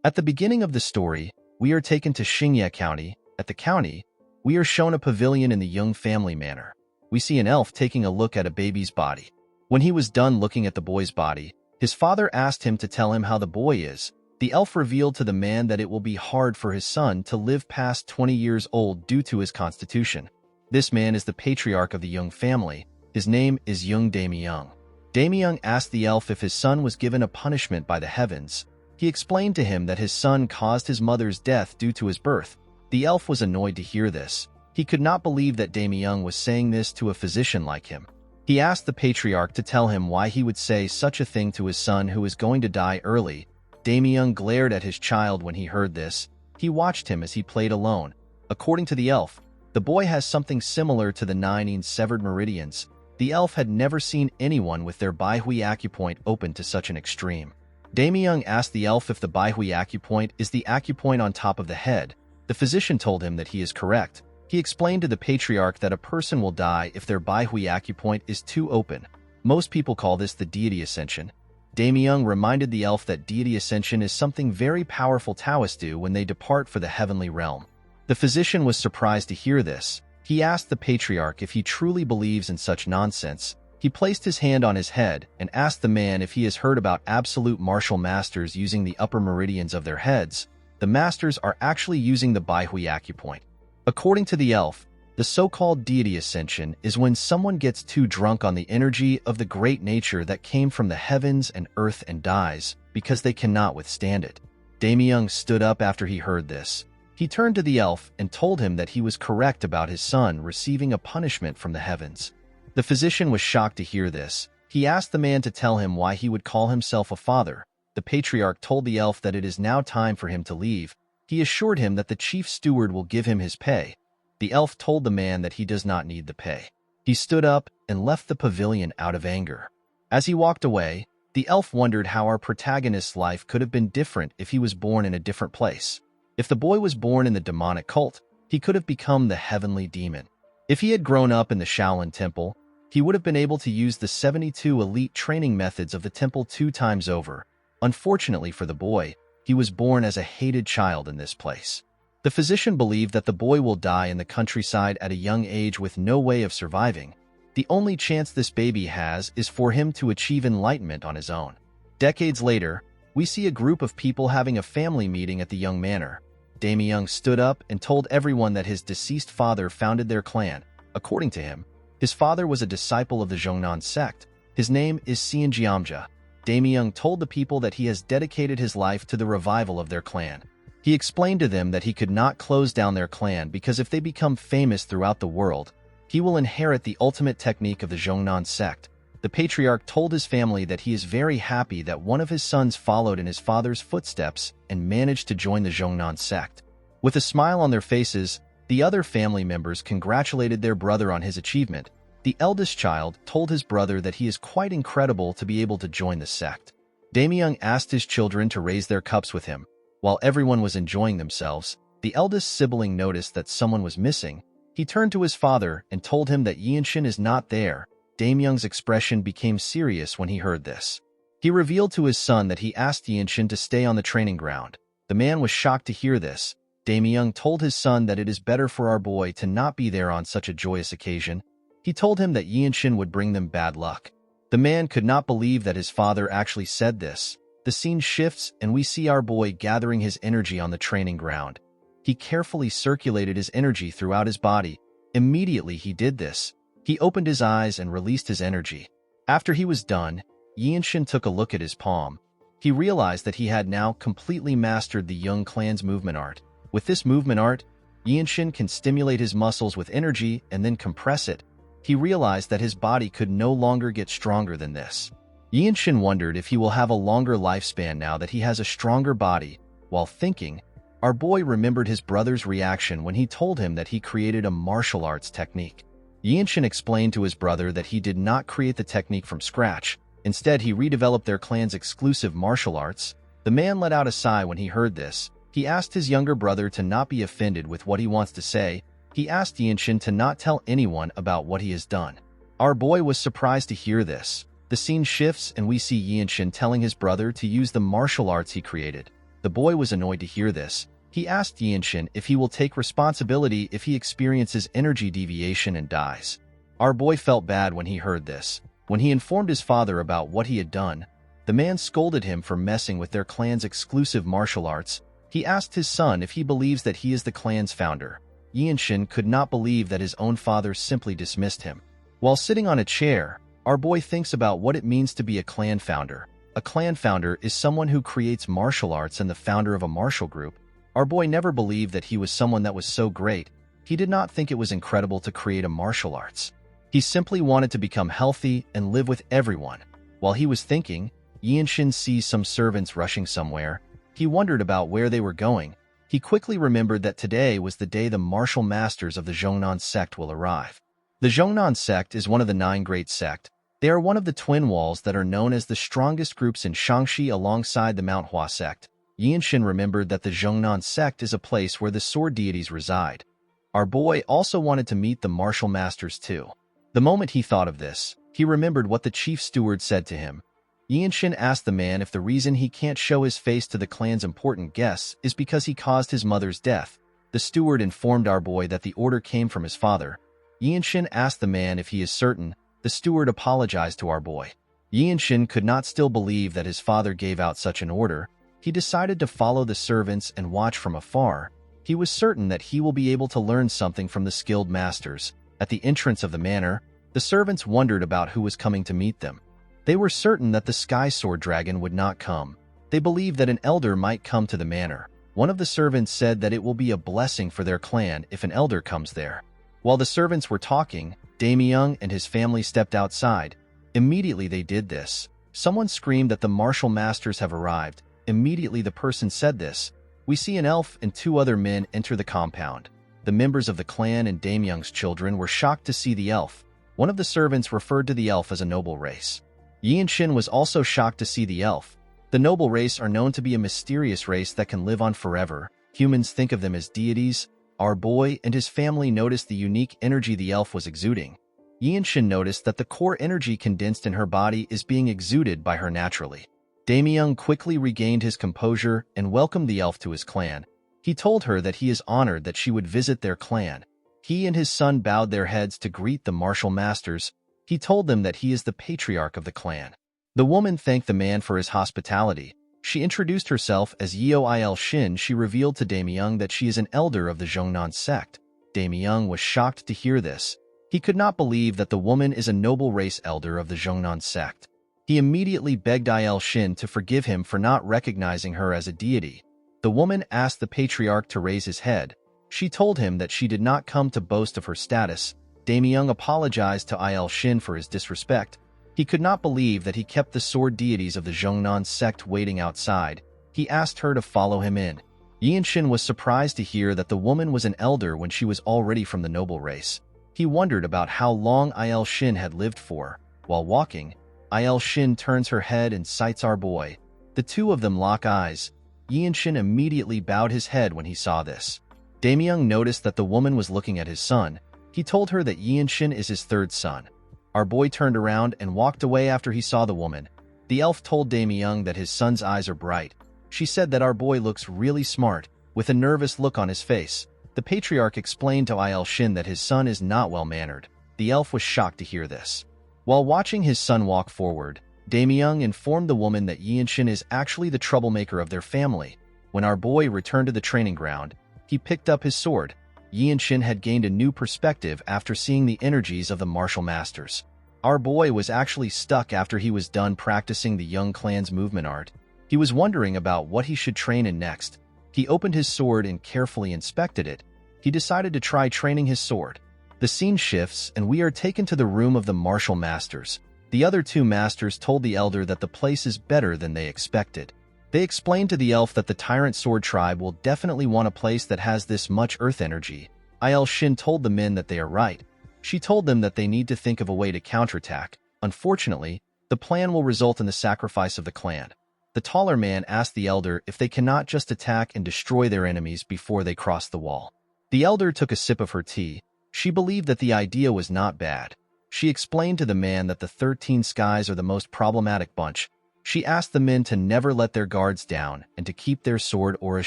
At the beginning of the story, we are taken to Xingye County. At the county, we are shown a pavilion in the Young family manor. We see an elf taking a look at a baby's body. When he was done looking at the boy's body, his father asked him to tell him how the boy is. The elf revealed to the man that it will be hard for his son to live past 20 years old due to his constitution. This man is the patriarch of the Young family. His name is Young Damyung. Damyung asked the elf if his son was given a punishment by the heavens. He explained to him that his son caused his mother's death due to his birth. The elf was annoyed to hear this. He could not believe that Damyung was saying this to a physician like him. He asked the patriarch to tell him why he would say such a thing to his son who is going to die early. Damyung glared at his child when he heard this. He watched him as he played alone. According to the elf, the boy has something similar to the 9 severed meridians. The elf had never seen anyone with their Baihui acupoint open to such an extreme. Damyung asked the elf if the Baihui acupoint is the acupoint on top of the head. The physician told him that he is correct. He explained to the patriarch that a person will die if their Baihui acupoint is too open. Most people call this the deity ascension. Damyung reminded the elf that deity ascension is something very powerful Taoists do when they depart for the heavenly realm. The physician was surprised to hear this. He asked the patriarch if he truly believes in such nonsense. He placed his hand on his head and asked the man if he has heard about absolute martial masters using the upper meridians of their heads. The masters are actually using the Baihui acupoint. According to the elf, the so-called deity ascension is when someone gets too drunk on the energy of the great nature that came from the heavens and earth and dies because they cannot withstand it. Damyung stood up after he heard this. He turned to the elf and told him that he was correct about his son receiving a punishment from the heavens. The physician was shocked to hear this. He asked the man to tell him why he would call himself a father. The patriarch told the elf that it is now time for him to leave. He assured him that the chief steward will give him his pay. The elf told the man that he does not need the pay. He stood up and left the pavilion out of anger. As he walked away, the elf wondered how our protagonist's life could have been different if he was born in a different place. If the boy was born in the demonic cult, he could have become the heavenly demon. If he had grown up in the Shaolin Temple, he would have been able to use the 72 elite training methods of the temple 2 times over. Unfortunately for the boy, he was born as a hated child in this place. The physician believed that the boy will die in the countryside at a young age with no way of surviving. The only chance this baby has is for him to achieve enlightenment on his own. Decades later, we see a group of people having a family meeting at the Young Manor. Damyung stood up and told everyone that his deceased father founded their clan. According to him, his father was a disciple of the Zhongnan sect. His name is Xianjiamja. Damyung told the people that he has dedicated his life to the revival of their clan. He explained to them that he could not close down their clan because if they become famous throughout the world, he will inherit the ultimate technique of the Zhongnan sect. The patriarch told his family that he is very happy that one of his sons followed in his father's footsteps and managed to join the Zhongnan sect. With a smile on their faces, the other family members congratulated their brother on his achievement. The eldest child told his brother that he is quite incredible to be able to join the sect. Damyung asked his children to raise their cups with him. While everyone was enjoying themselves, the eldest sibling noticed that someone was missing. He turned to his father and told him that Yinshin is not there. Damyung's expression became serious when he heard this. He revealed to his son that he asked Yinshin to stay on the training ground. The man was shocked to hear this. Damyung told his son that it is better for our boy to not be there on such a joyous occasion. He told him that Yinshin would bring them bad luck. The man could not believe that his father actually said this. The scene shifts and we see our boy gathering his energy on the training ground. He carefully circulated his energy throughout his body. Immediately he did this. He opened his eyes and released his energy. After he was done, Yinshin took a look at his palm. He realized that he had now completely mastered the Young clan's movement art. With this movement art, Yinshin can stimulate his muscles with energy and then compress it. He realized that his body could no longer get stronger than this. Yinshin wondered if he will have a longer lifespan now that he has a stronger body. While thinking, our boy remembered his brother's reaction when he told him that he created a martial arts technique. Yinshin explained to his brother that he did not create the technique from scratch. Instead, he redeveloped their clan's exclusive martial arts. The man let out a sigh when he heard this. He asked his younger brother to not be offended with what he wants to say. He asked Yinshin to not tell anyone about what he has done. Our boy was surprised to hear this. The scene shifts and we see Yinshin telling his brother to use the martial arts he created. The boy was annoyed to hear this. He asked Yinshin if he will take responsibility if he experiences energy deviation and dies. Our boy felt bad when he heard this. When he informed his father about what he had done, the man scolded him for messing with their clan's exclusive martial arts. He asked his son if he believes that he is the clan's founder. Yinshin could not believe that his own father simply dismissed him. While sitting on a chair, our boy thinks about what it means to be a clan founder. A clan founder is someone who creates martial arts and the founder of a martial group. Our boy never believed that he was someone that was so great. He did not think it was incredible to create a martial arts. He simply wanted to become healthy and live with everyone. While he was thinking, Yinshin sees some servants rushing somewhere. He wondered about where they were going. He quickly remembered that today was the day the martial masters of the Zhongnan sect will arrive. The Zhongnan sect is one of the 9 great sects. They are one of the twin walls that are known as the strongest groups in Shaanxi alongside the Manhwa sect. Yinshin remembered that the Zhongnan sect is a place where the sword deities reside. Our boy also wanted to meet the martial masters too. The moment he thought of this, he remembered what the chief steward said to him. Yinshin asked the man if the reason he can't show his face to the clan's important guests is because he caused his mother's death. The steward informed our boy that the order came from his father. Yinshin asked the man if he is certain. The steward apologized to our boy. Yinshin could not still believe that his father gave out such an order. He decided to follow the servants and watch from afar. He was certain that he will be able to learn something from the skilled masters. At the entrance of the manor, the servants wondered about who was coming to meet them. They were certain that the Sky Sword Dragon would not come. They believed that an elder might come to the manor. One of the servants said that it will be a blessing for their clan if an elder comes there. While the servants were talking, Damyung and his family stepped outside. Immediately they did this. Someone screamed that the martial masters have arrived. Immediately the person said this. We see an elf and 2 other men enter the compound. The members of the clan and Damyung's children were shocked to see the elf. One of the servants referred to the elf as a noble race. Yinshin was also shocked to see the elf. The noble race are known to be a mysterious race that can live on forever. Humans think of them as deities. Our boy and his family noticed the unique energy the elf was exuding. Yinshin noticed that the core energy condensed in her body is being exuded by her naturally. Damyung quickly regained his composure and welcomed the elf to his clan. He told her that he is honored that she would visit their clan. He and his son bowed their heads to greet the martial masters. He told them that he is the patriarch of the clan. The woman thanked the man for his hospitality. She introduced herself as Yeo Il Shin. She revealed to Damyung that she is an elder of the Zhongnan sect. Damyung was shocked to hear this. He could not believe that the woman is a noble race elder of the Zhongnan sect. He immediately begged Il Shin to forgive him for not recognizing her as a deity. The woman asked the patriarch to raise his head. She told him that she did not come to boast of her status. Damyung apologized to Il Shin for his disrespect. He could not believe that he kept the sword deities of the Zhongnan sect waiting outside. He asked her to follow him in. Yinshin was surprised to hear that the woman was an elder when she was already from the noble race. He wondered about how long Il Shin had lived for. While walking, Il Shin turns her head and sights our boy. The 2 of them lock eyes. Yinshin immediately bowed his head when he saw this. Damyung noticed that the woman was looking at his son. He told her that Yinshin is his 3rd son. Our boy turned around and walked away after he saw the woman. The elf told Damyung that his son's eyes are bright. She said that our boy looks really smart, with a nervous look on his face. The patriarch explained to Il Shin that his son is not well-mannered. The elf was shocked to hear this. While watching his son walk forward, Damyung informed the woman that Yinshin is actually the troublemaker of their family. When our boy returned to the training ground, he picked up his sword. Yinshin had gained a new perspective after seeing the energies of the martial masters. Our boy was actually stuck after he was done practicing the young clan's movement art. He was wondering about what he should train in next. He opened his sword and carefully inspected it. He decided to try training his sword. The scene shifts and we are taken to the room of the martial masters. The other 2 masters told the elder that the place is better than they expected. They explained to the elf that the Tyrant Sword Tribe will definitely want a place that has this much earth energy. Il Shin told the men that they are right. She told them that they need to think of a way to counterattack. Unfortunately, the plan will result in the sacrifice of the clan. The taller man asked the elder if they cannot just attack and destroy their enemies before they cross the wall. The elder took a sip of her tea. She believed that the idea was not bad. She explained to the man that the 13 skies are the most problematic bunch. She asked the men to never let their guards down and to keep their sword auras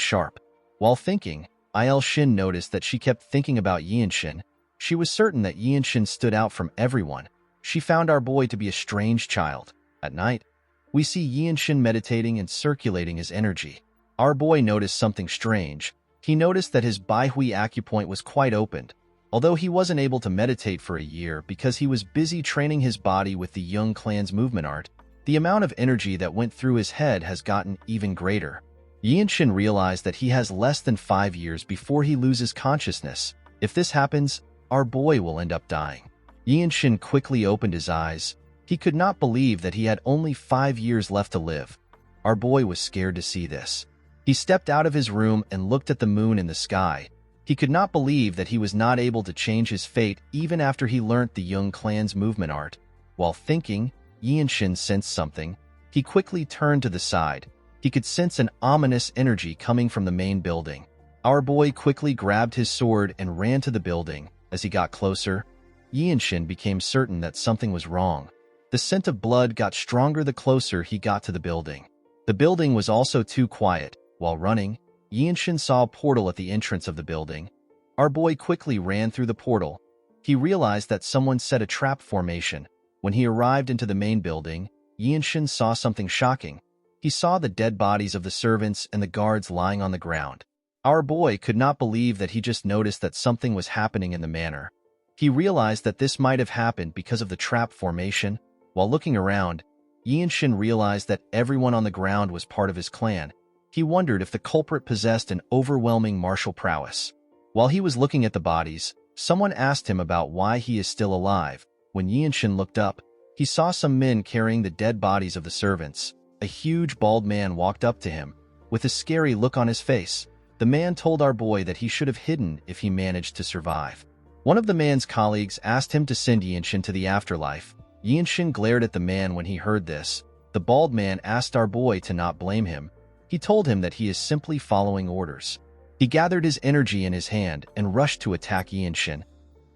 sharp. While thinking, Il Shin noticed that she kept thinking about Yin Shin. She was certain that Yin Shin stood out from everyone. She found our boy to be a strange child. At night, we see Yin Shin meditating and circulating his energy. Our boy noticed something strange. He noticed that his Baihui acupoint was quite opened. Although he wasn't able to meditate for a year because he was busy training his body with the Young Clan's movement art, the amount of energy that went through his head has gotten even greater. Yin Shin realized that he has less than 5 years before he loses consciousness. If this happens, our boy will end up dying. Yin Shin quickly opened his eyes. He could not believe that he had only 5 years left to live. Our boy was scared to see this. He stepped out of his room and looked at the moon in the sky. He could not believe that he was not able to change his fate even after he learnt the Young Clan's movement art. While thinking, Yin Shin sensed something. He quickly turned to the side. He could sense an ominous energy coming from the main building. Our boy quickly grabbed his sword and ran to the building. As he got closer, Yin Shin became certain that something was wrong. The scent of blood got stronger the closer he got to the building. The building was also too quiet. While running, Yin Shin saw a portal at the entrance of the building. Our boy quickly ran through the portal. He realized that someone set a trap formation. When he arrived into the main building, Yin Shin saw something shocking. He saw the dead bodies of the servants and the guards lying on the ground. Our boy could not believe that he just noticed that something was happening in the manor. He realized that this might have happened because of the trap formation. While looking around, Yin Shin realized that everyone on the ground was part of his clan. He wondered if the culprit possessed an overwhelming martial prowess. While he was looking at the bodies, someone asked him about why he is still alive. When Yin Shin looked up, he saw some men carrying the dead bodies of the servants. A huge bald man walked up to him. With a scary look on his face, the man told our boy that he should have hidden if he managed to survive. One of the man's colleagues asked him to send Yin Shin to the afterlife. Yin Shin glared at the man when he heard this. The bald man asked our boy to not blame him. He told him that he is simply following orders. He gathered his energy in his hand and rushed to attack Yin Shin.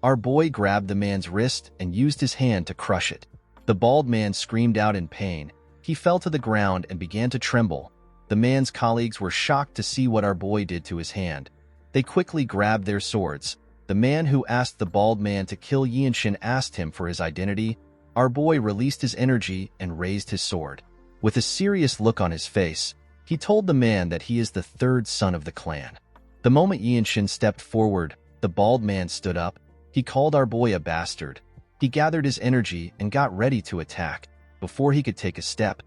Our boy grabbed the man's wrist and used his hand to crush it. The bald man screamed out in pain. He fell to the ground and began to tremble. The man's colleagues were shocked to see what our boy did to his hand. They quickly grabbed their swords. The man who asked the bald man to kill Yin Shin asked him for his identity. Our boy released his energy and raised his sword. With a serious look on his face, he told the man that he is the third son of the clan. The moment Yin Shin stepped forward, the bald man stood up. He called our boy a bastard. He gathered his energy and got ready to attack. Before he could take a step,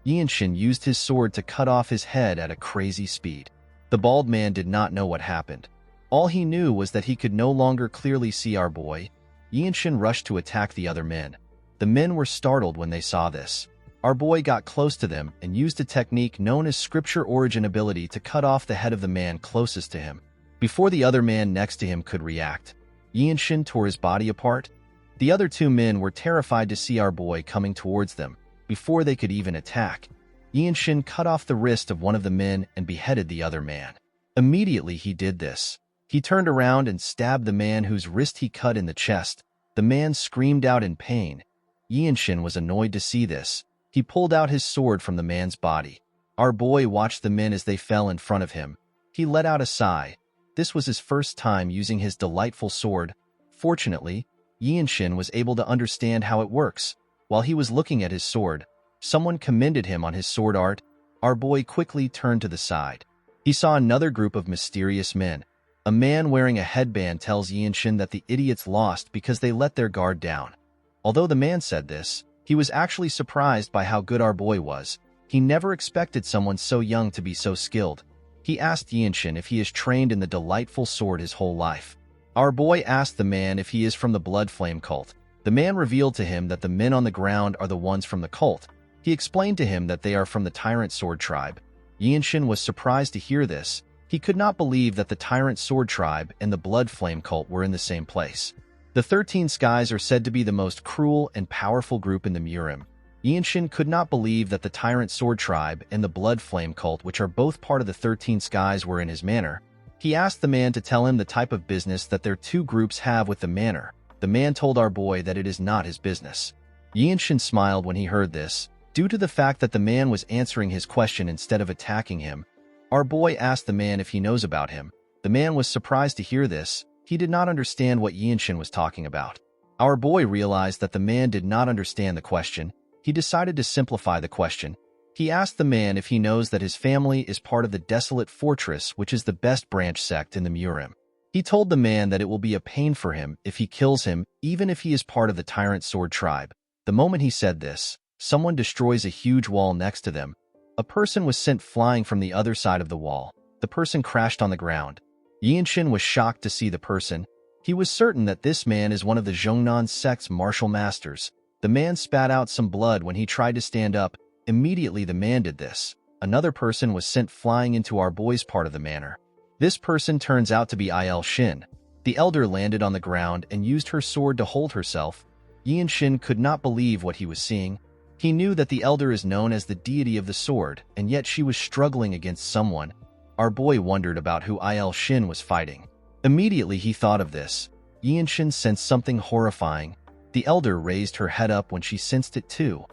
Yin Shin used his sword to cut off his head at a crazy speed. The bald man did not know what happened. All he knew was that he could no longer clearly see our boy. Yin Shin rushed to attack the other men. The men were startled when they saw this. Our boy got close to them and used a technique known as scripture origin ability to cut off the head of the man closest to him. Before the other man next to him could react, Yin Shin tore his body apart. The other two men were terrified to see our boy coming towards them. Before they could even attack, Yin Shin cut off the wrist of one of the men and beheaded the other man. Immediately he did this. He turned around and stabbed the man whose wrist he cut in the chest. The man screamed out in pain. Yin Shin was annoyed to see this. He pulled out his sword from the man's body. Our boy watched the men as they fell in front of him. He let out a sigh. This was his first time using his delightful sword. Fortunately, Yin Shin was able to understand how it works. While he was looking at his sword, someone commended him on his sword art. Our boy quickly turned to the side. He saw another group of mysterious men. A man wearing a headband tells Yin Shin that the idiots lost because they let their guard down. Although the man said this, he was actually surprised by how good our boy was. He never expected someone so young to be so skilled. He asked Yin Shin if he has trained in the delightful sword his whole life. Our boy asked the man if he is from the Blood Flame cult. The man revealed to him that the men on the ground are the ones from the cult. He explained to him that they are from the Tyrant Sword tribe. Yin Shin was surprised to hear this. He could not believe that the Tyrant Sword tribe and the Blood Flame cult were in the same place. The 13 Skies are said to be the most cruel and powerful group in the Murim. Yin Shin could not believe that the Tyrant Sword tribe and the Blood Flame cult, which are both part of the 13 Skies, were in his manor. He asked the man to tell him the type of business that their two groups have with the manor. The man told our boy that it is not his business. Yin Shin smiled when he heard this. Due to the fact that the man was answering his question instead of attacking him, our boy asked the man if he knows about him. The man was surprised to hear this. He did not understand what Yinshin was talking about. Our boy realized that the man did not understand the question. He decided to simplify the question. He asked the man if he knows that his family is part of the Desolate Fortress, which is the best branch sect in the Murim. He told the man that it will be a pain for him if he kills him, even if he is part of the Tyrant Sword tribe. The moment he said this, someone destroys a huge wall next to them. A person was sent flying from the other side of the wall. The person crashed on the ground. Yinshin was shocked to see the person. He was certain that this man is one of the Zhongnan sect's martial masters. The man spat out some blood when he tried to stand up. Immediately the man did this. Another person was sent flying into our boy's part of the manor. This person turns out to be Il Shin. The elder landed on the ground and used her sword to hold herself. Yinshin could not believe what he was seeing. He knew that the elder is known as the deity of the sword, and yet she was struggling against someone. Our boy wondered about who Il Shin was fighting. Immediately he thought of this. Yinshin sensed something horrifying. The elder raised her head up when she sensed it too.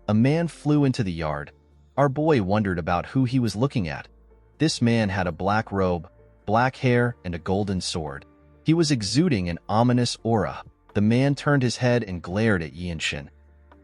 A man flew into the yard. Our boy wondered about who he was looking at. This man had a black robe, black hair, and a golden sword. He was exuding an ominous aura. The man turned his head and glared at Yinshin.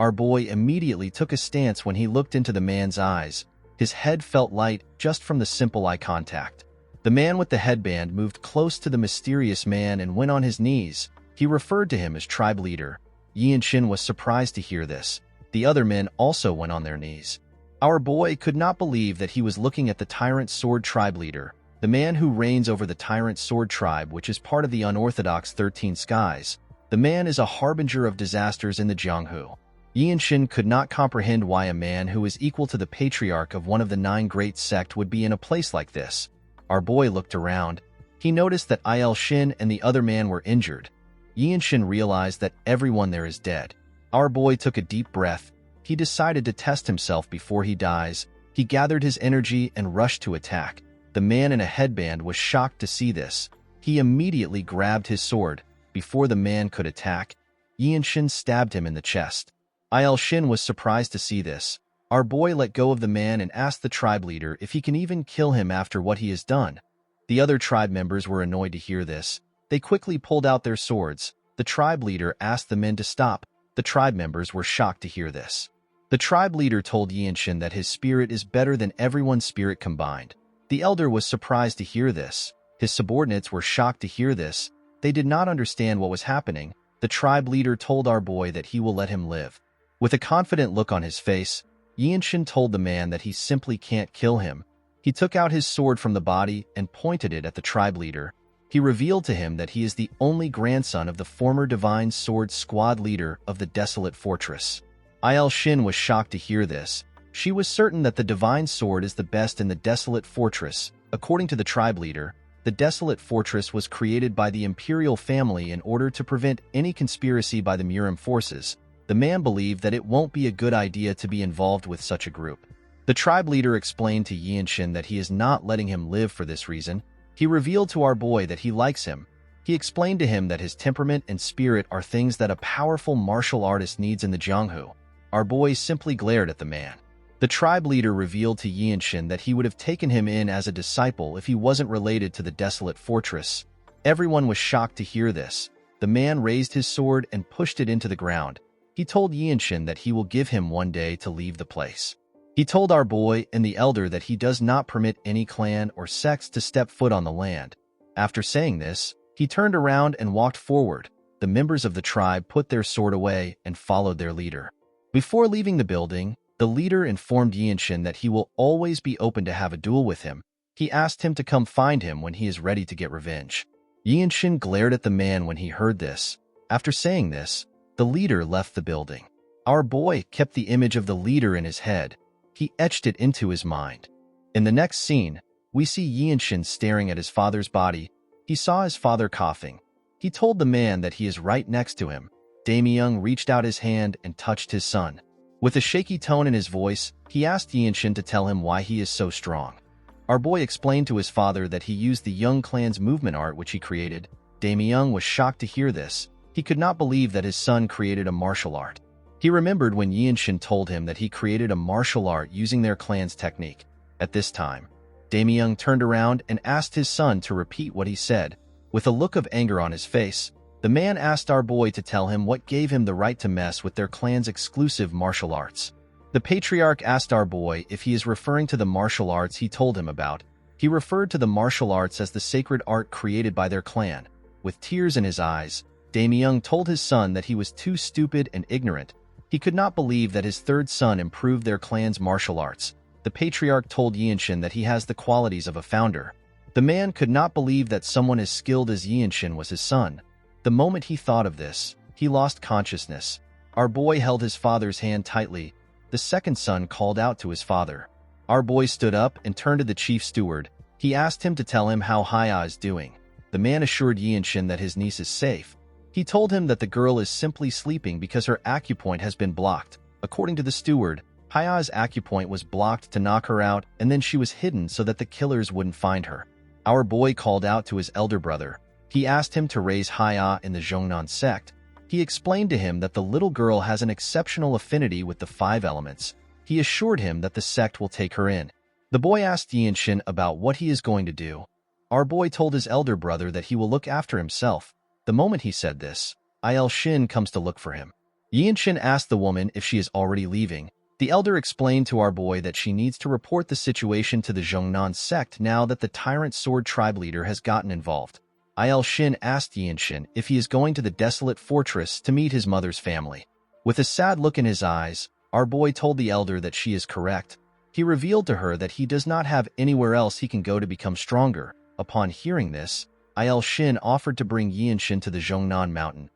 Our boy immediately took a stance when he looked into the man's eyes. His head felt light just from the simple eye contact. The man with the headband moved close to the mysterious man and went on his knees. He referred to him as tribe leader. Yinshin was surprised to hear this. The other men also went on their knees. Our boy could not believe that he was looking at the Tyrant Sword tribe leader, the man who reigns over the Tyrant Sword tribe, which is part of the unorthodox 13 skies. The man is a harbinger of disasters in the Jianghu. Yinshin could not comprehend why a man who is equal to the patriarch of one of the 9 great sect would be in a place like this. Our boy looked around. He noticed that Il Shin and the other man were injured. Yinshin realized that everyone there is dead. Our boy took a deep breath. He decided to test himself before he dies. He gathered his energy and rushed to attack. The man in a headband was shocked to see this. He immediately grabbed his sword. Before the man could attack, Yinshin stabbed him in the chest. Il Shin was surprised to see this. Our boy let go of the man and asked the tribe leader if he can even kill him after what he has done. The other tribe members were annoyed to hear this. They quickly pulled out their swords. The tribe leader asked the men to stop. The tribe members were shocked to hear this. The tribe leader told Yinshin that his spirit is better than everyone's spirit combined. The elder was surprised to hear this. His subordinates were shocked to hear this. They did not understand what was happening. The tribe leader told our boy that he will let him live. With a confident look on his face, Yinshin told the man that he simply can't kill him. He took out his sword from the body and pointed it at the tribe leader. He revealed to him that he is the only grandson of the former Divine Sword Squad leader of the Desolate Fortress. Il Shin was shocked to hear this. She was certain that the Divine Sword is the best in the Desolate Fortress. According to the tribe leader, the Desolate Fortress was created by the imperial family in order to prevent any conspiracy by the Murim forces. The man believed that it won't be a good idea to be involved with such a group. The tribe leader explained to Yinshin that he is not letting him live for this reason. He revealed to our boy that he likes him. He explained to him that his temperament and spirit are things that a powerful martial artist needs in the Jianghu. Our boy simply glared at the man. The tribe leader revealed to Yinshin that he would have taken him in as a disciple if he wasn't related to the Desolate Fortress. Everyone was shocked to hear this. The man raised his sword and pushed it into the ground. He told Yinshin that he will give him one day to leave the place. He told our boy and the elder that he does not permit any clan or sects to step foot on the land. After saying this, he turned around and walked forward. The members of the tribe put their sword away and followed their leader. Before leaving the building, the leader informed Yinshin that he will always be open to have a duel with him. He asked him to come find him when he is ready to get revenge. Yinshin glared at the man when he heard this. After saying this, the leader left the building. Our boy kept the image of the leader in his head. He etched it into his mind. In the next scene, we see Yinshin staring at his father's body. He saw his father coughing. He told the man that he is right next to him. Damyung reached out his hand and touched his son. With a shaky tone in his voice, he asked Yinshin to tell him why he is so strong. Our boy explained to his father that he used the Young clan's movement art which he created. Damyung was shocked to hear this. He could not believe that his son created a martial art. He remembered when Yinshin told him that he created a martial art using their clan's technique. At this time, Damyung turned around and asked his son to repeat what he said. With a look of anger on his face, the man asked our boy to tell him what gave him the right to mess with their clan's exclusive martial arts. The patriarch asked our boy if he is referring to the martial arts he told him about. He referred to the martial arts as the sacred art created by their clan. With tears in his eyes, Damyung told his son that he was too stupid and ignorant. He could not believe that his third son improved their clan's martial arts. The patriarch told Yinshin that he has the qualities of a founder. The man could not believe that someone as skilled as Yinshin was his son. The moment he thought of this, he lost consciousness. Our boy held his father's hand tightly. The second son called out to his father. Our boy stood up and turned to the chief steward. He asked him to tell him how Haya is doing. The man assured Yinshin that his niece is safe. He told him that the girl is simply sleeping because her acupoint has been blocked. According to the steward, Haya's acupoint was blocked to knock her out, and then she was hidden so that the killers wouldn't find her. Our boy called out to his elder brother. He asked him to raise Haya in the Zhongnan sect. He explained to him that the little girl has an exceptional affinity with the 5 elements. He assured him that the sect will take her in. The boy asked Yinshin about what he is going to do. Our boy told his elder brother that he will look after himself. The moment he said this, Il-shin comes to look for him. Yinshin asked the woman if she is already leaving. The elder explained to our boy that she needs to report the situation to the Zhongnan sect now that the tyrant sword tribe leader has gotten involved. Il-shin asked Yinshin if he is going to the desolate fortress to meet his mother's family. With a sad look in his eyes, our boy told the elder that she is correct. He revealed to her that he does not have anywhere else he can go to become stronger. Upon hearing this, Il-shin offered to bring Yinshin to the Zhongnan mountain.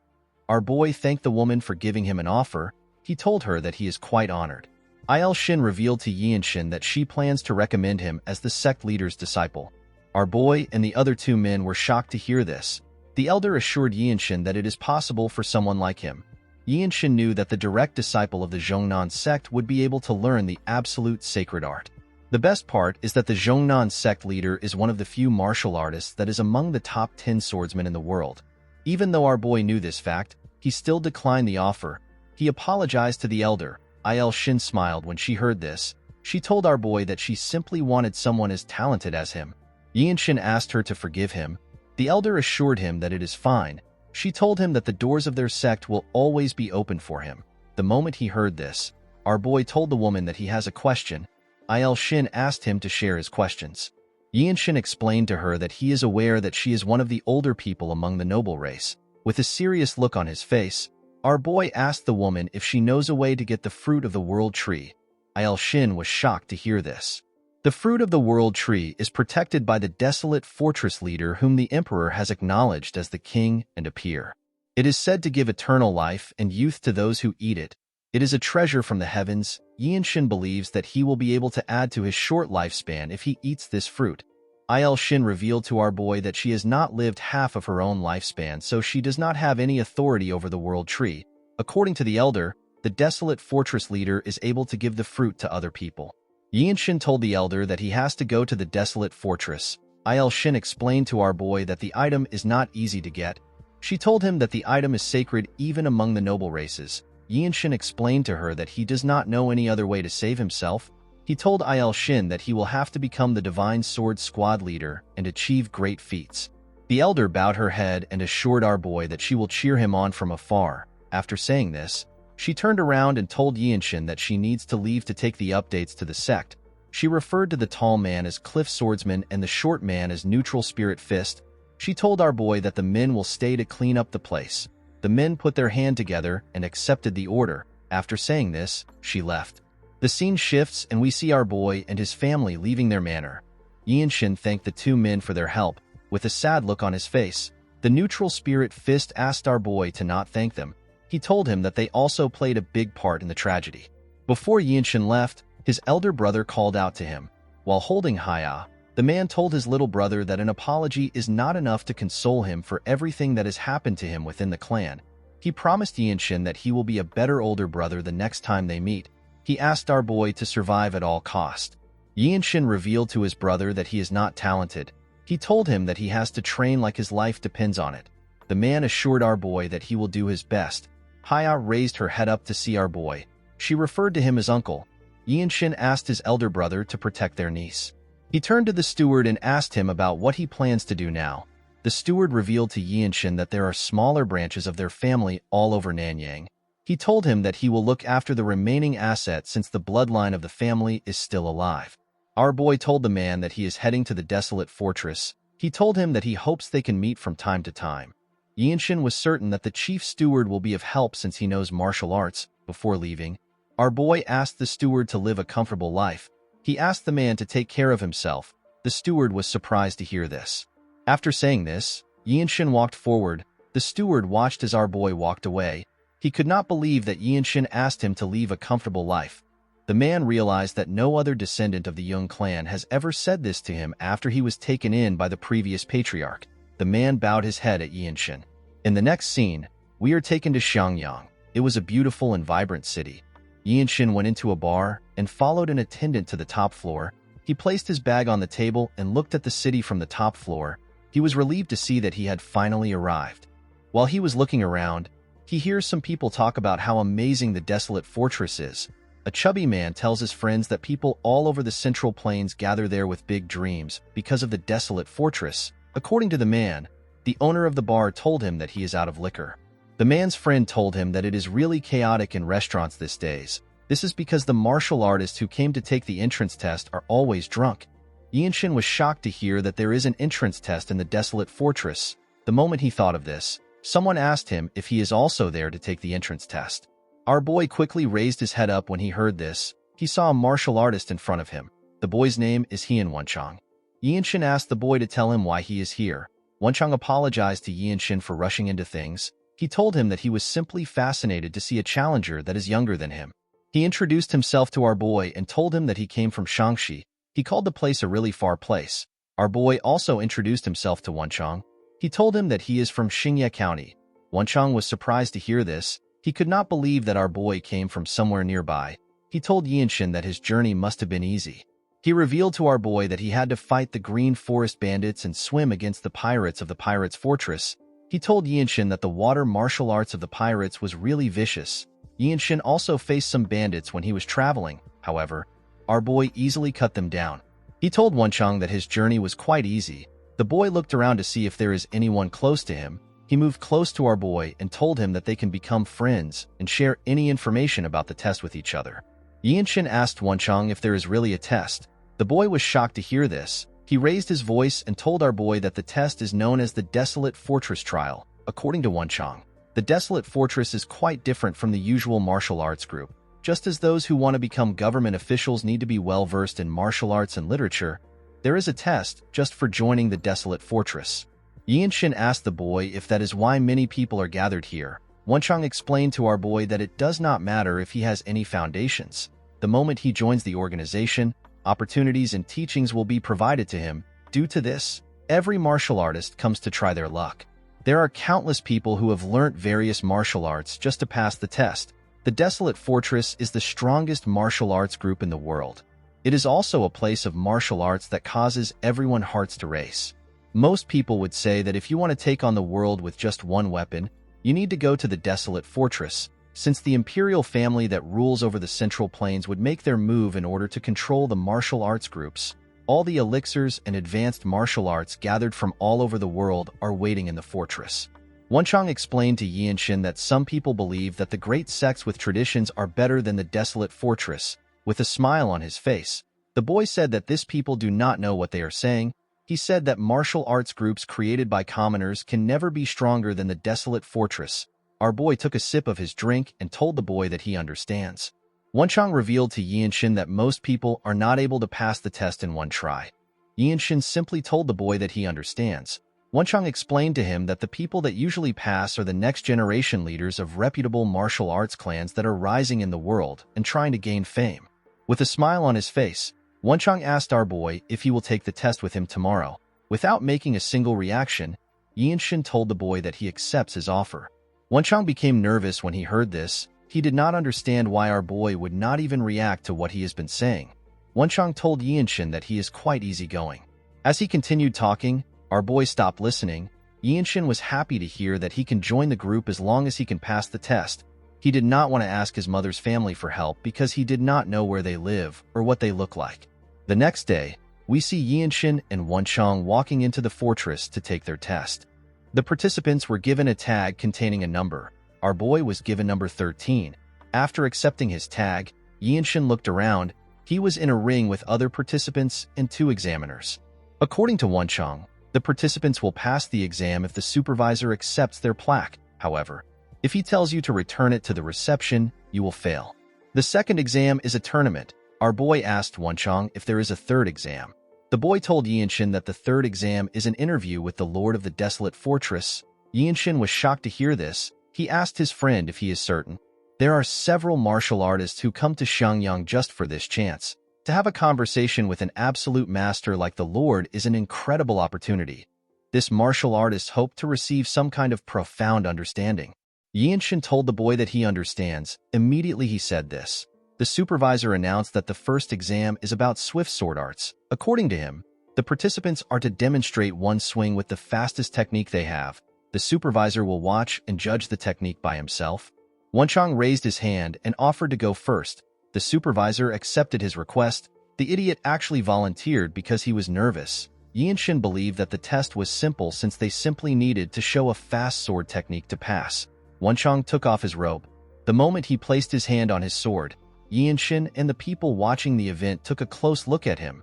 Our boy thanked the woman for giving him an offer. He told her that he is quite honored. Il-shin revealed to Yinshin that she plans to recommend him as the sect leader's disciple. Our boy and the other 2 men were shocked to hear this. The elder assured Yinshin that it is possible for someone like him. Yinshin knew that the direct disciple of the Zhongnan sect would be able to learn the absolute sacred art. The best part is that the Zhongnan sect leader is one of the few martial artists that is among the top 10 swordsmen in the world. Even though our boy knew this fact, he still declined the offer. He apologized to the elder. Il-shin smiled when she heard this. She told our boy that she simply wanted someone as talented as him. Yinshin asked her to forgive him. The elder assured him that it is fine. She told him that the doors of their sect will always be open for him. The moment he heard this, our boy told the woman that he has a question. Il-shin asked him to share his questions. Yinshin explained to her that he is aware that she is one of the older people among the noble race. With a serious look on his face, our boy asked the woman if she knows a way to get the fruit of the world tree. Il-shin was shocked to hear this. The fruit of the world tree is protected by the desolate fortress leader whom the emperor has acknowledged as the king and a peer. It is said to give eternal life and youth to those who eat it. It is a treasure from the heavens. Yinshin believes that he will be able to add to his short lifespan if he eats this fruit. Il-shin revealed to our boy that she has not lived half of her own lifespan, so she does not have any authority over the world tree. According to the elder, the desolate fortress leader is able to give the fruit to other people. Yinshin told the elder that he has to go to the desolate fortress. Il-shin explained to our boy that the item is not easy to get. She told him that the item is sacred even among the noble races. Yinshin explained to her that he does not know any other way to save himself. He told Il-shin that he will have to become the divine sword squad leader and achieve great feats. The elder bowed her head and assured our boy that she will cheer him on from afar. After saying this, she turned around and told Yinshin that she needs to leave to take the updates to the sect. She referred to the tall man as Cliff Swordsman and the short man as Neutral Spirit Fist. She told our boy that the men will stay to clean up the place. The men put their hand together and accepted the order. After saying this, she left. The scene shifts and we see our boy and his family leaving their manor. Yinshin thanked the 2 men for their help. With a sad look on his face, the Neutral Spirit Fist asked our boy to not thank them. He told him that they also played a big part in the tragedy. Before Yinshin left, his elder brother called out to him. While holding Haya, the man told his little brother that an apology is not enough to console him for everything that has happened to him within the clan. He promised Yinshin that he will be a better older brother the next time they meet. He asked our boy to survive at all cost. Yinshin revealed to his brother that he is not talented. He told him that he has to train like his life depends on it. The man assured our boy that he will do his best. Haya raised her head up to see our boy. She referred to him as uncle. Yinshin asked his elder brother to protect their niece. He turned to the steward and asked him about what he plans to do now. The steward revealed to Yinshin that there are smaller branches of their family all over Nanyang. He told him that he will look after the remaining assets since the bloodline of the family is still alive. Our boy told the man that he is heading to the desolate fortress. He told him that he hopes they can meet from time to time. Yinshin was certain that the chief steward will be of help since he knows martial arts. Before leaving, our boy asked the steward to live a comfortable life. He asked the man to take care of himself. The steward was surprised to hear this. After saying this, Yinshin walked forward. The steward watched as our boy walked away. He could not believe that Yinshin asked him to leave a comfortable life. The man realized that no other descendant of the Jung clan has ever said this to him after he was taken in by the previous patriarch. The man bowed his head at Yinshin. In the next scene, we are taken to Xiangyang. It was a beautiful and vibrant city. Yinshin went into a bar and followed an attendant to the top floor. He placed his bag on the table and looked at the city from the top floor. He was relieved to see that he had finally arrived. While he was looking around, he hears some people talk about how amazing the desolate fortress is. A chubby man tells his friends that people all over the Central Plains gather there with big dreams because of the desolate fortress. According to the man, the owner of the bar told him that he is out of liquor. The man's friend told him that it is really chaotic in restaurants these days. This is because the martial artists who came to take the entrance test are always drunk. Yinshin was shocked to hear that there is an entrance test in the desolate fortress. The moment he thought of this, someone asked him if he is also there to take the entrance test. Our boy quickly raised his head up when he heard this. He saw a martial artist in front of him. The boy's name is Hien Wenchang. Yinshin asked the boy to tell him why he is here. Wenchang apologized to Yinshin for rushing into things. He told him that he was simply fascinated to see a challenger that is younger than him. He introduced himself to our boy and told him that he came from Shaanxi. He called the place a really far place. Our boy also introduced himself to Wenchang. He told him that he is from Xingye County. Wenchang was surprised to hear this. He could not believe that our boy came from somewhere nearby. He told Yinshin that his journey must have been easy. He revealed to our boy that he had to fight the Green Forest bandits and swim against the pirates of the Pirates' Fortress. He told Yinshin that the water martial arts of the pirates was really vicious. Yinshin also faced some bandits when he was traveling. However, our boy easily cut them down. He told Wenchang that his journey was quite easy. The boy looked around to see if there is anyone close to him. He moved close to our boy and told him that they can become friends and share any information about the test with each other. Yinshin asked Wenchang if there is really a test. The boy was shocked to hear this. He raised his voice and told our boy that the test is known as the Desolate Fortress Trial. According to Wenchang, the Desolate Fortress is quite different from the usual martial arts group. Just as those who want to become government officials need to be well-versed in martial arts and literature, there is a test just for joining the Desolate Fortress. Yinshin asked the boy if that is why many people are gathered here. Wenchang explained to our boy that it does not matter if he has any foundations. The moment he joins the organization, opportunities and teachings will be provided to him. Due to this, every martial artist comes to try their luck. There are countless people who have learnt various martial arts just to pass the test. The Desolate Fortress is the strongest martial arts group in the world. It is also a place of martial arts that causes everyone's hearts to race. Most people would say that if you want to take on the world with just one weapon, you need to go to the Desolate Fortress, since the imperial family that rules over the Central Plains would make their move in order to control the martial arts groups. All the elixirs and advanced martial arts gathered from all over the world are waiting in the fortress. Wenchang explained to Yinshin that some people believe that the great sects with traditions are better than the Desolate Fortress. With a smile on his face, the boy said that these people do not know what they are saying. He said that martial arts groups created by commoners can never be stronger than the Desolate Fortress. Our boy took a sip of his drink and told the boy that he understands. Wenchang revealed to Yinshin that most people are not able to pass the test in one try. Yinshin simply told the boy that he understands. Wenchang explained to him that the people that usually pass are the next generation leaders of reputable martial arts clans that are rising in the world and trying to gain fame. With a smile on his face, Wenchang asked our boy if he will take the test with him tomorrow. Without making a single reaction, Yinshin told the boy that he accepts his offer. Wenchang became nervous when he heard this. He did not understand why our boy would not even react to what he has been saying. Wenchang told Yinshin that he is quite easygoing. As he continued talking, our boy stopped listening. Yinshin was happy to hear that he can join the group as long as he can pass the test. He did not want to ask his mother's family for help because he did not know where they live or what they look like. The next day, we see Yinshin and Wenchang walking into the fortress to take their test. The participants were given a tag containing a number. Our boy was given number 13. After accepting his tag, Yinshin looked around. He was in a ring with other participants and 2 examiners. According to Wenchang, the participants will pass the exam if the supervisor accepts their plaque. However, if he tells you to return it to the reception, you will fail. The second exam is a tournament. Our boy asked Wenchang if there is a third exam. The boy told Yinshin that the third exam is an interview with the Lord of the Desolate Fortress. Yinshin was shocked to hear this. He asked his friend if he is certain. There are several martial artists who come to Xiangyang just for this chance. To have a conversation with an absolute master like the Lord is an incredible opportunity. This martial artist hoped to receive some kind of profound understanding. Yinshin told the boy that he understands. Immediately he said this. The supervisor announced that the first exam is about swift sword arts. According to him, the participants are to demonstrate one swing with the fastest technique they have. The supervisor will watch and judge the technique by himself. Wenchang raised his hand and offered to go first. The supervisor accepted his request. The idiot actually volunteered because he was nervous. Yinshin believed that the test was simple since they simply needed to show a fast sword technique to pass. Wenchang took off his robe. The moment he placed his hand on his sword, Yinshin and the people watching the event took a close look at him.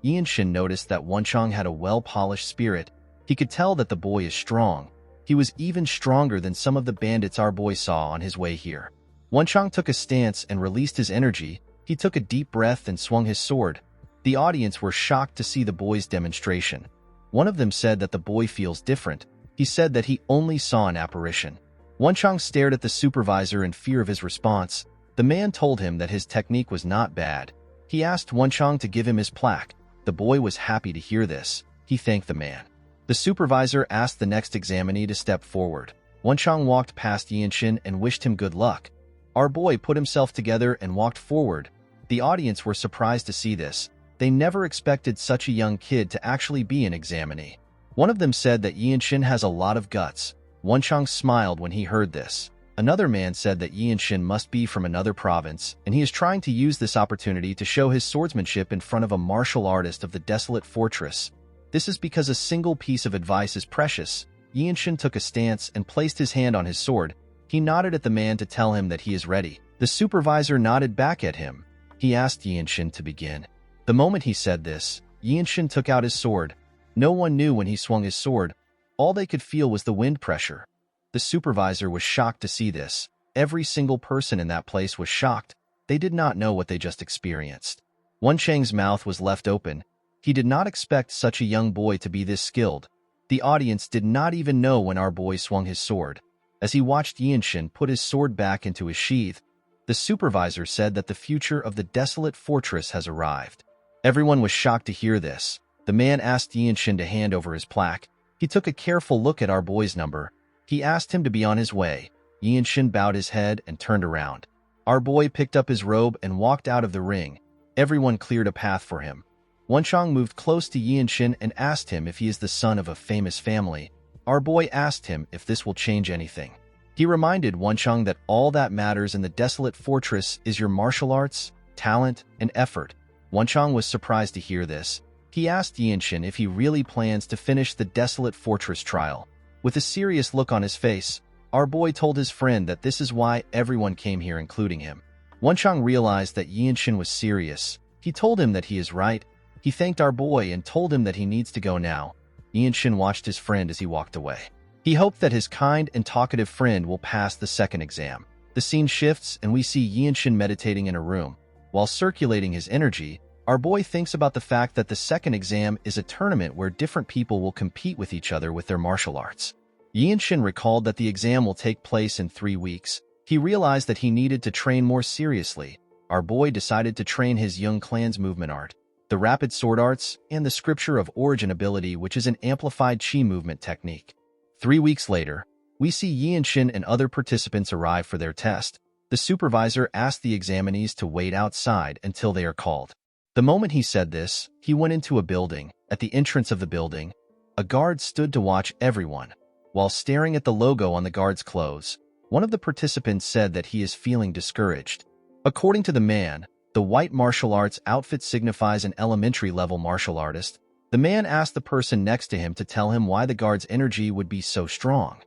Yinshin noticed that Wenchang had a well-polished spirit. He could tell that the boy is strong. He was even stronger than some of the bandits our boy saw on his way here. Wenchang took a stance and released his energy. He took a deep breath and swung his sword. The audience were shocked to see the boy's demonstration. One of them said that the boy feels different. He said that he only saw an apparition. Wenchang stared at the supervisor in fear of his response. The man told him that his technique was not bad. He asked Wenchang to give him his plaque. The boy was happy to hear this. He thanked the man. The supervisor asked the next examinee to step forward. Wenchang walked past Yinshin and wished him good luck. Our boy put himself together and walked forward. The audience were surprised to see this. They never expected such a young kid to actually be an examinee. One of them said that Yinshin has a lot of guts. Wenchang smiled when he heard this. Another man said that Yinshin must be from another province, and he is trying to use this opportunity to show his swordsmanship in front of a martial artist of the Desolate Fortress. This is because a single piece of advice is precious. Yinshin took a stance and placed his hand on his sword. He nodded at the man to tell him that he is ready. The supervisor nodded back at him. He asked Yinshin to begin. The moment he said this, Yinshin took out his sword. No one knew when he swung his sword. All they could feel was the wind pressure. The supervisor was shocked to see this. Every single person in that place was shocked. They did not know what they just experienced. Wenchang's mouth was left open. He did not expect such a young boy to be this skilled. The audience did not even know when our boy swung his sword. As he watched Yinshin put his sword back into his sheath, the supervisor said that the future of the Desolate Fortress has arrived. Everyone was shocked to hear this. The man asked Yinshin to hand over his plaque. He took a careful look at our boy's number. He asked him to be on his way. Yinshin bowed his head and turned around. Our boy picked up his robe and walked out of the ring. Everyone cleared a path for him. Wenchang moved close to Yinshin and asked him if he is the son of a famous family. Our boy asked him if this will change anything. He reminded Wenchang that all that matters in the Desolate Fortress is your martial arts, talent, and effort. Wenchang was surprised to hear this. He asked Yinshin if he really plans to finish the Desolate Fortress trial. With a serious look on his face, our boy told his friend that this is why everyone came here, including him. Wenchang realized that Yinshin was serious. He told him that he is right. He thanked our boy and told him that he needs to go now. Yinshin watched his friend as he walked away. He hoped that his kind and talkative friend will pass the second exam. The scene shifts and we see Yinshin meditating in a room. While circulating his energy, our boy thinks about the fact that the second exam is a tournament where different people will compete with each other with their martial arts. Yinshin recalled that the exam will take place in 3 weeks. He realized that he needed to train more seriously. Our boy decided to train his young clan's movement art, the rapid sword arts, and the scripture of origin ability, which is an amplified chi movement technique. 3 weeks later, we see Yinshin and other participants arrive for their test. The supervisor asked the examinees to wait outside until they are called. The moment he said this, he went into a building. At the entrance of the building, a guard stood to watch everyone. While staring at the logo on the guard's clothes, One of the participants said that he is feeling discouraged. According to the man, the white martial arts outfit signifies an elementary-level martial artist. The man asked the person next to him to tell him why the guard's energy would be so strong.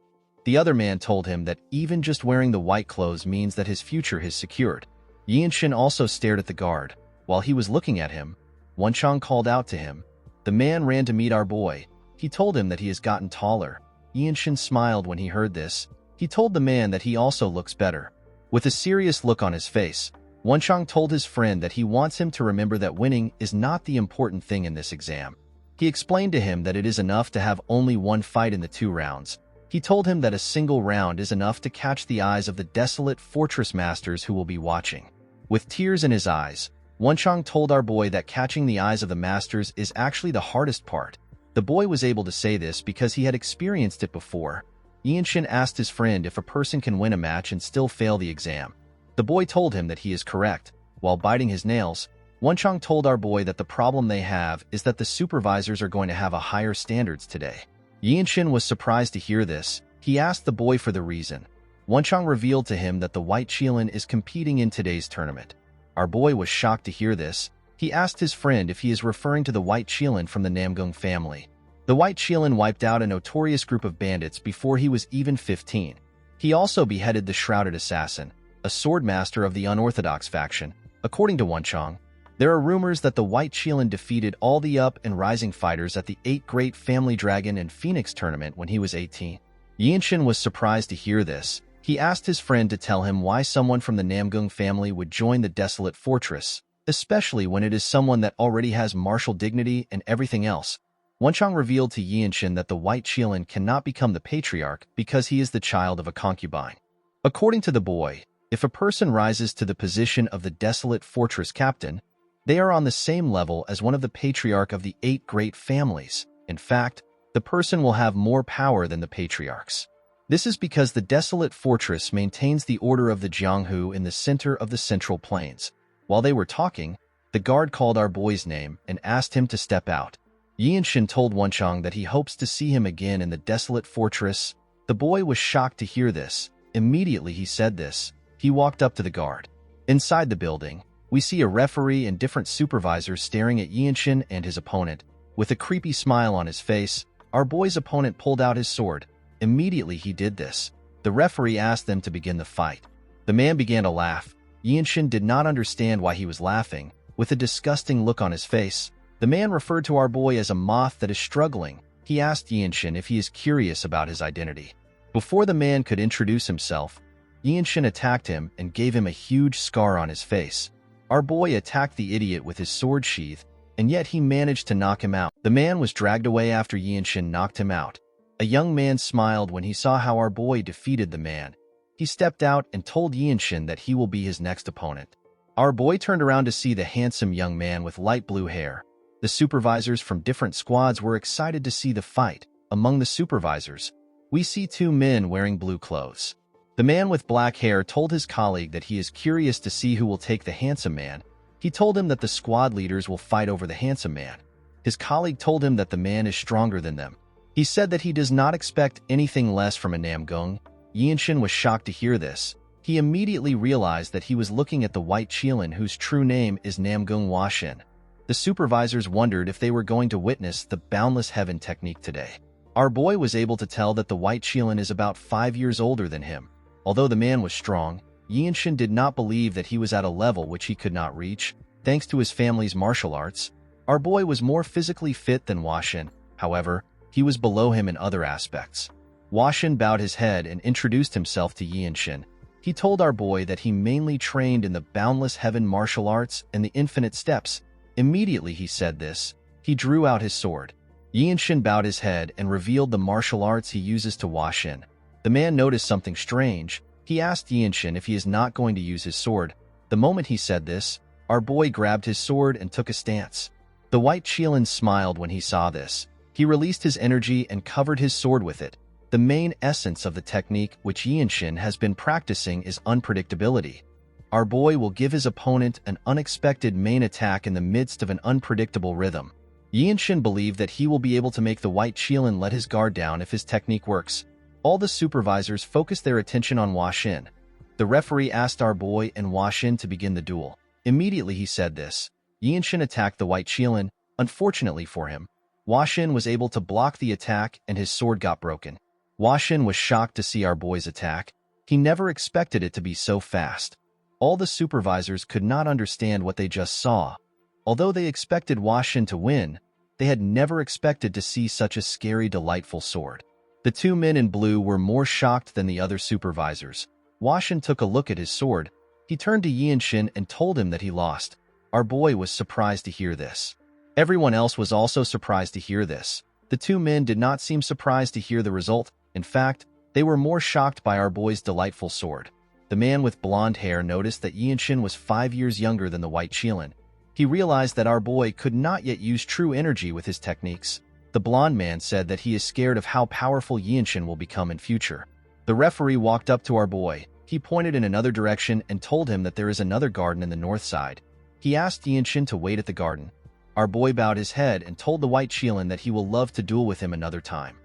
The other man told him that even just wearing the white clothes means that his future is secured. Yinshin also stared at the guard. While he was looking at him, Wenchang called out to him. The man ran to meet our boy. He told him that he has gotten taller. Yinshin smiled when he heard this. He told the man that he also looks better. With a serious look on his face, Wenchang told his friend that he wants him to remember that winning is not the important thing in this exam. He explained to him that it is enough to have only one fight in the 2 rounds. He told him that a single round is enough to catch the eyes of the desolate fortress masters who will be watching. With tears in his eyes, Wenchang told our boy that catching the eyes of the masters is actually the hardest part. The boy was able to say this because he had experienced it before. Yinshin asked his friend if a person can win a match and still fail the exam. The boy told him that he is correct. While biting his nails, Wenchang told our boy that the problem they have is that the supervisors are going to have a higher standards today. Yinshin was surprised to hear this. He asked the boy for the reason. Wenchang revealed to him that the White Qilin is competing in today's tournament. Our boy was shocked to hear this. He asked his friend if he is referring to the White Qilin from the Namgung family. The White Qilin wiped out a notorious group of bandits before he was even 15. He also beheaded the Shrouded Assassin, a sword master of the unorthodox faction. According to Wenchang, there are rumors that the White Qilin defeated all the up and rising fighters at the 8 Great Family Dragon and Phoenix tournament when he was 18. Yinshin was surprised to hear this. He asked his friend to tell him why someone from the Namgung family would join the desolate fortress, especially when it is someone that already has martial dignity and everything else. Wenchang revealed to Yinshin that the White Qilin cannot become the patriarch because he is the child of a concubine. According to the boy, if a person rises to the position of the desolate fortress captain, they are on the same level as one of the patriarch of the 8 great families. In fact, the person will have more power than the patriarchs. This is because the desolate fortress maintains the order of the Jianghu in the center of the central plains. While they were talking, the guard called our boy's name and asked him to step out. Yinshin told Wenchang that he hopes to see him again in the desolate fortress. The boy was shocked to hear this. Immediately he said this. He walked up to the guard. Inside the building, we see a referee and different supervisors staring at Yinshin and his opponent. With a creepy smile on his face, our boy's opponent pulled out his sword. Immediately he did this. The referee asked them to begin the fight. The man began to laugh. Yinshin did not understand why he was laughing. With a disgusting look on his face, the man referred to our boy as a moth that is struggling. He asked Yinshin if he is curious about his identity. Before the man could introduce himself, Yinshin attacked him and gave him a huge scar on his face. Our boy attacked the idiot with his sword sheath, and yet he managed to knock him out. The man was dragged away after Yinshin knocked him out. A young man smiled when he saw how our boy defeated the man. He stepped out and told Yinshin that he will be his next opponent. Our boy turned around to see the handsome young man with light blue hair. The supervisors from different squads were excited to see the fight. Among the supervisors, we see 2 men wearing blue clothes. The man with black hair told his colleague that he is curious to see who will take the handsome man. He told him that the squad leaders will fight over the handsome man. His colleague told him that the man is stronger than them. He said that he does not expect anything less from a Namgung. Yinshin was shocked to hear this. He immediately realized that he was looking at the White Qilin whose true name is Namgung Washin. The supervisors wondered if they were going to witness the Boundless Heaven technique today. Our boy was able to tell that the White Qilin is about 5 years older than him. Although the man was strong, Yinshin did not believe that he was at a level which he could not reach. Thanks to his family's martial arts, our boy was more physically fit than Washin. However, he was below him in other aspects. Washin bowed his head and introduced himself to Yinshin. He told our boy that he mainly trained in the Boundless Heaven martial arts and the Infinite Steps. Immediately he said this, he drew out his sword. Yinshin bowed his head and revealed the martial arts he uses to Washin. The man noticed something strange. He asked Yinshin if he is not going to use his sword. The moment he said this, our boy grabbed his sword and took a stance. The White Qilin smiled when he saw this. He released his energy and covered his sword with it. The main essence of the technique which Yinshin has been practicing is unpredictability. Our boy will give his opponent an unexpected main attack in the midst of an unpredictable rhythm. Yinshin believed that he will be able to make the White Qilin let his guard down if his technique works. All the supervisors focused their attention on Hua Xin. The referee asked our boy and Hua Xin to begin the duel. Immediately he said this. Yinshin attacked the white Qilin. Unfortunately for him, Hua Xin was able to block the attack and his sword got broken. Hua Xin was shocked to see our boy's attack. He never expected it to be so fast. All the supervisors could not understand what they just saw. Although they expected Hua Xin to win, they had never expected to see such a scary, delightful sword. The two men in blue were more shocked than the other supervisors. Hua Xin took a look at his sword. He turned to Yinshin and told him that he lost. Our boy was surprised to hear this. Everyone else was also surprised to hear this. The two men did not seem surprised to hear the result. In fact, they were more shocked by our boy's delightful sword. The man with blonde hair noticed that Yinshin was 5 years younger than the white Qilin. He realized that our boy could not yet use true energy with his techniques. The blonde man said that he is scared of how powerful Yinshin will become in future. The referee walked up to our boy. He pointed in another direction and told him that there is another garden in the north side. He asked Yinshin to wait at the garden. Our boy bowed his head and told the white Qilin that he will love to duel with him another time.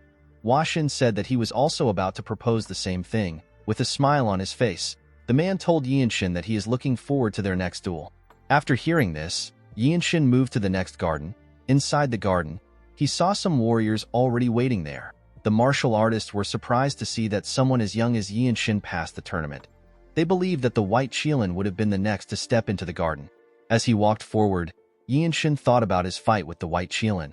Hua Xin said that he was also about to propose the same thing. With a smile on his face, the man told Yinshin that he is looking forward to their next duel. After hearing this, Yinshin moved to the next garden. Inside the garden, he saw some warriors already waiting there. The martial artists were surprised to see that someone as young as Yinshin passed the tournament. They believed that the white Qilin would have been the next to step into the garden. As he walked forward, Yinshin thought about his fight with the white Qilin.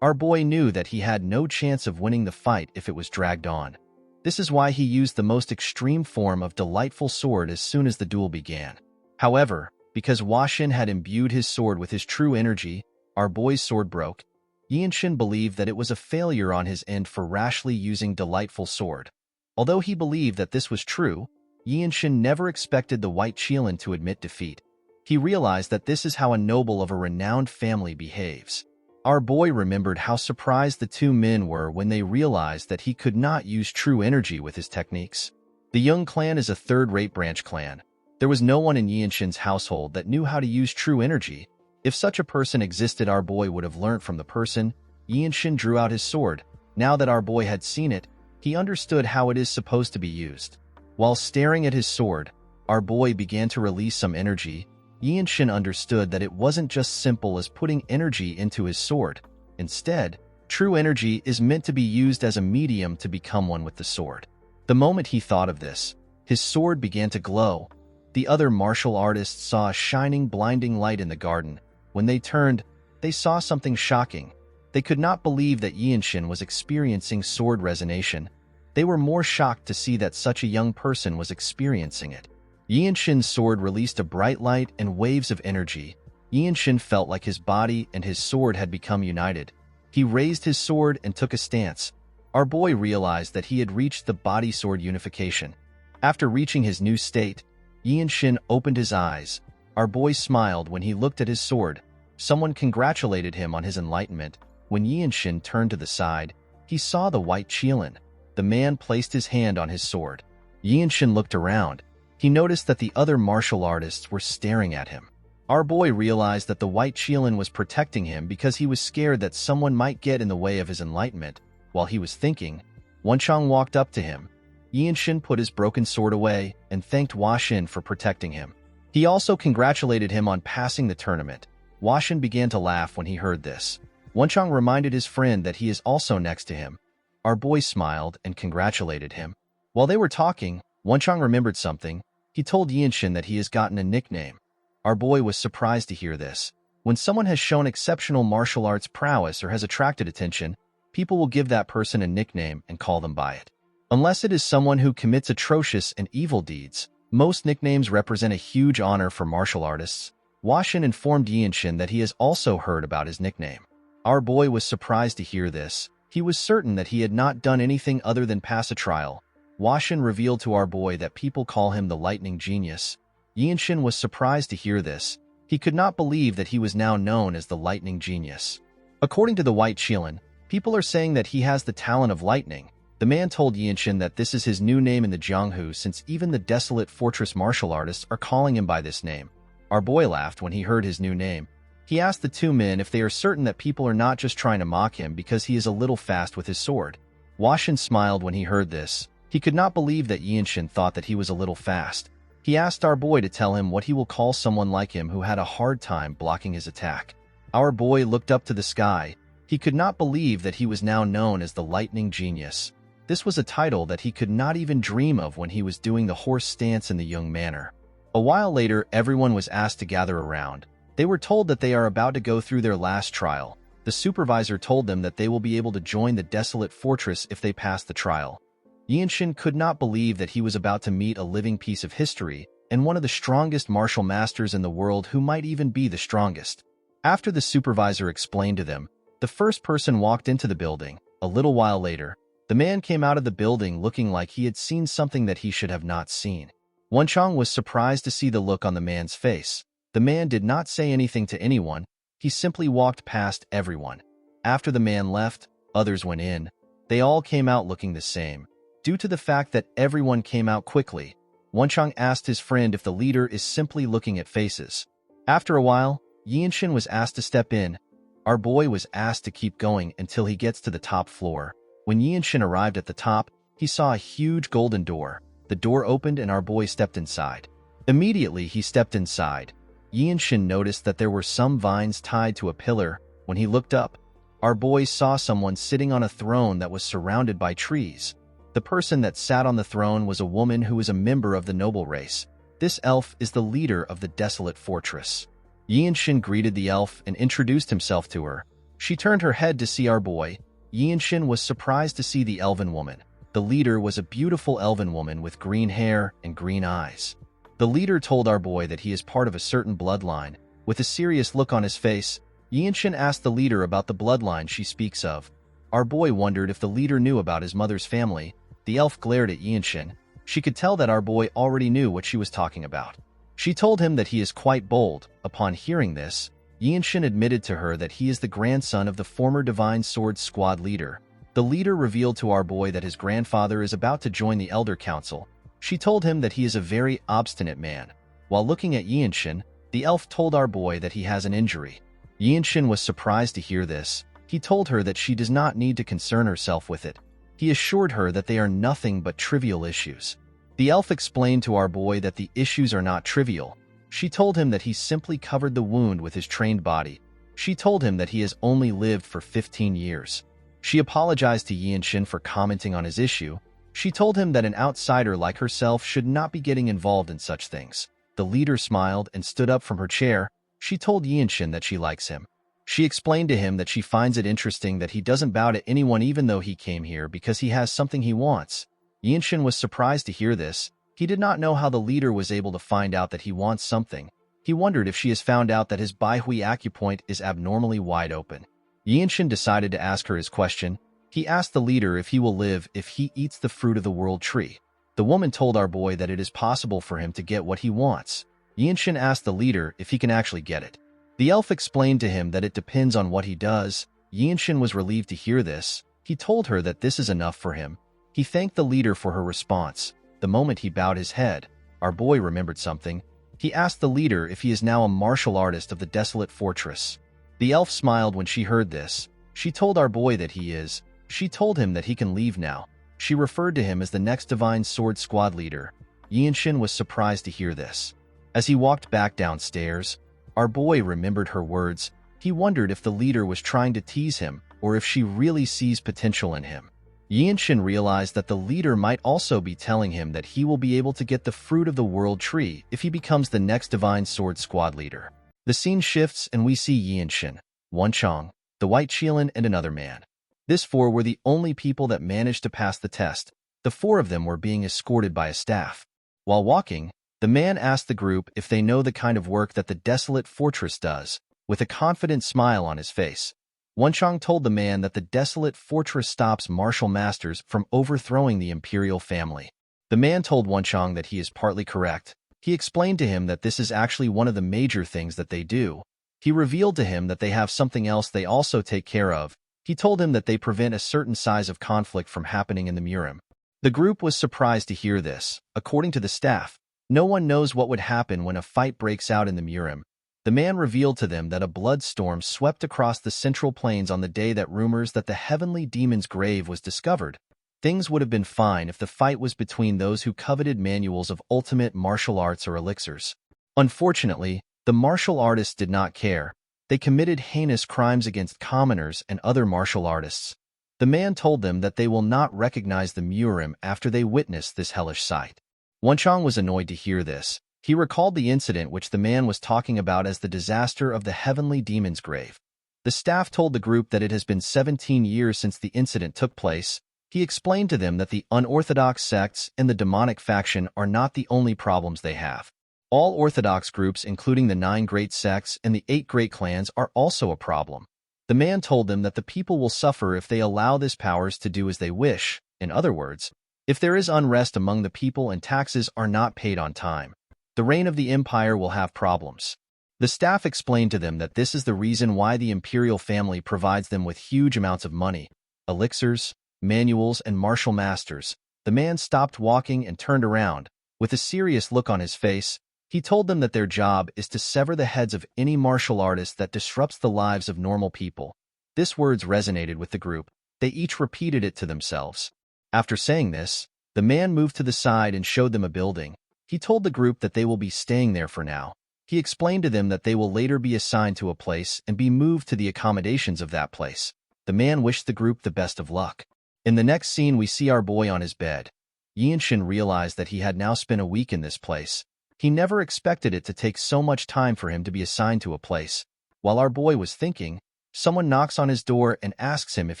Our boy knew that he had no chance of winning the fight if it was dragged on. This is why he used the most extreme form of delightful sword as soon as the duel began. However, because Hua Xin had imbued his sword with his true energy, our boy's sword broke. Yinshin believed that it was a failure on his end for rashly using delightful sword. Although he believed that this was true, Yinshin never expected the white Qilin to admit defeat. He realized that this is how a noble of a renowned family behaves. Our boy remembered how surprised the two men were when they realized that he could not use true energy with his techniques. The Young clan is a third-rate branch clan. There was no one in Yinshin's household that knew how to use true energy. If such a person existed, our boy would have learned from the person. Yinshin drew out his sword. Now that our boy had seen it, he understood how it is supposed to be used. While staring at his sword, our boy began to release some energy. Yinshin understood that it wasn't just simple as putting energy into his sword. Instead, true energy is meant to be used as a medium to become one with the sword. The moment he thought of this, his sword began to glow. The other martial artists saw a shining, blinding light in the garden. When they turned, they saw something shocking. They could not believe that Yinshin was experiencing sword resonation. They were more shocked to see that such a young person was experiencing it. Yinshin's sword released a bright light and waves of energy. Yinshin felt like his body and his sword had become united. He raised his sword and took a stance. Our boy realized that he had reached the body-sword unification. After reaching his new state, Yinshin opened his eyes. Our boy smiled when he looked at his sword. Someone congratulated him on his enlightenment. When Yinshin turned to the side, he saw the white Qilin. The man placed his hand on his sword. Yinshin looked around. He noticed that the other martial artists were staring at him. Our boy realized that the white Qilin was protecting him because he was scared that someone might get in the way of his enlightenment. While he was thinking, Wenchang walked up to him. Yinshin put his broken sword away and thanked Hua Xin for protecting him. He also congratulated him on passing the tournament. Hua Xin began to laugh when he heard this. Wenchang reminded his friend that he is also next to him. Our boy smiled and congratulated him. While they were talking, Wenchang remembered something. He told Yinshin that he has gotten a nickname. Our boy was surprised to hear this. When someone has shown exceptional martial arts prowess or has attracted attention, people will give that person a nickname and call them by it. Unless it is someone who commits atrocious and evil deeds, most nicknames represent a huge honor for martial artists. Hua Xin informed Yinshin that he has also heard about his nickname. Our boy was surprised to hear this. He was certain that he had not done anything other than pass a trial. Hua Xin revealed to our boy that people call him the Lightning Genius. Yinshin was surprised to hear this. He could not believe that he was now known as the Lightning Genius. According to the white Qilin, people are saying that he has the talent of lightning. The man told Yinshin that this is his new name in the Jianghu since even the desolate fortress martial artists are calling him by this name. Our boy laughed when he heard his new name. He asked the two men if they are certain that people are not just trying to mock him because he is a little fast with his sword. Washin smiled when he heard this. He could not believe that Yinshin thought that he was a little fast. He asked our boy to tell him what he will call someone like him who had a hard time blocking his attack. Our boy looked up to the sky. He could not believe that he was now known as the Lightning Genius. This was a title that he could not even dream of when he was doing the horse stance in the young manner. A while later, everyone was asked to gather around. They were told that they are about to go through their last trial. The supervisor told them that they will be able to join the desolate fortress if they pass the trial. Yinshin could not believe that he was about to meet a living piece of history and one of the strongest martial masters in the world who might even be the strongest. After the supervisor explained to them, the first person walked into the building. A little while later, the man came out of the building looking like he had seen something that he should have not seen. Wenchang was surprised to see the look on the man's face. The man did not say anything to anyone. He simply walked past everyone. After the man left, others went in. They all came out looking the same. Due to the fact that everyone came out quickly, Wenchang asked his friend if the leader is simply looking at faces. After a while, Yinshin was asked to step in. Our boy was asked to keep going until he gets to the top floor. When Yinshin arrived at the top, he saw a huge golden door. The door opened and our boy stepped inside. Immediately, he stepped inside. Yinshin noticed that there were some vines tied to a pillar. When he looked up, our boy saw someone sitting on a throne that was surrounded by trees. The person that sat on the throne was a woman who was a member of the noble race. This elf is the leader of the desolate fortress. Yinshin greeted the elf and introduced himself to her. She turned her head to see our boy. Yinshin was surprised to see the elven woman. The leader was a beautiful elven woman with green hair and green eyes. The leader told our boy that he is part of a certain bloodline. With a serious look on his face, Yinshin asked the leader about the bloodline she speaks of. Our boy wondered if the leader knew about his mother's family. The elf glared at Yinshin. She could tell that our boy already knew what she was talking about. She told him that he is quite bold. Upon hearing this, Yinshin admitted to her that he is the grandson of the former Divine Sword Squad leader. The leader revealed to our boy that his grandfather is about to join the Elder Council. She told him that he is a very obstinate man. While looking at Yinshin, the elf told our boy that he has an injury. Yinshin was surprised to hear this. He told her that she does not need to concern herself with it. He assured her that they are nothing but trivial issues. The elf explained to our boy that the issues are not trivial. She told him that he simply covered the wound with his trained body. She told him that he has only lived for 15 years. She apologized to Yinshin for commenting on his issue. She told him that an outsider like herself should not be getting involved in such things. The leader smiled and stood up from her chair. She told Yinshin that she likes him. She explained to him that she finds it interesting that he doesn't bow to anyone even though he came here because he has something he wants. Yinshin was surprised to hear this. He did not know how the leader was able to find out that he wants something. He wondered if she has found out that his Baihui acupoint is abnormally wide open. Yinshin decided to ask her his question. He asked the leader if he will live if he eats the fruit of the world tree. The woman told our boy that it is possible for him to get what he wants. Yinshin asked the leader if he can actually get it. The elf explained to him that it depends on what he does. Yinshin was relieved to hear this. He told her that this is enough for him. He thanked the leader for her response. The moment he bowed his head, our boy remembered something. He asked the leader if he is now a martial artist of the desolate fortress. The elf smiled when she heard this. She told our boy that he is. She told him that he can leave now. She referred to him as the next Divine Sword Squad leader. Yinshin was surprised to hear this. As he walked back downstairs, our boy remembered her words. He wondered if the leader was trying to tease him or if she really sees potential in him. Yinshin realized that the leader might also be telling him that he will be able to get the fruit of the world tree if he becomes the next Divine Sword Squad leader. The scene shifts and we see Yinshin, Wenchang, the White Qilin, and another man. These four were the only people that managed to pass the test. The four of them were being escorted by a staff. While walking, the man asked the group if they know the kind of work that the desolate fortress does. With a confident smile on his face, Wenchang told the man that the desolate fortress stops martial masters from overthrowing the imperial family. The man told Wenchang that he is partly correct. He explained to him that this is actually one of the major things that they do. He revealed to him that they have something else they also take care of. He told him that they prevent a certain size of conflict from happening in the Murim. The group was surprised to hear this. According to the staff, no one knows what would happen when a fight breaks out in the Murim. The man revealed to them that a blood storm swept across the central plains on the day that rumors that the heavenly demon's grave was discovered. Things would have been fine if the fight was between those who coveted manuals of ultimate martial arts or elixirs. Unfortunately, the martial artists did not care. They committed heinous crimes against commoners and other martial artists. The man told them that they will not recognize the Murim after they witness this hellish sight. Wenchang was annoyed to hear this. He recalled the incident which the man was talking about as the disaster of the heavenly demon's grave. The staff told the group that it has been 17 years since the incident took place. He explained to them that the unorthodox sects and the demonic faction are not the only problems they have. All orthodox groups, including the 9 great sects and the 8 great clans, are also a problem. The man told them that the people will suffer if they allow these powers to do as they wish. In other words, if there is unrest among the people and taxes are not paid on time, the reign of the empire will have problems. The staff explained to them that this is the reason why the imperial family provides them with huge amounts of money, elixirs, manuals, and martial masters. The man stopped walking and turned around. With a serious look on his face, he told them that their job is to sever the heads of any martial artist that disrupts the lives of normal people. These words resonated with the group. They each repeated it to themselves. After saying this, the man moved to the side and showed them a building. He told the group that they will be staying there for now. He explained to them that they will later be assigned to a place and be moved to the accommodations of that place. The man wished the group the best of luck. In the next scene, we see our boy on his bed. Yinshin realized that he had now spent a week in this place. He never expected it to take so much time for him to be assigned to a place. While our boy was thinking, someone knocks on his door and asks him if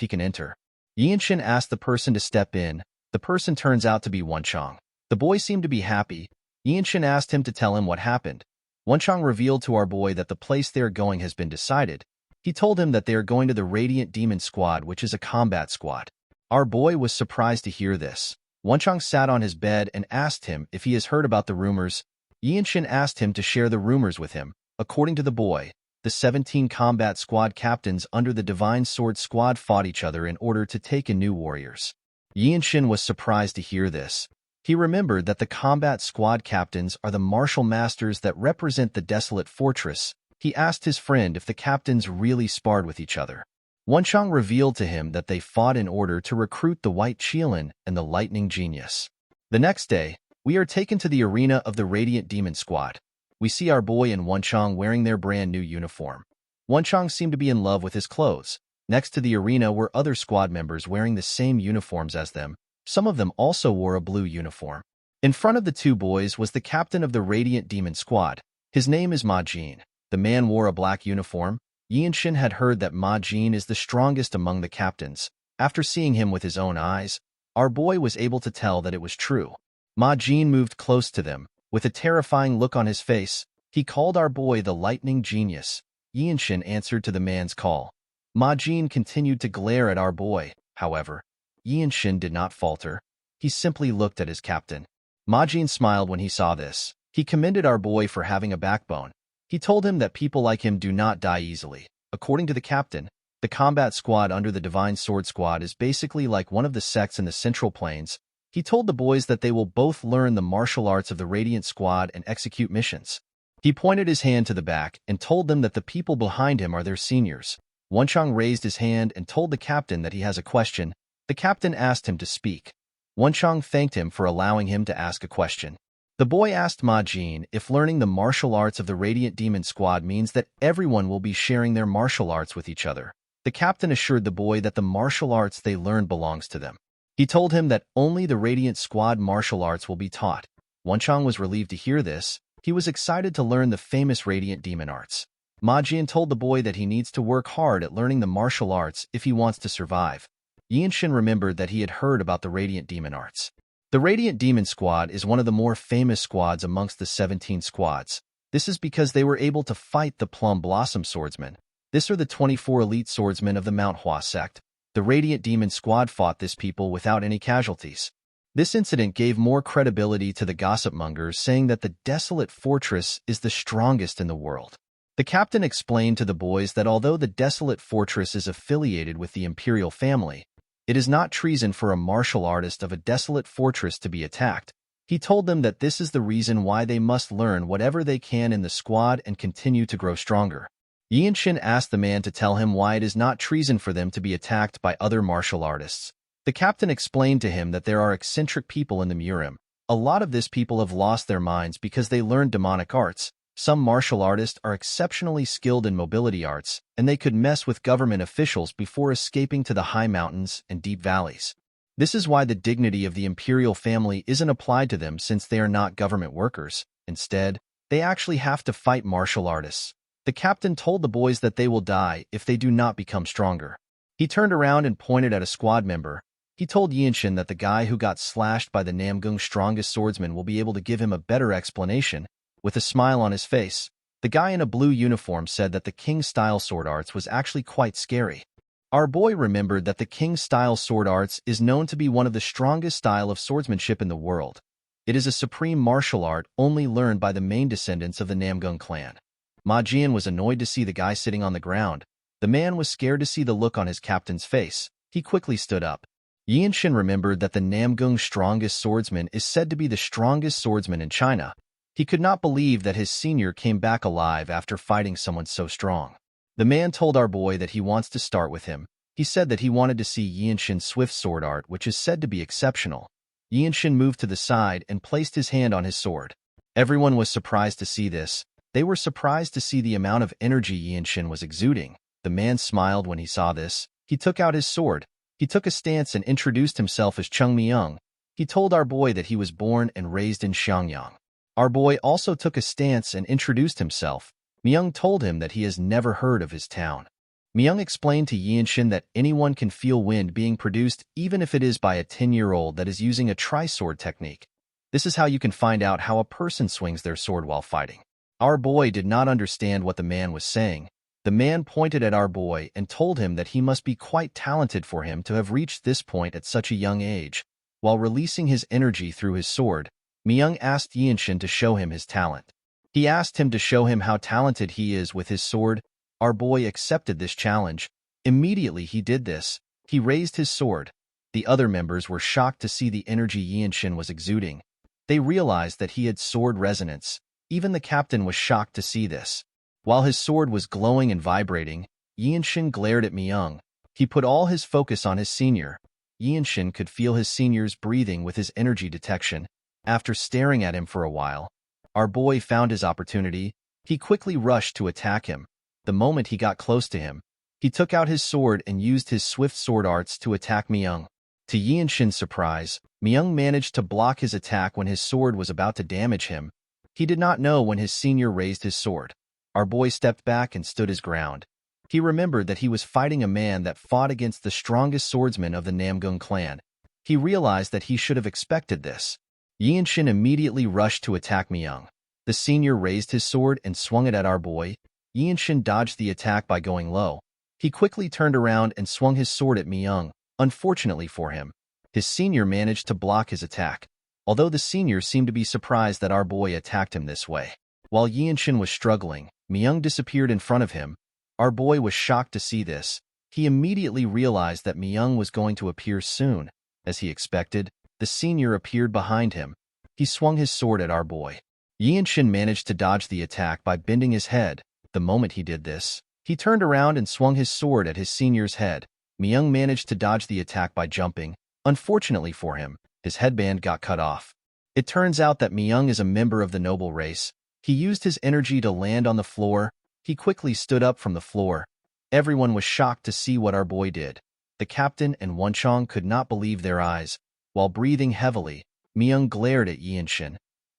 he can enter. Yinshin asked the person to step in. The person turns out to be Wenchang. The boy seemed to be happy. Yinshin asked him to tell him what happened. Wenchang revealed to our boy that the place they are going has been decided. He told him that they are going to the Radiant Demon Squad, which is a combat squad. Our boy was surprised to hear this. Wenchang sat on his bed and asked him if he has heard about the rumors. Yinshin asked him to share the rumors with him. According to the boy, the 17 combat squad captains under the Divine Sword Squad fought each other in order to take in new warriors. Yinshin was surprised to hear this. He remembered that the combat squad captains are the martial masters that represent the desolate fortress. He asked his friend if the captains really sparred with each other. Wenchang revealed to him that they fought in order to recruit the White Qilin and the Lightning Genius. The next day, we are taken to the arena of the Radiant Demon Squad. We see our boy and Wenchang wearing their brand new uniform. Wenchang seemed to be in love with his clothes. Next to the arena were other squad members wearing the same uniforms as them. Some of them also wore a blue uniform. In front of the two boys was the captain of the Radiant Demon Squad. His name is Ma Jin. The man wore a black uniform. Yinshin had heard that Ma Jin is the strongest among the captains. After seeing him with his own eyes, our boy was able to tell that it was true. Ma Jin moved close to them. With a terrifying look on his face, he called our boy the Lightning Genius. Yinshin answered to the man's call. Ma Jin continued to glare at our boy. However, Yinshin did not falter. He simply looked at his captain. Ma Jin smiled when he saw this. He commended our boy for having a backbone. He told him that people like him do not die easily. According to the captain, the combat squad under the Divine Sword Squad is basically like one of the sects in the Central Plains. He told the boys that they will both learn the martial arts of the Radiant Squad and execute missions. He pointed his hand to the back and told them that the people behind him are their seniors. Wenchang raised his hand and told the captain that he has a question. The captain asked him to speak. Wenchang thanked him for allowing him to ask a question. The boy asked Ma Jin if learning the martial arts of the Radiant Demon Squad means that everyone will be sharing their martial arts with each other. The captain assured the boy that the martial arts they learned belongs to them. He told him that only the Radiant Squad martial arts will be taught. Wenchang was relieved to hear this. He was excited to learn the famous Radiant Demon arts. Ma Jin told the boy that he needs to work hard at learning the martial arts if he wants to survive. Yinshin remembered that he had heard about the Radiant Demon arts. The Radiant Demon Squad is one of the more famous squads amongst the 17 squads. This is because they were able to fight the Plum Blossom Swordsmen. These are the 24 elite swordsmen of the Manhwa sect. The Radiant Demon Squad fought this people without any casualties. This incident gave more credibility to the gossip mongers, saying that the desolate fortress is the strongest in the world. The captain explained to the boys that although the desolate fortress is affiliated with the imperial family, it is not treason for a martial artist of a desolate fortress to be attacked. He told them that this is the reason why they must learn whatever they can in the squad and continue to grow stronger. Yinshin asked the man to tell him why it is not treason for them to be attacked by other martial artists. The captain explained to him that there are eccentric people in the Murim. A lot of these people have lost their minds because they learned demonic arts. Some martial artists are exceptionally skilled in mobility arts, and they could mess with government officials before escaping to the high mountains and deep valleys. This is why the dignity of the imperial family isn't applied to them since they are not government workers. Instead, they actually have to fight martial artists. The captain told the boys that they will die if they do not become stronger. He turned around and pointed at a squad member. He told Yinshin that the guy who got slashed by the Namgung's strongest swordsman will be able to give him a better explanation. With a smile on his face, the guy in a blue uniform said that the King-style sword arts was actually quite scary. Our boy remembered that the King-style sword arts is known to be one of the strongest style of swordsmanship in the world. It is a supreme martial art only learned by the main descendants of the Namgung clan. Ma Jian was annoyed to see the guy sitting on the ground. The man was scared to see the look on his captain's face. He quickly stood up. Yinshin remembered that the Namgung's strongest swordsman is said to be the strongest swordsman in China. He could not believe that his senior came back alive after fighting someone so strong. The man told our boy that he wants to start with him. He said that he wanted to see Yinshin's swift sword art, which is said to be exceptional. Yinshin moved to the side and placed his hand on his sword. Everyone was surprised to see this. They were surprised to see the amount of energy Yinshin was exuding. The man smiled when he saw this. He took out his sword. He took a stance and introduced himself as Cheng Myung. He told our boy that he was born and raised in Xiangyang. Our boy also took a stance and introduced himself. Myung told him that he has never heard of his town. Myung explained to Yinshin that anyone can feel wind being produced even if it is by a 10-year-old that is using a tri-sword technique. This is how you can find out how a person swings their sword while fighting. Our boy did not understand what the man was saying. The man pointed at our boy and told him that he must be quite talented for him to have reached this point at such a young age. While releasing his energy through his sword, Myung asked Yinshin to show him his talent. He asked him to show him how talented he is with his sword. Our boy accepted this challenge. Immediately he did this. He raised his sword. The other members were shocked to see the energy Yinshin was exuding. They realized that he had sword resonance. Even the captain was shocked to see this. While his sword was glowing and vibrating, Yinshin glared at Myung. He put all his focus on his senior. Yinshin could feel his senior's breathing with his energy detection. After staring at him for a while, our boy found his opportunity. He quickly rushed to attack him. The moment he got close to him, he took out his sword and used his swift sword arts to attack Myung. To Yinshin's surprise, Myung managed to block his attack when his sword was about to damage him. He did not know when his senior raised his sword. Our boy stepped back and stood his ground. He remembered that he was fighting a man that fought against the strongest swordsman of the Namgung clan. He realized that he should have expected this. Yinshin immediately rushed to attack Myung. The senior raised his sword and swung it at our boy. Yinshin dodged the attack by going low. He quickly turned around and swung his sword at Myung. Unfortunately for him, his senior managed to block his attack. Although the senior seemed to be surprised that our boy attacked him this way. While Yinshin was struggling, Myung disappeared in front of him. Our boy was shocked to see this. He immediately realized that Myung was going to appear soon. As he expected, the senior appeared behind him. He swung his sword at our boy. Yinshin managed to dodge the attack by bending his head. The moment he did this, he turned around and swung his sword at his senior's head. Myung managed to dodge the attack by jumping. Unfortunately for him, his headband got cut off. It turns out that Myung is a member of the noble race. He used his energy to land on the floor. He quickly stood up from the floor. Everyone was shocked to see what our boy did. The captain and Wunchong could not believe their eyes. While breathing heavily, Myung glared at Yinshin.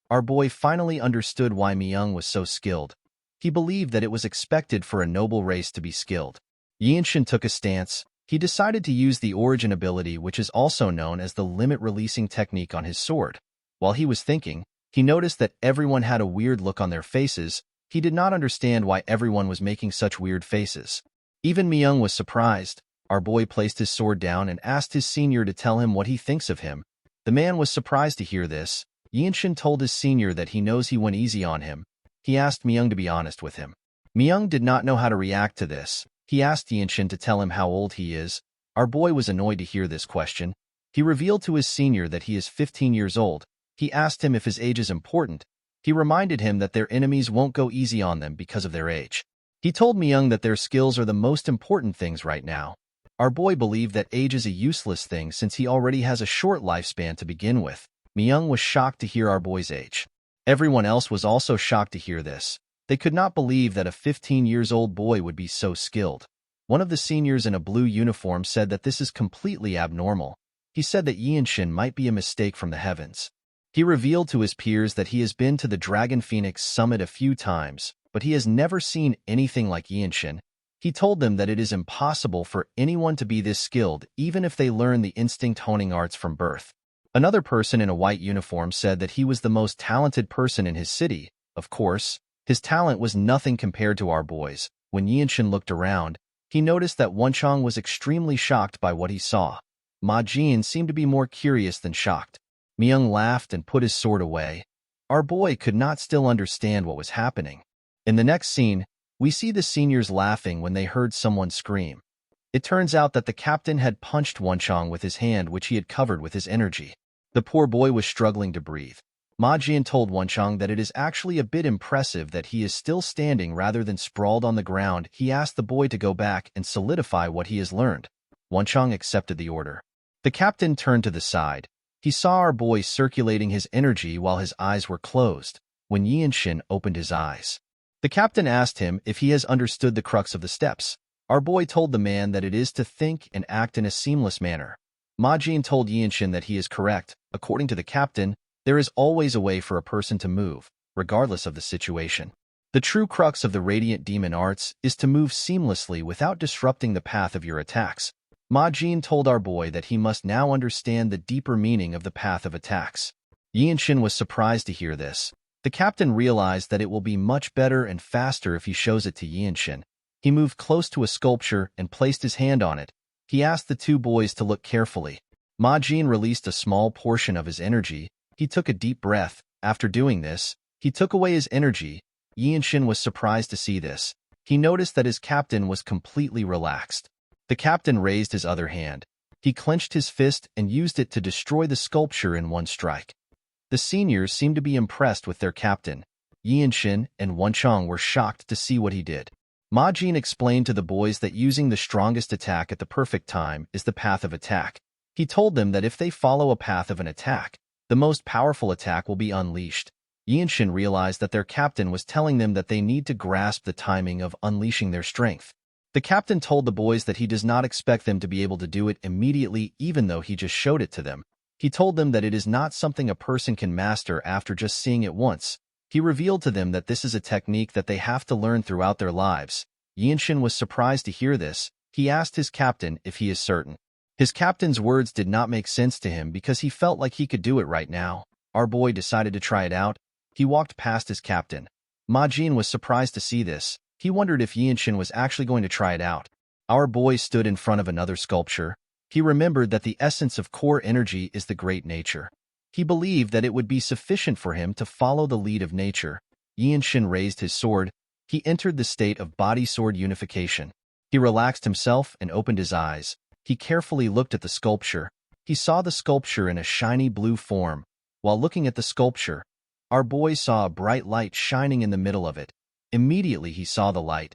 Our boy finally understood why Myung was so skilled. He believed that it was expected for a noble race to be skilled. Yinshin took a stance. He decided to use the origin ability, which is also known as the limit releasing technique, on his sword. While he was thinking, he noticed that everyone had a weird look on their faces. He did not understand why everyone was making such weird faces. Even Myung was surprised. Our boy placed his sword down and asked his senior to tell him what he thinks of him. The man was surprised to hear this. Yinshin told his senior that he knows he went easy on him. He asked Myung to be honest with him. Myung did not know how to react to this. He asked Yinshin to tell him how old he is. Our boy was annoyed to hear this question. He revealed to his senior that he is 15 years old. He asked him if his age is important. He reminded him that their enemies won't go easy on them because of their age. He told Myung that their skills are the most important things right now. Our boy believed that age is a useless thing since he already has a short lifespan to begin with. Myung was shocked to hear our boy's age. Everyone else was also shocked to hear this. They could not believe that a 15-year-old boy would be so skilled. One of the seniors in a blue uniform said that this is completely abnormal. He said that Yinshin might be a mistake from the heavens. He revealed to his peers that he has been to the Dragon Phoenix Summit a few times, but he has never seen anything like Yinshin. He told them that it is impossible for anyone to be this skilled even if they learn the instinct honing arts from birth. Another person in a white uniform said that he was the most talented person in his city. Of course, his talent was nothing compared to our boy's. When Yinshin looked around, he noticed that Wonchong was extremely shocked by what he saw. Ma Jin seemed to be more curious than shocked. Myung laughed and put his sword away. Our boy could not still understand what was happening. In the next scene, we see the seniors laughing when they heard someone scream. It turns out that the captain had punched Wonchong with his hand, which he had covered with his energy. The poor boy was struggling to breathe. Ma Jian told Wonchong that it is actually a bit impressive that he is still standing rather than sprawled on the ground. He asked the boy to go back and solidify what he has learned. Wonchong accepted the order. The captain turned to the side. He saw our boy circulating his energy while his eyes were closed. When Yinshin opened his eyes, the captain asked him if he has understood the crux of the steps. Our boy told the man that it is to think and act in a seamless manner. Ma Jin told Yinshin that he is correct. According to the captain, there is always a way for a person to move, regardless of the situation. The true crux of the Radiant Demon Arts is to move seamlessly without disrupting the path of your attacks. Ma Jin told our boy that he must now understand the deeper meaning of the path of attacks. Yinshin was surprised to hear this. The captain realized that it will be much better and faster if he shows it to Yinshin. He moved close to a sculpture and placed his hand on it. He asked the two boys to look carefully. Ma Jin released a small portion of his energy. He took a deep breath. After doing this, he took away his energy. Yinshin was surprised to see this. He noticed that his captain was completely relaxed. The captain raised his other hand. He clenched his fist and used it to destroy the sculpture in one strike. The seniors seemed to be impressed with their captain. Yinshin and Wonchong were shocked to see what he did. Ma Jin explained to the boys that using the strongest attack at the perfect time is the path of attack. He told them that if they follow a path of an attack, the most powerful attack will be unleashed. Yinshin realized that their captain was telling them that they need to grasp the timing of unleashing their strength. The captain told the boys that he does not expect them to be able to do it immediately even though he just showed it to them. He told them that it is not something a person can master after just seeing it once. He revealed to them that this is a technique that they have to learn throughout their lives. Yinshin was surprised to hear this. He asked his captain if he is certain. His captain's words did not make sense to him because he felt like he could do it right now. Our boy decided to try it out. He walked past his captain. Ma Jin was surprised to see this. He wondered if Yinshin was actually going to try it out. Our boy stood in front of another sculpture. He remembered that the essence of core energy is the great nature. He believed that it would be sufficient for him to follow the lead of nature. Yinshin raised his sword. He entered the state of body-sword unification. He relaxed himself and opened his eyes. He carefully looked at the sculpture. He saw the sculpture in a shiny blue form. While looking at the sculpture, our boy saw a bright light shining in the middle of it. Immediately he saw the light.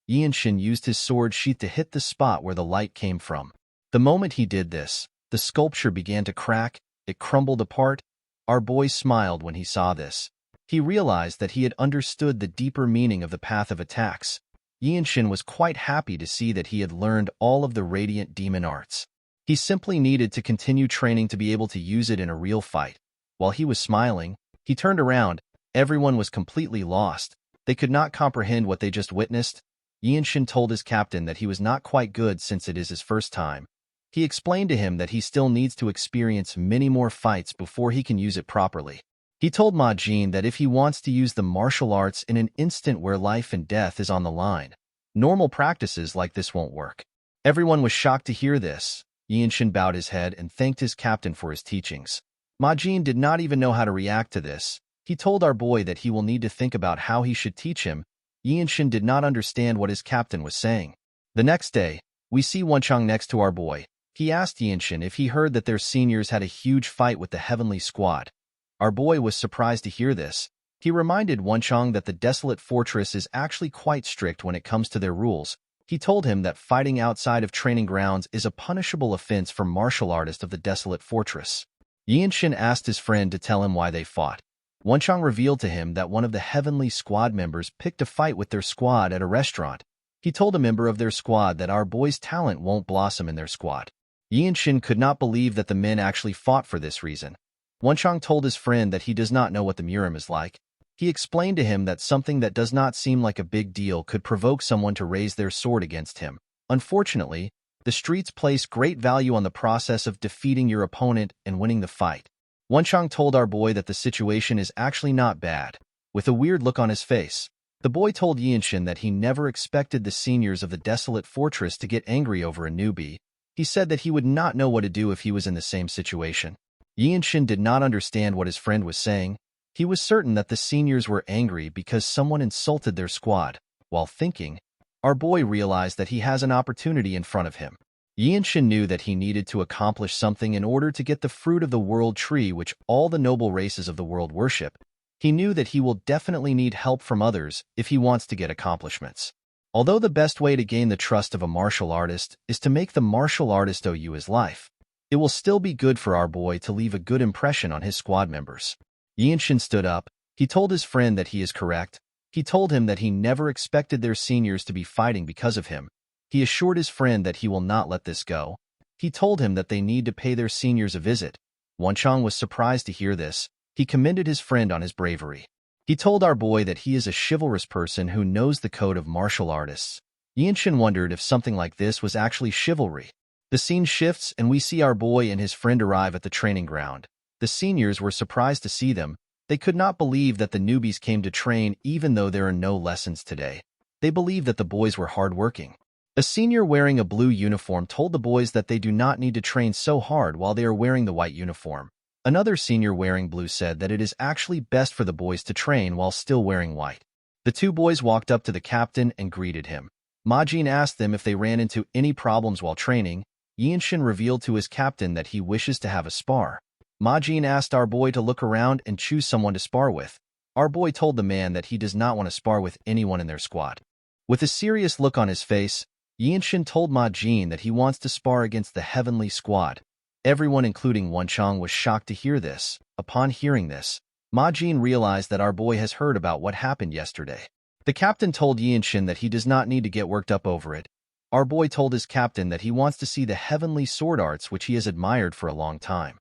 Yinshin used his sword sheath to hit the spot where the light came from. The moment he did this, the sculpture began to crack. It crumbled apart. Our boy smiled when he saw this. He realized that he had understood the deeper meaning of the path of attacks. Yinshin was quite happy to see that he had learned all of the Radiant Demon Arts. He simply needed to continue training to be able to use it in a real fight. While he was smiling, he turned around. Everyone was completely lost. They could not comprehend what they just witnessed. Yinshin told his captain that he was not quite good since it is his first time. He explained to him that he still needs to experience many more fights before he can use it properly. He told Ma Jin that if he wants to use the martial arts in an instant where life and death is on the line, normal practices like this won't work. Everyone was shocked to hear this. Yinshin bowed his head and thanked his captain for his teachings. Ma Jin did not even know how to react to this. He told our boy that he will need to think about how he should teach him. Yinshin did not understand what his captain was saying. The next day, we see Wonchong next to our boy. He asked Yinshin if he heard that their seniors had a huge fight with the Heavenly Squad. Our boy was surprised to hear this. He reminded Wonchong that the Desolate Fortress is actually quite strict when it comes to their rules. He told him that fighting outside of training grounds is a punishable offense for martial artists of the desolate fortress. Yinshin asked his friend to tell him why they fought. Wenchang revealed to him that one of the Heavenly Squad members picked a fight with their squad at a restaurant. He told a member of their squad that our boy's talent won't blossom in their squad. Yinshin could not believe that the men actually fought for this reason. Wenchang told his friend that he does not know what the Murim is like. He explained to him that something that does not seem like a big deal could provoke someone to raise their sword against him. Unfortunately, the streets place great value on the process of defeating your opponent and winning the fight. Wenchang told our boy that the situation is actually not bad. With a weird look on his face, the boy told Yinshin that he never expected the seniors of the desolate fortress to get angry over a newbie. He said that he would not know what to do if he was in the same situation. Yinshin did not understand what his friend was saying. He was certain that the seniors were angry because someone insulted their squad. While thinking, our boy realized that he has an opportunity in front of him. Yinshin knew that he needed to accomplish something in order to get the fruit of the world tree which all the noble races of the world worship. He knew that he will definitely need help from others if he wants to get accomplishments. Although the best way to gain the trust of a martial artist is to make the martial artist owe you his life, it will still be good for our boy to leave a good impression on his squad members. Yinshin stood up. He told his friend that he is correct. He told him that he never expected their seniors to be fighting because of him. He assured his friend that he will not let this go. He told him that they need to pay their seniors a visit. Wenchang was surprised to hear this. He commended his friend on his bravery. He told our boy that he is a chivalrous person who knows the code of martial artists. Yinshin wondered if something like this was actually chivalry. The scene shifts and we see our boy and his friend arrive at the training ground. The seniors were surprised to see them. They could not believe that the newbies came to train even though there are no lessons today. They believed that the boys were hardworking. A senior wearing a blue uniform told the boys that they do not need to train so hard while they are wearing the white uniform. Another senior wearing blue said that it is actually best for the boys to train while still wearing white. The two boys walked up to the captain and greeted him. Majin asked them if they ran into any problems while training. Yinshin revealed to his captain that he wishes to have a spar. Majin asked our boy to look around and choose someone to spar with. Our boy told the man that he does not want to spar with anyone in their squad. With a serious look on his face, Yinshin told Majin that he wants to spar against the Heavenly Squad. Everyone, including Wenchang, was shocked to hear this. Upon hearing this, Majin realized that our boy has heard about what happened yesterday. The captain told Yinshin that he does not need to get worked up over it. Our boy told his captain that he wants to see the heavenly sword arts which he has admired for a long time.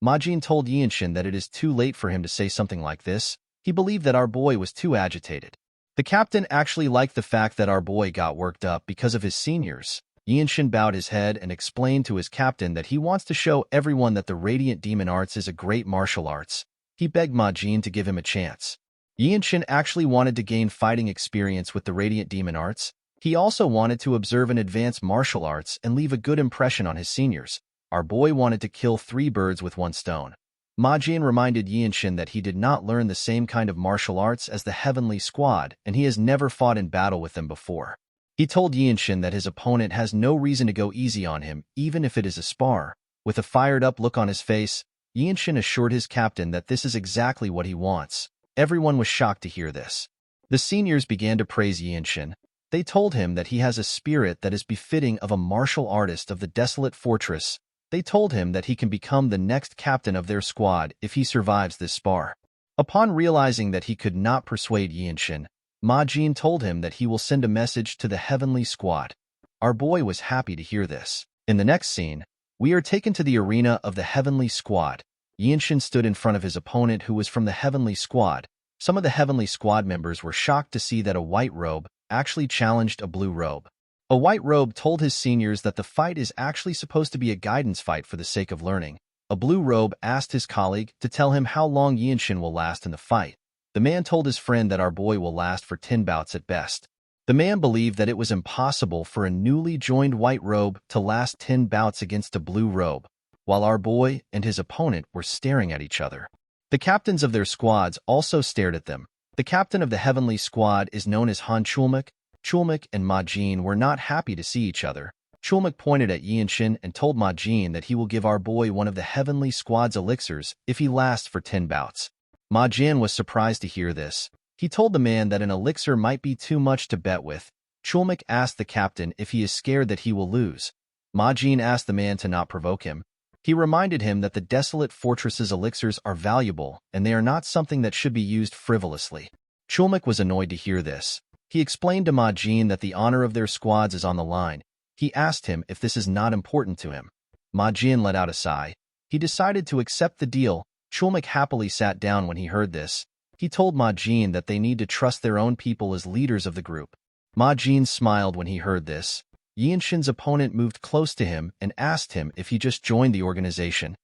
Majin told Yinshin that it is too late for him to say something like this. He believed that our boy was too agitated. The captain actually liked the fact that our boy got worked up because of his seniors. Yinshin bowed his head and explained to his captain that he wants to show everyone that the Radiant Demon Arts is a great martial arts. He begged Majin to give him a chance. Yinshin actually wanted to gain fighting experience with the Radiant Demon Arts. He also wanted to observe and advance martial arts and leave a good impression on his seniors. Our boy wanted to kill 3 birds with 1 stone. Majin reminded Yinshin that he did not learn the same kind of martial arts as the Heavenly Squad, and he has never fought in battle with them before. He told Yinshin that his opponent has no reason to go easy on him, even if it is a spar. With a fired-up look on his face, Yinshin assured his captain that this is exactly what he wants. Everyone was shocked to hear this. The seniors began to praise Yinshin. They told him that he has a spirit that is befitting of a martial artist of the desolate fortress. They told him that he can become the next captain of their squad if he survives this spar. Upon realizing that he could not persuade Yinshin, Majin told him that he will send a message to the Heavenly Squad. Our boy was happy to hear this. In the next scene, we are taken to the arena of the Heavenly Squad. Yinshin stood in front of his opponent who was from the Heavenly Squad. Some of the Heavenly Squad members were shocked to see that a white robe actually challenged a blue robe. A white robe told his seniors that the fight is actually supposed to be a guidance fight for the sake of learning. A blue robe asked his colleague to tell him how long Yinshin will last in the fight. The man told his friend that our boy will last for 10 bouts at best. The man believed that it was impossible for a newly joined white robe to last 10 bouts against a blue robe, while our boy and his opponent were staring at each other. The captains of their squads also stared at them. The captain of the Heavenly Squad is known as Han Chulmak. Chulmak and Majin were not happy to see each other. Chulmak pointed at Yinshin and told Majin that he will give our boy one of the Heavenly Squad's elixirs if he lasts for 10 bouts. Majin was surprised to hear this. He told the man that an elixir might be too much to bet with. Chulmak asked the captain if he is scared that he will lose. Ma Jin asked the man to not provoke him. He reminded him that the desolate fortress's elixirs are valuable and they are not something that should be used frivolously. Chulmak was annoyed to hear this. He explained to Ma Jin that the honor of their squads is on the line. He asked him if this is not important to him. Ma Jin let out a sigh. He decided to accept the deal. Chulmak happily sat down when he heard this. He told Ma Jin that they need to trust their own people as leaders of the group. Ma Jin smiled when he heard this. Yinshin's opponent moved close to him and asked him if he just joined the organization.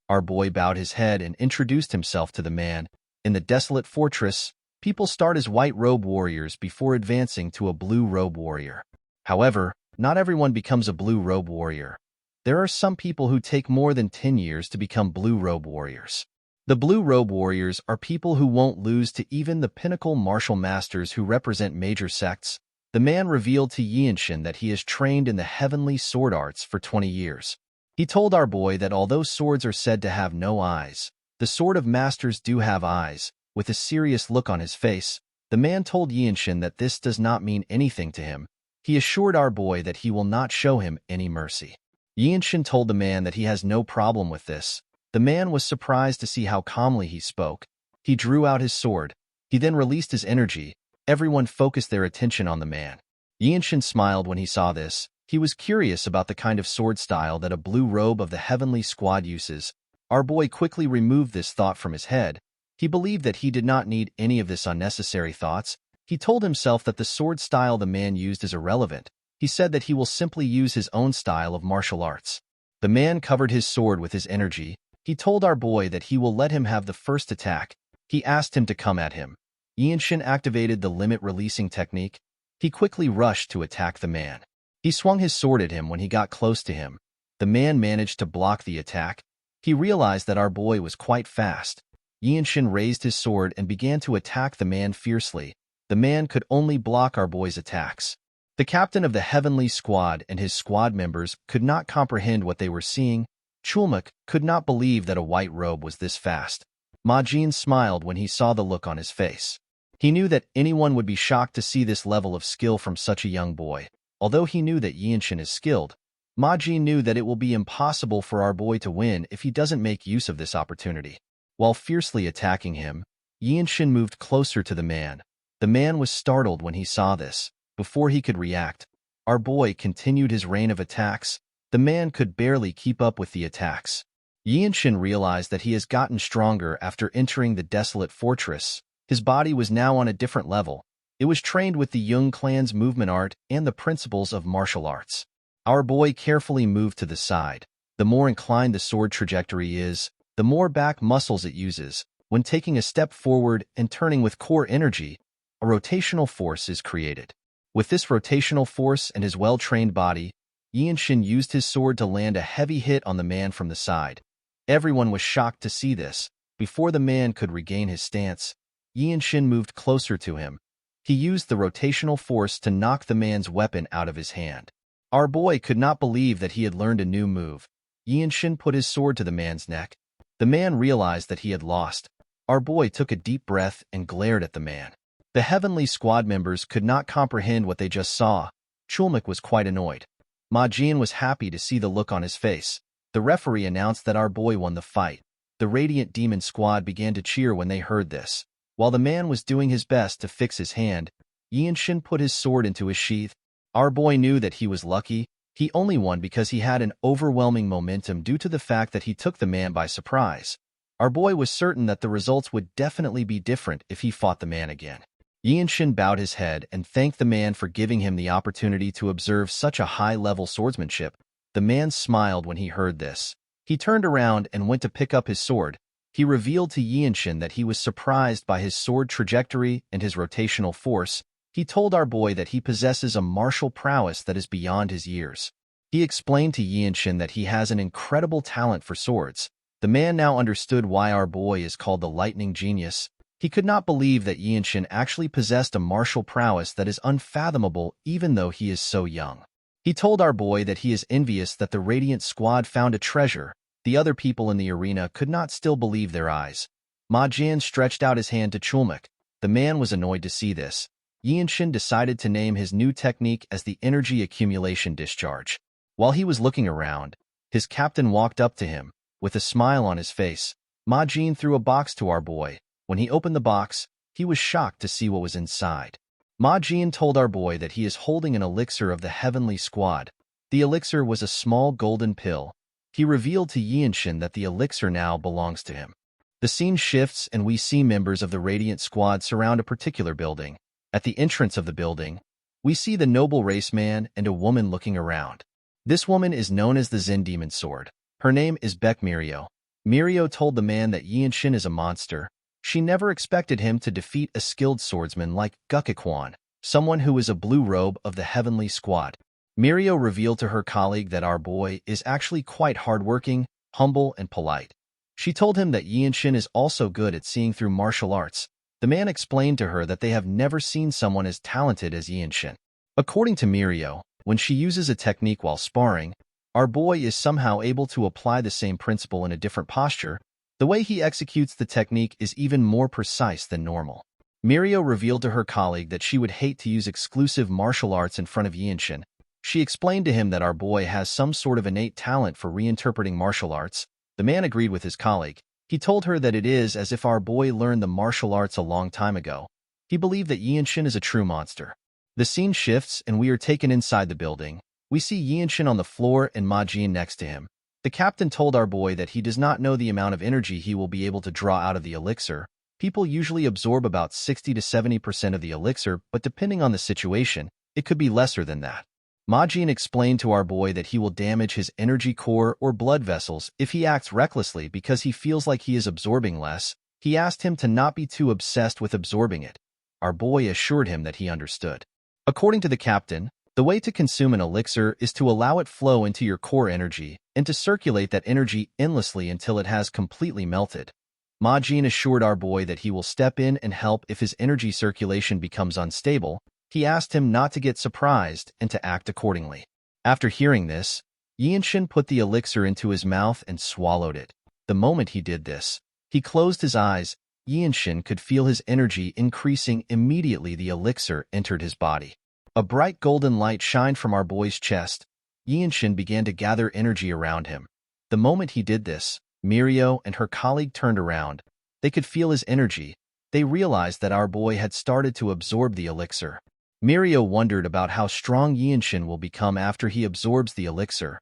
Our boy bowed his head and introduced himself to the man. In the desolate fortress, people start as white robe warriors before advancing to a blue robe warrior. However, not everyone becomes a blue robe warrior. There are some people who take more than 10 years to become blue robe warriors. The blue robe warriors are people who won't lose to even the pinnacle martial masters who represent major sects. The man revealed to Yinshin that he has trained in the heavenly sword arts for 20 years. He told our boy that although swords are said to have no eyes, the sword of masters do have eyes. With a serious look on his face, the man told Yinshin that this does not mean anything to him. He assured our boy that he will not show him any mercy. Yinshin told the man that he has no problem with this. The man was surprised to see how calmly he spoke. He drew out his sword. He then released his energy. Everyone focused their attention on the man. Yinshin smiled when he saw this. He was curious about the kind of sword style that a blue robe of the heavenly squad uses. Our boy quickly removed this thought from his head. He believed that he did not need any of this unnecessary thoughts. He told himself that the sword style the man used is irrelevant. He said that he will simply use his own style of martial arts. The man covered his sword with his energy. He told our boy that he will let him have the first attack. He asked him to come at him. Yinshin activated the limit-releasing technique. He quickly rushed to attack the man. He swung his sword at him when he got close to him. The man managed to block the attack. He realized that our boy was quite fast. Yinshin raised his sword and began to attack the man fiercely. The man could only block our boy's attacks. The captain of the heavenly squad and his squad members could not comprehend what they were seeing. Chulmak could not believe that a white robe was this fast. Ma Jin smiled when he saw the look on his face. He knew that anyone would be shocked to see this level of skill from such a young boy. Although he knew that Yinshin is skilled, Ma Jin knew that it will be impossible for our boy to win if he doesn't make use of this opportunity. While fiercely attacking him, Yinshin moved closer to the man. The man was startled when he saw this. Before he could react, our boy continued his rain of attacks. The man could barely keep up with the attacks. Yinshin realized that he has gotten stronger after entering the desolate fortress. His body was now on a different level. It was trained with the Jung clan's movement art and the principles of martial arts. Our boy carefully moved to the side. The more inclined the sword trajectory is, the more back muscles it uses. When taking a step forward and turning with core energy, a rotational force is created. With this rotational force and his well-trained body, Yinshin used his sword to land a heavy hit on the man from the side. Everyone was shocked to see this. Before the man could regain his stance, Yinshin moved closer to him. He used the rotational force to knock the man's weapon out of his hand. Our boy could not believe that he had learned a new move. Yinshin put his sword to the man's neck. The man realized that he had lost. Our boy took a deep breath and glared at the man. The heavenly squad members could not comprehend what they just saw. Chulmak was quite annoyed. Ma Jin was happy to see the look on his face. The referee announced that our boy won the fight. The Radiant Demon Squad began to cheer when they heard this. While the man was doing his best to fix his hand, Yinshin put his sword into his sheath. Our boy knew that he was lucky. He only won because he had an overwhelming momentum due to the fact that he took the man by surprise. Our boy was certain that the results would definitely be different if he fought the man again. Yinshin bowed his head and thanked the man for giving him the opportunity to observe such a high-level swordsmanship. The man smiled when he heard this. He turned around and went to pick up his sword. He revealed to Yinshin that he was surprised by his sword trajectory and his rotational force. He told our boy that he possesses a martial prowess that is beyond his years. He explained to Yinshin that he has an incredible talent for swords. The man now understood why our boy is called the Lightning Genius. He could not believe that Yinshin actually possessed a martial prowess that is unfathomable even though he is so young. He told our boy that he is envious that the Radiant Squad found a treasure. The other people in the arena could not still believe their eyes. Ma Jin stretched out his hand to Chulmak. The man was annoyed to see this. Yinshin decided to name his new technique as the Energy Accumulation Discharge. While he was looking around, his captain walked up to him. With a smile on his face, Ma Jin threw a box to our boy. When he opened the box, he was shocked to see what was inside. Ma Jin told our boy that he is holding an elixir of the Heavenly Squad. The elixir was a small golden pill. He revealed to Yinshin that the elixir now belongs to him. The scene shifts and we see members of the Radiant Squad surround a particular building. At the entrance of the building, we see the noble race man and a woman looking around. This woman is known as the Zen Demon Sword. Her name is Beck Mirio. Mirio told the man that Yinshin is a monster. She never expected him to defeat a skilled swordsman like Gukikwan, someone who is a blue robe of the Heavenly Squad. Mirio revealed to her colleague that our boy is actually quite hardworking, humble, and polite. She told him that Yinshin is also good at seeing through martial arts. The man explained to her that they have never seen someone as talented as Yinshin. According to Mirio, when she uses a technique while sparring, our boy is somehow able to apply the same principle in a different posture. The way he executes the technique is even more precise than normal. Mirio revealed to her colleague that she would hate to use exclusive martial arts in front of Yinshin. She explained to him that our boy has some sort of innate talent for reinterpreting martial arts. The man agreed with his colleague. He told her that it is as if our boy learned the martial arts a long time ago. He believed that Yinshin is a true monster. The scene shifts and we are taken inside the building. We see Yinshin on the floor and Ma Jin next to him. The captain told our boy that he does not know the amount of energy he will be able to draw out of the elixir. People usually absorb about 60 to 70% of the elixir, but depending on the situation, it could be lesser than that. Ma Jin explained to our boy that he will damage his energy core or blood vessels if he acts recklessly because he feels like he is absorbing less. He asked him to not be too obsessed with absorbing it. Our boy assured him that he understood. According to the captain, the way to consume an elixir is to allow it flow into your core energy and to circulate that energy endlessly until it has completely melted. Ma Jin assured our boy that he will step in and help if his energy circulation becomes unstable. He asked him not to get surprised and to act accordingly. After hearing this, Yinshin put the elixir into his mouth and swallowed it. The moment he did this, he closed his eyes. Yinshin could feel his energy increasing immediately. The elixir entered his body. A bright golden light shined from our boy's chest. Yinshin began to gather energy around him. The moment he did this, Mirio and her colleague turned around. They could feel his energy. They realized that our boy had started to absorb the elixir. Mirio wondered about how strong Yinshin will become after he absorbs the elixir.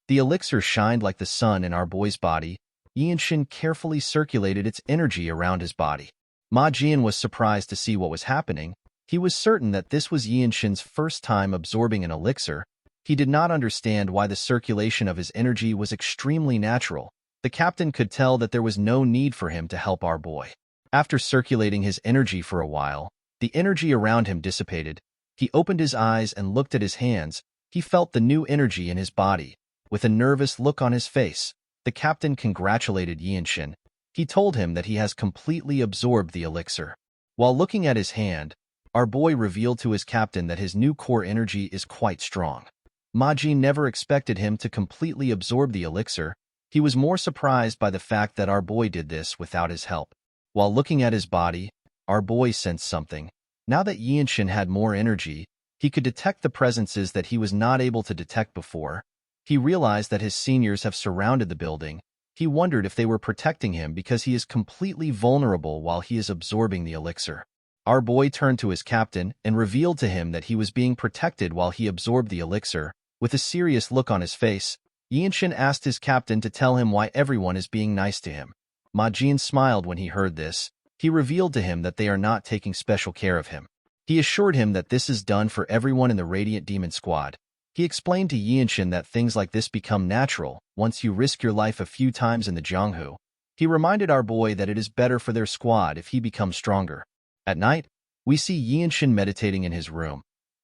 The elixir shined like the sun in our boy's body. Yinshin carefully circulated its energy around his body. Ma Jin was surprised to see what was happening. He was certain that this was Yinshin's first time absorbing an elixir. He did not understand why the circulation of his energy was extremely natural. The captain could tell that there was no need for him to help our boy. After circulating his energy for a while, the energy around him dissipated. He opened his eyes and looked at his hands. He felt the new energy in his body. With a nervous look on his face, the captain congratulated Yinshin. He told him that he has completely absorbed the elixir. While looking at his hand, our boy revealed to his captain that his new core energy is quite strong. Ma Jin never expected him to completely absorb the elixir. He was more surprised by the fact that our boy did this without his help. While looking at his body, our boy sensed something. Now that Yinshin had more energy, he could detect the presences that he was not able to detect before. He realized that his seniors have surrounded the building. He wondered if they were protecting him because he is completely vulnerable while he is absorbing the elixir. Our boy turned to his captain and revealed to him that he was being protected while he absorbed the elixir. With a serious look on his face, Yinshin asked his captain to tell him why everyone is being nice to him. Ma Jin smiled when he heard this. He revealed to him that they are not taking special care of him. He assured him that this is done for everyone in the Radiant Demon Squad. He explained to Yinshin that things like this become natural once you risk your life a few times in the Jianghu. He reminded our boy that it is better for their squad if he becomes stronger. At night, we see Yinshin meditating in his room.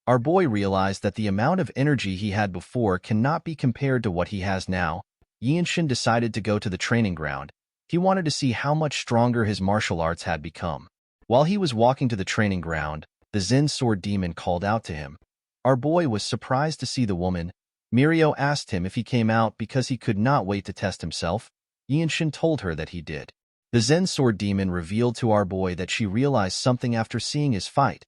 Our boy realized that the amount of energy he had before cannot be compared to what he has now. Yinshin decided to go to the training ground. He wanted to see how much stronger his martial arts had become. While he was walking to the training ground, the Zen sword demon called out to him. Our boy was surprised to see the woman. Mirio asked him if he came out because he could not wait to test himself. Yinshin told her that he did. The Zen sword demon revealed to our boy that she realized something after seeing his fight.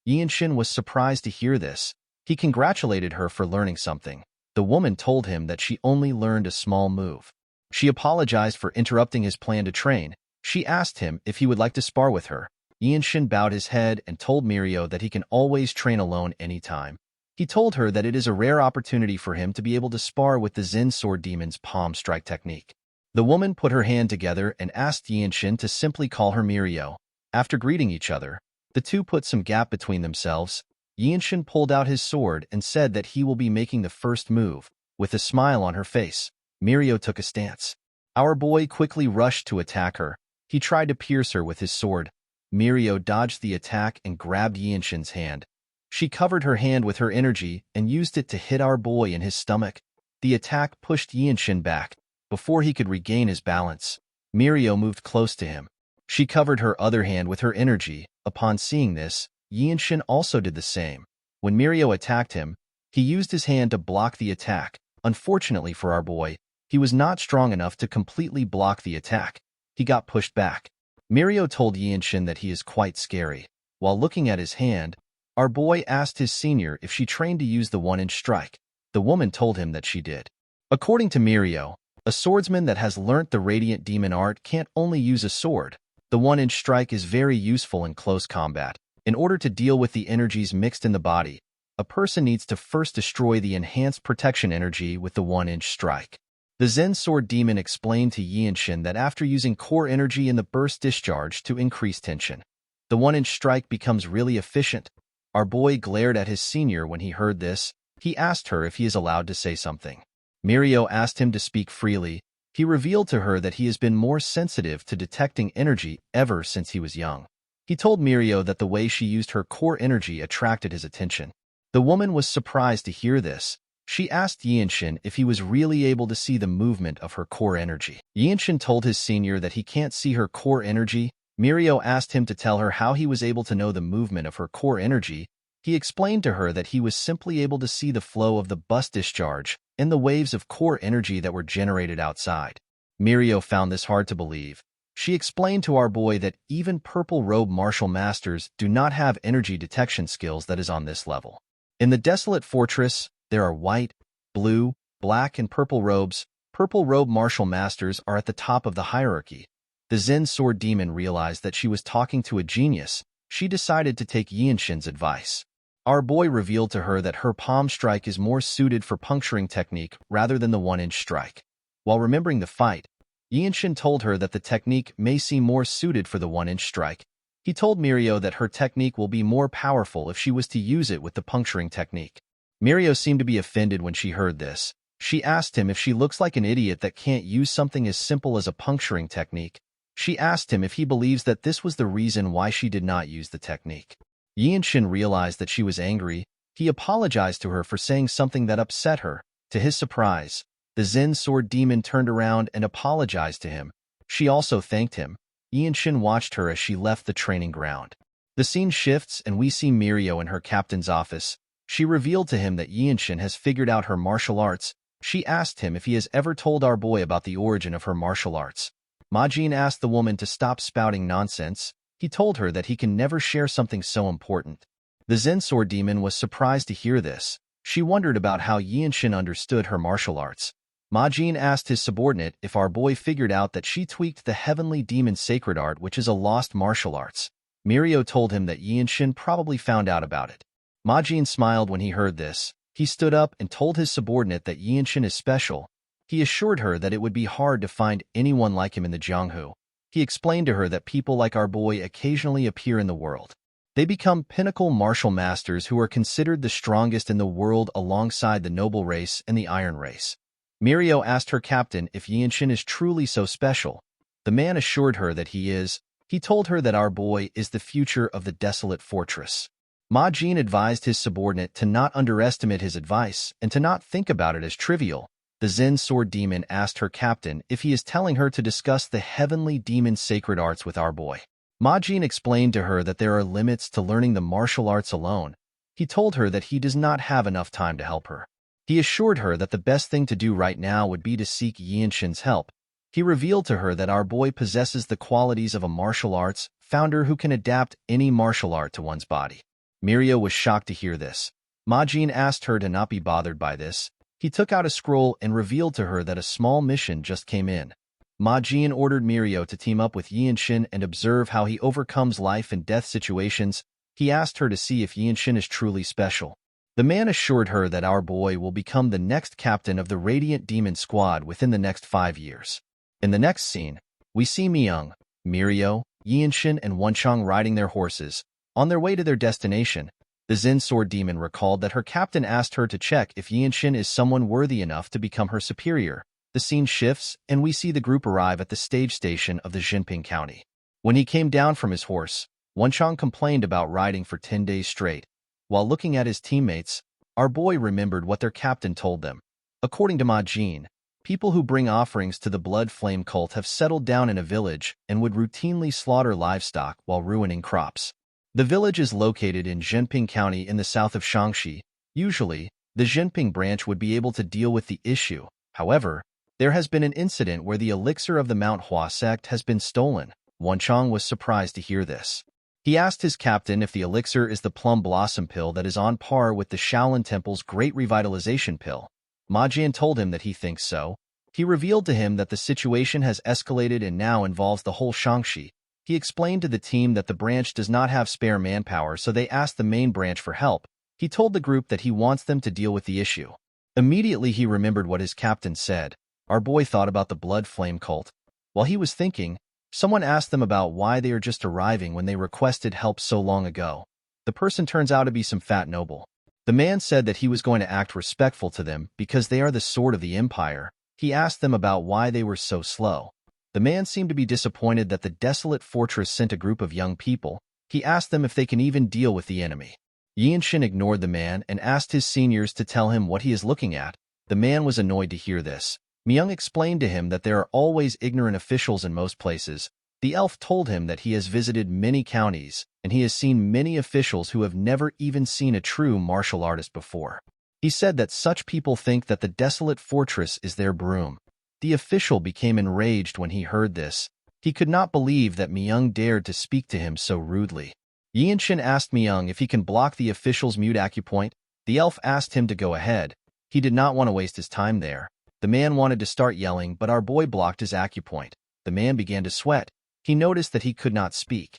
Yinshin was surprised to hear this. He congratulated her for learning something. The woman told him that she only learned a small move. She apologized for interrupting his plan to train. She asked him if he would like to spar with her. Yinshin bowed his head and told Mirio that he can always train alone anytime. He told her that it is a rare opportunity for him to be able to spar with the Zen Sword Demon's palm strike technique. The woman put her hand together and asked Yinshin to simply call her Mirio. After greeting each other, the two put some gap between themselves. Yinshin pulled out his sword and said that he will be making the first move. With a smile on her face, Mirio took a stance. Our boy quickly rushed to attack her. He tried to pierce her with his sword. Mirio dodged the attack and grabbed Yinshin's hand. She covered her hand with her energy and used it to hit our boy in his stomach. The attack pushed Yinshin back. Before he could regain his balance, Mirio moved close to him. She covered her other hand with her energy. Upon seeing this, Yinshin also did the same. When Mirio attacked him, he used his hand to block the attack. Unfortunately for our boy, he was not strong enough to completely block the attack. He got pushed back. Mirio told Yinshin that he is quite scary. While looking at his hand, our boy asked his senior if she trained to use the one-inch strike. The woman told him that she did. According to Mirio, a swordsman that has learnt the Radiant Demon art can't only use a sword. The one-inch strike is very useful in close combat. In order to deal with the energies mixed in the body, a person needs to first destroy the enhanced protection energy with the one-inch strike. The Zen Sword Demon explained to Yinshin that after using core energy in the burst discharge to increase tension, the one-inch strike becomes really efficient. Our boy glared at his senior when he heard this. He asked her if he is allowed to say something. Mirio asked him to speak freely. He revealed to her that he has been more sensitive to detecting energy ever since he was young. He told Mirio that the way she used her core energy attracted his attention. The woman was surprised to hear this. She asked Yinshin if he was really able to see the movement of her core energy. Yinshin told his senior that he can't see her core energy. Mirio asked him to tell her how he was able to know the movement of her core energy. He explained to her that he was simply able to see the flow of the burst discharge and the waves of core energy that were generated outside. Mirio found this hard to believe. She explained to our boy that even purple robe martial masters do not have energy detection skills that is on this level. In the Desolate Fortress, there are white, blue, black, and purple robes. Purple robe martial masters are at the top of the hierarchy. The Zen Sword Demon realized that she was talking to a genius. She decided to take Yinshin's advice. Our boy revealed to her that her palm strike is more suited for puncturing technique rather than the one-inch strike. While remembering the fight, Yinshin told her that the technique may seem more suited for the one-inch strike. He told Mirio that her technique will be more powerful if she was to use it with the puncturing technique. Mirio seemed to be offended when she heard this. She asked him if she looks like an idiot that can't use something as simple as a puncturing technique. She asked him if he believes that this was the reason why she did not use the technique. Yinshin realized that she was angry. He apologized to her for saying something that upset her. To his surprise, the Zen Sword Demon turned around and apologized to him. She also thanked him. Yinshin watched her as she left the training ground. The scene shifts and we see Mirio in her captain's office. She revealed to him that Yinshin has figured out her martial arts. She asked him if he has ever told our boy about the origin of her martial arts. Majin asked the woman to stop spouting nonsense. He told her that he can never share something so important. The Zen Sword Demon was surprised to hear this. She wondered about how Yinshin understood her martial arts. Majin asked his subordinate if our boy figured out that she tweaked the Heavenly Demon Sacred Art, which is a lost martial arts. Mirio told him that Yinshin probably found out about it. Majin smiled when he heard this. He stood up and told his subordinate that Yinshin is special. He assured her that it would be hard to find anyone like him in the Jianghu. He explained to her that people like our boy occasionally appear in the world. They become pinnacle martial masters who are considered the strongest in the world alongside the noble race and the iron race. Mirio asked her captain if Yinshin is truly so special. The man assured her that he is. He told her that our boy is the future of the Desolate Fortress. Majin advised his subordinate to not underestimate his advice and to not think about it as trivial. The Zen Sword Demon asked her captain if he is telling her to discuss the Heavenly Demon Sacred Arts with our boy. Majin explained to her that there are limits to learning the martial arts alone. He told her that he does not have enough time to help her. He assured her that the best thing to do right now would be to seek Yinshin's help. He revealed to her that our boy possesses the qualities of a martial arts founder who can adapt any martial art to one's body. Mirio was shocked to hear this. Majin asked her to not be bothered by this. He took out a scroll and revealed to her that a small mission just came in. Majin ordered Mirio to team up with Yinshin and observe how he overcomes life and death situations. He asked her to see if Yinshin is truly special. The man assured her that our boy will become the next captain of the Radiant Demon Squad within the next 5 years. In the next scene, we see Miyoung, Mirio, Yinshin, and Wonchang riding their horses. On their way to their destination, the Zen Sword Demon recalled that her captain asked her to check if Yinshin is someone worthy enough to become her superior. The scene shifts, and we see the group arrive at the stage station of the Jinping County. When he came down from his horse, Wonchang complained about riding for 10 days straight. While looking at his teammates, our boy remembered what their captain told them. According to Majin, people who bring offerings to the Blood Flame cult have settled down in a village and would routinely slaughter livestock while ruining crops. The village is located in Jinping County in the south of Shaanxi. Usually, the Jinping branch would be able to deal with the issue. However, there has been an incident where the elixir of the Mount Hua sect has been stolen. Wonchang was surprised to hear this. He asked his captain if the elixir is the plum blossom pill that is on par with the Shaolin Temple's Great Revitalization pill. Majin told him that he thinks so. He revealed to him that the situation has escalated and now involves the whole Shaanxi. He explained to the team that the branch does not have spare manpower, so they asked the main branch for help. He told the group that he wants them to deal with the issue. Immediately he remembered what his captain said. Our boy thought about the Blood Flame cult. While he was thinking, someone asked them about why they are just arriving when they requested help so long ago. The person turns out to be some fat noble. The man said that he was going to act respectful to them because they are the sword of the empire. He asked them about why they were so slow. The man seemed to be disappointed that the desolate fortress sent a group of young people. He asked them if they can even deal with the enemy. Yinshin ignored the man and asked his seniors to tell him what he is looking at. The man was annoyed to hear this. Miyoung explained to him that there are always ignorant officials in most places. The elf told him that he has visited many counties, and he has seen many officials who have never even seen a true martial artist before. He said that such people think that the desolate fortress is their broom. The official became enraged when he heard this. He could not believe that Miyoung dared to speak to him so rudely. Yinshin asked Miyoung if he can block the official's mute acupoint. The elf asked him to go ahead. He did not want to waste his time there. The man wanted to start yelling, but our boy blocked his acupoint. The man began to sweat. He noticed that he could not speak.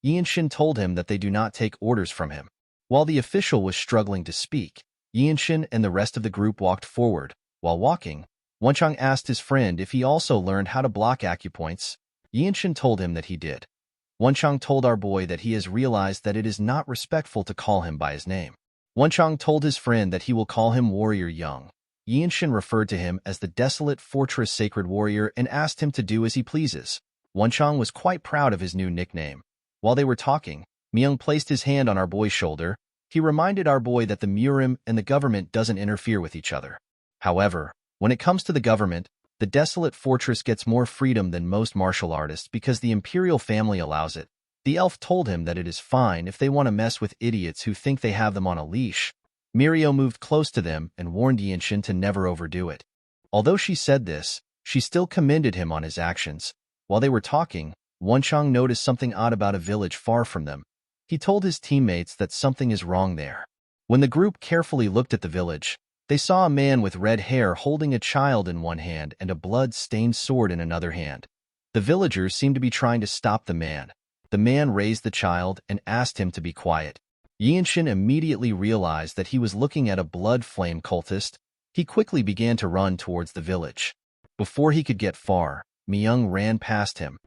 Yinshin told him that they do not take orders from him. While the official was struggling to speak, Yinshin and the rest of the group walked forward. While walking, Wonchang asked his friend if he also learned how to block acupoints. Yinshin told him that he did. Wonchang told our boy that he has realized that it is not respectful to call him by his name. Wonchang told his friend that he will call him Warrior Young. Yinshin referred to him as the Desolate Fortress Sacred Warrior and asked him to do as he pleases. Wonchang was quite proud of his new nickname. While they were talking, Miyoung placed his hand on our boy's shoulder. He reminded our boy that the Murim and the government doesn't interfere with each other. However, when it comes to the government, the Desolate Fortress gets more freedom than most martial artists because the imperial family allows it. The elf told him that it is fine if they want to mess with idiots who think they have them on a leash. Mirio moved close to them and warned Yinshin to never overdo it. Although she said this, she still commended him on his actions. While they were talking, Wonchang noticed something odd about a village far from them. He told his teammates that something is wrong there. When the group carefully looked at the village, they saw a man with red hair holding a child in one hand and a blood-stained sword in another hand. The villagers seemed to be trying to stop the man. The man raised the child and asked him to be quiet. Yinshin immediately realized that he was looking at a blood flame cultist. He quickly began to run towards the village. Before he could get far, Miyoung ran past him.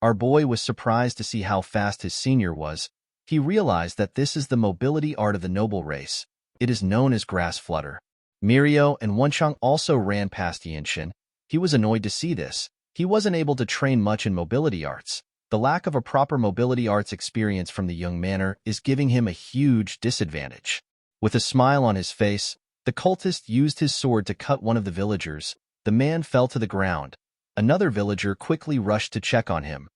Our boy was surprised to see how fast his senior was. He realized that this is the mobility art of the noble race. It is known as grass flutter. Mirio and Wonchang also ran past Yinshin. He was annoyed to see this. He wasn't able to train much in mobility arts. The lack of a proper mobility arts experience from the young manor is giving him a huge disadvantage. With a smile on his face, the cultist used his sword to cut one of the villagers. The man fell to the ground. Another villager quickly rushed to check on him.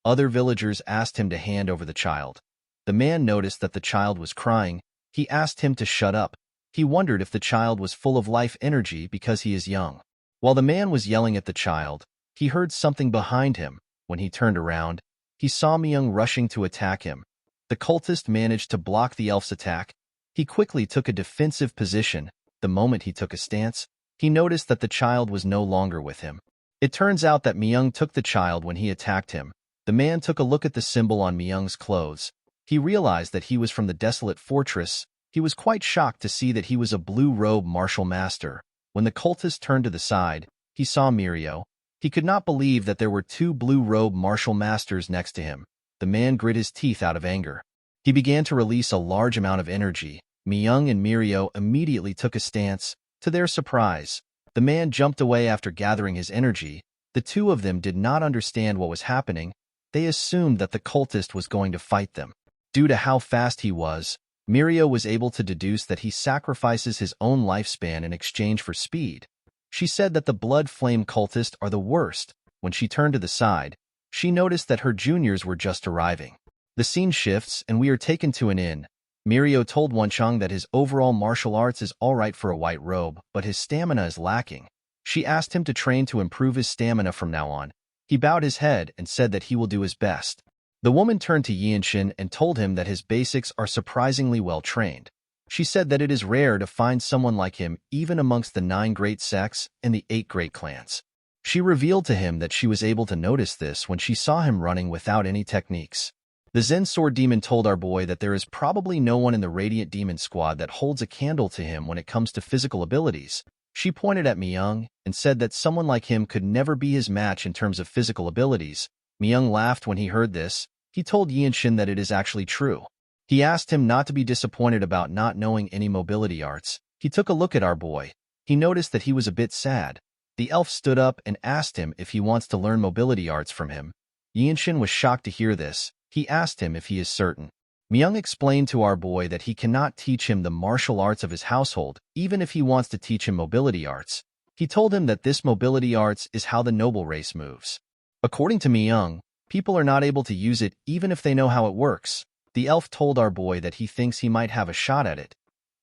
Other villagers asked him to hand over the child. The man noticed that the child was crying. He asked him to shut up. He wondered if the child was full of life energy because he is young. While the man was yelling at the child, he heard something behind him. When he turned around, he saw Miyoung rushing to attack him. The cultist managed to block the elf's attack. He quickly took a defensive position. The moment he took a stance, he noticed that the child was no longer with him. It turns out that Myung took the child when he attacked him. The man took a look at the symbol on Myung's clothes. He realized that he was from the desolate fortress. He was quite shocked to see that he was a blue-robe martial master. When the cultist turned to the side, he saw Mirio. He could not believe that there were two blue-robe martial masters next to him. The man grit his teeth out of anger. He began to release a large amount of energy. Myung and Mirio immediately took a stance. To their surprise, the man jumped away after gathering his energy. The two of them did not understand what was happening. They assumed that the cultist was going to fight them. Due to how fast he was, Mirio was able to deduce that he sacrifices his own lifespan in exchange for speed. She said that the blood flame cultists are the worst. When she turned to the side, she noticed that her juniors were just arriving. The scene shifts and we are taken to an inn. Mirio told Wonchang that his overall martial arts is alright for a white robe, but his stamina is lacking. She asked him to train to improve his stamina from now on. He bowed his head and said that he will do his best. The woman turned to Yinshin and told him that his basics are surprisingly well trained. She said that it is rare to find someone like him even amongst the 9 great sects and the 8 great clans. She revealed to him that she was able to notice this when she saw him running without any techniques. The Zen Sword Demon told our boy that there is probably no one in the Radiant Demon Squad that holds a candle to him when it comes to physical abilities. She pointed at Myung and said that someone like him could never be his match in terms of physical abilities. Myung laughed when he heard this. He told Yinshin that it is actually true. He asked him not to be disappointed about not knowing any mobility arts. He took a look at our boy. He noticed that he was a bit sad. The elf stood up and asked him if he wants to learn mobility arts from him. Yinshin was shocked to hear this. He asked him if he is certain. Myung explained to our boy that he cannot teach him the martial arts of his household, even if he wants to teach him mobility arts. He told him that this mobility arts is how the noble race moves. According to Myung, people are not able to use it even if they know how it works. The elf told our boy that he thinks he might have a shot at it.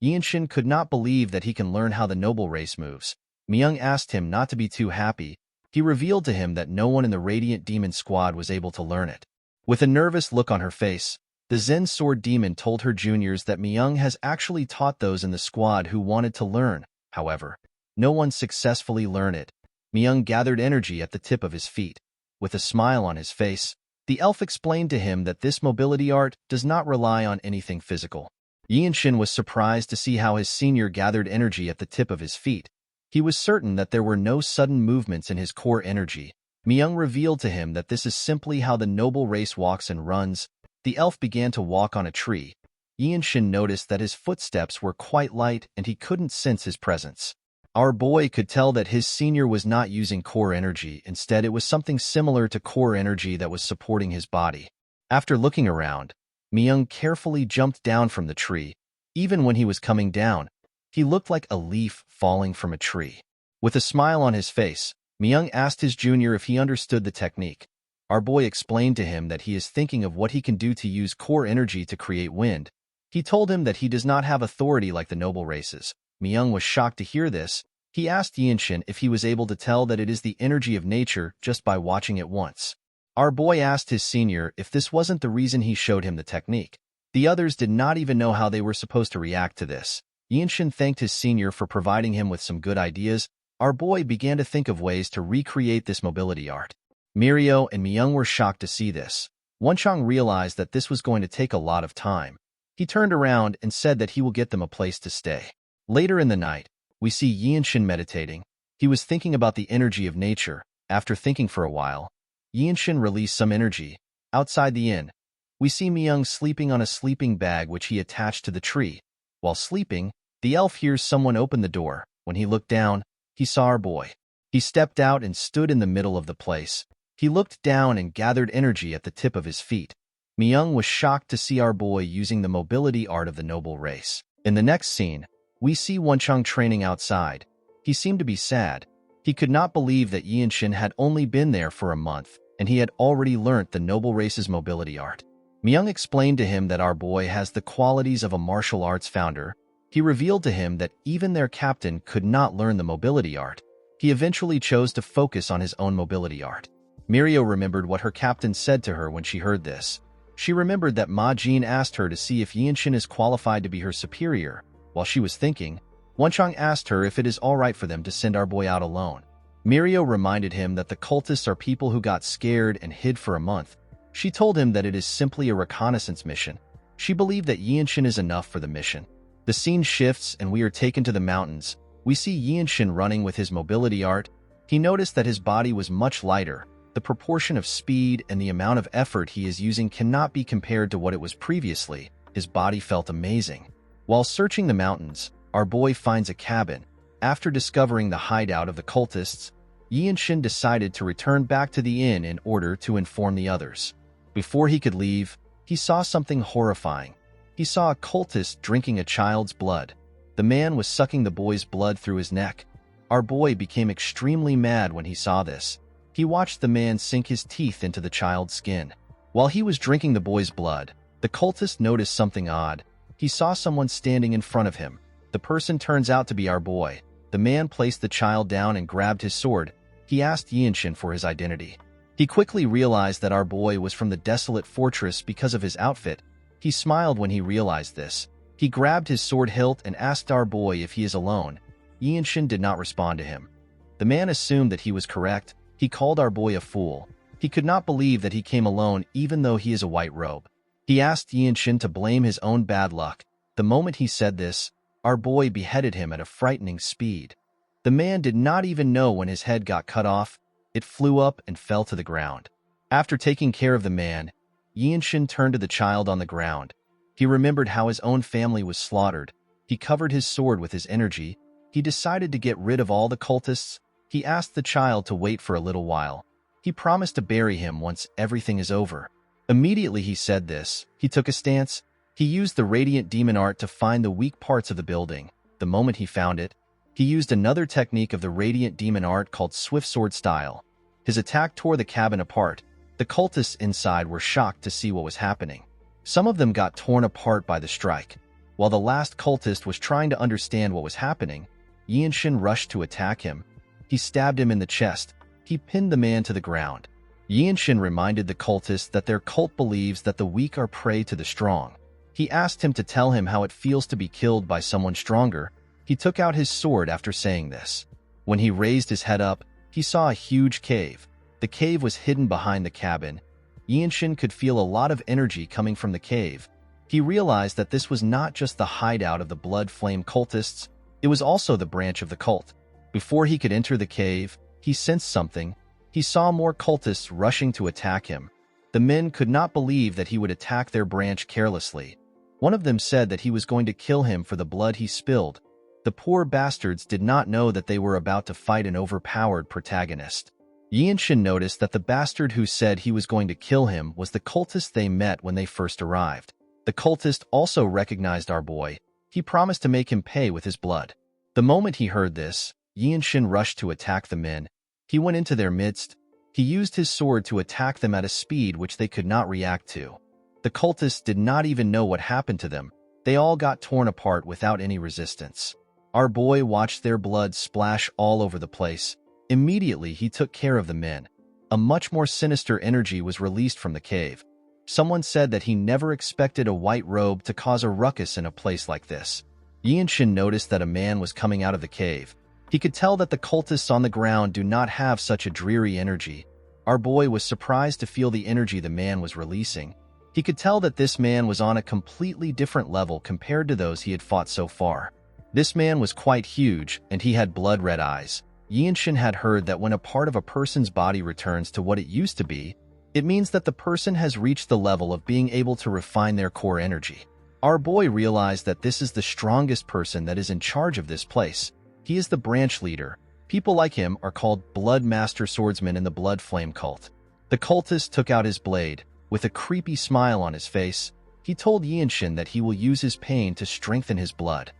Yinshin could not believe that he can learn how the noble race moves. Myung asked him not to be too happy. He revealed to him that no one in the Radiant Demon Squad was able to learn it. With a nervous look on her face, the Zen Sword Demon told her juniors that Myung has actually taught those in the squad who wanted to learn. However, no one successfully learned it. Myung gathered energy at the tip of his feet. With a smile on his face, the elf explained to him that this mobility art does not rely on anything physical. Yinshin was surprised to see how his senior gathered energy at the tip of his feet. He was certain that there were no sudden movements in his core energy. Myung revealed to him that this is simply how the noble race walks and runs. The elf began to walk on a tree. Yinshin noticed that his footsteps were quite light and he couldn't sense his presence. Our boy could tell that his senior was not using core energy. Instead, it was something similar to core energy that was supporting his body. After looking around, Myung carefully jumped down from the tree. Even when he was coming down, he looked like a leaf falling from a tree. With a smile on his face, Myung asked his junior if he understood the technique. Our boy explained to him that he is thinking of what he can do to use core energy to create wind. He told him that he does not have authority like the noble races. Myung was shocked to hear this. He asked Yinshin if he was able to tell that it is the energy of nature just by watching it once. Our boy asked his senior if this wasn't the reason he showed him the technique. The others did not even know how they were supposed to react to this. Yinshin thanked his senior for providing him with some good ideas. Our boy began to think of ways to recreate this mobility art. Mirio and Myung were shocked to see this. Wonchang realized that this was going to take a lot of time. He turned around and said that he will get them a place to stay. Later in the night, we see Yinshin meditating. He was thinking about the energy of nature. After thinking for a while, Yinshin released some energy. Outside the inn, we see Myung sleeping on a sleeping bag which he attached to the tree. While sleeping, the elf hears someone open the door. When he looked down, he saw our boy. He stepped out and stood in the middle of the place. He looked down and gathered energy at the tip of his feet. Myung was shocked to see our boy using the mobility art of the noble race. In the next scene, we see Wonchang training outside. He seemed to be sad. He could not believe that Yinshin had only been there for a month, and he had already learnt the noble race's mobility art. Myung explained to him that our boy has the qualities of a martial arts founder. He revealed to him that even their captain could not learn the mobility art. He eventually chose to focus on his own mobility art. Mirio remembered what her captain said to her when she heard this. She remembered that Ma Jin asked her to see if Yinshin is qualified to be her superior. While she was thinking, Wenchang asked her if it is alright for them to send our boy out alone. Mirio reminded him that the cultists are people who got scared and hid for a month. She told him that it is simply a reconnaissance mission. She believed that Yinshin is enough for the mission. The scene shifts and we are taken to the mountains. We see Yinshin running with his mobility art. He noticed that his body was much lighter. The proportion of speed and the amount of effort he is using cannot be compared to what it was previously. His body felt amazing. While searching the mountains, our boy finds a cabin. After discovering the hideout of the cultists, Yinshin decided to return back to the inn in order to inform the others. Before he could leave, he saw something horrifying. He saw a cultist drinking a child's blood. The man was sucking the boy's blood through his neck. Our boy became extremely mad when he saw this. He watched the man sink his teeth into the child's skin. While he was drinking the boy's blood, the cultist noticed something odd. He saw someone standing in front of him. The person turns out to be our boy. The man placed the child down and grabbed his sword. He asked Yinshin for his identity. He quickly realized that our boy was from the desolate fortress because of his outfit. He smiled when he realized this. He grabbed his sword hilt and asked our boy if he is alone. Yinshin did not respond to him. The man assumed that he was correct. He called our boy a fool. He could not believe that he came alone even though he is a white robe. He asked Yinshin to blame his own bad luck. The moment he said this, our boy beheaded him at a frightening speed. The man did not even know when his head got cut off. It flew up and fell to the ground. After taking care of the man, Yinshin turned to the child on the ground. He remembered how his own family was slaughtered. He covered his sword with his energy. He decided to get rid of all the cultists. He asked the child to wait for a little while. He promised to bury him once everything is over. Immediately he said this, he took a stance. He used the radiant demon art to find the weak parts of the building. The moment he found it, he used another technique of the radiant demon art called swift sword style. His attack tore the cabin apart. The cultists inside were shocked to see what was happening. Some of them got torn apart by the strike. While the last cultist was trying to understand what was happening, Yinshin rushed to attack him. He stabbed him in the chest. He pinned the man to the ground. Yinshin reminded the cultists that their cult believes that the weak are prey to the strong. He asked him to tell him how it feels to be killed by someone stronger. He took out his sword after saying this. When he raised his head up, he saw a huge cave. The cave was hidden behind the cabin. Yinshin could feel a lot of energy coming from the cave. He realized that this was not just the hideout of the Blood Flame cultists, it was also the branch of the cult. Before he could enter the cave, he sensed something. He saw more cultists rushing to attack him. The men could not believe that he would attack their branch carelessly. One of them said that he was going to kill him for the blood he spilled. The poor bastards did not know that they were about to fight an overpowered protagonist. Yinshin noticed that the bastard who said he was going to kill him was the cultist they met when they first arrived. The cultist also recognized our boy. He promised to make him pay with his blood. The moment he heard this, Yinshin rushed to attack the men. He went into their midst. He used his sword to attack them at a speed which they could not react to. The cultists did not even know what happened to them. They all got torn apart without any resistance. Our boy watched their blood splash all over the place. Immediately, he took care of the men. A much more sinister energy was released from the cave. Someone said that he never expected a white robe to cause a ruckus in a place like this. Yinshin noticed that a man was coming out of the cave. He could tell that the cultists on the ground do not have such a dreary energy. Our boy was surprised to feel the energy the man was releasing. He could tell that this man was on a completely different level compared to those he had fought so far. This man was quite huge, and he had blood-red eyes. Yinshin had heard that when a part of a person's body returns to what it used to be, it means that the person has reached the level of being able to refine their core energy. Our boy realized that this is the strongest person that is in charge of this place. He is the branch leader. People like him are called Blood Master Swordsmen in the Blood Flame cult. The cultist took out his blade. With a creepy smile on his face, he told Yinshin that he will use his pain to strengthen his blood.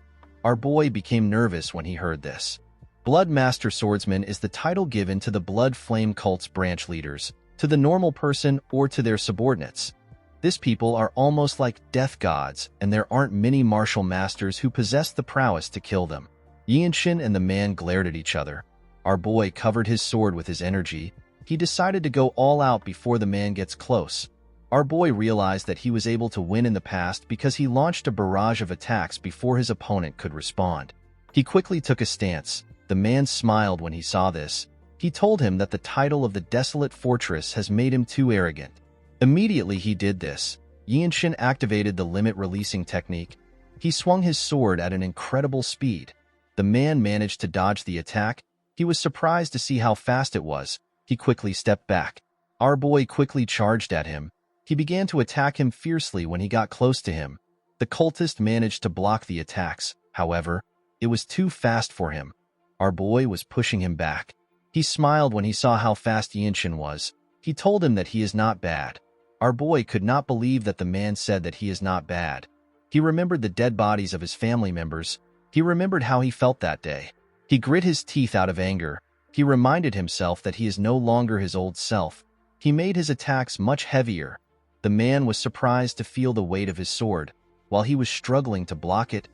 Our boy became nervous when he heard this. Blood Master Swordsman is the title given to the Blood Flame cult's branch leaders, to the normal person or to their subordinates. These people are almost like death gods, and there aren't many martial masters who possess the prowess to kill them. Yinshin and the man glared at each other. Our boy covered his sword with his energy. He decided to go all out before the man gets close. Our boy realized that he was able to win in the past because he launched a barrage of attacks before his opponent could respond. He quickly took a stance. The man smiled when he saw this. He told him that the title of the Desolate Fortress has made him too arrogant. Immediately he did this. Yinshin activated the limit-releasing technique. He swung his sword at an incredible speed. The man managed to dodge the attack. He was surprised to see how fast it was. He quickly stepped back. Our boy quickly charged at him. He began to attack him fiercely when he got close to him. The cultist managed to block the attacks. However, it was too fast for him. Our boy was pushing him back. He smiled when he saw how fast Yinshin was. He told him that he is not bad. Our boy could not believe that the man said that he is not bad. He remembered the dead bodies of his family members. He remembered how he felt that day. He grit his teeth out of anger. He reminded himself that he is no longer his old self. He made his attacks much heavier. The man was surprised to feel the weight of his sword. While he was struggling to block it,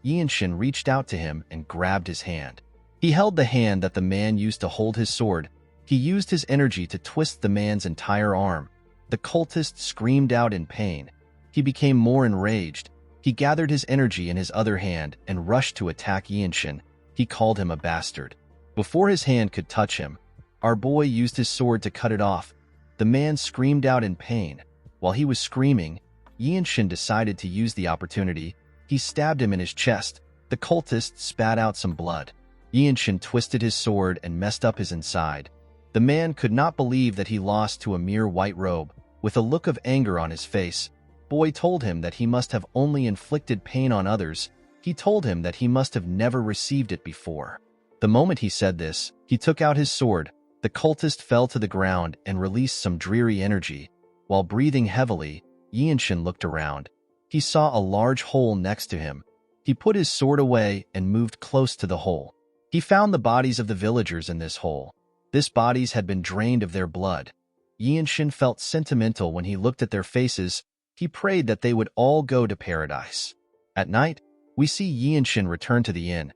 Yinshin reached out to him and grabbed his hand. He held the hand that the man used to hold his sword. He used his energy to twist the man's entire arm. The cultist screamed out in pain. He became more enraged. He gathered his energy in his other hand and rushed to attack Yinshin. He called him a bastard. Before his hand could touch him, our boy used his sword to cut it off. The man screamed out in pain. While he was screaming, Yinshin decided to use the opportunity. He stabbed him in his chest. The cultist spat out some blood. Yinshin twisted his sword and messed up his inside. The man could not believe that he lost to a mere white robe. With a look of anger on his face, Boy told him that he must have only inflicted pain on others. He told him that he must have never received it before. The moment he said this, he took out his sword. The cultist fell to the ground and released some dreary energy. While breathing heavily, Yinshin looked around. He saw a large hole next to him. He put his sword away and moved close to the hole. He found the bodies of the villagers in this hole. These bodies had been drained of their blood. Yinshin felt sentimental when he looked at their faces. He prayed that they would all go to paradise. At night, we see Yinshin return to the inn.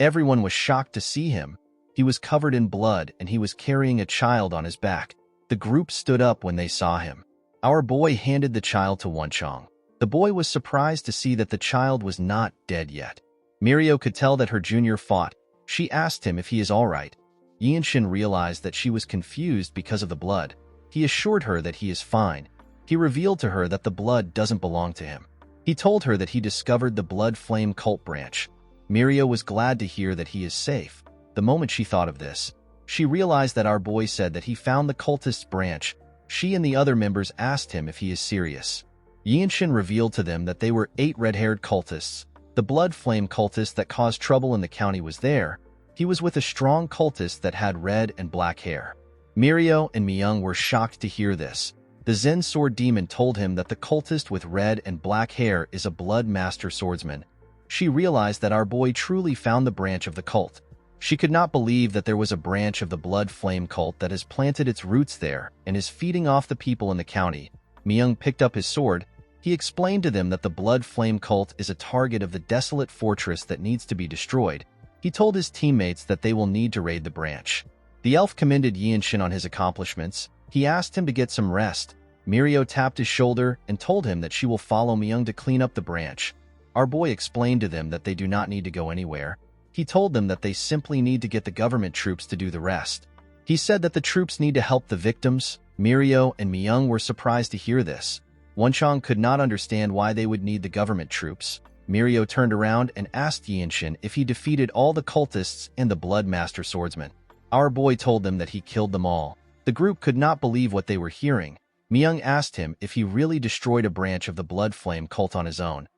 Everyone was shocked to see him. He was covered in blood and he was carrying a child on his back. The group stood up when they saw him. Our boy handed the child to Wonchong. The boy was surprised to see that the child was not dead yet. Mirio could tell that her junior fought. She asked him if he is all right. Yinshin realized that she was confused because of the blood. He assured her that he is fine. He revealed to her that the blood doesn't belong to him. He told her that he discovered the blood flame cult branch. Mirio was glad to hear that he is safe. The moment she thought of this, she realized that our boy said that he found the cultist's branch. She and the other members asked him if he is serious. Yinshin revealed to them that they were 8 red-haired cultists. The blood flame cultist that caused trouble in the county was there. He was with a strong cultist that had red and black hair. Mirio and Myung were shocked to hear this. The Zen sword demon told him that the cultist with red and black hair is a blood master swordsman. She realized that our boy truly found the branch of the cult. She could not believe that there was a branch of the blood flame cult that has planted its roots there and is feeding off the people in the county. Myung picked up his sword. He explained to them that the blood flame cult is a target of the desolate fortress that needs to be destroyed. He told his teammates that they will need to raid the branch. The elf commended Yinshin on his accomplishments. He asked him to get some rest. Mirio tapped his shoulder and told him that she will follow Myung to clean up the branch. Our boy explained to them that they do not need to go anywhere. He told them that they simply need to get the government troops to do the rest. He said that the troops need to help the victims. Mirio and Myung were surprised to hear this. Wonchong could not understand why they would need the government troops. Mirio turned around and asked Yinshin if he defeated all the cultists and the blood master swordsman. Our boy told them that he killed them all. The group could not believe what they were hearing. Myung asked him if he really destroyed a branch of the blood flame cult on his own.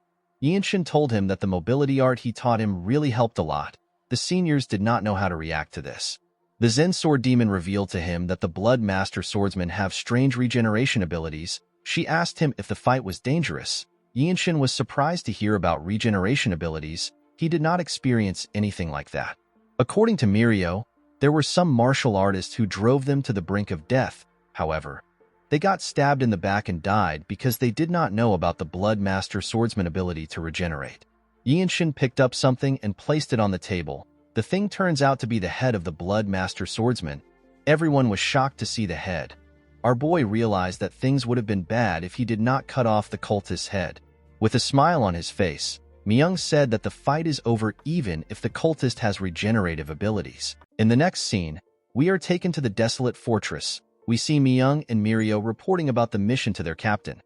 Yinshin told him that the mobility art he taught him really helped a lot. The seniors did not know how to react to this. The Zen sword demon revealed to him that the blood master swordsmen have strange regeneration abilities. She asked him if the fight was dangerous. Yinshin was surprised to hear about regeneration abilities. He did not experience anything like that. According to Mirio, there were some martial artists who drove them to the brink of death. However, they got stabbed in the back and died because they did not know about the blood master swordsman ability to regenerate. Yinshin picked up something and placed it on the table. The thing turns out to be the head of the blood master swordsman. Everyone was shocked to see the head. Our boy realized that things would have been bad if he did not cut off the cultist's head. With a smile on his face, Myung said that the fight is over even if the cultist has regenerative abilities. In the next scene, we are taken to the desolate fortress. We see Myung and Mirio reporting about the mission to their captain.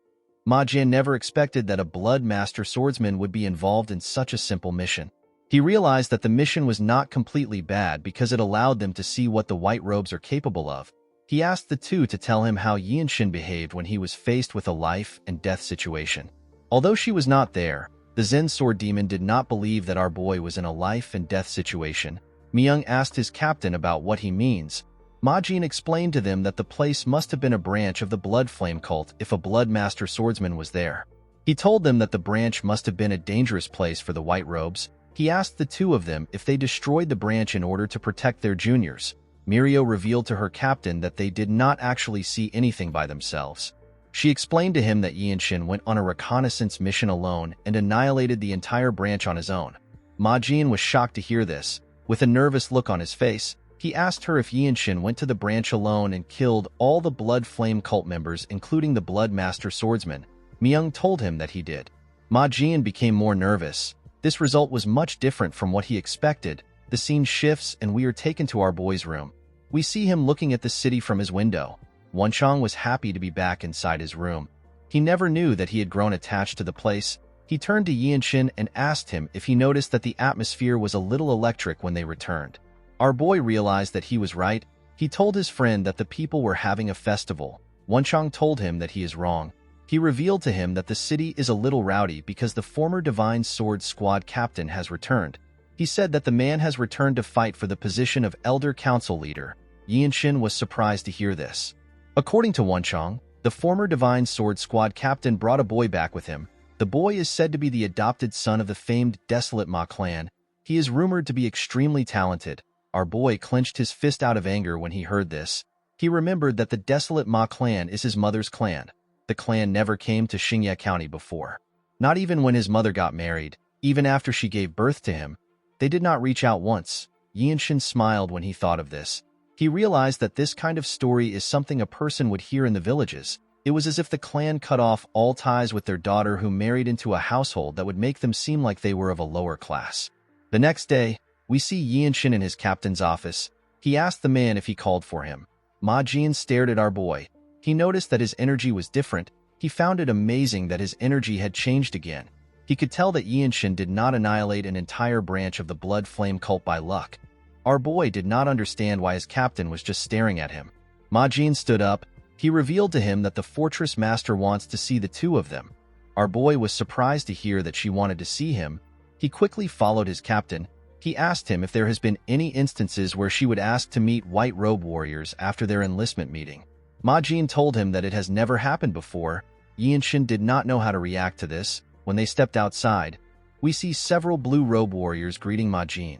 Ma Jian never expected that a blood master swordsman would be involved in such a simple mission. He realized that the mission was not completely bad because it allowed them to see what the white robes are capable of. He asked the two to tell him how Yinshin behaved when he was faced with a life and death situation. Although she was not there, the Zen sword demon did not believe that our boy was in a life and death situation. Myung asked his captain about what he means. Ma Jin explained to them that the place must have been a branch of the Blood Flame cult if a Blood Master swordsman was there. He told them that the branch must have been a dangerous place for the white robes. He asked the two of them if they destroyed the branch in order to protect their juniors. Mirio revealed to her captain that they did not actually see anything by themselves. She explained to him that Yinshin went on a reconnaissance mission alone and annihilated the entire branch on his own. Ma Jin was shocked to hear this. With a nervous look on his face, he asked her if Yinshin went to the branch alone and killed all the Blood Flame cult members, including the Blood Master swordsman. Myung told him that he did. Ma Jin became more nervous. This result was much different from what he expected. The scene shifts and we are taken to our boy's room. We see him looking at the city from his window. Wonchong was happy to be back inside his room. He never knew that he had grown attached to the place. He turned to Yinshin and asked him if he noticed that the atmosphere was a little electric when they returned. Our boy realized that he was right. He told his friend that the people were having a festival. Wonchong told him that he is wrong. He revealed to him that the city is a little rowdy because the former Divine Sword Squad captain has returned. He said that the man has returned to fight for the position of Elder Council Leader. Yinshin was surprised to hear this. According to Wonchong, the former Divine Sword Squad captain brought a boy back with him. The boy is said to be the adopted son of the famed Desolate Ma clan. He is rumored to be extremely talented. Our boy clenched his fist out of anger when he heard this. He remembered that the Desolate Ma clan is his mother's clan. The clan never came to Xingye County before. Not even when his mother got married, even after she gave birth to him. They did not reach out once. Yinshin smiled when he thought of this. He realized that this kind of story is something a person would hear in the villages. It was as if the clan cut off all ties with their daughter who married into a household that would make them seem like they were of a lower class. The next day, we see Yinshin in his captain's office. He asked the man if he called for him. Ma Jin stared at our boy. He noticed that his energy was different. He found it amazing that his energy had changed again. He could tell that Yinshin did not annihilate an entire branch of the Blood Flame cult by luck. Our boy did not understand why his captain was just staring at him. Ma Jin stood up. He revealed to him that the fortress master wants to see the two of them. Our boy was surprised to hear that she wanted to see him. He quickly followed his captain. He asked him if there has been any instances where she would ask to meet white robe warriors after their enlistment meeting. Ma Jin told him that it has never happened before. Yinshin did not know how to react to this. When they stepped outside, we see several blue robe warriors greeting Ma Jin.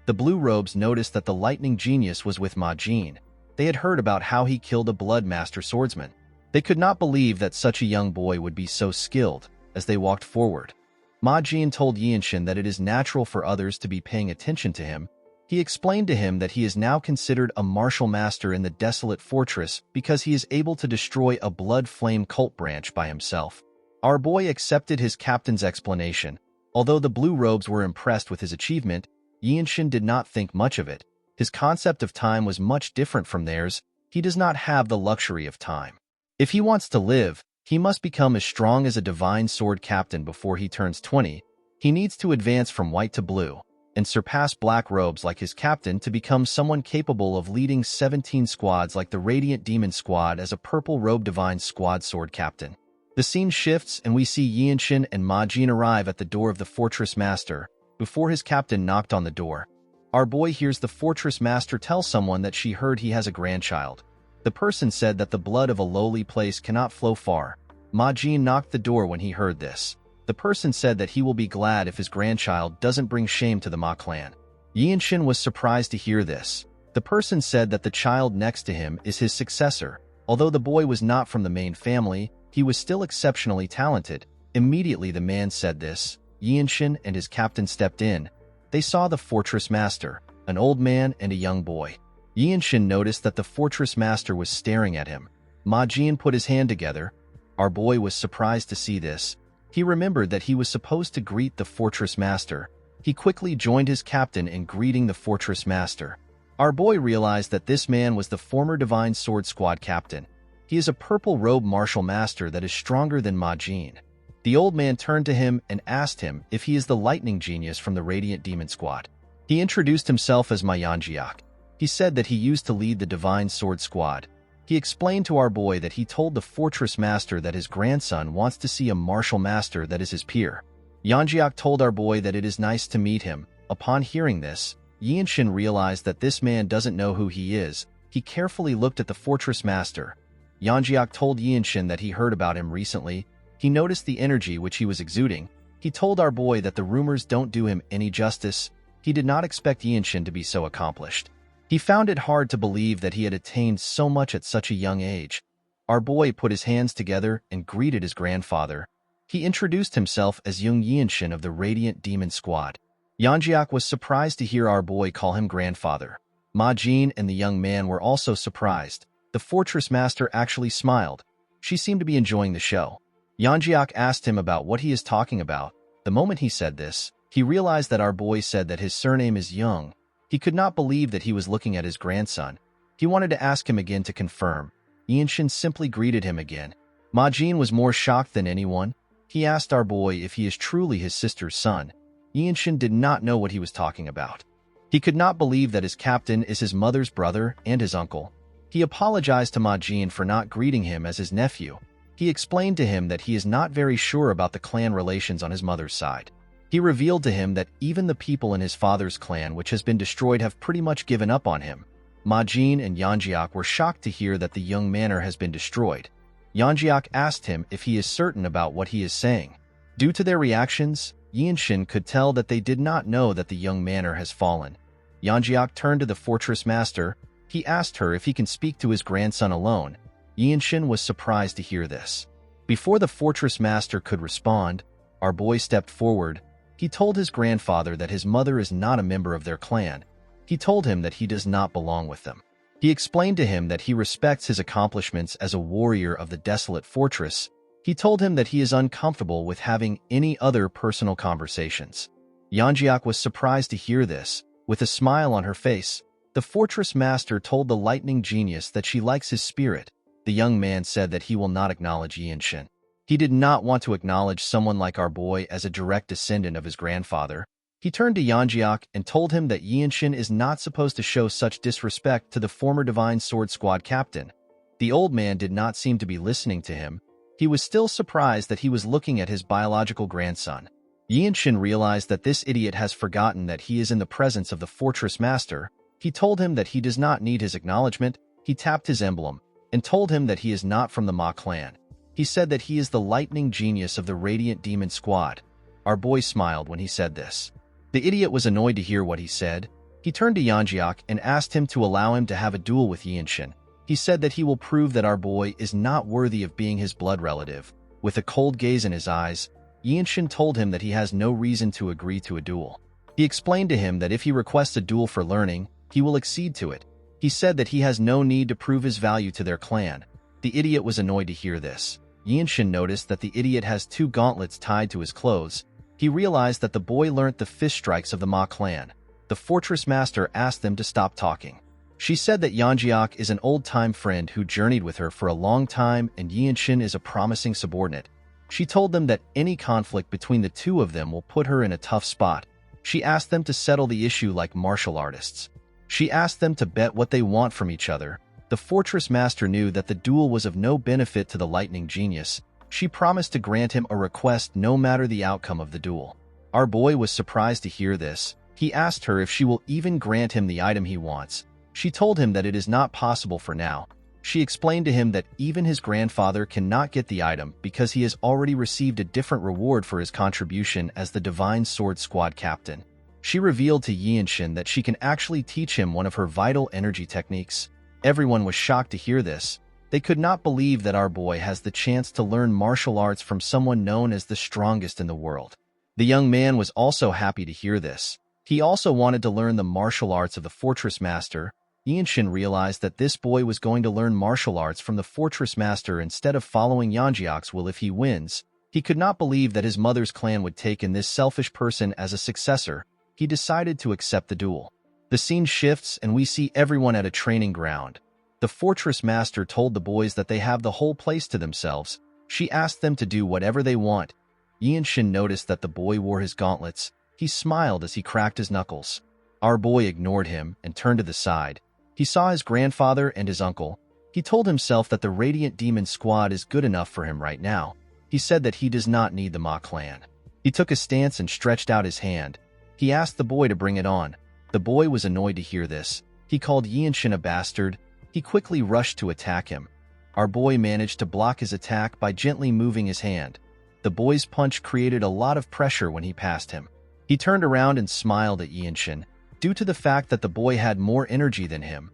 The blue robes noticed that the lightning genius was with Ma Jin. They had heard about how he killed a blood master swordsman. They could not believe that such a young boy would be so skilled. As they walked forward, Ma Jin told Yinshin that it is natural for others to be paying attention to him. He explained to him that he is now considered a martial master in the desolate fortress because he is able to destroy a blood flame cult branch by himself. Our boy accepted his captain's explanation. Although the blue robes were impressed with his achievement, Yinshin did not think much of it. His concept of time was much different from theirs. He does not have the luxury of time. If he wants to live, he must become as strong as a divine sword captain before he turns 20. He needs to advance from white to blue and surpass black robes like his captain to become someone capable of leading 17 squads like the Radiant Demon Squad as a purple robe divine squad sword captain. The scene shifts and we see Yinshin and Ma Jin arrive at the door of the fortress master. Before his captain knocked on the door, our boy hears the fortress master tell someone that she heard he has a grandchild. The person said that the blood of a lowly place cannot flow far. Ma Jin knocked the door when he heard this. The person said that he will be glad if his grandchild doesn't bring shame to the Ma clan. Yinshin was surprised to hear this. The person said that the child next to him is his successor. Although the boy was not from the main family, he was still exceptionally talented. Immediately the man said this. Yinshin and his captain stepped in. They saw the fortress master, an old man and a young boy. Yinshin noticed that the fortress master was staring at him. Ma Jin put his hand together. Our boy was surprised to see this. He remembered that he was supposed to greet the fortress master. He quickly joined his captain in greeting the fortress master. Our boy realized that this man was the former Divine Sword Squad captain. He is a purple-robe martial master that is stronger than Ma Jin. The old man turned to him and asked him if he is the lightning genius from the Radiant Demon Squad. He introduced himself as Ma Yanjiak. He said that he used to lead the Divine Sword Squad. He explained to our boy that he told the fortress master that his grandson wants to see a martial master that is his peer. Yanjiak told our boy that it is nice to meet him. Upon hearing this, Yinshin realized that this man doesn't know who he is. He carefully looked at the fortress master. Yanjiak told Yinshin that he heard about him recently. He noticed the energy which he was exuding. He told our boy that the rumors don't do him any justice. He did not expect Yinshin to be so accomplished. He found it hard to believe that he had attained so much at such a young age. Our boy put his hands together and greeted his grandfather. He introduced himself as young Yinshin of the Radiant Demon Squad. Yanjiak was surprised to hear our boy call him grandfather. Ma Jin and the young man were also surprised. The fortress master actually smiled. She seemed to be enjoying the show. Yanjiak asked him about what he is talking about. The moment he said this, he realized that our boy said that his surname is Young. He could not believe that he was looking at his grandson. He wanted to ask him again to confirm. Yinshin simply greeted him again. Ma Jin was more shocked than anyone. He asked our boy if he is truly his sister's son. Yinshin did not know what he was talking about. He could not believe that his captain is his mother's brother and his uncle. He apologized to Ma Jin for not greeting him as his nephew. He explained to him that he is not very sure about the clan relations on his mother's side. He revealed to him that even the people in his father's clan which has been destroyed have pretty much given up on him. Ma Jin and Yanjiak were shocked to hear that the young manor has been destroyed. Yanjiak asked him if he is certain about what he is saying. Due to their reactions, Yinshin could tell that they did not know that the young manor has fallen. Yanjiak turned to the fortress master. He asked her if he can speak to his grandson alone. Yinshin was surprised to hear this. Before the fortress master could respond, our boy stepped forward. He told his grandfather that his mother is not a member of their clan. He told him that he does not belong with them. He explained to him that he respects his accomplishments as a warrior of the desolate fortress. He told him that he is uncomfortable with having any other personal conversations. Yanjiak was surprised to hear this. With a smile on her face, the fortress master told the lightning genius that she likes his spirit. The young man said that he will not acknowledge Yinshin. He did not want to acknowledge someone like our boy as a direct descendant of his grandfather. He turned to Yanjiak and told him that Yinshin is not supposed to show such disrespect to the former Divine Sword Squad captain. The old man did not seem to be listening to him. He was still surprised that he was looking at his biological grandson. Yinshin realized that this idiot has forgotten that he is in the presence of the fortress master. He told him that he does not need his acknowledgement. He tapped his emblem and told him that he is not from the Ma clan. He said that he is the lightning genius of the Radiant Demon Squad. Our boy smiled when he said this. The idiot was annoyed to hear what he said. He turned to Yanjiak and asked him to allow him to have a duel with Yinshin. He said that he will prove that our boy is not worthy of being his blood relative. With a cold gaze in his eyes, Yinshin told him that he has no reason to agree to a duel. He explained to him that if he requests a duel for learning, he will accede to it. He said that he has no need to prove his value to their clan. The idiot was annoyed to hear this. Yinshin noticed that the idiot has 2 gauntlets tied to his clothes. He realized that the boy learnt the fist strikes of the Ma clan. The fortress master asked them to stop talking. She said that Yanjiak is an old-time friend who journeyed with her for a long time and Yinshin is a promising subordinate. She told them that any conflict between the two of them will put her in a tough spot. She asked them to settle the issue like martial artists. She asked them to bet what they want from each other. The fortress master knew that the duel was of no benefit to the lightning genius. She promised to grant him a request no matter the outcome of the duel. Our boy was surprised to hear this. He asked her if she will even grant him the item he wants. She told him that it is not possible for now. She explained to him that even his grandfather cannot get the item because he has already received a different reward for his contribution as the Divine Sword Squad captain. She revealed to Yinshin that she can actually teach him one of her vital energy techniques. Everyone was shocked to hear this. They could not believe that our boy has the chance to learn martial arts from someone known as the strongest in the world. The young man was also happy to hear this. He also wanted to learn the martial arts of the fortress master. Yinshin realized that this boy was going to learn martial arts from the fortress master instead of following Yeonjiak's will if he wins. He could not believe that his mother's clan would take in this selfish person as a successor. He decided to accept the duel. The scene shifts and we see everyone at a training ground. The fortress master told the boys that they have the whole place to themselves. She asked them to do whatever they want. Yinshin noticed that the boy wore his gauntlets. He smiled as he cracked his knuckles. Our boy ignored him and turned to the side. He saw his grandfather and his uncle. He told himself that the Radiant Demon Squad is good enough for him right now. He said that he does not need the Ma clan. He took a stance and stretched out his hand. He asked the boy to bring it on. The boy was annoyed to hear this. He called Yinshin a bastard. He quickly rushed to attack him. Our boy managed to block his attack by gently moving his hand. The boy's punch created a lot of pressure when he passed him. He turned around and smiled at Yinshin. Due to the fact that the boy had more energy than him,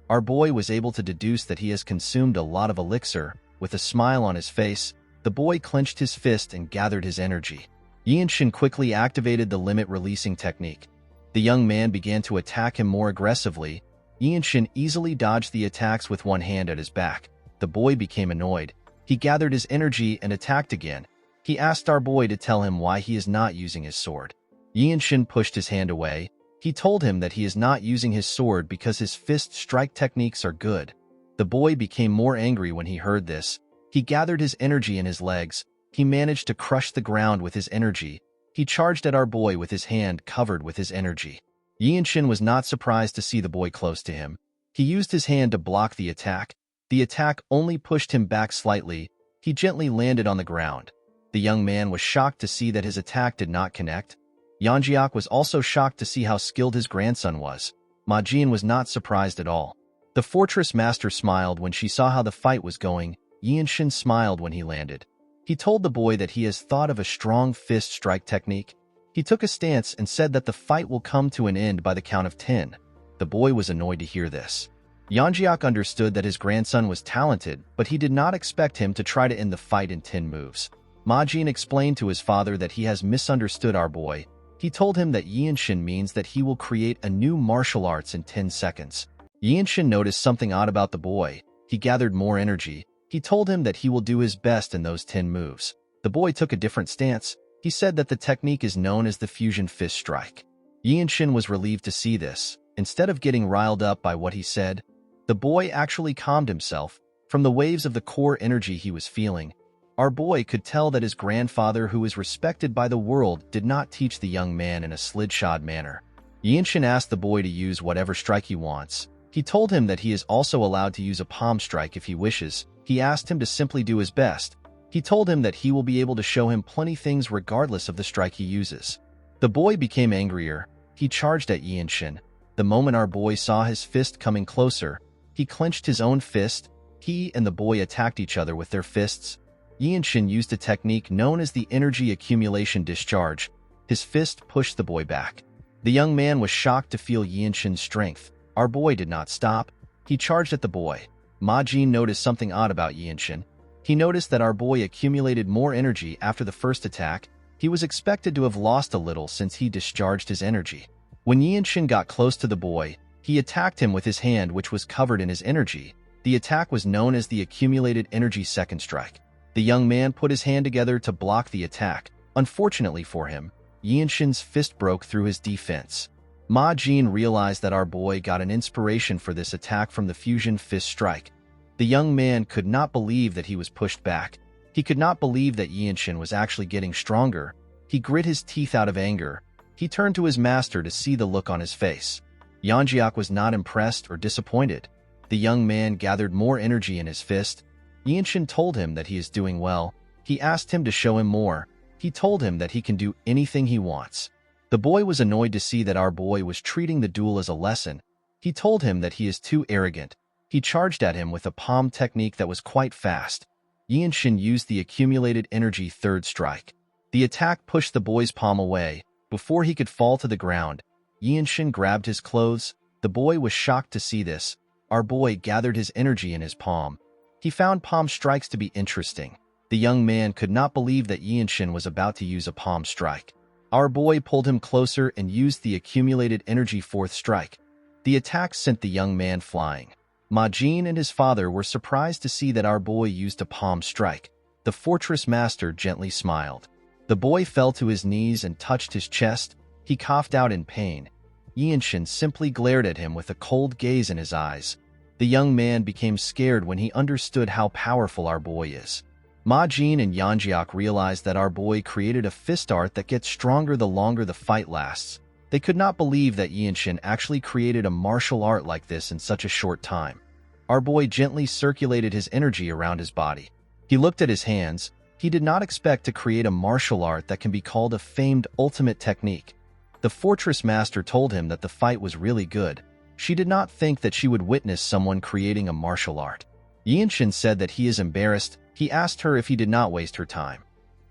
our boy was able to deduce that he has consumed a lot of elixir. With a smile on his face, the boy clenched his fist and gathered his energy. Yinshin quickly activated the limit-releasing technique. The young man began to attack him more aggressively. Yinshin easily dodged the attacks with one hand at his back. The boy became annoyed. He gathered his energy and attacked again. He asked our boy to tell him why he is not using his sword. Yinshin pushed his hand away. He told him that he is not using his sword because his fist strike techniques are good. The boy became more angry when he heard this. He gathered his energy in his legs. He managed to crush the ground with his energy. He charged at our boy with his hand covered with his energy. Yinshin was not surprised to see the boy close to him. He used his hand to block the attack. The attack only pushed him back slightly. He gently landed on the ground. The young man was shocked to see that his attack did not connect. Yeonjiak was also shocked to see how skilled his grandson was. Ma Jin was not surprised at all. The fortress master smiled when she saw how the fight was going. Yinshin smiled when he landed. He told the boy that he has thought of a strong fist strike technique. He took a stance and said that the fight will come to an end by the count of 10. The boy was annoyed to hear this. Yeonjiak understood that his grandson was talented, but he did not expect him to try to end the fight in 10 moves. Ma Jin explained to his father that he has misunderstood our boy. He told him that Yinshin means that he will create a new martial arts in 10 seconds. Yinshin noticed something odd about the boy. He gathered more energy. He told him that he will do his best in those 10 moves. The boy took a different stance. He said that the technique is known as the fusion fist strike. Yinshin was relieved to see this. Instead of getting riled up by what he said, the boy actually calmed himself. From the waves of the core energy he was feeling, our boy could tell that his grandfather, who is respected by the world, did not teach the young man in a slidshod manner. Yinshin asked the boy to use whatever strike he wants. He told him that he is also allowed to use a palm strike if he wishes. He asked him to simply do his best. He told him that he will be able to show him plenty things regardless of the strike he uses. The boy became angrier. He charged at Yinshin. The moment our boy saw his fist coming closer, he clenched his own fist. He and the boy attacked each other with their fists. Yinshin used a technique known as the energy accumulation discharge. His fist pushed the boy back. The young man was shocked to feel Yinshin's strength. Our boy did not stop. He charged at the boy. Ma Jin noticed something odd about Yinshin. He noticed that our boy accumulated more energy after the first attack. He was expected to have lost a little since he discharged his energy. When Yinshin got close to the boy, he attacked him with his hand, which was covered in his energy. The attack was known as the accumulated energy second strike. The young man put his hand together to block the attack. Unfortunately for him, Yinshin's fist broke through his defense. Ma Jin realized that our boy got an inspiration for this attack from the fusion fist strike. The young man could not believe that he was pushed back. He could not believe that Yinshin was actually getting stronger. He grit his teeth out of anger. He turned to his master to see the look on his face. Yeonjiak was not impressed or disappointed. The young man gathered more energy in his fist. Yinshin told him that he is doing well. He asked him to show him more. He told him that he can do anything he wants. The boy was annoyed to see that our boy was treating the duel as a lesson. He told him that he is too arrogant. He charged at him with a palm technique that was quite fast. Yinshin used the accumulated energy third strike. The attack pushed the boy's palm away. Before he could fall to the ground, Yinshin grabbed his clothes. The boy was shocked to see this. Our boy gathered his energy in his palm. He found palm strikes to be interesting. The young man could not believe that Yinshin was about to use a palm strike. Our boy pulled him closer and used the accumulated energy fourth strike. The attack sent the young man flying. Ma Jin and his father were surprised to see that our boy used a palm strike. The fortress master gently smiled. The boy fell to his knees and touched his chest. He coughed out in pain. Yinshin simply glared at him with a cold gaze in his eyes. The young man became scared when he understood how powerful our boy is. Ma Jin and Yanjiak realized that our boy created a fist art that gets stronger the longer the fight lasts. They could not believe that Yinshin actually created a martial art like this in such a short time. Our boy gently circulated his energy around his body. He looked at his hands. He did not expect to create a martial art that can be called a famed ultimate technique. The fortress master told him that the fight was really good. She did not think that she would witness someone creating a martial art. Yinshin said that he is embarrassed. He asked her if he did not waste her time.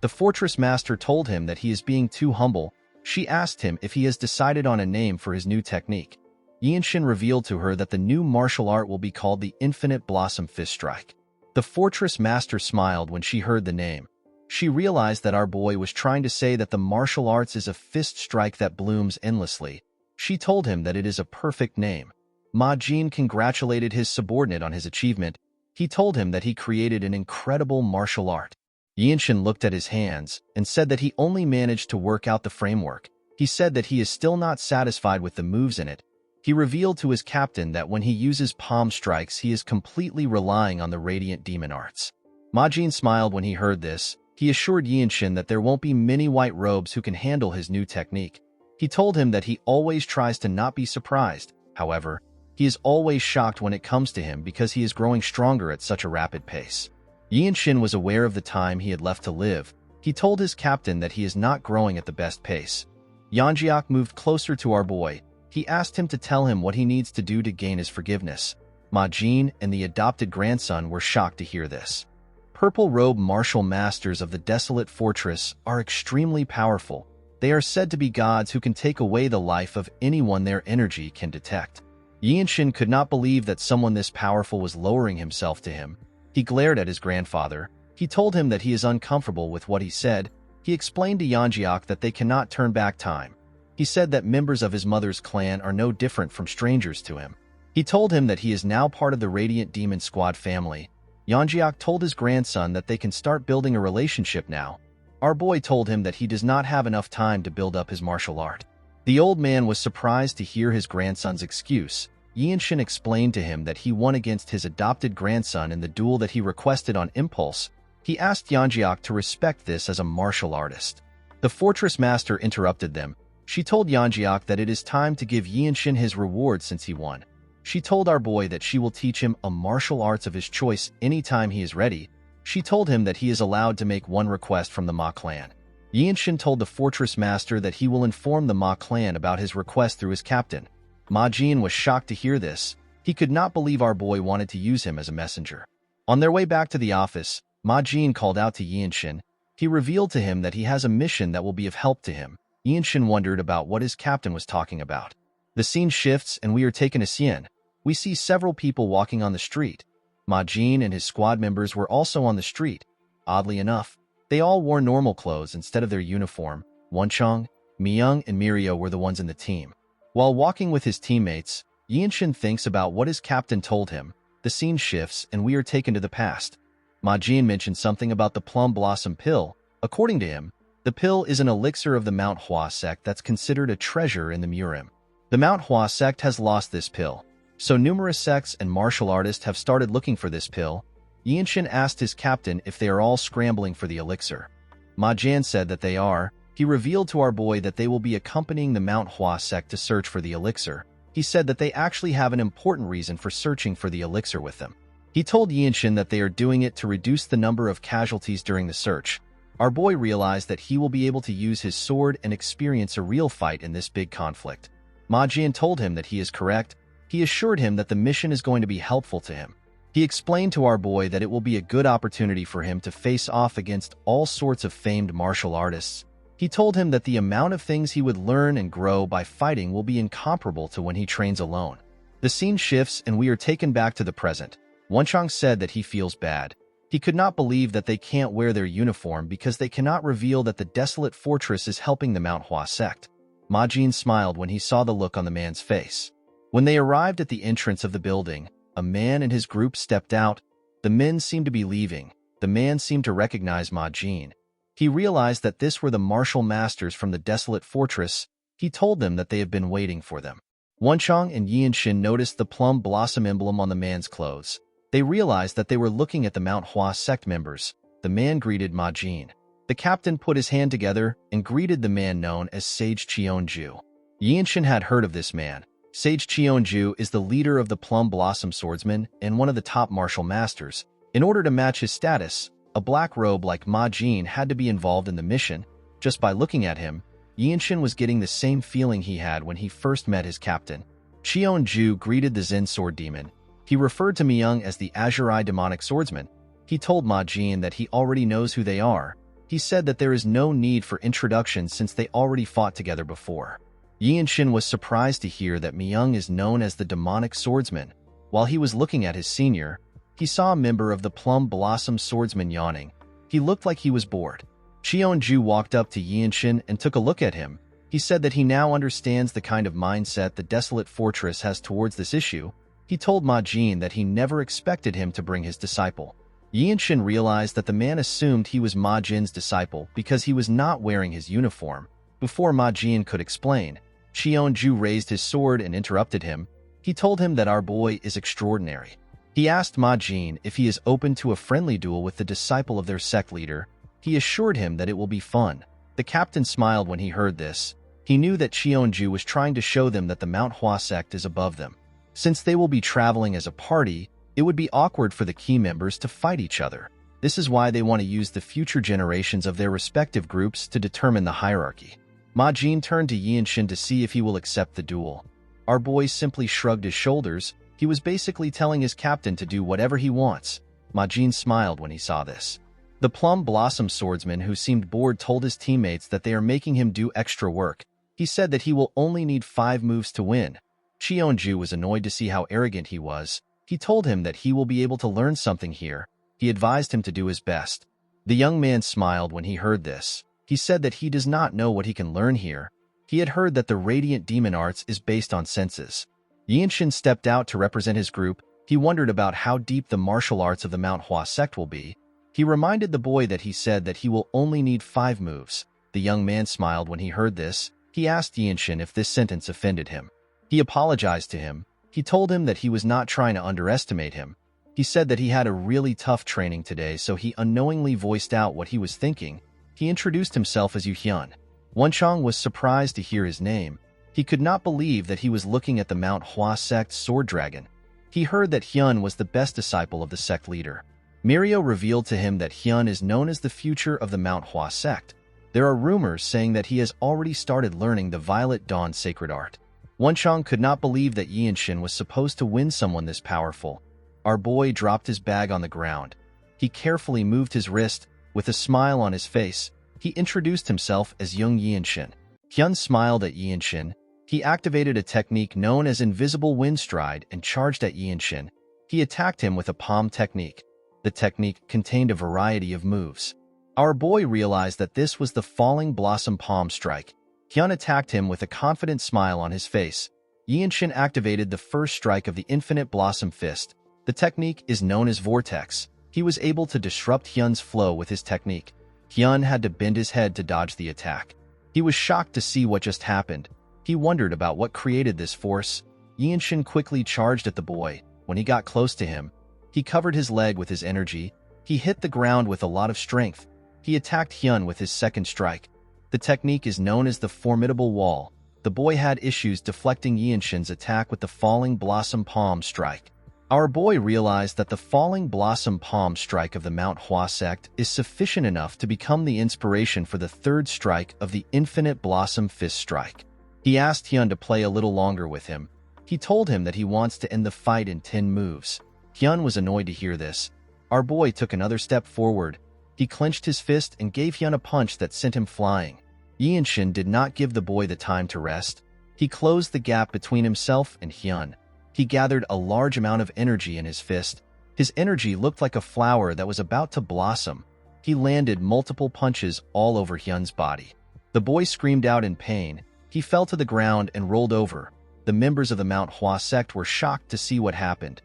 The fortress master told him that he is being too humble. She asked him if he has decided on a name for his new technique. Yinshin revealed to her that the new martial art will be called the Infinite Blossom Fist Strike. The fortress master smiled when she heard the name. She realized that our boy was trying to say that the martial arts is a fist strike that blooms endlessly. She told him that it is a perfect name. Ma Jin congratulated his subordinate on his achievement. He told him that he created an incredible martial art. Yinshin looked at his hands and said that he only managed to work out the framework. He said that he is still not satisfied with the moves in it. He revealed to his captain that when he uses palm strikes, he is completely relying on the radiant demon arts. Ma Jin smiled when he heard this. He assured Yinshin that there won't be many white robes who can handle his new technique. He told him that he always tries to not be surprised. However, he is always shocked when it comes to him because he is growing stronger at such a rapid pace. Yinshin was aware of the time he had left to live. He told his captain that he is not growing at the best pace. Yanjiak moved closer to our boy. He asked him to tell him what he needs to do to gain his forgiveness. Ma Jin and the adopted grandson were shocked to hear this. Purple-robe martial masters of the desolate fortress are extremely powerful. They are said to be gods who can take away the life of anyone their energy can detect. Yinshin could not believe that someone this powerful was lowering himself to him. He glared at his grandfather. He told him that he is uncomfortable with what he said. He explained to Yanjiak that they cannot turn back time. He said that members of his mother's clan are no different from strangers to him. He told him that he is now part of the Radiant Demon Squad family. Yanjiak told his grandson that they can start building a relationship now. Our boy told him that he does not have enough time to build up his martial art. The old man was surprised to hear his grandson's excuse. Yinshin explained to him that he won against his adopted grandson in the duel that he requested on impulse. He asked Yanjiak to respect this as a martial artist. The fortress master interrupted them. She told Yanjiak that it is time to give Yinshin his reward since he won. She told our boy that she will teach him a martial arts of his choice anytime he is ready. She told him that he is allowed to make one request from the Ma clan. Yinshin told the fortress master that he will inform the Ma clan about his request through his captain. Ma Jin was shocked to hear this. He could not believe our boy wanted to use him as a messenger. On their way back to the office, Ma Jin called out to Yinshin. He revealed to him that he has a mission that will be of help to him. Yinshin wondered about what his captain was talking about. The scene shifts and we are taken to Xian. We see several people walking on the street. Ma Jin and his squad members were also on the street. Oddly enough, they all wore normal clothes instead of their uniform. Wencheng, Miyang, and Mirio were the ones in the team. While walking with his teammates, Yinshin thinks about what his captain told him. The scene shifts and we are taken to the past. Ma Jin mentioned something about the plum blossom pill. According to him, the pill is an elixir of the Manhwa sect that's considered a treasure in the Murim. The Manhwa sect has lost this pill, so numerous sects and martial artists have started looking for this pill. Yinshin asked his captain if they are all scrambling for the elixir. Ma Jin said that they are. He revealed to our boy that they will be accompanying the Manhwa sect to search for the elixir. He said that they actually have an important reason for searching for the elixir with them. He told Yinshin that they are doing it to reduce the number of casualties during the search. Our boy realized that he will be able to use his sword and experience a real fight in this big conflict. Ma Jin told him that he is correct. He assured him that the mission is going to be helpful to him. He explained to our boy that it will be a good opportunity for him to face off against all sorts of famed martial artists. He told him that the amount of things he would learn and grow by fighting will be incomparable to when he trains alone. The scene shifts and we are taken back to the present. Wencheng said that he feels bad. He could not believe that they can't wear their uniform because they cannot reveal that the desolate fortress is helping the Manhwa sect. Ma Jin smiled when he saw the look on the man's face. When they arrived at the entrance of the building, a man and his group stepped out. The men seemed to be leaving. The man seemed to recognize Ma Jin. He realized that this were the martial masters from the desolate fortress. He told them that they have been waiting for them. Wenchang and Yianshin noticed the plum blossom emblem on the man's clothes. They realized that they were looking at the Mount Hua sect members. The man greeted Ma Jin. The captain put his hand together and greeted the man known as Sage Cheonju. Yianshin had heard of this man. Sage Cheonju is the leader of the Plum Blossom Swordsmen and one of the top martial masters. In order to match his status, a black robe like Ma Jin had to be involved in the mission. Just by looking at him, Yianshin was getting the same feeling he had when he first met his captain. Cheonju greeted the Zen Sword Demon. He referred to Myung as the Azure Demonic Swordsman. He told Ma Jin that he already knows who they are. He said that there is no need for introduction since they already fought together before. Yianshin was surprised to hear that Myung is known as the Demonic Swordsman. While he was looking at his senior, he saw a member of the Plum Blossom Swordsmen yawning. He looked like he was bored. Cheonju walked up to Yianshin and took a look at him. He said that he now understands the kind of mindset the desolate fortress has towards this issue. He told Ma Jin that he never expected him to bring his disciple. Yianshin realized that the man assumed he was Ma Jin's disciple because he was not wearing his uniform. Before Ma Jin could explain, Cheonju raised his sword and interrupted him. He told him that our boy is extraordinary. He asked Ma Jin if he is open to a friendly duel with the disciple of their sect leader. He assured him that it will be fun. The captain smiled when he heard this. He knew that Cheonju was trying to show them that the Mount Hua sect is above them. Since they will be traveling as a party, it would be awkward for the key members to fight each other. This is why they want to use the future generations of their respective groups to determine the hierarchy. Ma Jin turned to Yianshin to see if he will accept the duel. Our boy simply shrugged his shoulders. He was basically telling his captain to do whatever he wants. Ma Jin smiled when he saw this. The Plum Blossom Swordsman, who seemed bored, told his teammates that they are making him do extra work. He said that he will only need 5 moves to win. Cheonju was annoyed to see how arrogant he was. He told him that he will be able to learn something here. He advised him to do his best. The young man smiled when he heard this. He said that he does not know what he can learn here. He had heard that the Radiant Demon Arts is based on senses. Yianshin stepped out to represent his group. He wondered about how deep the martial arts of the Mount Hua sect will be. He reminded the boy that he said that he will only need 5 moves. The young man smiled when he heard this. He asked Yianshin if this sentence offended him. He apologized to him. He told him that he was not trying to underestimate him. He said that he had a really tough training today, so he unknowingly voiced out what he was thinking. He introduced himself as Yu Hyun. Wenchang was surprised to hear his name. He could not believe that he was looking at the Mount Hua sect sword dragon. He heard that Hyun was the best disciple of the sect leader. Mirio revealed to him that Hyun is known as the future of the Mount Hua sect. There are rumors saying that he has already started learning the Violet Dawn sacred art. Wenchang could not believe that Yianshin was supposed to win someone this powerful. Our boy dropped his bag on the ground. He carefully moved his wrist. With a smile on his face, he introduced himself as young Yianshin. Hyun smiled at Yianshin. He activated a technique known as Invisible Wind Stride and charged at Yianshin. He attacked him with a palm technique. The technique contained a variety of moves. Our boy realized that this was the Falling Blossom Palm Strike. Hyun attacked him with a confident smile on his face. Yianshin activated the first strike of the Infinite Blossom Fist. The technique is known as Vortex. He was able to disrupt Hyun's flow with his technique. Hyun had to bend his head to dodge the attack. He was shocked to see what just happened. He wondered about what created this force. Yianshin quickly charged at the boy. When he got close to him, he covered his leg with his energy. He hit the ground with a lot of strength. He attacked Hyun with his second strike. The technique is known as the Formidable Wall. The boy had issues deflecting Yianshin's attack with the Falling Blossom Palm Strike. Our boy realized that the Falling Blossom Palm Strike of the Mount Hua sect is sufficient enough to become the inspiration for the third strike of the Infinite Blossom Fist Strike. He asked Hyun to play a little longer with him. He told him that he wants to end the fight in 10 moves. Hyun was annoyed to hear this. Our boy took another step forward. He clenched his fist and gave Hyun a punch that sent him flying. Yianshin did not give the boy the time to rest. He closed the gap between himself and Hyun. He gathered a large amount of energy in his fist. His energy looked like a flower that was about to blossom. He landed multiple punches all over Hyun's body. The boy screamed out in pain. He fell to the ground and rolled over. The members of the Manhwa sect were shocked to see what happened.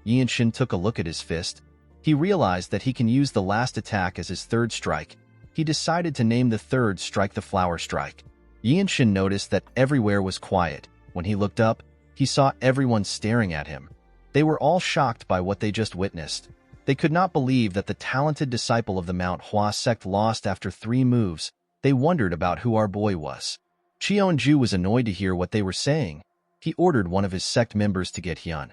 Yinshin took a look at his fist. He realized that he can use the last attack as his third strike. He decided to name the third strike the Flower Strike. Yinshin noticed that everywhere was quiet. When he looked up, he saw everyone staring at him. They were all shocked by what they just witnessed. They could not believe that the talented disciple of the Manhwa sect lost after 3 moves. They wondered about who our boy was. Cheonju was annoyed to hear what they were saying. He ordered one of his sect members to get Hyun.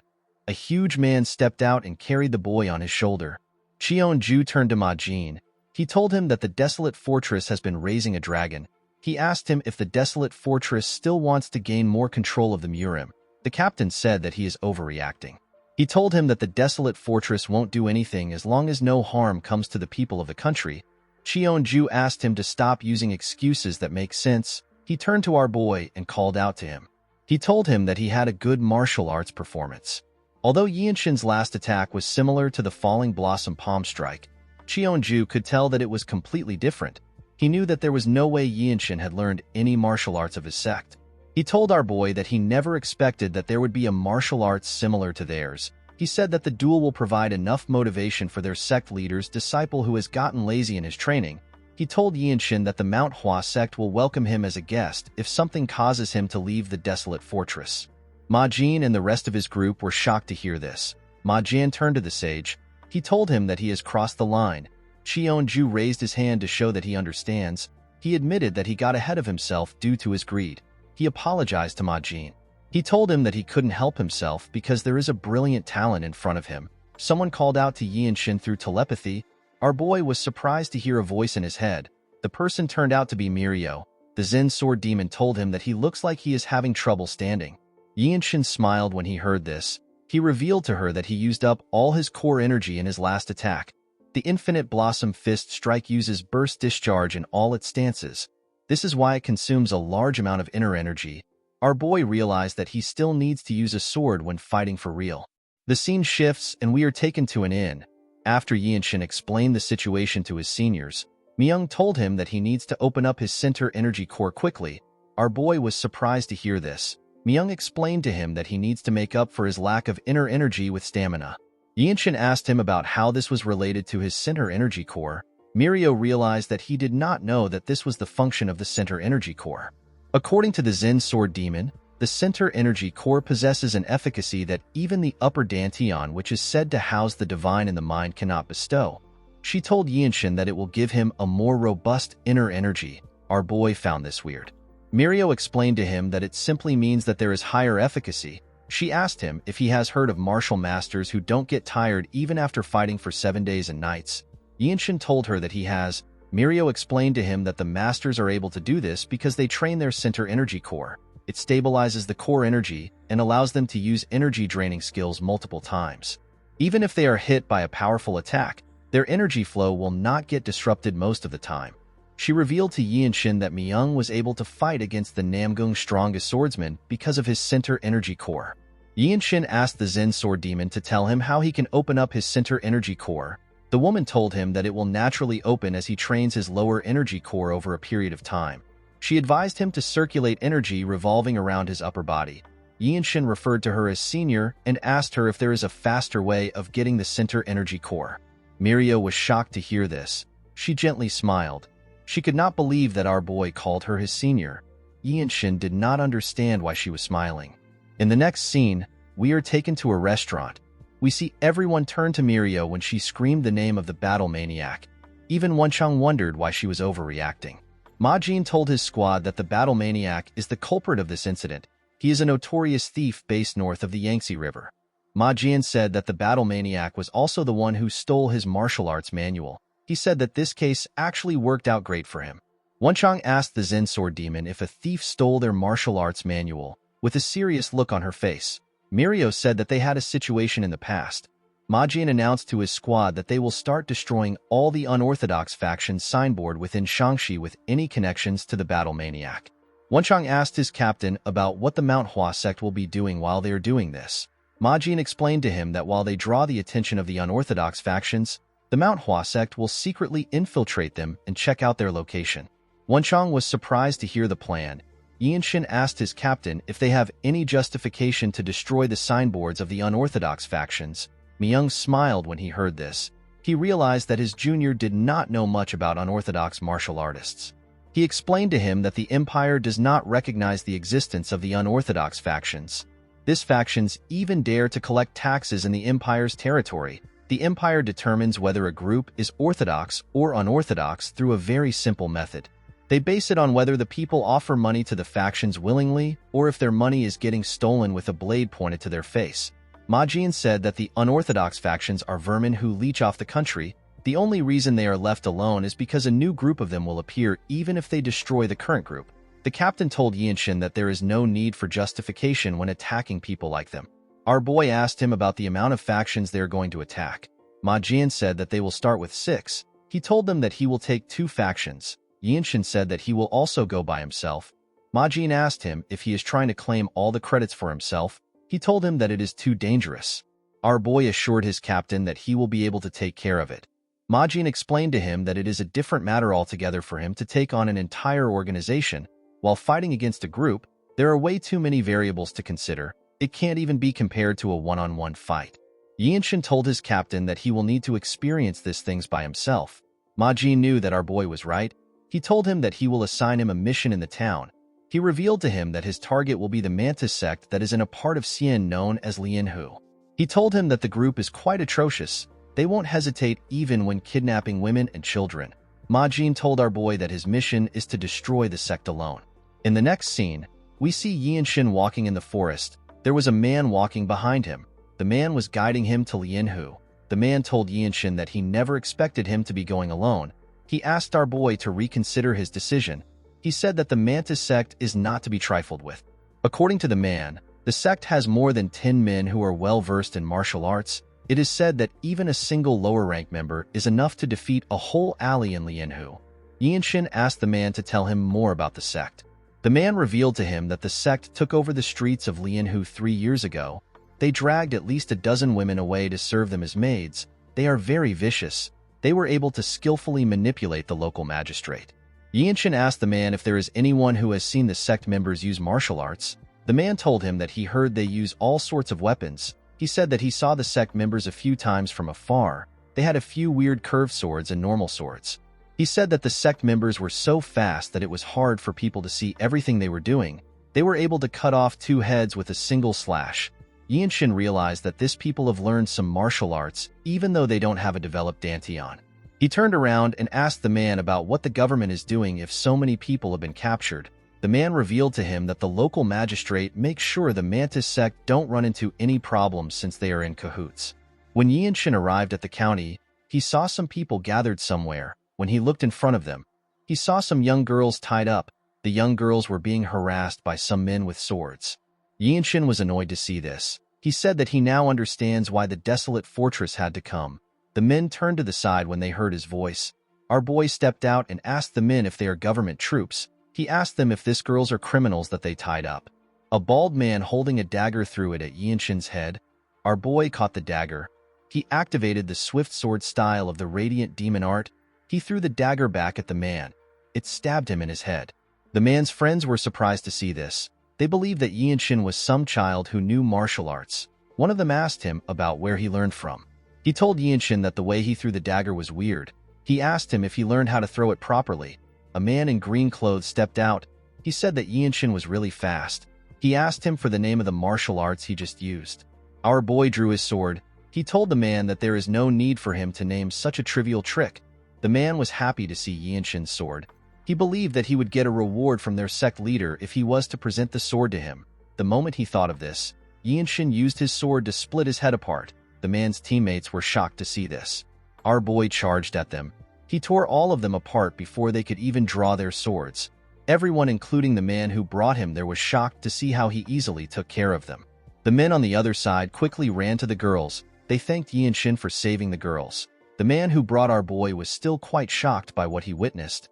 A huge man stepped out and carried the boy on his shoulder. Cheonju turned to Ma Jin. He told him that the desolate fortress has been raising a dragon. He asked him if the desolate fortress still wants to gain more control of the Murim. The captain said that he is overreacting. He told him that the desolate fortress won't do anything as long as no harm comes to the people of the country. Cheonju asked him to stop using excuses that make sense. He turned to our boy and called out to him. He told him that he had a good martial arts performance. Although Yinshin's last attack was similar to the Falling Blossom Palm Strike, Cheonju could tell that it was completely different. He knew that there was no way Yinshin had learned any martial arts of his sect. He told our boy that he never expected that there would be a martial arts similar to theirs. He said that the duel will provide enough motivation for their sect leader's disciple who has gotten lazy in his training. He told Yinshin that the Manhwa sect will welcome him as a guest if something causes him to leave the desolate fortress. Ma Jin and the rest of his group were shocked to hear this. Ma Jin turned to the sage. He told him that he has crossed the line. Cheonju raised his hand to show that he understands. He admitted that he got ahead of himself due to his greed. He apologized to Ma Jin. He told him that he couldn't help himself because there is a brilliant talent in front of him. Someone called out to Yinshin through telepathy. Our boy was surprised to hear a voice in his head. The person turned out to be Mirio. The Zen Sword Demon told him that he looks like he is having trouble standing. Yinshin smiled when he heard this. He revealed to her that he used up all his core energy in his last attack. The Infinite Blossom Fist Strike uses burst discharge in all its stances. This is why it consumes a large amount of inner energy. Our boy realized that he still needs to use a sword when fighting for real. The scene shifts and we are taken to an inn. After Yinshin explained the situation to his seniors, Myung told him that he needs to open up his center energy core quickly. Our boy was surprised to hear this. Myung explained to him that he needs to make up for his lack of inner energy with stamina. Yinshin asked him about how this was related to his center energy core. Mirio realized that he did not know that this was the function of the center energy core. According to the Zen Sword Demon, the center energy core possesses an efficacy that even the upper Dantian, which is said to house the divine in the mind, cannot bestow. She told Yinshin that it will give him a more robust inner energy. Our boy found this weird. Mirio explained to him that it simply means that there is higher efficacy. She asked him if he has heard of martial masters who don't get tired even after fighting for 7 days and nights. Yinshin told her that he has. Mirio explained to him that the masters are able to do this because they train their center energy core. It stabilizes the core energy and allows them to use energy-draining skills multiple times. Even if they are hit by a powerful attack, their energy flow will not get disrupted most of the time. She revealed to Yinshin that Myung was able to fight against the Namgung's strongest swordsman because of his center energy core. Yinshin asked the Zen Sword Demon to tell him how he can open up his center energy core. The woman told him that it will naturally open as he trains his lower energy core over a period of time. She advised him to circulate energy revolving around his upper body. Yinshin referred to her as senior and asked her if there is a faster way of getting the center energy core. Mirio was shocked to hear this. She gently smiled. She could not believe that our boy called her his senior. Yinshin did not understand why she was smiling. In the next scene, we are taken to a restaurant. We see everyone turn to Mirio when she screamed the name of the battle maniac. Even Wenchang wondered why she was overreacting. Ma Jin told his squad that the battle maniac is the culprit of this incident. He is a notorious thief based north of the Yangtze River. Ma Jin said that the battle maniac was also the one who stole his martial arts manual. He said that this case actually worked out great for him. Wenchang asked the Zen Sword Demon if a thief stole their martial arts manual. With a serious look on her face, Mirio said that they had a situation in the past. Ma Jin announced to his squad that they will start destroying all the unorthodox factions signboard within Shangxi with any connections to the battle maniac. Wenchang asked his captain about what the Manhwa sect will be doing while they are doing this. Ma Jin explained to him that while they draw the attention of the unorthodox factions, the Manhwa sect will secretly infiltrate them and check out their location. Wenchang was surprised to hear the plan. Yinshin asked his captain if they have any justification to destroy the signboards of the unorthodox factions. Myung smiled when he heard this. He realized that his junior did not know much about unorthodox martial artists. He explained to him that the Empire does not recognize the existence of the unorthodox factions. These factions even dare to collect taxes in the Empire's territory. The Empire determines whether a group is orthodox or unorthodox through a very simple method. They base it on whether the people offer money to the factions willingly or if their money is getting stolen with a blade pointed to their face. Ma Jin said that the unorthodox factions are vermin who leech off the country. The only reason they are left alone is because a new group of them will appear even if they destroy the current group. The captain told Yinshin that there is no need for justification when attacking people like them. Our boy asked him about the amount of factions they are going to attack. Ma Jin said that they will start with 6. He told them that he will take 2 factions. Yinshin said that he will also go by himself. Ma Jin asked him if he is trying to claim all the credits for himself. He told him that it is too dangerous. Our boy assured his captain that he will be able to take care of it. Ma Jin explained to him that it is a different matter altogether for him to take on an entire organization. While fighting against a group, there are way too many variables to consider. It can't even be compared to a one-on-one fight. Yinshin told his captain that he will need to experience these things by himself. Ma Jin knew that our boy was right. He told him that he will assign him a mission in the town. He revealed to him that his target will be the Mantis sect that is in a part of Xian known as Lianhu. He told him that the group is quite atrocious. They won't hesitate even when kidnapping women and children. Ma Jin told our boy that his mission is to destroy the sect alone. In the next scene, we see Yinshin walking in the forest. There was a man walking behind him. The man was guiding him to Lianhu. The man told Yinshin that he never expected him to be going alone. He asked our boy to reconsider his decision. He said that the Mantis sect is not to be trifled with. According to the man, the sect has more than 10 men who are well-versed in martial arts. It is said that even a single lower-rank member is enough to defeat a whole alley in Lianhu. Yinshin asked the man to tell him more about the sect. The man revealed to him that the sect took over the streets of Lianhu 3 years ago. They dragged at least a dozen women away to serve them as maids. They are very vicious. They were able to skillfully manipulate the local magistrate. Yinshin asked the man if there is anyone who has seen the sect members use martial arts. The man told him that he heard they use all sorts of weapons. He said that he saw the sect members a few times from afar. They had a few weird curved swords and normal swords. He said that the sect members were so fast that it was hard for people to see everything they were doing. They were able to cut off 2 heads with a single slash. Yinshin realized that these people have learned some martial arts, even though they don't have a developed dantian. He turned around and asked the man about what the government is doing if so many people have been captured. The man revealed to him that the local magistrate makes sure the Mantis sect don't run into any problems since they are in cahoots. When Yinshin arrived at the county, he saw some people gathered somewhere. When he looked in front of them, he saw some young girls tied up. The young girls were being harassed by some men with swords. Yinshin was annoyed to see this. He said that he now understands why the desolate fortress had to come. The men turned to the side when they heard his voice. Our boy stepped out and asked the men if they are government troops. He asked them if these girls are criminals that they tied up. A bald man holding a dagger threw it at Yinshin's head. Our boy caught the dagger. He activated the swift sword style of the radiant demon art. He threw the dagger back at the man. It stabbed him in his head. The man's friends were surprised to see this. They believed that Yinshin was some child who knew martial arts. One of them asked him about where he learned from. He told Yinshin that the way he threw the dagger was weird. He asked him if he learned how to throw it properly. A man in green clothes stepped out. He said that Yinshin was really fast. He asked him for the name of the martial arts he just used. Our boy drew his sword. He told the man that there is no need for him to name such a trivial trick. The man was happy to see Yinshin's sword. He believed that he would get a reward from their sect leader if he was to present the sword to him. The moment he thought of this, Yinshin used his sword to split his head apart. The man's teammates were shocked to see this. Our boy charged at them. He tore all of them apart before they could even draw their swords. Everyone, including the man who brought him there, was shocked to see how he easily took care of them. The men on the other side quickly ran to the girls. They thanked Yinshin for saving the girls. The man who brought our boy was still quite shocked by what he witnessed.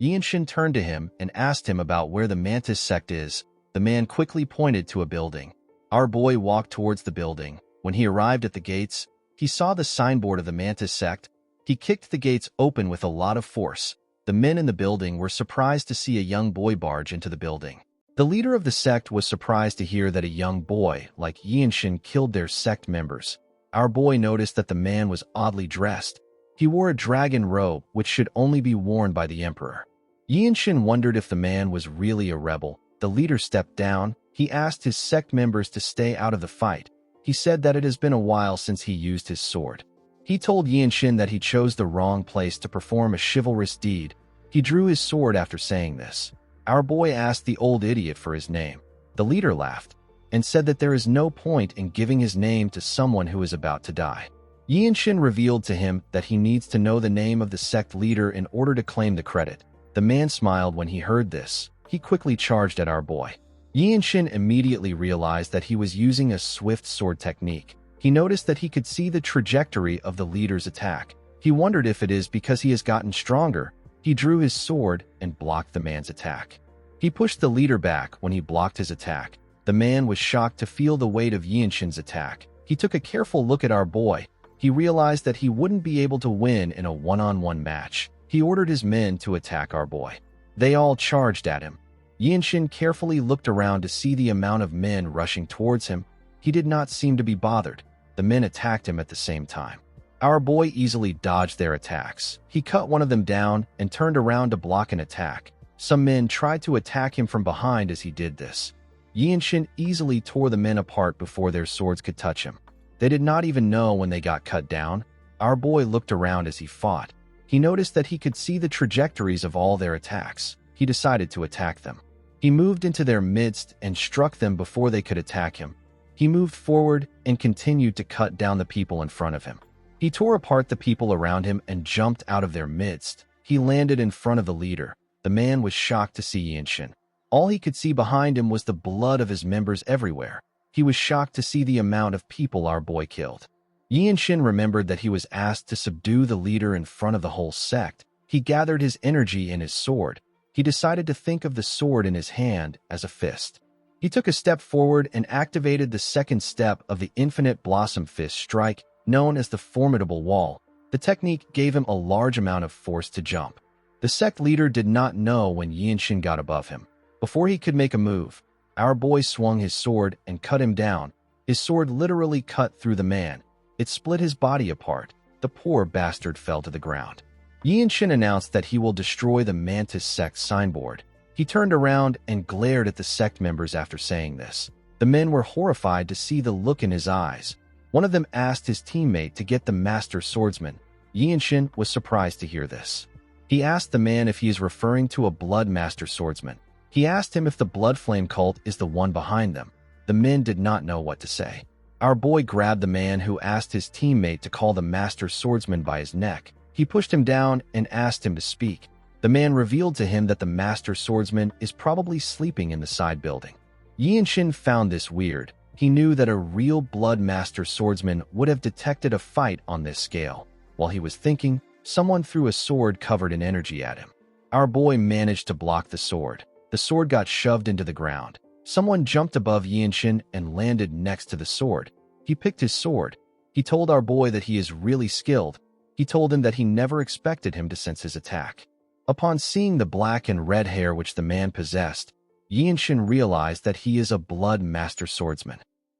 Yinshin turned to him and asked him about where the Mantis sect is. The man quickly pointed to a building. Our boy walked towards the building. When he arrived at the gates, he saw the signboard of the Mantis sect. He kicked the gates open with a lot of force. The men in the building were surprised to see a young boy barge into the building. The leader of the sect was surprised to hear that a young boy like Yinshin killed their sect members. Our boy noticed that the man was oddly dressed. He wore a dragon robe, which should only be worn by the emperor. Yinshin wondered if the man was really a rebel. The leader stepped down. He asked his sect members to stay out of the fight. He said that it has been a while since he used his sword. He told Yinshin that he chose the wrong place to perform a chivalrous deed. He drew his sword after saying this. Our boy asked the old idiot for his name. The leader laughed and said that there is no point in giving his name to someone who is about to die. Yinshin revealed to him that he needs to know the name of the sect leader in order to claim the credit. The man smiled when he heard this. He quickly charged at our boy. Yinshin immediately realized that he was using a swift sword technique. He noticed that he could see the trajectory of the leader's attack. He wondered if it is because he has gotten stronger. He drew his sword and blocked the man's attack. He pushed the leader back when he blocked his attack. The man was shocked to feel the weight of Yinshin's attack. He took a careful look at our boy. He realized that he wouldn't be able to win in a one-on-one match. He ordered his men to attack our boy. They all charged at him. Yinshin carefully looked around to see the amount of men rushing towards him. He did not seem to be bothered. The men attacked him at the same time. Our boy easily dodged their attacks. He cut one of them down and turned around to block an attack. Some men tried to attack him from behind as he did this. Yinshin easily tore the men apart before their swords could touch him. They did not even know when they got cut down. Our boy looked around as he fought. He noticed that he could see the trajectories of all their attacks. He decided to attack them. He moved into their midst and struck them before they could attack him. He moved forward and continued to cut down the people in front of him. He tore apart the people around him and jumped out of their midst. He landed in front of the leader. The man was shocked to see Yinshin. All he could see behind him was the blood of his members everywhere. He was shocked to see the amount of people our boy killed. Yinshin remembered that he was asked to subdue the leader in front of the whole sect. He gathered his energy in his sword. He decided to think of the sword in his hand as a fist. He took a step forward and activated the second step of the Infinite Blossom Fist strike, known as the Formidable Wall. The technique gave him a large amount of force to jump. The sect leader did not know when Yinshin got above him. Before he could make a move, our boy swung his sword and cut him down. His sword literally cut through the man. It split his body apart. The poor bastard fell to the ground. Yinshin announced that he will destroy the Mantis sect signboard. He turned around and glared at the sect members after saying this. The men were horrified to see the look in his eyes. One of them asked his teammate to get the master swordsman. Yinshin was surprised to hear this. He asked the man if he is referring to a blood master swordsman. He asked him if the blood flame cult is the one behind them. The men did not know what to say. Our boy grabbed the man who asked his teammate to call the master swordsman by his neck. He pushed him down and asked him to speak. The man revealed to him that the master swordsman is probably sleeping in the side building. Yinshin found this weird. He knew that a real blood master swordsman would have detected a fight on this scale. While he was thinking, someone threw a sword covered in energy at him. Our boy managed to block the sword. The sword got shoved into the ground. Someone jumped above Yinshin and landed next to the sword. He picked his sword. He told our boy that he is really skilled. He told him that he never expected him to sense his attack. Upon seeing the black and red hair which the man possessed, Yinshin realized that he is a blood master swordsman.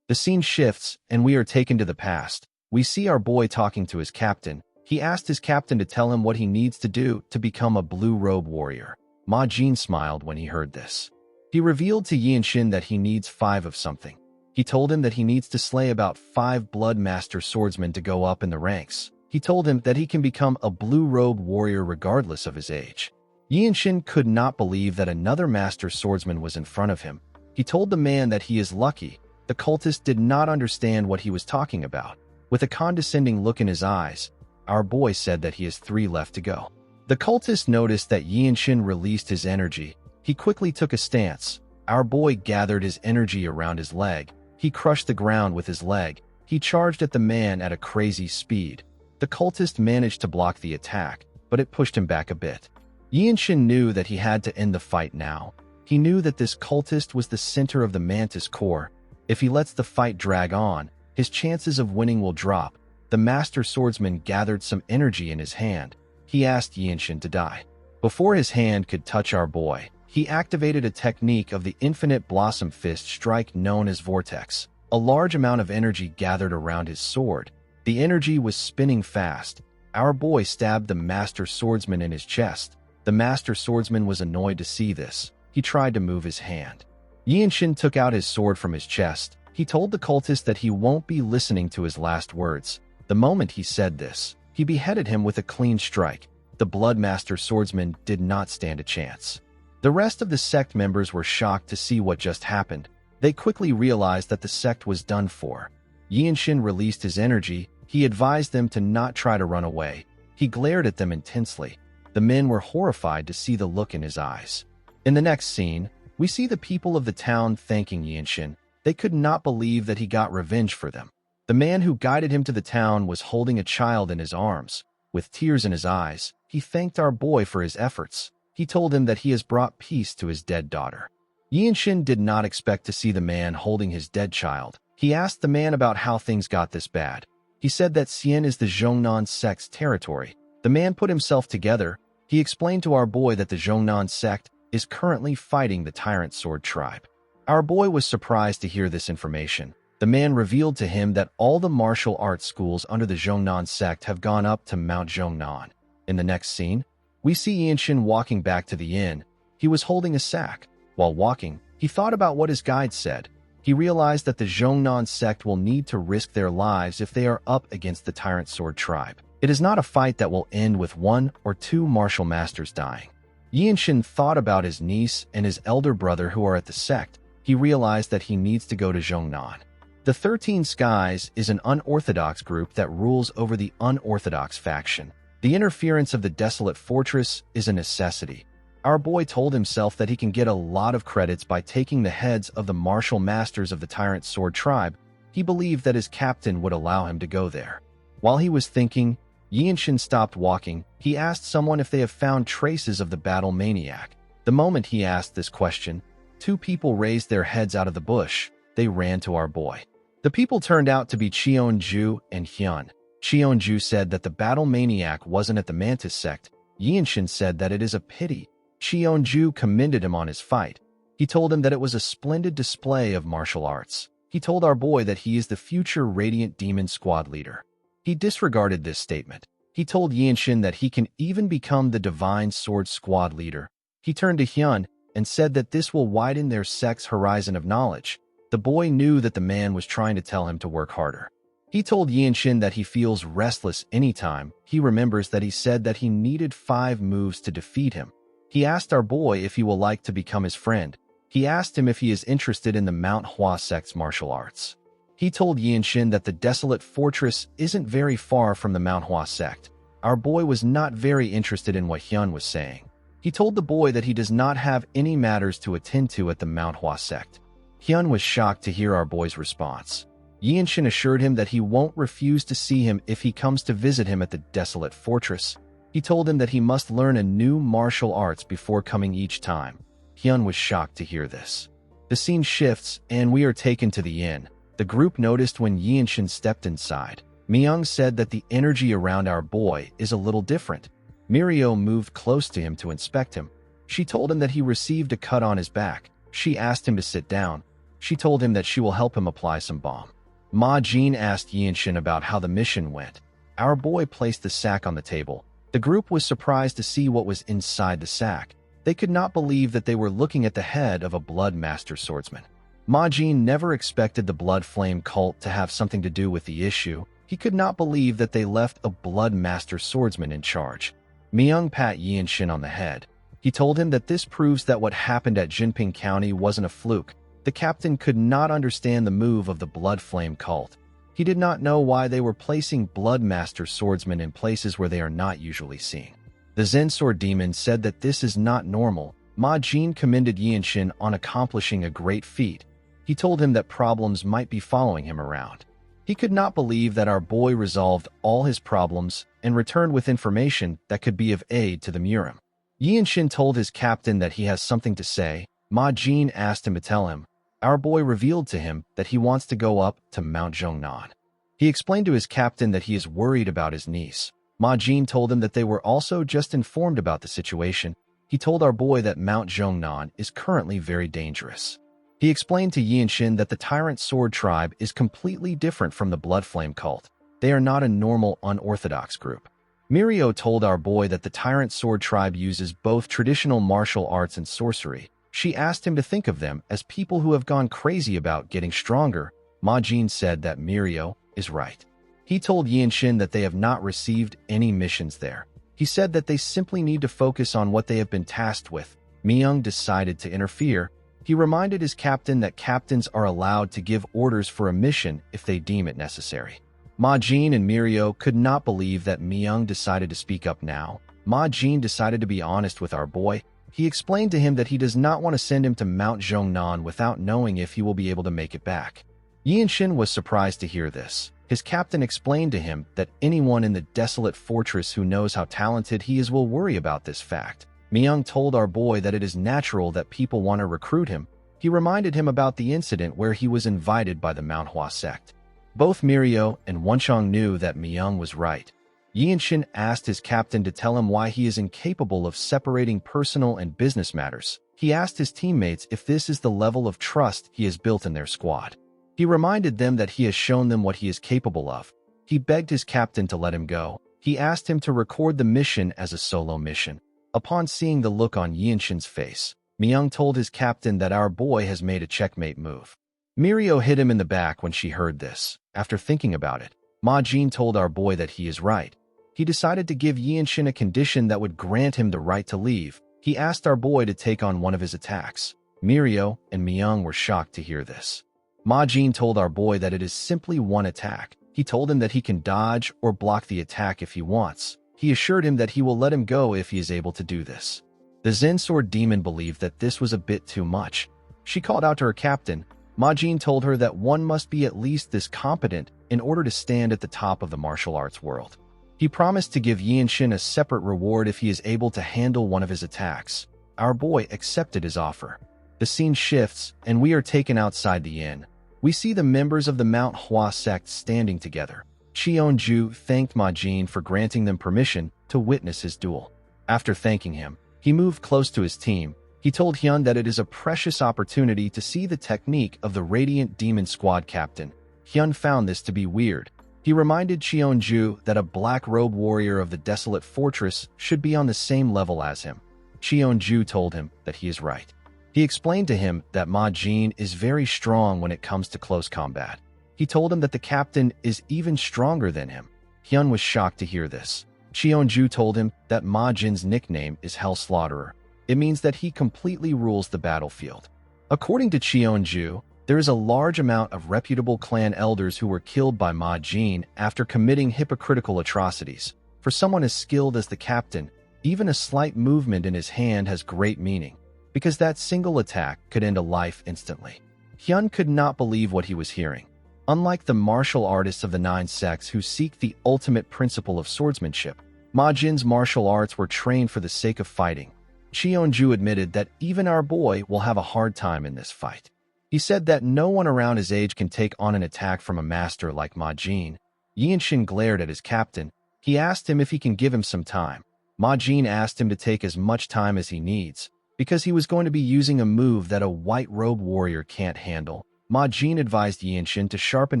The scene shifts, and we are taken to the past. We see our boy talking to his captain. He asked his captain to tell him what he needs to do to become a blue-robe warrior. Ma Jin smiled when he heard this. He revealed to Yinshin that he needs 5 of something. He told him that he needs to slay about 5 blood master swordsmen to go up in the ranks. He told him that he can become a blue-robe warrior regardless of his age. Yinshin could not believe that another master swordsman was in front of him. He told the man that he is lucky. The cultist did not understand what he was talking about. With a condescending look in his eyes, our boy said that he has 3 left to go. The cultist noticed that Yinshin released his energy. He quickly took a stance. Our boy gathered his energy around his leg. He crushed the ground with his leg. He charged at the man at a crazy speed. The cultist managed to block the attack, but it pushed him back a bit. Yinshin knew that he had to end the fight now. He knew that this cultist was the center of the Mantis core. If he lets the fight drag on, his chances of winning will drop. The master swordsman gathered some energy in his hand. He asked Yinshin to die. Before his hand could touch our boy, He activated a technique of the infinite blossom fist strike known as Vortex. A large amount of energy gathered around his sword. The energy was spinning fast. Our boy stabbed the master swordsman in his chest. The master swordsman was annoyed to see this. He tried to move his hand. Yinshin took out his sword from his chest. He told the cultist that he won't be listening to his last words. The moment he said this, he beheaded him with a clean strike. The Blood Master swordsman did not stand a chance. The rest of the sect members were shocked to see what just happened. They quickly realized that the sect was done for. Yinshin released his energy. He advised them to not try to run away. He glared at them intensely. The men were horrified to see the look in his eyes. In the next scene, we see the people of the town thanking Yinshin. They could not believe that he got revenge for them. The man who guided him to the town was holding a child in his arms. With tears in his eyes, he thanked our boy for his efforts. He told him that he has brought peace to his dead daughter. Yinshin did not expect to see the man holding his dead child. He asked the man about how things got this bad. He said that Xian is the Zhongnan sect's territory. The man put himself together. He explained to our boy that the Zhongnan sect is currently fighting the Tyrant Sword tribe. Our boy was surprised to hear this information. The man revealed to him that all the martial arts schools under the Zhongnan sect have gone up to Mount Zhongnan. In the next scene, we see Yinshin walking back to the inn. He was holding a sack. While walking, he thought about what his guide said. He realized that the Zhongnan sect will need to risk their lives if they are up against the Tyrant Sword tribe. It is not a fight that will end with 1 or 2 martial masters dying. Yinshin thought about his niece and his elder brother who are at the sect. He realized that he needs to go to Zhongnan. The 13 Skies is an unorthodox group that rules over the unorthodox faction. The interference of the Desolate Fortress is a necessity. Our boy told himself that he can get a lot of credits by taking the heads of the martial masters of the Tyrant Sword tribe. He believed that his captain would allow him to go there. While he was thinking, Yinshin stopped walking. He asked someone if they have found traces of the battle maniac. The moment he asked this question, 2 people raised their heads out of the bush. They ran to our boy. The people turned out to be Cheonju and Hyun. Cheonju said that the battle maniac wasn't at the Mantis sect. Yinshin said that it is a pity. Cheonju commended him on his fight. He told him that it was a splendid display of martial arts. He told our boy that he is the future Radiant Demon Squad leader. He disregarded this statement. He told Yinshin that he can even become the Divine Sword Squad leader. He turned to Hyun and said that this will widen their sect's horizon of knowledge. The boy knew that the man was trying to tell him to work harder. He told Yinshin that he feels restless anytime. He remembers that he said that he needed 5 moves to defeat him. He asked our boy if he will like to become his friend. He asked him if he is interested in the Manhwa sect's martial arts. He told Yinshin that the Desolate Fortress isn't very far from the Manhwa sect. Our boy was not very interested in what Hyun was saying. He told the boy that he does not have any matters to attend to at the Manhwa sect. Hyun was shocked to hear our boy's response. Yinshin assured him that he won't refuse to see him if he comes to visit him at the Desolate Fortress. He told him that he must learn a new martial arts before coming each time. Hyun was shocked to hear this. The scene shifts, and we are taken to the inn. The group noticed when Yinshin stepped inside. Myung said that the energy around our boy is a little different. Mirio moved close to him to inspect him. She told him that he received a cut on his back. She asked him to sit down. She told him that she will help him apply some balm. Ma Jin asked Yinshin about how the mission went. Our boy placed the sack on the table. The group was surprised to see what was inside the sack. They could not believe that they were looking at the head of a Blood Master swordsman. Ma Jin never expected the Blood Flame cult to have something to do with the issue. He could not believe that they left a Blood Master swordsman in charge. Myung pat Yinshin on the head. He told him that this proves that what happened at Jinping County wasn't a fluke. The captain could not understand the move of the Blood Flame cult. He did not know why they were placing Blood Master swordsmen in places where they are not usually seen. The Zen Sword Demon said that this is not normal. Ma Jin commended Yinshin on accomplishing a great feat. He told him that problems might be following him around. He could not believe that our boy resolved all his problems and returned with information that could be of aid to the Murim. Yinshin told his captain that he has something to say. Ma Jin asked him to tell him. Our boy revealed to him that he wants to go up to Mount Zhongnan. He explained to his captain that he is worried about his niece. Ma Jin told him that they were also just informed about the situation. he told our boy that Mount Zhongnan is currently very dangerous. He explained to Yinshin that the Tyrant Sword Tribe is completely different from the Blood Flame cult. They are not a normal, unorthodox group. Mirio told our boy that the Tyrant Sword Tribe uses both traditional martial arts and sorcery. She asked him to think of them as people who have gone crazy about getting stronger. Ma Jin said that Mirio is right. He told Yinshin that they have not received any missions there. He said that they simply need to focus on what they have been tasked with. Myung decided to interfere. He reminded his captain that captains are allowed to give orders for a mission if they deem it necessary. Ma Jin and Mirio could not believe that Myung decided to speak up now. Ma Jin decided to be honest with our boy. He explained to him that he does not want to send him to Mount Zhongnan without knowing if he will be able to make it back. Yinshin was surprised to hear this. His captain explained to him that anyone in the desolate fortress who knows how talented he is will worry about this fact. Myung told our boy that it is natural that people want to recruit him. He reminded him about the incident where he was invited by the Manhwa sect. Both Mirio and Wonchong knew that Myung was right. Yinshin asked his captain to tell him why he is incapable of separating personal and business matters. He asked his teammates if this is the level of trust he has built in their squad. He reminded them that he has shown them what he is capable of. He begged his captain to let him go. He asked him to record the mission as a solo mission. Upon seeing the look on Yinshin's face, Myung told his captain that our boy has made a checkmate move. Mirio hit him in the back when she heard this. After thinking about it, Ma Jin told our boy that he is right. He decided to give Yinshin a condition that would grant him the right to leave. He asked our boy to take on one of his attacks. Mirio and Myung were shocked to hear this. Ma Jin told our boy that it is simply one attack. He told him that he can dodge or block the attack if he wants. He assured him that he will let him go if he is able to do this. The Zen Sword Demon believed that this was a bit too much. She called out to her captain. Ma Jin told her that one must be at least this competent in order to stand at the top of the martial arts world. He promised to give Yinshin a separate reward if he is able to handle one of his attacks. Our boy accepted his offer. The scene shifts, and we are taken outside the inn. We see the members of the Mount Hua sect standing together. Cheonju thanked Ma Jin for granting them permission to witness his duel. After thanking him, he moved close to his team. He told Hyun that it is a precious opportunity to see the technique of the Radiant Demon Squad captain. Hyun found this to be weird. He reminded Cheonju that a black-robed warrior of the desolate fortress should be on the same level as him. Cheonju told him that he is right. He explained to him that Ma Jin is very strong when it comes to close combat. He told him that the captain is even stronger than him. Hyun was shocked to hear this. Cheonju told him that Ma Jin's nickname is Hell Slaughterer. It means that he completely rules the battlefield. According to Cheonju, there is a large amount of reputable clan elders who were killed by Ma Jin after committing hypocritical atrocities. For someone as skilled as the captain, even a slight movement in his hand has great meaning, because that single attack could end a life instantly. Hyun could not believe what he was hearing. Unlike the martial artists of the 9 sects who seek the ultimate principle of swordsmanship, Ma Jin's martial arts were trained for the sake of fighting. Cheonju admitted that even our boy will have a hard time in this fight. He said that no one around his age can take on an attack from a master like Ma Jin. Yinshin glared at his captain. He asked him if he can give him some time. Ma Jin asked him to take as much time as he needs, because he was going to be using a move that a white-robed warrior can't handle. Ma Jin advised Yinshin to sharpen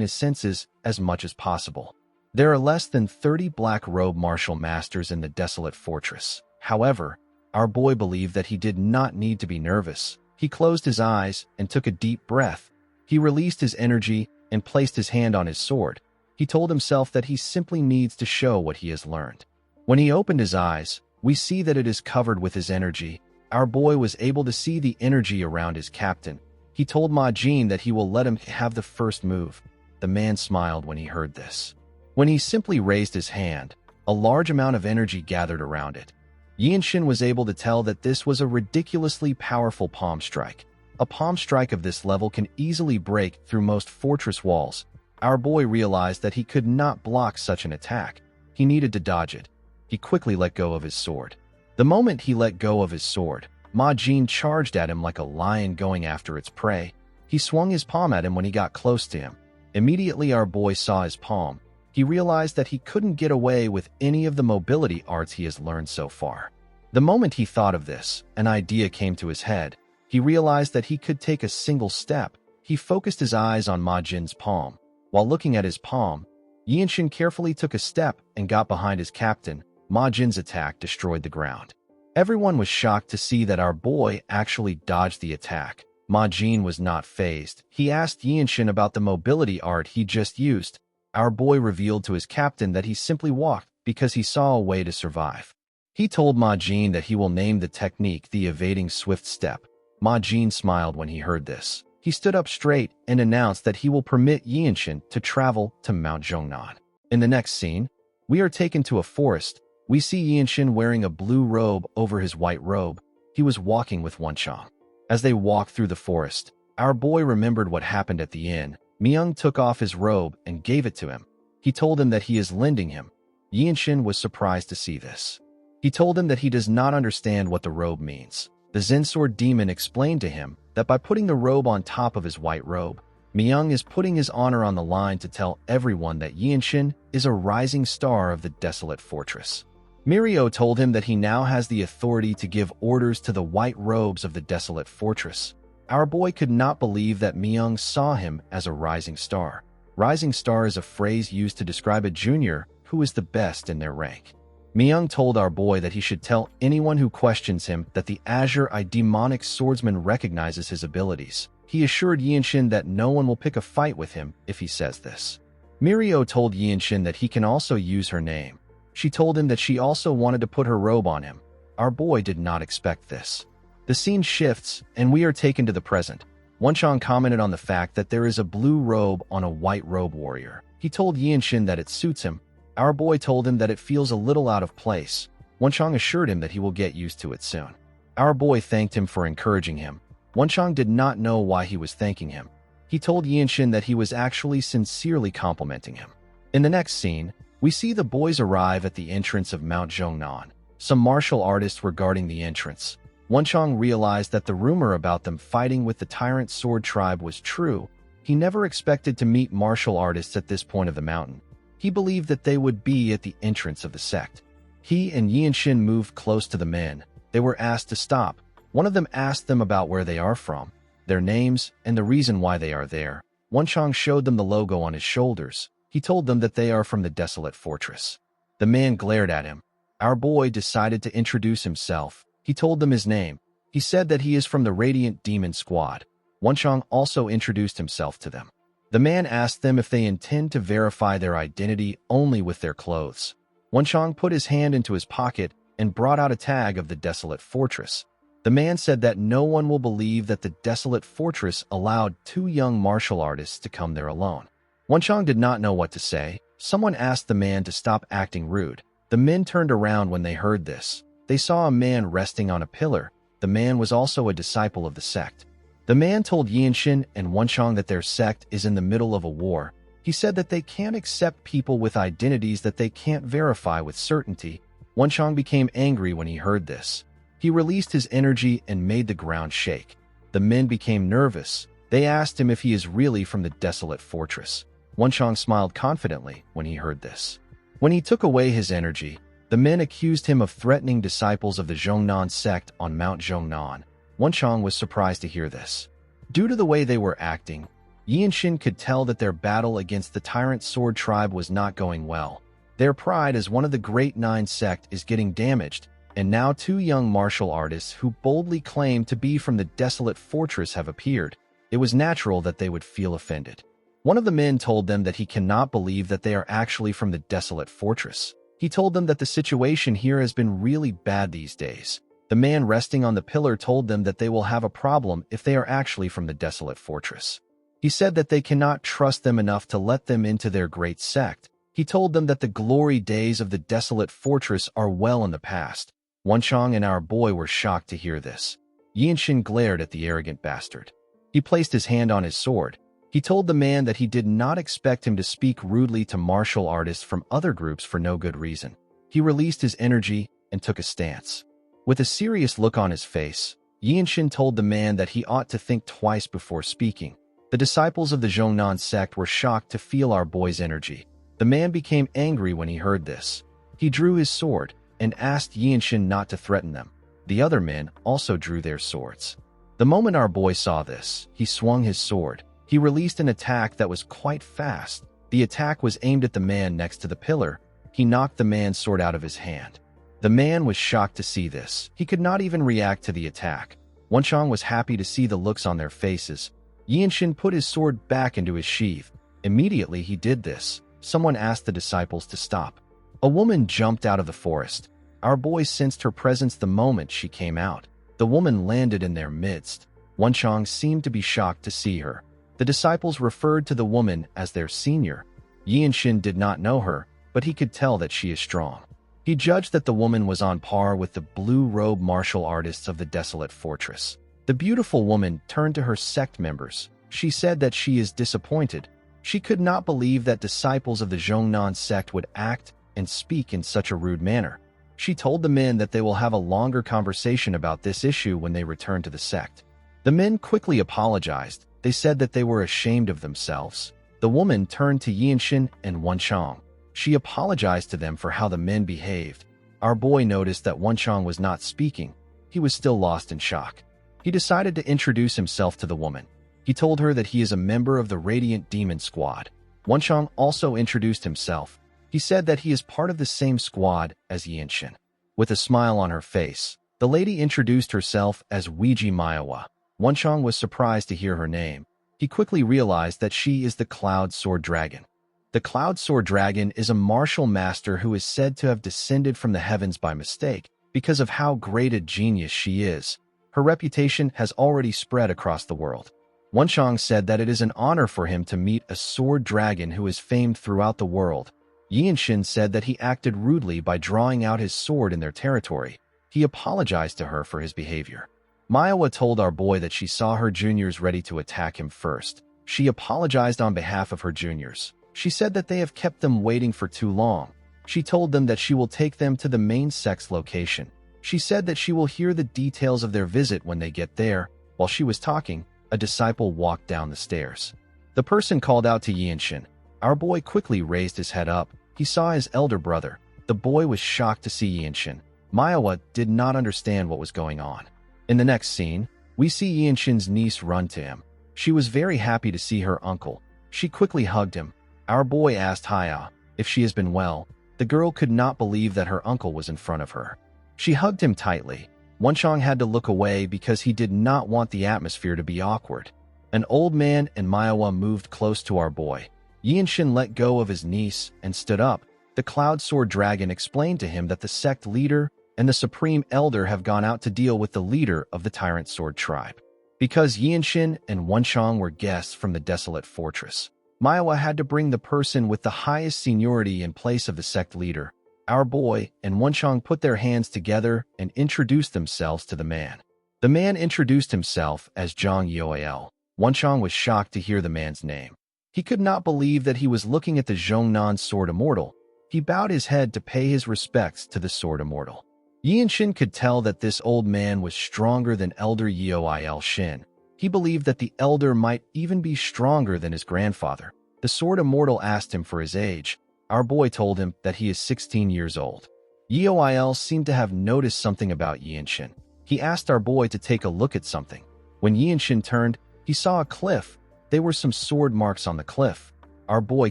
his senses as much as possible. There are less than 30 black-robe martial masters in the desolate fortress. However, our boy believed that he did not need to be nervous. He closed his eyes and took a deep breath. He released his energy and placed his hand on his sword. He told himself that he simply needs to show what he has learned. When he opened his eyes, we see that it is covered with his energy. Our boy was able to see the energy around his captain. He told Ma Jin that he will let him have the first move. The man smiled when he heard this. When he simply raised his hand, a large amount of energy gathered around it. Yinshin was able to tell that this was a ridiculously powerful palm strike. A palm strike of this level can easily break through most fortress walls. Our boy realized that he could not block such an attack. He needed to dodge it. He quickly let go of his sword. The moment he let go of his sword, Ma Jin charged at him like a lion going after its prey. He swung his palm at him when he got close to him. Immediately our boy saw his palm. He realized that he couldn't get away with any of the mobility arts he has learned so far. The moment he thought of this, an idea came to his head. He realized that he could take a single step. He focused his eyes on Ma Jin's palm. While looking at his palm, Yinshin carefully took a step and got behind his captain. Ma Jin's attack destroyed the ground. Everyone was shocked to see that our boy actually dodged the attack. Ma Jin was not fazed. He asked Yinshin about the mobility art he just used. Our boy revealed to his captain that he simply walked because he saw a way to survive. He told Ma Jin that he will name the technique the evading swift step. Ma Jin smiled when he heard this. He stood up straight and announced that he will permit Yinshin to travel to Mount Zhongnan. In the next scene, we are taken to a forest. We see Yinshin wearing a blue robe over his white robe. He was walking with Wenchang. As they walked through the forest, our boy remembered what happened at the inn. Myung took off his robe and gave it to him. He told him that he is lending him. Yinshin was surprised to see this. He told him that he does not understand what the robe means. The Zensword demon explained to him that by putting the robe on top of his white robe, Myung is putting his honor on the line to tell everyone that Yinshin is a rising star of the desolate fortress. Mirio told him that he now has the authority to give orders to the white robes of the desolate fortress. Our boy could not believe that Myung saw him as a rising star. Rising star is a phrase used to describe a junior who is the best in their rank. Myung told our boy that he should tell anyone who questions him that the Azure Eye demonic swordsman recognizes his abilities. He assured Yinshin that no one will pick a fight with him if he says this. Mirio told Yinshin that he can also use her name. She told him that she also wanted to put her robe on him. Our boy did not expect this. The scene shifts, and we are taken to the present. Wenchang commented on the fact that there is a blue robe on a white robe warrior. He told Yinshin that it suits him. Our boy told him that it feels a little out of place. Wenchang assured him that he will get used to it soon. Our boy thanked him for encouraging him. Wenchang did not know why he was thanking him. He told Yinshin that he was actually sincerely complimenting him. In the next scene, we see the boys arrive at the entrance of Mount Zhongnan. Some martial artists were guarding the entrance. Wenchang realized that the rumor about them fighting with the Tyrant Sword Tribe was true. He never expected to meet martial artists at this point of the mountain. He believed that they would be at the entrance of the sect. He and Yinshin moved close to the men. They were asked to stop. One of them asked them about where they are from, their names, and the reason why they are there. Wenchang showed them the logo on his shoulders. He told them that they are from the desolate fortress. The man glared at him. Our boy decided to introduce himself. He told them his name. He said that he is from the Radiant Demon Squad. Wenchang also introduced himself to them. The man asked them if they intend to verify their identity only with their clothes. Wenchang put his hand into his pocket and brought out a tag of the desolate fortress. The man said that no one will believe that the desolate fortress allowed two young martial artists to come there alone. Wenchang did not know what to say. Someone asked the man to stop acting rude. The men turned around when they heard this. They saw a man resting on a pillar. The man was also a disciple of the sect. The man told Yinshin and Wenchang that their sect is in the middle of a war. He said that they can't accept people with identities that they can't verify with certainty. Wenchang became angry when he heard this. He released his energy and made the ground shake. The men became nervous. They asked him if he is really from the desolate fortress. Wenchang smiled confidently when he heard this. When he took away his energy, the men accused him of threatening disciples of the Zhongnan sect on Mount Zhongnan. Wenchang was surprised to hear this. Due to the way they were acting, Yinshin could tell that their battle against the Tyrant Sword Tribe was not going well. Their pride as one of the Great Nine sect is getting damaged, and now two young martial artists who boldly claim to be from the desolate fortress have appeared. It was natural that they would feel offended. One of the men told them that he cannot believe that they are actually from the desolate fortress. He told them that the situation here has been really bad these days. The man resting on the pillar told them that they will have a problem if they are actually from the desolate fortress. He said that they cannot trust them enough to let them into their great sect. He told them that the glory days of the desolate fortress are well in the past. Wenchang and our boy were shocked to hear this. Yinshin glared at the arrogant bastard. He placed his hand on his sword. He told the man that he did not expect him to speak rudely to martial artists from other groups for no good reason. He released his energy and took a stance. With a serious look on his face, Yinshin told the man that he ought to think twice before speaking. The disciples of the Zhongnan sect were shocked to feel our boy's energy. The man became angry when he heard this. He drew his sword. and asked Yinshin not to threaten them. The other men also drew their swords. The moment our boy saw this, he swung his sword. He released an attack that was quite fast. The attack was aimed at the man next to the pillar. He knocked the man's sword out of his hand. The man was shocked to see this. He could not even react to the attack. Wenchang was happy to see the looks on their faces. Yinshin put his sword back into his sheath. Immediately he did this, someone asked the disciples to stop. A woman jumped out of the forest. Our boy sensed her presence the moment she came out. The woman landed in their midst. Wenchang seemed to be shocked to see her. The disciples referred to the woman as their senior. Yinshin did not know her, but he could tell that she is strong. He judged that the woman was on par with the blue-robe martial artists of the desolate fortress. The beautiful woman turned to her sect members. She said that she is disappointed. She could not believe that disciples of the Zhongnan sect would act and speak in such a rude manner. She told the men that they will have a longer conversation about this issue when they return to the sect. The men quickly apologized. They said that they were ashamed of themselves. The woman turned to Yinshin and Wenchang. She apologized to them for how the men behaved. Our boy noticed that Wenchang was not speaking. He was still lost in shock. He decided to introduce himself to the woman. He told her that he is a member of the Radiant Demon Squad. Wenchang also introduced himself. He said that he is part of the same squad as Yinshin. With a smile on her face, the lady introduced herself as Weiji Manhwa. Wenchang was surprised to hear her name. He quickly realized that she is the Cloud Sword Dragon. The Cloud Sword Dragon is a martial master who is said to have descended from the heavens by mistake because of how great a genius she is. Her reputation has already spread across the world. Wenchang said that it is an honor for him to meet a sword dragon who is famed throughout the world. Yinshin said that he acted rudely by drawing out his sword in their territory. He apologized to her for his behavior. Manhwa told our boy that she saw her juniors ready to attack him first. She apologized on behalf of her juniors. She said that they have kept them waiting for too long. She told them that she will take them to the main sect's location. She said that she will hear the details of their visit when they get there. While she was talking, a disciple walked down the stairs. The person called out to Yinshin. Our boy quickly raised his head up. He saw his elder brother. The boy was shocked to see Yinshin. Manhwa did not understand what was going on. In the next scene, we see Yinshin's niece run to him. She was very happy to see her uncle. She quickly hugged him. Our boy asked Haya if she has been well. The girl could not believe that her uncle was in front of her. She hugged him tightly. Wenchang had to look away because he did not want the atmosphere to be awkward. An old man and Manhwa moved close to our boy. Yinshin let go of his niece and stood up. The Cloud Sword Dragon explained to him that the sect leader and the Supreme Elder have gone out to deal with the leader of the Tyrant Sword Tribe. Because Yinshin and Wenchang were guests from the desolate fortress, Manhwa had to bring the person with the highest seniority in place of the sect leader. Our boy and Wenchang put their hands together and introduced themselves to the man. The man introduced himself as Zhang Yoel. Wenchang was shocked to hear the man's name. He could not believe that he was looking at the Zhongnan Sword Immortal. He bowed his head to pay his respects to the Sword Immortal. Yinshin could tell that this old man was stronger than Elder Yoel Shin. He believed that the elder might even be stronger than his grandfather. The Sword Immortal asked him for his age. Our boy told him that he is 16 years old. Yoel seemed to have noticed something about Yinshin. He asked our boy to take a look at something. When Yinshin turned, he saw a cliff. There were some sword marks on the cliff. Our boy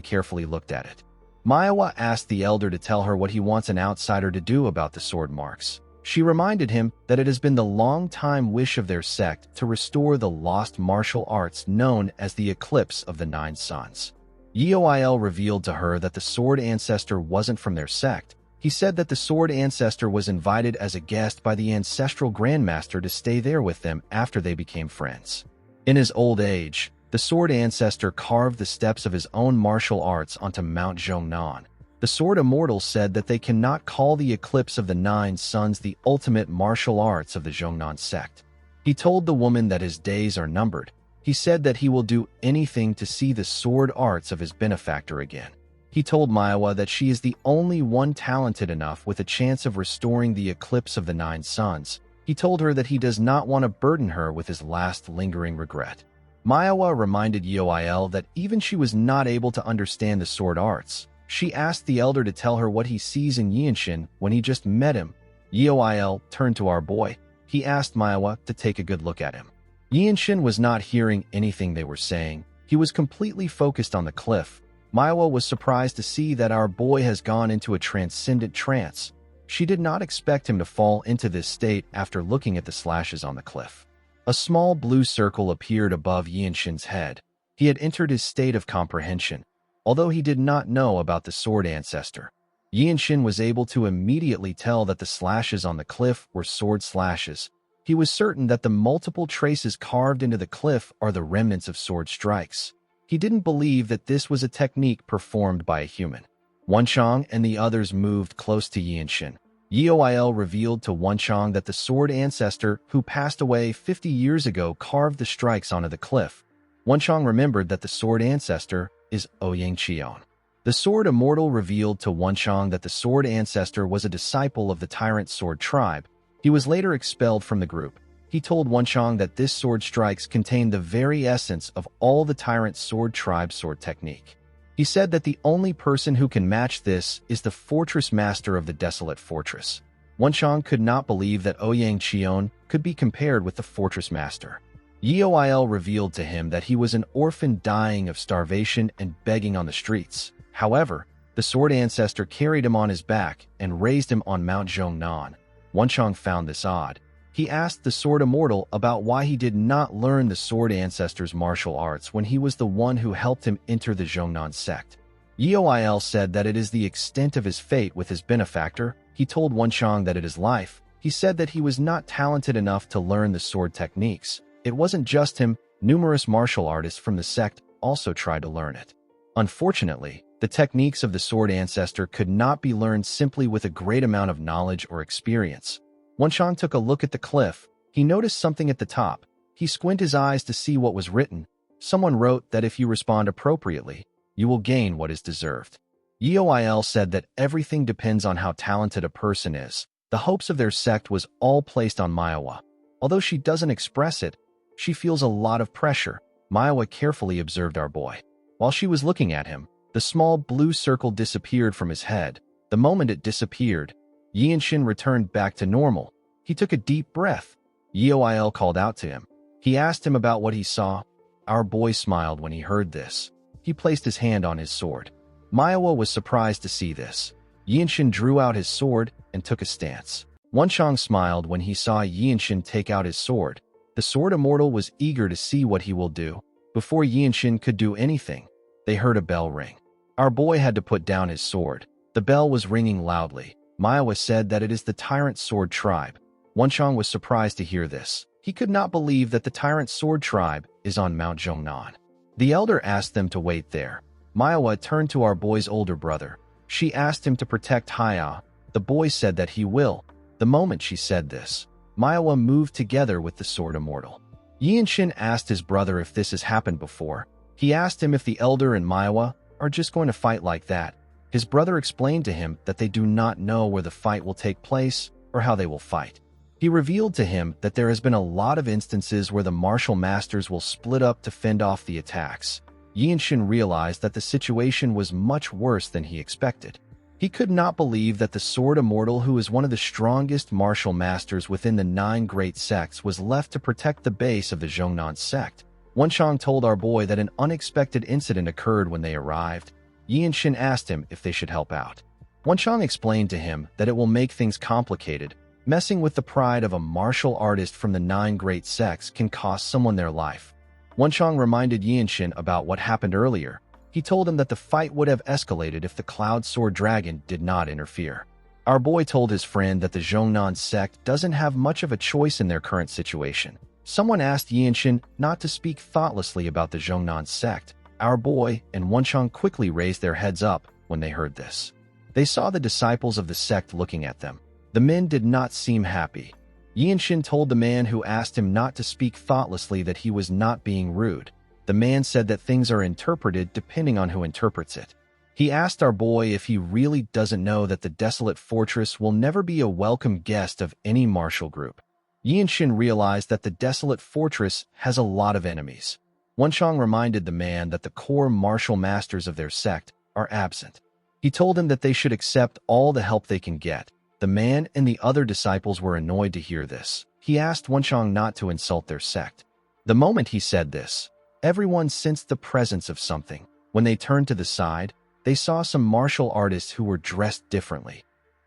carefully looked at it. Manhwa asked the elder to tell her what he wants an outsider to do about the sword marks. She reminded him that it has been the long-time wish of their sect to restore the lost martial arts known as the Eclipse of the Nine Suns. Yoel revealed to her that the Sword Ancestor wasn't from their sect. He said that the Sword Ancestor was invited as a guest by the Ancestral Grandmaster to stay there with them after they became friends. In his old age, the Sword Ancestor carved the steps of his own martial arts onto Mount Zhongnan. The Sword Immortal said that they cannot call the Eclipse of the Nine Suns the ultimate martial arts of the Zhongnan sect. He told the woman that his days are numbered. He said that he will do anything to see the sword arts of his benefactor again. He told Manhwa that she is the only one talented enough with a chance of restoring the Eclipse of the Nine Suns. He told her that he does not want to burden her with his last lingering regret. Manhwa reminded Yoel that even she was not able to understand the sword arts. She asked the elder to tell her what he sees in Yianshin when he just met him. Yoil turned to our boy. He asked Manhwa to take a good look at him. Yianshin was not hearing anything they were saying. He was completely focused on the cliff. Manhwa was surprised to see that our boy has gone into a transcendent trance. She did not expect him to fall into this state after looking at the slashes on the cliff. A small blue circle appeared above Yianshin's head. He had entered his state of comprehension, although he did not know about the sword ancestor. Yianshin was able to immediately tell that the slashes on the cliff were sword slashes. He was certain that the multiple traces carved into the cliff are the remnants of sword strikes. He didn't believe that this was a technique performed by a human. Wenchang and the others moved close to Yianshin. Yoil revealed to Wenchang that the sword ancestor who passed away 50 years ago carved the strikes onto the cliff. Wenchang remembered that the sword ancestor is Ouyang Qion. The sword immortal revealed to Wenchang that the sword ancestor was a disciple of the tyrant sword tribe. He was later expelled from the group. He told Wenchang that this sword strikes contained the very essence of all the tyrant sword tribe sword technique. He said that the only person who can match this is the fortress master of the desolate fortress. Wenchang could not believe that Ouyang Qion could be compared with the fortress master. Yoil revealed to him that he was an orphan dying of starvation and begging on the streets. However, the sword ancestor carried him on his back and raised him on Mount Zhongnan. Wenchang found this odd. He asked the sword immortal about why he did not learn the sword ancestor's martial arts when he was the one who helped him enter the Zhongnan sect. Yoil said that it is the extent of his fate with his benefactor. He told Wenchang that it is life. He said that he was not talented enough to learn the sword techniques. It wasn't just him. Numerous martial artists from the sect also tried to learn it. Unfortunately, the techniques of the sword ancestor could not be learned simply with a great amount of knowledge or experience. Wenchang took a look at the cliff. He noticed something at the top. He squinted his eyes to see what was written. Someone wrote that if you respond appropriately, you will gain what is deserved. Yoil said that everything depends on how talented a person is. The hopes of their sect was all placed on Manhwa. Although she doesn't express it, she feels a lot of pressure. Manhwa carefully observed our boy. While she was looking at him, the small blue circle disappeared from his head. The moment it disappeared, Yianshin returned back to normal. He took a deep breath. Yoil called out to him. He asked him about what he saw. Our boy smiled when he heard this. He placed his hand on his sword. Manhwa was surprised to see this. Yianshin drew out his sword and took a stance. Wenchang smiled when he saw Yianshin take out his sword. The sword immortal was eager to see what he will do. Before Yianshin could do anything, they heard a bell ring. Our boy had to put down his sword. The bell was ringing loudly. Manhwa said that it is the tyrant sword tribe. Wenchang was surprised to hear this. He could not believe that the tyrant sword tribe is on Mount Zhongnan. The elder asked them to wait there. Manhwa turned to our boy's older brother. She asked him to protect Haya. The boy said that he will. The moment she said this, Manhwa moved together with the sword immortal. Yianshin asked his brother if this has happened before. He asked him if the elder and Manhwa are just going to fight like that. His brother explained to him that they do not know where the fight will take place or how they will fight. He revealed to him that there has been a lot of instances where the martial masters will split up to fend off the attacks. Yianshin realized that the situation was much worse than he expected. He could not believe that the sword immortal, who is one of the strongest martial masters within the 9 great sects, was left to protect the base of the Zhongnan sect. Wenchang told our boy that an unexpected incident occurred when they arrived. Yianshin asked him if they should help out. Wenchang explained to him that it will make things complicated. Messing with the pride of a martial artist from the 9 great sects can cost someone their life. Wenchang reminded Yianshin about what happened earlier. He told him that the fight would have escalated if the Cloud Sword Dragon did not interfere. Our boy told his friend that the Zhongnan sect doesn't have much of a choice in their current situation. Someone asked Yianshin not to speak thoughtlessly about the Zhongnan sect. Our boy and Wenchang quickly raised their heads up when they heard this. They saw the disciples of the sect looking at them. The men did not seem happy. Yianshin told the man who asked him not to speak thoughtlessly that he was not being rude. The man said that things are interpreted depending on who interprets it. He asked our boy if he really doesn't know that the desolate fortress will never be a welcome guest of any martial group. Yianshin realized that the desolate fortress has a lot of enemies. Wenchang reminded the man that the core martial masters of their sect are absent. He told them that they should accept all the help they can get. The man and the other disciples were annoyed to hear this. He asked Wenchang not to insult their sect. The moment he said this, everyone sensed the presence of something. When they turned to the side, they saw some martial artists who were dressed differently.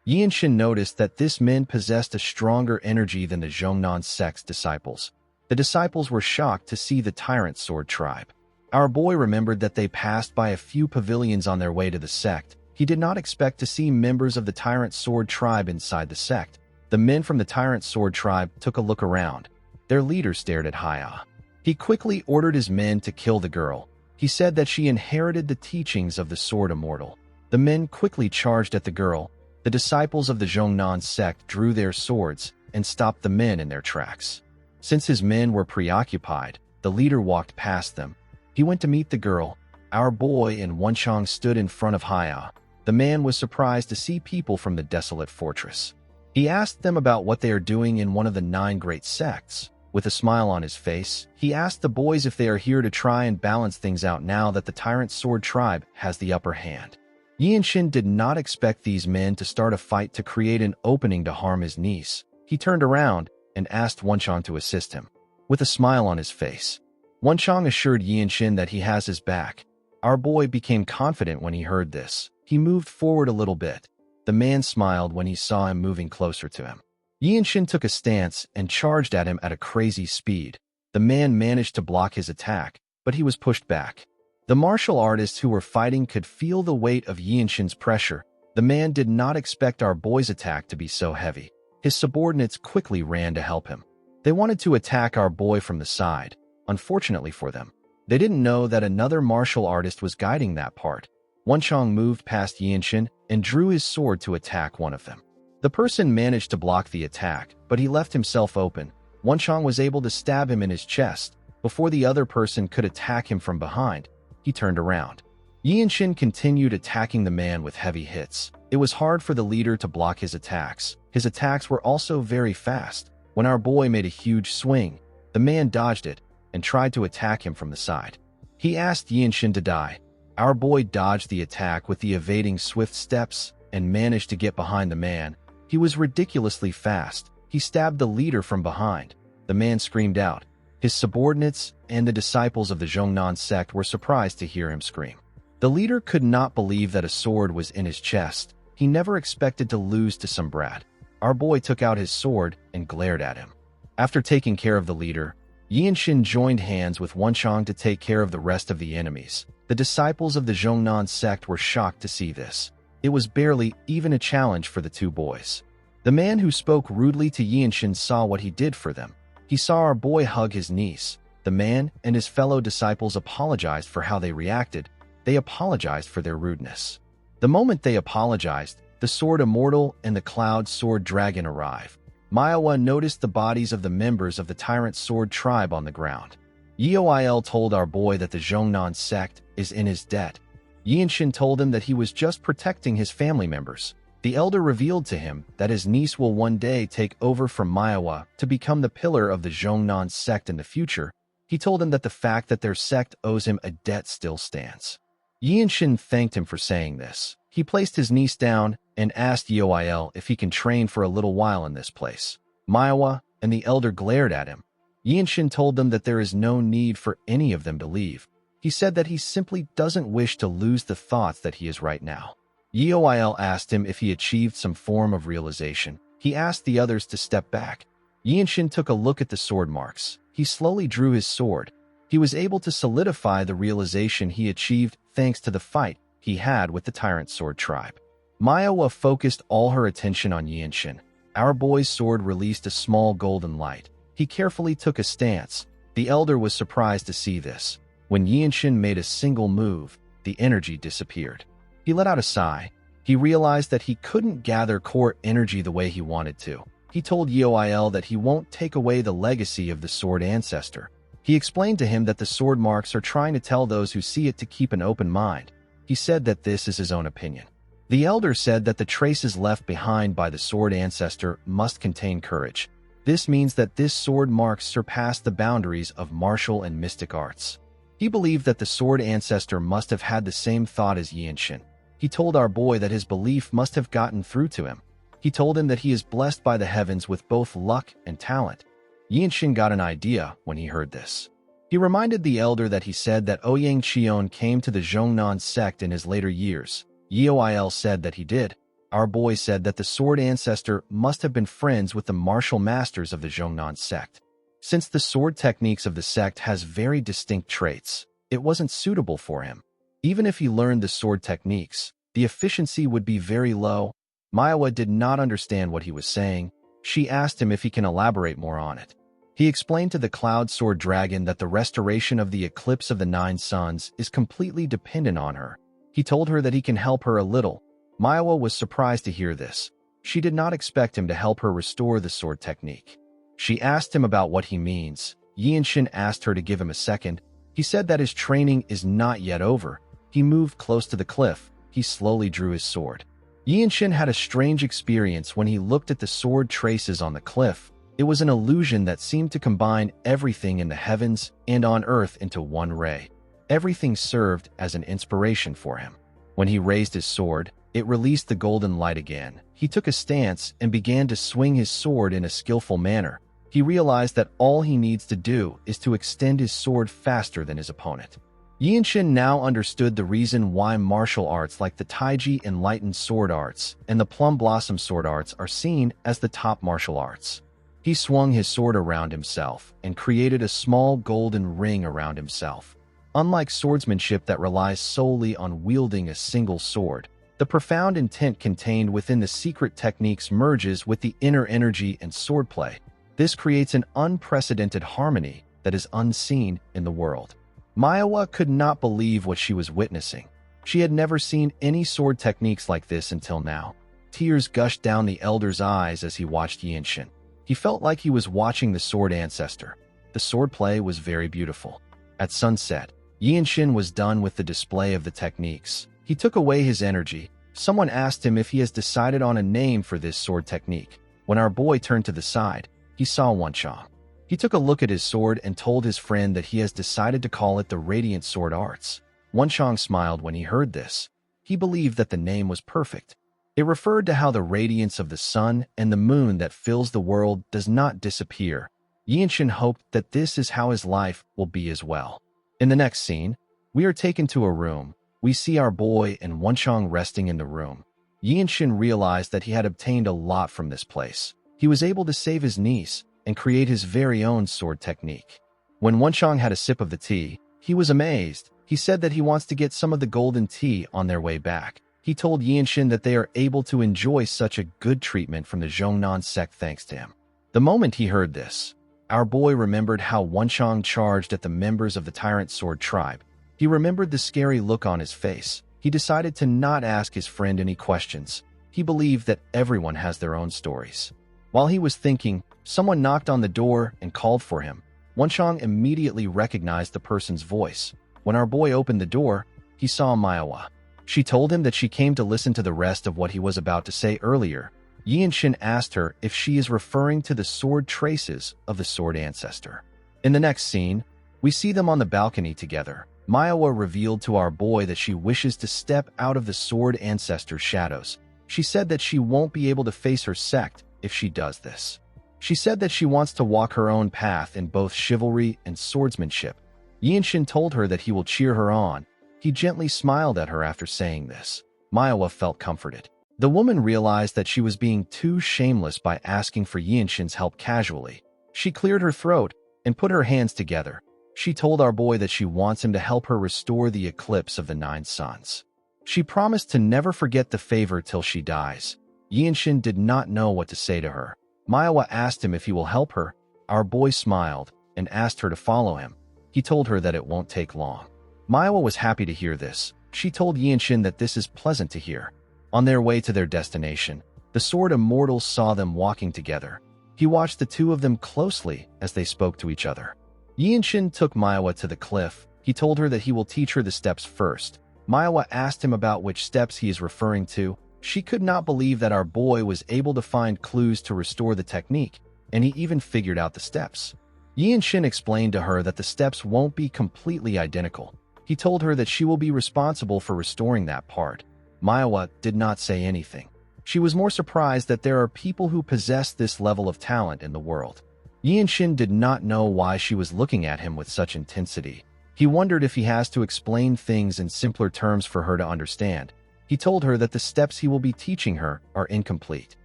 Yinshin noticed that this men possessed a stronger energy than the Zhongnan sect's disciples. The disciples were shocked to see the Tyrant Sword tribe. Our boy remembered that they passed by a few pavilions on their way to the sect. He did not expect to see members of the Tyrant Sword tribe inside the sect. The men from the Tyrant Sword tribe took a look around. Their leader stared at Haya. He quickly ordered his men to kill the girl. He said that she inherited the teachings of the Sword Immortal. The men quickly charged at the girl. The disciples of the Zhongnan sect drew their swords and stopped the men in their tracks. Since his men were preoccupied, the leader walked past them. He went to meet the girl. Our boy and Wenchang stood in front of Haya. The man was surprised to see people from the desolate fortress. He asked them about what they are doing in one of the 9 great sects. With a smile on his face, he asked the boys if they are here to try and balance things out now that the Tyrant Sword tribe has the upper hand. Yinshin did not expect these men to start a fight to create an opening to harm his niece. He turned around and asked Wenchang to assist him. With a smile on his face, Wenchang assured Yinshin that he has his back. Our boy became confident when he heard this. He moved forward a little bit. The man smiled when he saw him moving closer to him. Yinshin took a stance and charged at him at a crazy speed. The man managed to block his attack, but he was pushed back. The martial artists who were fighting could feel the weight of Yinshin's pressure. The man did not expect our boy's attack to be so heavy. His subordinates quickly ran to help him. They wanted to attack our boy from the side. Unfortunately for them, they didn't know that another martial artist was guiding that part. Wenchang moved past Yinshin and drew his sword to attack one of them. The person managed to block the attack, but he left himself open. Wenchang was able to stab him in his chest. Before the other person could attack him from behind, he turned around. Yinshin continued attacking the man with heavy hits. It was hard for the leader to block his attacks. His attacks were also very fast. When our boy made a huge swing, the man dodged it and tried to attack him from the side. He asked Yinshin to die. Our boy dodged the attack with the evading swift steps and managed to get behind the man. He was ridiculously fast. He stabbed the leader from behind. The man screamed out. His subordinates and the disciples of the Zhongnan sect were surprised to hear him scream. The leader could not believe that a sword was in his chest. He never expected to lose to some brat. Our boy took out his sword and glared at him. After taking care of the leader, Yinshin joined hands with Wenchang to take care of the rest of the enemies. The disciples of the Zhongnan sect were shocked to see this. It was barely even a challenge for the two boys. The man who spoke rudely to Yinshin saw what he did for them. He saw our boy hug his niece. The man and his fellow disciples apologized for how they reacted. They apologized for their rudeness. The moment they apologized, the Sword Immortal and the Cloud Sword Dragon arrived. Manhwa noticed the bodies of the members of the Tyrant Sword tribe on the ground. Yeoil told our boy that the Zhongnan sect is in his debt. Yinshin told him that he was just protecting his family members. The elder revealed to him that his niece will one day take over from Manhwa to become the pillar of the Zhongnan sect in the future. He told him that the fact that their sect owes him a debt still stands. Yinshin thanked him for saying this. He placed his niece down and asked Yeoil if he can train for a little while in this place. Manhwa and the elder glared at him. Yinshin told them that there is no need for any of them to leave. He said that he simply doesn't wish to lose the thoughts that he is right now. Yeoil asked him if he achieved some form of realization. He asked the others to step back. Yinshin took a look at the sword marks. He slowly drew his sword. He was able to solidify the realization he achieved thanks to the fight he had with the Tyrant Sword tribe. Manhwa focused all her attention on Yinshin. Our boy's sword released a small golden light. He carefully took a stance. The elder was surprised to see this. When Yinshin made a single move, the energy disappeared. He let out a sigh. He realized that he couldn't gather core energy the way he wanted to. He told Yeoil that he won't take away the legacy of the sword ancestor. He explained to him that the sword marks are trying to tell those who see it to keep an open mind. He said that this is his own opinion. The elder said that the traces left behind by the sword ancestor must contain courage. This means that this sword marks surpass the boundaries of martial and mystic arts. He believed that the sword ancestor must have had the same thought as Yinshin. He told our boy that his belief must have gotten through to him. He told him that he is blessed by the heavens with both luck and talent. Yinshin got an idea when he heard this. He reminded the elder that he said that Ouyang Qion came to the Zhongnan sect in his later years. Yoil said that he did. Our boy said that the sword ancestor must have been friends with the martial masters of the Zhongnan sect. Since the sword techniques of the sect has very distinct traits, it wasn't suitable for him. Even if he learned the sword techniques, the efficiency would be very low. Manhwa did not understand what he was saying. She asked him if he can elaborate more on it. He explained to the Cloud Sword Dragon that the restoration of the eclipse of the 9 suns is completely dependent on her. He told her that he can help her a little. Manhwa was surprised to hear this. She did not expect him to help her restore the sword technique. She asked him about what he means. Yinshin asked her to give him a second. He said that his training is not yet over. He moved close to the cliff. He slowly drew his sword. Yinshin had a strange experience when he looked at the sword traces on the cliff. It was an illusion that seemed to combine everything in the heavens and on earth into one ray. Everything served as an inspiration for him. When he raised his sword, it released the golden light again. He took a stance and began to swing his sword in a skillful manner. He realized that all he needs to do is to extend his sword faster than his opponent. Yinshin now understood the reason why martial arts like the Taiji Enlightened Sword Arts and the Plum Blossom Sword Arts are seen as the top martial arts. He swung his sword around himself and created a small golden ring around himself. Unlike swordsmanship that relies solely on wielding a single sword, the profound intent contained within the secret techniques merges with the inner energy and swordplay. This creates an unprecedented harmony that is unseen in the world. Manhwa could not believe what she was witnessing. She had never seen any sword techniques like this until now. Tears gushed down the elder's eyes as he watched Yinshin. He felt like he was watching the sword ancestor. The swordplay was very beautiful. At sunset, Yinshin was done with the display of the techniques. He took away his energy. Someone asked him if he has decided on a name for this sword technique. When our boy turned to the side, he saw Wenchang. He took a look at his sword and told his friend that he has decided to call it the Radiant Sword Arts. Wenchang smiled when he heard this. He believed that the name was perfect. It referred to how the radiance of the sun and the moon that fills the world does not disappear. Yinshin hoped that this is how his life will be as well. In the next scene, we are taken to a room. We see our boy and Wenchang resting in the room. Yinshin realized that he had obtained a lot from this place. He was able to save his niece and create his very own sword technique. When Wenchang had a sip of the tea, he was amazed. He said that he wants to get some of the golden tea on their way back. He told Yinshin that they are able to enjoy such a good treatment from the Zhongnan sect thanks to him. The moment he heard this, our boy remembered how Wenchang charged at the members of the Tyrant Sword tribe. He remembered the scary look on his face. He decided to not ask his friend any questions. He believed that everyone has their own stories. While he was thinking, someone knocked on the door and called for him. Wenchang immediately recognized the person's voice. When our boy opened the door, he saw Manhwa. She told him that she came to listen to the rest of what he was about to say earlier. Yinshin asked her if she is referring to the sword traces of the sword ancestor. In the next scene, we see them on the balcony together. Manhwa revealed to our boy that she wishes to step out of the sword ancestor's shadows. She said that she won't be able to face her sect if she does this. She said that she wants to walk her own path in both chivalry and swordsmanship. Yinshin told her that he will cheer her on. He gently smiled at her after saying this. Manhwa felt comforted. The woman realized that she was being too shameless by asking for Yinshin's help casually. She cleared her throat and put her hands together. She told our boy that she wants him to help her restore the eclipse of the 9 suns. She promised to never forget the favor till she dies. Yinshin did not know what to say to her. Manhwa asked him if he will help her. Our boy smiled and asked her to follow him. He told her that it won't take long. Manhwa was happy to hear this. She told Yinshin that this is pleasant to hear. On their way to their destination, the sword immortals saw them walking together. He watched the two of them closely as they spoke to each other. Yinshin took Manhwa to the cliff. He told her that he will teach her the steps first. Manhwa asked him about which steps he is referring to. She could not believe that our boy was able to find clues to restore the technique, and he even figured out the steps. Yinshin explained to her that the steps won't be completely identical. He told her that she will be responsible for restoring that part. Manhwa did not say anything. She was more surprised that there are people who possess this level of talent in the world. Yinshin did not know why she was looking at him with such intensity. He wondered if he has to explain things in simpler terms for her to understand. He told her that the steps he will be teaching her are incomplete.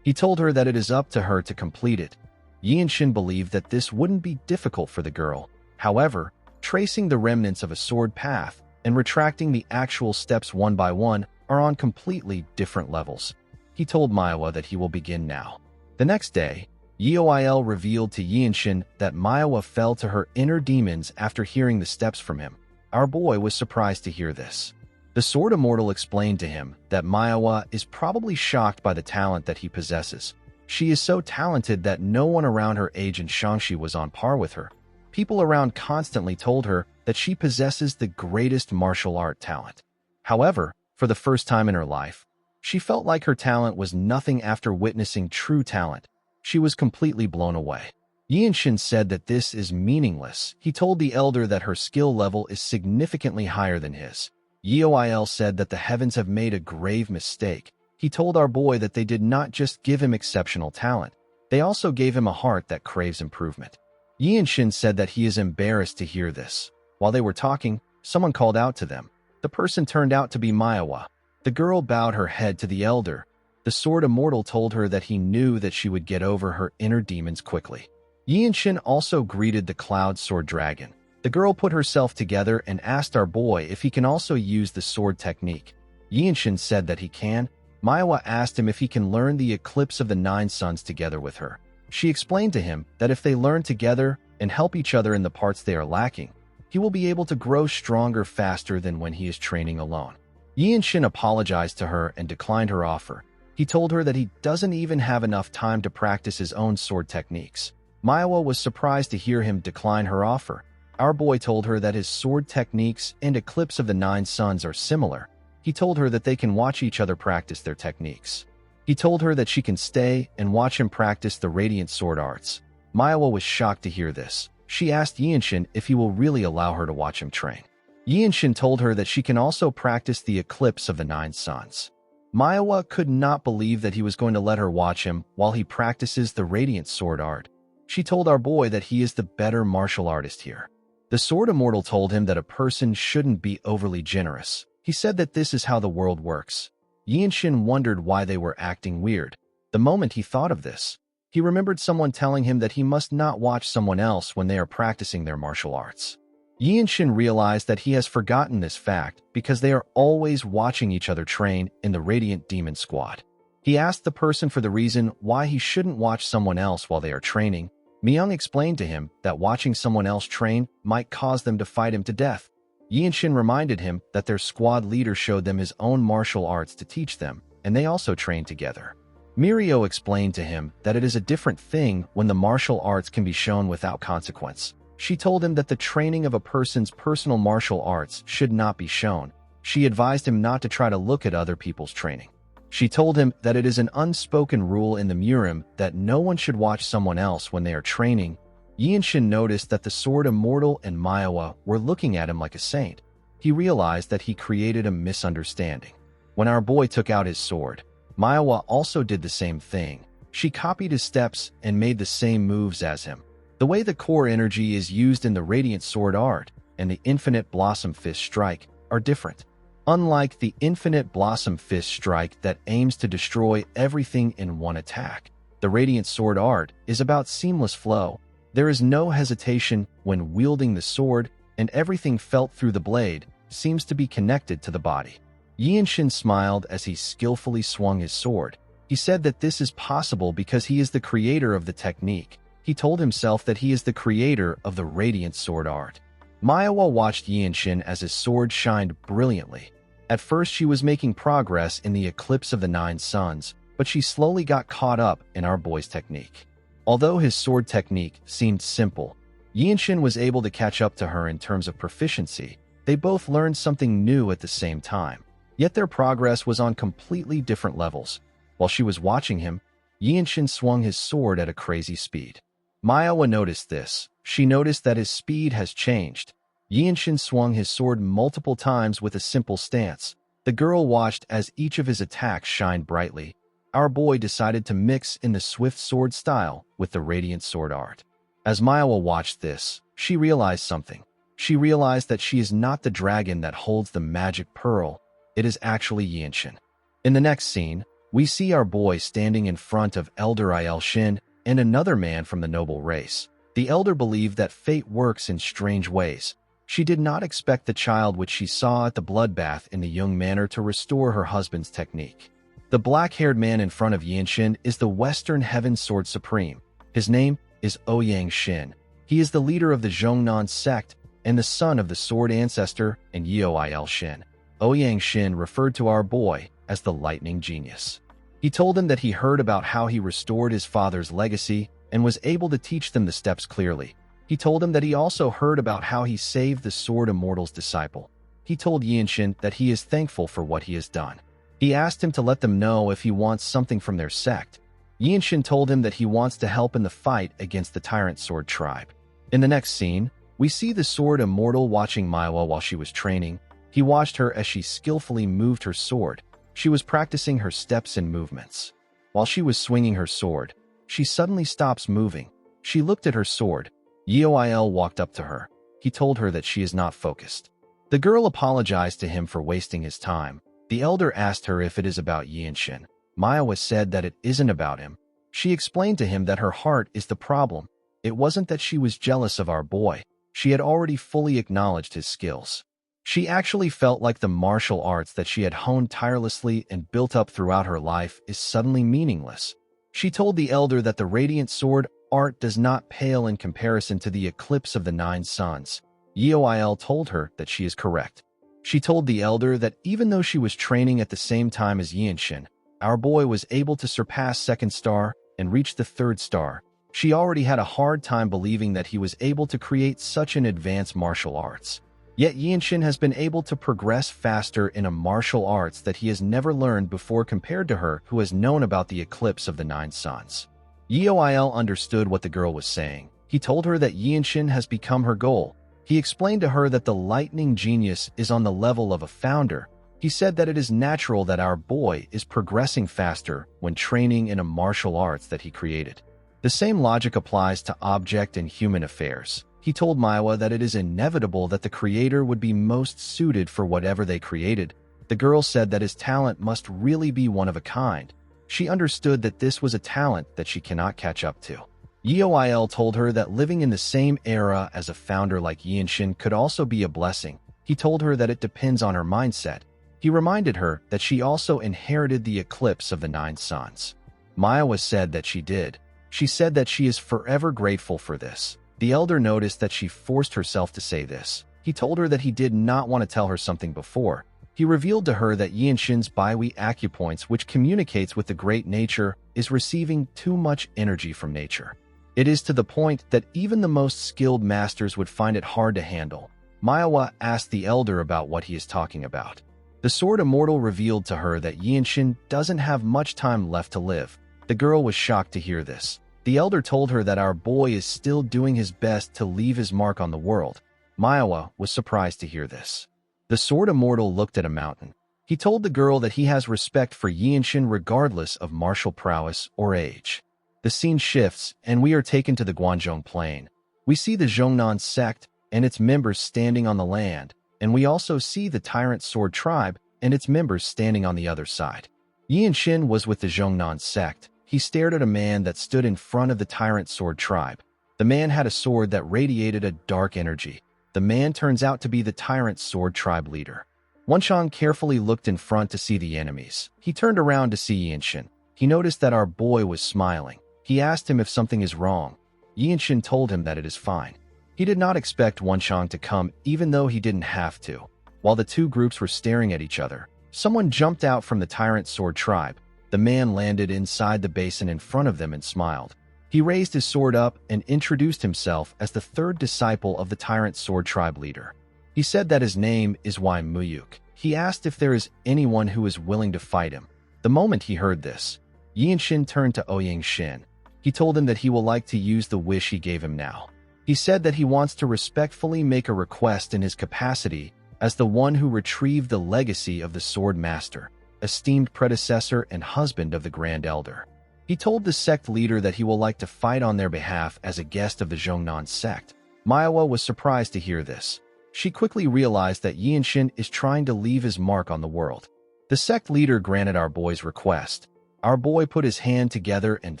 He told her that it is up to her to complete it. Yinshin believed that this wouldn't be difficult for the girl. However, tracing the remnants of a sword path and retracting the actual steps one by one are on completely different levels. He told Manhwa that he will begin now. The next day, Yeoil revealed to Yinshin that Manhwa fell to her inner demons after hearing the steps from him. Our boy was surprised to hear this. The Sword Immortal explained to him that Manhwa is probably shocked by the talent that he possesses. She is so talented that no one around her age in Shangxi was on par with her. People around constantly told her that she possesses the greatest martial art talent. However, for the first time in her life, she felt like her talent was nothing after witnessing true talent. She was completely blown away. Yinshin said that this is meaningless. He told the elder that her skill level is significantly higher than his. Yeoil said that the heavens have made a grave mistake. He told our boy that they did not just give him exceptional talent, they also gave him a heart that craves improvement. Yinshin said that he is embarrassed to hear this. While they were talking, someone called out to them. The person turned out to be Manhwa. The girl bowed her head to the elder. The Sword Immortal told her that he knew that she would get over her inner demons quickly. Yinshin also greeted the Cloud Sword Dragon. The girl put herself together and asked our boy if he can also use the sword technique. Yinshin said that he can. Manhwa asked him if he can learn the Eclipse of the Nine Suns together with her. She explained to him that if they learn together and help each other in the parts they are lacking, he will be able to grow stronger faster than when he is training alone. Yinshin apologized to her and declined her offer. He told her that he doesn't even have enough time to practice his own sword techniques. Manhwa was surprised to hear him decline her offer. Our boy told her that his sword techniques and Eclipse of the Nine Suns are similar. He told her that they can watch each other practice their techniques. He told her that she can stay and watch him practice the radiant sword arts. Manhwa was shocked to hear this. She asked Yinshin if he will really allow her to watch him train. Yinshin told her that she can also practice the Eclipse of the Nine Suns. Manhwa could not believe that he was going to let her watch him while he practices the radiant sword art. She told our boy that he is the better martial artist here. The Sword Immortal told him that a person shouldn't be overly generous. He said that this is how the world works. Yinshin wondered why they were acting weird. The moment he thought of this, he remembered someone telling him that he must not watch someone else when they are practicing their martial arts. Yinshin realized that he has forgotten this fact because they are always watching each other train in the Radiant Demon Squad. He asked the person for the reason why he shouldn't watch someone else while they are training. Myung explained to him that watching someone else train might cause them to fight him to death. Yinshin reminded him that their squad leader showed them his own martial arts to teach them, and they also trained together. Mirio explained to him that it is a different thing when the martial arts can be shown without consequence. She told him that the training of a person's personal martial arts should not be shown. She advised him not to try to look at other people's training. She told him that it is an unspoken rule in the Murim that no one should watch someone else when they are training. Yinshin noticed that the Sword Immortal and Manhwa were looking at him like a saint. He realized that he created a misunderstanding. When our boy took out his sword, Manhwa also did the same thing. She copied his steps and made the same moves as him. The way the core energy is used in the Radiant Sword Art and the Infinite Blossom Fist Strike are different. Unlike the Infinite Blossom Fist Strike that aims to destroy everything in one attack, the Radiant Sword Art is about seamless flow. There is no hesitation when wielding the sword, and everything felt through the blade seems to be connected to the body. Yinshin smiled as he skillfully swung his sword. He said that this is possible because he is the creator of the technique. He told himself that he is the creator of the Radiant Sword Art. Manhwa watched Yinshin as his sword shined brilliantly. At first she was making progress in the Eclipse of the Nine Suns, but she slowly got caught up in our boy's technique. Although his sword technique seemed simple, Yinshin was able to catch up to her in terms of proficiency. They both learned something new at the same time, yet their progress was on completely different levels. While she was watching him, Yinshin swung his sword at a crazy speed. Manhwa noticed this. She noticed that his speed has changed. Yinshin swung his sword multiple times with a simple stance. The girl watched as each of his attacks shined brightly. Our boy decided to mix in the swift sword style with the radiant sword art. As Manhwa watched this, she realized something. She realized that she is not the dragon that holds the magic pearl. It is actually Yinshin. In the next scene, we see our boy standing in front of Elder Il Shin and another man from the noble race. The elder believed that fate works in strange ways. She did not expect the child which she saw at the bloodbath in the young manor to restore her husband's technique. The black-haired man in front of Yinshin is the Western Heaven Sword Supreme. His name is Ouyang Shin. He is the leader of the Zhongnan sect and the son of the sword ancestor and Yeo Il Shin. Ouyang Shin referred to our boy as the lightning genius. He told him that he heard about how he restored his father's legacy and was able to teach them the steps clearly. He told him that he also heard about how he saved the Sword Immortal's disciple. He told Yinshin that he is thankful for what he has done. He asked him to let them know if he wants something from their sect. Yinshin told him that he wants to help in the fight against the Tyrant Sword tribe. In the next scene, we see the Sword Immortal watching Manhwa while she was training. He watched her as she skillfully moved her sword. She was practicing her steps and movements. While she was swinging her sword, she suddenly stops moving. She looked at her sword. Yeo Il walked up to her. He told her that she is not focused. The girl apologized to him for wasting his time. The elder asked her if it is about Yinshin. Manhwa said that it isn't about him. She explained to him that her heart is the problem. It wasn't that she was jealous of our boy. She had already fully acknowledged his skills. She actually felt like the martial arts that she had honed tirelessly and built up throughout her life is suddenly meaningless. She told the elder that the radiant sword art does not pale in comparison to the eclipse of the 9 suns. Yeo Il told her that she is correct. She told the elder that even though she was training at the same time as Yinshin, our boy was able to surpass 2nd star and reach the 3rd star. She already had a hard time believing that he was able to create such an advanced martial arts. Yet Yinshin has been able to progress faster in a martial arts that he has never learned before compared to her who has known about the eclipse of the 9 suns. Yeo Il understood what the girl was saying. He told her that Yinshin has become her goal. He explained to her that the lightning genius is on the level of a founder. He said that it is natural that our boy is progressing faster when training in a martial arts that he created. The same logic applies to object and human affairs. He told Manhwa that it is inevitable that the creator would be most suited for whatever they created. The girl said that his talent must really be one of a kind. She understood that this was a talent that she cannot catch up to. Yeo Il told her that living in the same era as a founder like Yinshin could also be a blessing. He told her that it depends on her mindset. He reminded her that she also inherited the eclipse of the 9 suns. Manhwa said that she did. She said that she is forever grateful for this. The elder noticed that she forced herself to say this. He told her that he did not want to tell her something before. He revealed to her that Yinshin's Baihui acupoints, which communicates with the great nature, is receiving too much energy from nature. It is to the point that even the most skilled masters would find it hard to handle. Manhwa asked the elder about what he is talking about. The Sword Immortal revealed to her that Yinshin doesn't have much time left to live. The girl was shocked to hear this. The elder told her that our boy is still doing his best to leave his mark on the world. Manhwa was surprised to hear this. The Sword Immortal looked at a mountain. He told the girl that he has respect for Yinshin regardless of martial prowess or age. The scene shifts, and we are taken to the Guanzhong Plain. We see the Zhongnan sect and its members standing on the land, and we also see the Tyrant Sword tribe and its members standing on the other side. Yinshin was with the Zhongnan sect. He stared at a man that stood in front of the Tyrant Sword tribe. The man had a sword that radiated a dark energy. The man turns out to be the Tyrant Sword tribe leader. Wenshang carefully looked in front to see the enemies. He turned around to see Yinshin. He noticed that our boy was smiling. He asked him if something is wrong. Yinshin told him that it is fine. He did not expect Wenshang to come even though he didn't have to. While the two groups were staring at each other, someone jumped out from the Tyrant Sword tribe. The man landed inside the basin in front of them and smiled. He raised his sword up and introduced himself as the 3rd disciple of the Tyrant Sword tribe leader. He said that his name is Wai Muyuk. He asked if there is anyone who is willing to fight him. The moment he heard this, Yinshin turned to Ouyang Shin. He told him that he will like to use the wish he gave him now. He said that he wants to respectfully make a request in his capacity as the one who retrieved the legacy of the Sword Master, esteemed predecessor and husband of the Grand Elder. He told the sect leader that he will like to fight on their behalf as a guest of the Zhongnan sect. Manhwa was surprised to hear this. She quickly realized that Yinshin is trying to leave his mark on the world. The sect leader granted our boy's request. Our boy put his hand together and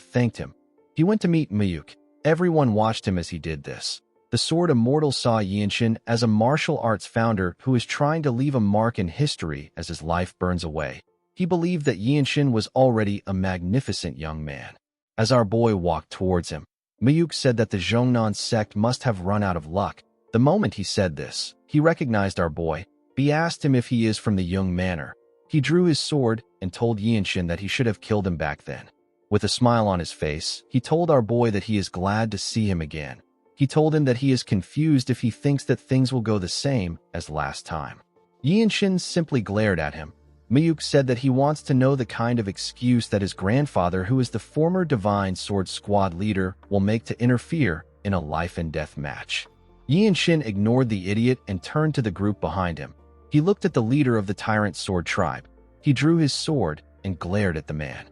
thanked him. He went to meet Muyuk. Everyone watched him as he did this. The Sword Immortal saw Yinshin as a martial arts founder who is trying to leave a mark in history as his life burns away. He believed that Yinshin was already a magnificent young man. As our boy walked towards him, Muyuk said that the Zhongnan sect must have run out of luck. The moment he said this, he recognized our boy. He asked him if he is from the Yung Manor. He drew his sword and told Yinshin that he should have killed him back then. With a smile on his face, he told our boy that he is glad to see him again. He told him that he is confused if he thinks that things will go the same as last time. Yinshin simply glared at him. Muyuk said that he wants to know the kind of excuse that his grandfather, who is the former Divine Sword Squad leader, will make to interfere in a life-and-death match. Yinshin ignored the idiot and turned to the group behind him. He looked at the leader of the Tyrant Sword tribe. He drew his sword and glared at the man.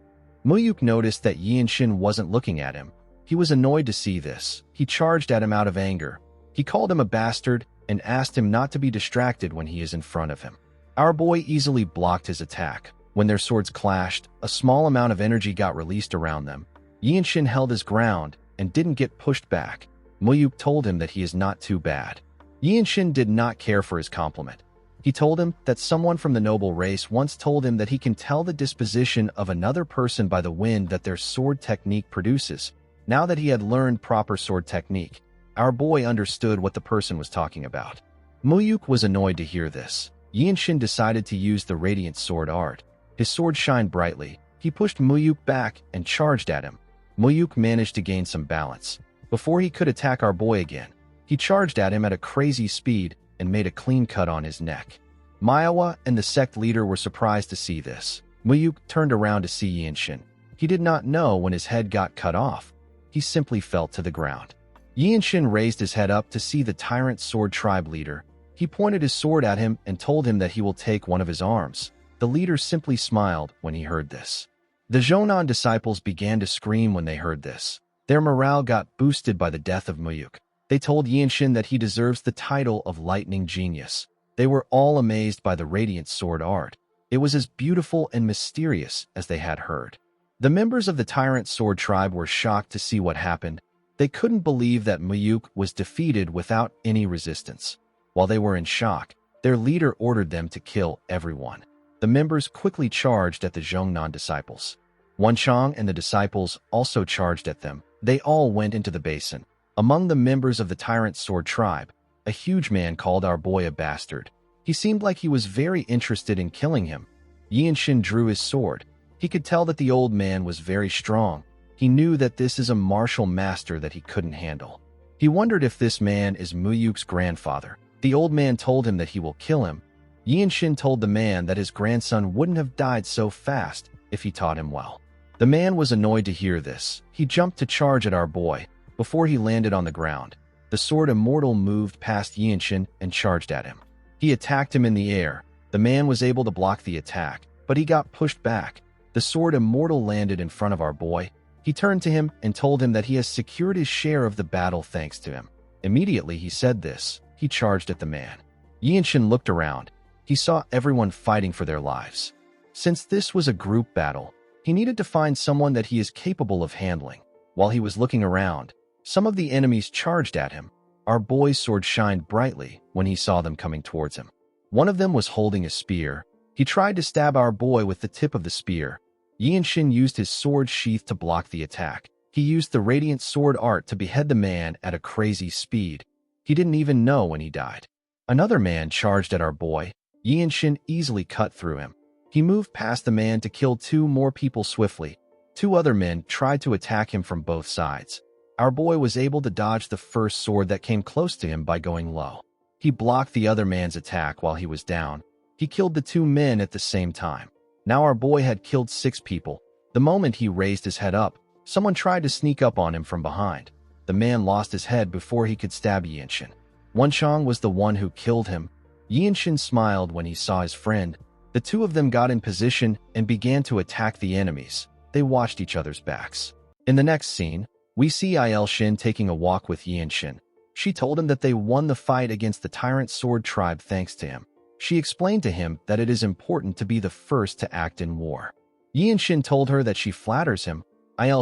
Muyuk noticed that Yinshin wasn't looking at him. He was annoyed to see this. He charged at him out of anger. He called him a bastard and asked him not to be distracted when he is in front of him. Our boy easily blocked his attack. When their swords clashed, a small amount of energy got released around them. Yinshin held his ground and didn't get pushed back. Muyuk told him that he is not too bad. Yinshin did not care for his compliment. He told him that someone from the noble race once told him that he can tell the disposition of another person by the wind that their sword technique produces. Now that he had learned proper sword technique, our boy understood what the person was talking about. Muyuk was annoyed to hear this. Yinshin decided to use the Radiant Sword art. His sword shined brightly. He pushed Muyuk back and charged at him. Muyuk managed to gain some balance. Before he could attack our boy again, he charged at him at a crazy speed and made a clean cut on his neck. Manhwa and the sect leader were surprised to see this. Muyuk turned around to see Yinshin. He did not know when his head got cut off. He simply fell to the ground. Yinshin raised his head up to see the Tyrant Sword tribe leader. He pointed his sword at him and told him that he will take one of his arms. The leader simply smiled when he heard this. The Zhongnan disciples began to scream when they heard this. Their morale got boosted by the death of Muyuk. They told Yinshin that he deserves the title of Lightning Genius. They were all amazed by the Radiant Sword art. It was as beautiful and mysterious as they had heard. The members of the Tyrant Sword tribe were shocked to see what happened. They couldn't believe that Muyuk was defeated without any resistance. While they were in shock, their leader ordered them to kill everyone. The members quickly charged at the Zhongnan disciples. Wenchang and the disciples also charged at them. They all went into the basin. Among the members of the Tyrant Sword tribe, a huge man called our boy a bastard. He seemed like he was very interested in killing him. Yinshin drew his sword. He could tell that the old man was very strong. He knew that this is a martial master that he couldn't handle. He wondered if this man is Muyuk's grandfather. The old man told him that he will kill him. Yinshin told the man that his grandson wouldn't have died so fast if he taught him well. The man was annoyed to hear this. He jumped to charge at our boy. Before he landed on the ground, the Sword Immortal moved past Yinshin and charged at him. He attacked him in the air. The man was able to block the attack, but he got pushed back. The Sword Immortal landed in front of our boy. He turned to him and told him that he has secured his share of the battle thanks to him. Immediately he said this. He charged at the man. Yinshin looked around. He saw everyone fighting for their lives. Since this was a group battle, he needed to find someone that he is capable of handling. While he was looking around, some of the enemies charged at him. Our boy's sword shined brightly when he saw them coming towards him. One of them was holding a spear. He tried to stab our boy with the tip of the spear. Yinshin used his sword sheath to block the attack. He used the Radiant Sword art to behead the man at a crazy speed. He didn't even know when he died. Another man charged at our boy. Yinshin easily cut through him. He moved past the man to kill 2 more people swiftly. 2 other men tried to attack him from both sides. Our boy was able to dodge the first sword that came close to him by going low. He blocked the other man's attack while he was down. He killed the 2 men at the same time. Now our boy had killed 6 people. The moment he raised his head up, someone tried to sneak up on him from behind. The man lost his head before he could stab Yinshin. Wenchang was the one who killed him. Yinshin smiled when he saw his friend. The two of them got in position and began to attack the enemies. They watched each other's backs. In the next scene, we see Shin taking a walk with Yinshin. She told him that they won the fight against the Tyrant Sword Tribe thanks to him. She explained to him that it is important to be the first to act in war. Yinshin told her that she flatters him.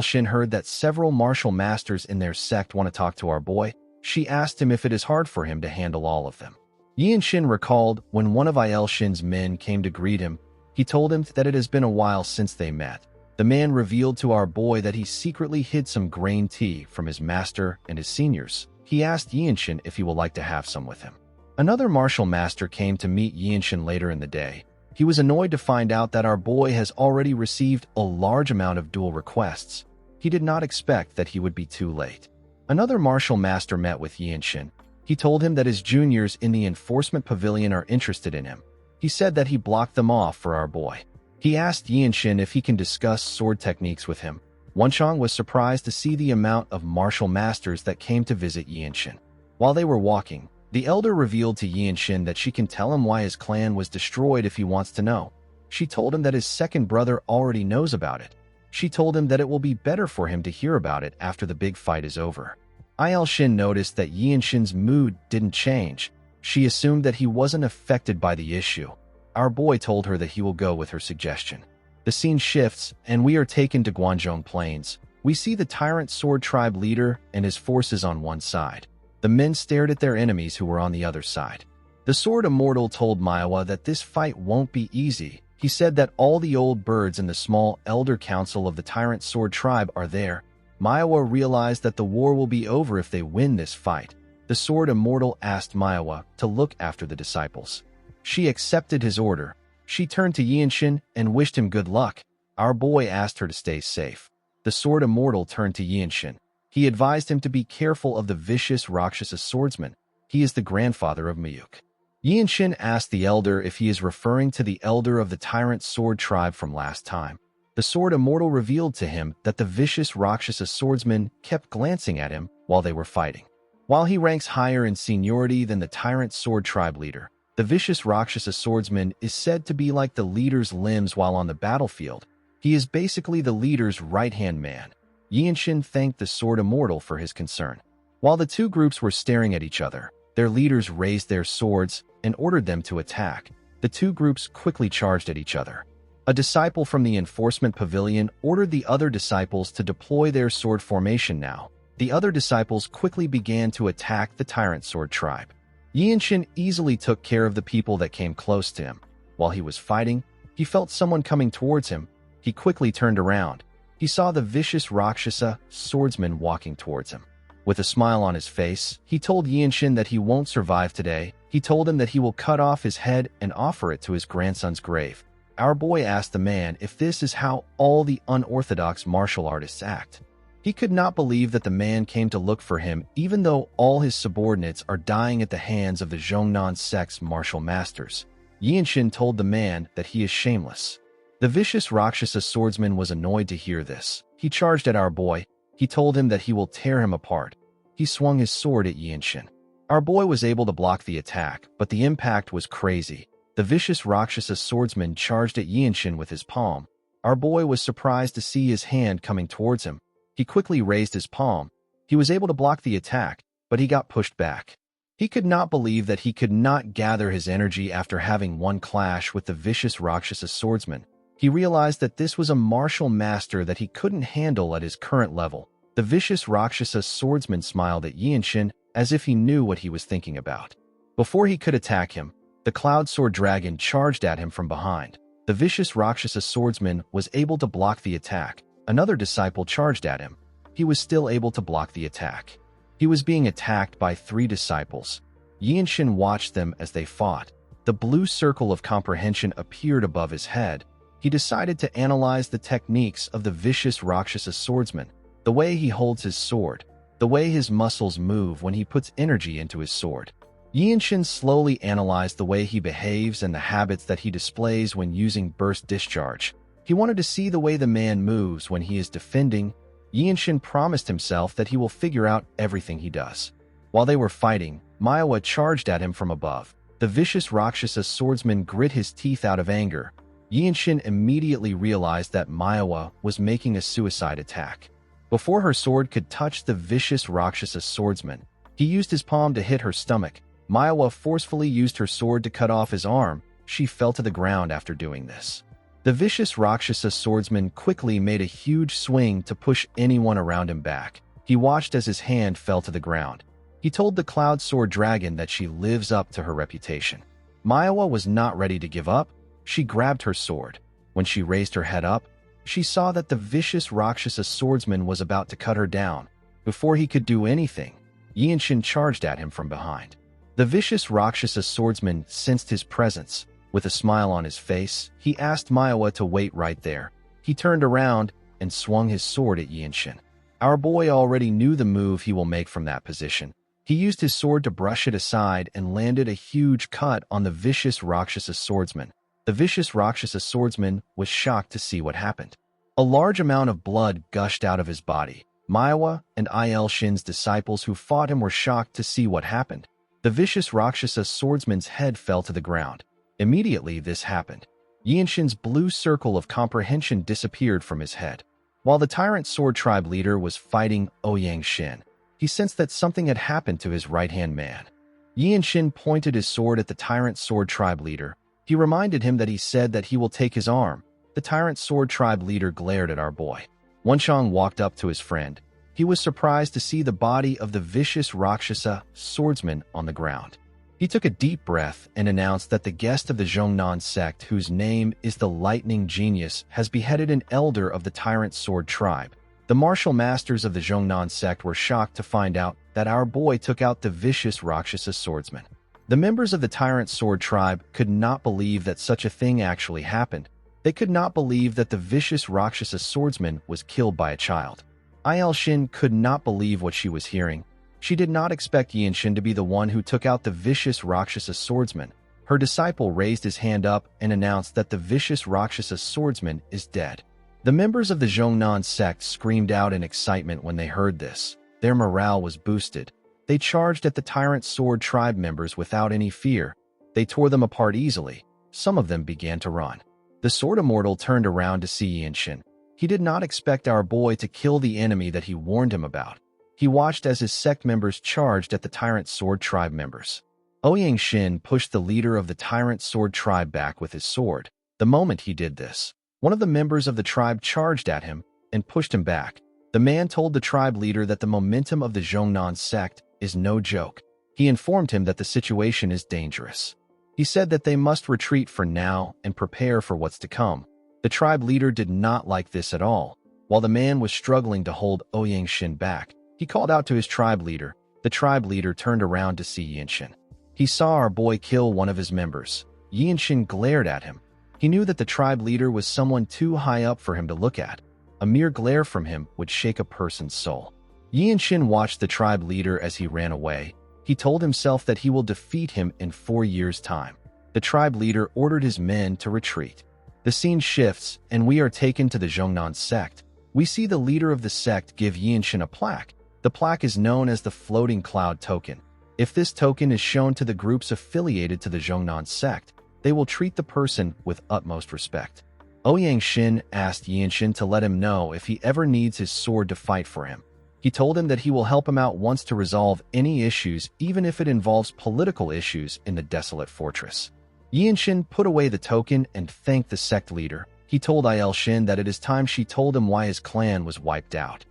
Shin heard that several martial masters in their sect want to talk to our boy. She asked him if it is hard for him to handle all of them. Yinshin recalled when one of Shin's men came to greet him. He told him that it has been a while since they met. The man revealed to our boy that he secretly hid some grain tea from his master and his seniors. He asked Yinshin if he would like to have some with him. Another martial master came to meet Yinshin later in the day. He was annoyed to find out that our boy has already received a large amount of duel requests. He did not expect that he would be too late. Another martial master met with Yinshin. He told him that his juniors in the enforcement pavilion are interested in him. He said that he blocked them off for our boy. He asked Yinshin if he can discuss sword techniques with him. Wenchang was surprised to see the amount of martial masters that came to visit Yinshin. While they were walking, the elder revealed to Yinshin that she can tell him why his clan was destroyed if he wants to know. She told him that his second brother already knows about it. She told him that it will be better for him to hear about it after the big fight is over. Shin noticed that Yinshin's mood didn't change. She assumed that he wasn't affected by the issue. Our boy told her that he will go with her suggestion. The scene shifts, and we are taken to Guangzhong Plains. We see the Tyrant Sword Tribe leader and his forces on one side. The men stared at their enemies who were on the other side. The Sword Immortal told Manhwa that this fight won't be easy. He said that all the old birds in the small Elder Council of the Tyrant Sword Tribe are there. Manhwa realized that the war will be over if they win this fight. The Sword Immortal asked Manhwa to look after the disciples. She accepted his order. She turned to Yinshin and wished him good luck. Our boy asked her to stay safe. The Sword Immortal turned to Yinshin. He advised him to be careful of the vicious Rakshasa swordsman. He is the grandfather of Mayuk. Yinshin asked the elder if he is referring to the elder of the Tyrant Sword Tribe from last time. The Sword Immortal revealed to him that the vicious Rakshasa swordsman kept glancing at him while they were fighting. While he ranks higher in seniority than the Tyrant Sword Tribe leader, the vicious Rakshasa swordsman is said to be like the leader's limbs while on the battlefield. He is basically the leader's right-hand man. Yinshin thanked the Sword Immortal for his concern. While the two groups were staring at each other, their leaders raised their swords and ordered them to attack. The two groups quickly charged at each other. A disciple from the enforcement pavilion ordered the other disciples to deploy their sword formation now. The other disciples quickly began to attack the Tyrant Sword Tribe. Yinshin easily took care of the people that came close to him. While he was fighting, he felt someone coming towards him. He quickly turned around. He saw the vicious Rakshasa swordsman walking towards him. With a smile on his face, he told Yinshin that he won't survive today. He told him that he will cut off his head and offer it to his grandson's grave. Our boy asked the man if this is how all the unorthodox martial artists act. He could not believe that the man came to look for him even though all his subordinates are dying at the hands of the Zhongnan sect's martial masters. Yinshin told the man that he is shameless. The vicious Rakshasa swordsman was annoyed to hear this. He charged at our boy. He told him that he will tear him apart. He swung his sword at Yinshin. Our boy was able to block the attack, but the impact was crazy. The vicious Rakshasa swordsman charged at Yinshin with his palm. Our boy was surprised to see his hand coming towards him. He quickly raised his palm. He was able to block the attack, but he got pushed back. He could not believe that he could not gather his energy after having one clash with the vicious Rakshasa swordsman. He realized that this was a martial master that he couldn't handle at his current level. The vicious Rakshasa swordsman smiled at Yinshin as if he knew what he was thinking about. Before he could attack him, the Cloud Sword Dragon charged at him from behind. The vicious Rakshasa swordsman was able to block the attack. Another disciple charged at him. He was still able to block the attack. He was being attacked by 3 disciples. Yinshin watched them as they fought. The blue circle of comprehension appeared above his head. He decided to analyze the techniques of the vicious Rakshasa swordsman, the way he holds his sword, the way his muscles move when he puts energy into his sword. Yinshin slowly analyzed the way he behaves and the habits that he displays when using burst discharge. He wanted to see the way the man moves when he is defending. Yinshin promised himself that he will figure out everything he does. While they were fighting, Manhwa charged at him from above. The vicious Rakshasa swordsman grit his teeth out of anger. Yinshin immediately realized that Manhwa was making a suicide attack. Before her sword could touch the vicious Rakshasa swordsman, he used his palm to hit her stomach. Manhwa forcefully used her sword to cut off his arm. She fell to the ground after doing this. The vicious Rakshasa swordsman quickly made a huge swing to push anyone around him back. He watched as his hand fell to the ground. He told the Cloud Sword Dragon that she lives up to her reputation. Manhwa was not ready to give up. She grabbed her sword. When she raised her head up, she saw that the vicious Rakshasa swordsman was about to cut her down. Before he could do anything, Yinshin charged at him from behind. The vicious Rakshasa swordsman sensed his presence. With a smile on his face, he asked Manhwa to wait right there. He turned around and swung his sword at Yinshin. Our boy already knew the move he will make from that position. He used his sword to brush it aside and landed a huge cut on the vicious Rakshasa swordsman. The vicious Rakshasa swordsman was shocked to see what happened. A large amount of blood gushed out of his body. Manhwa and Shin's disciples who fought him were shocked to see what happened. The vicious Rakshasa swordsman's head fell to the ground. Immediately this happened. Yinshin's blue circle of comprehension disappeared from his head. While the Tyrant Sword Tribe leader was fighting Shin, he sensed that something had happened to his right-hand man. Yinshin pointed his sword at the Tyrant Sword Tribe leader. He reminded him that he said that he will take his arm. The Tyrant Sword Tribe leader glared at our boy. Wenshang walked up to his friend. He was surprised to see the body of the vicious Rakshasa swordsman on the ground. He took a deep breath and announced that the guest of the Zhongnan sect, whose name is the Lightning Genius, has beheaded an elder of the Tyrant Sword Tribe. The martial masters of the Zhongnan sect were shocked to find out that our boy took out the vicious Rakshasa swordsman. The members of the Tyrant Sword Tribe could not believe that such a thing actually happened. They could not believe that the vicious Rakshasa swordsman was killed by a child. Shin could not believe what she was hearing. She did not expect Yinshin to be the one who took out the vicious Rakshasa swordsman. Her disciple raised his hand up and announced that the vicious Rakshasa swordsman is dead. The members of the Zhongnan sect screamed out in excitement when they heard this. Their morale was boosted. They charged at the Tyrant Sword Tribe members without any fear. They tore them apart easily. Some of them began to run. The Sword Immortal turned around to see Yinshin. He did not expect our boy to kill the enemy that he warned him about. He watched as his sect members charged at the Tyrant Sword Tribe members. Shin pushed the leader of the Tyrant Sword Tribe back with his sword. The moment he did this, one of the members of the tribe charged at him and pushed him back. The man told the tribe leader that the momentum of the Zhongnan sect is no joke. He informed him that the situation is dangerous. He said that they must retreat for now and prepare for what's to come. The tribe leader did not like this at all. While the man was struggling to hold Shin back, he called out to his tribe leader. The tribe leader turned around to see Yinshin. He saw our boy kill one of his members. Yinshin glared at him. He knew that the tribe leader was someone too high up for him to look at. A mere glare from him would shake a person's soul. Yinshin watched the tribe leader as he ran away. He told himself that he will defeat him in 4 years' time. The tribe leader ordered his men to retreat. The scene shifts, and we are taken to the Zhongnan sect. We see the leader of the sect give Yinshin a plaque. The plaque is known as the Floating Cloud Token. If this token is shown to the groups affiliated to the Zhongnan sect, they will treat the person with utmost respect. Shin asked Yinshin to let him know if he ever needs his sword to fight for him. He told him that he will help him out once to resolve any issues, even if it involves political issues in the desolate fortress. Yinshin put away the token and thanked the sect leader. He told Shin that it is time she told him why his clan was wiped out.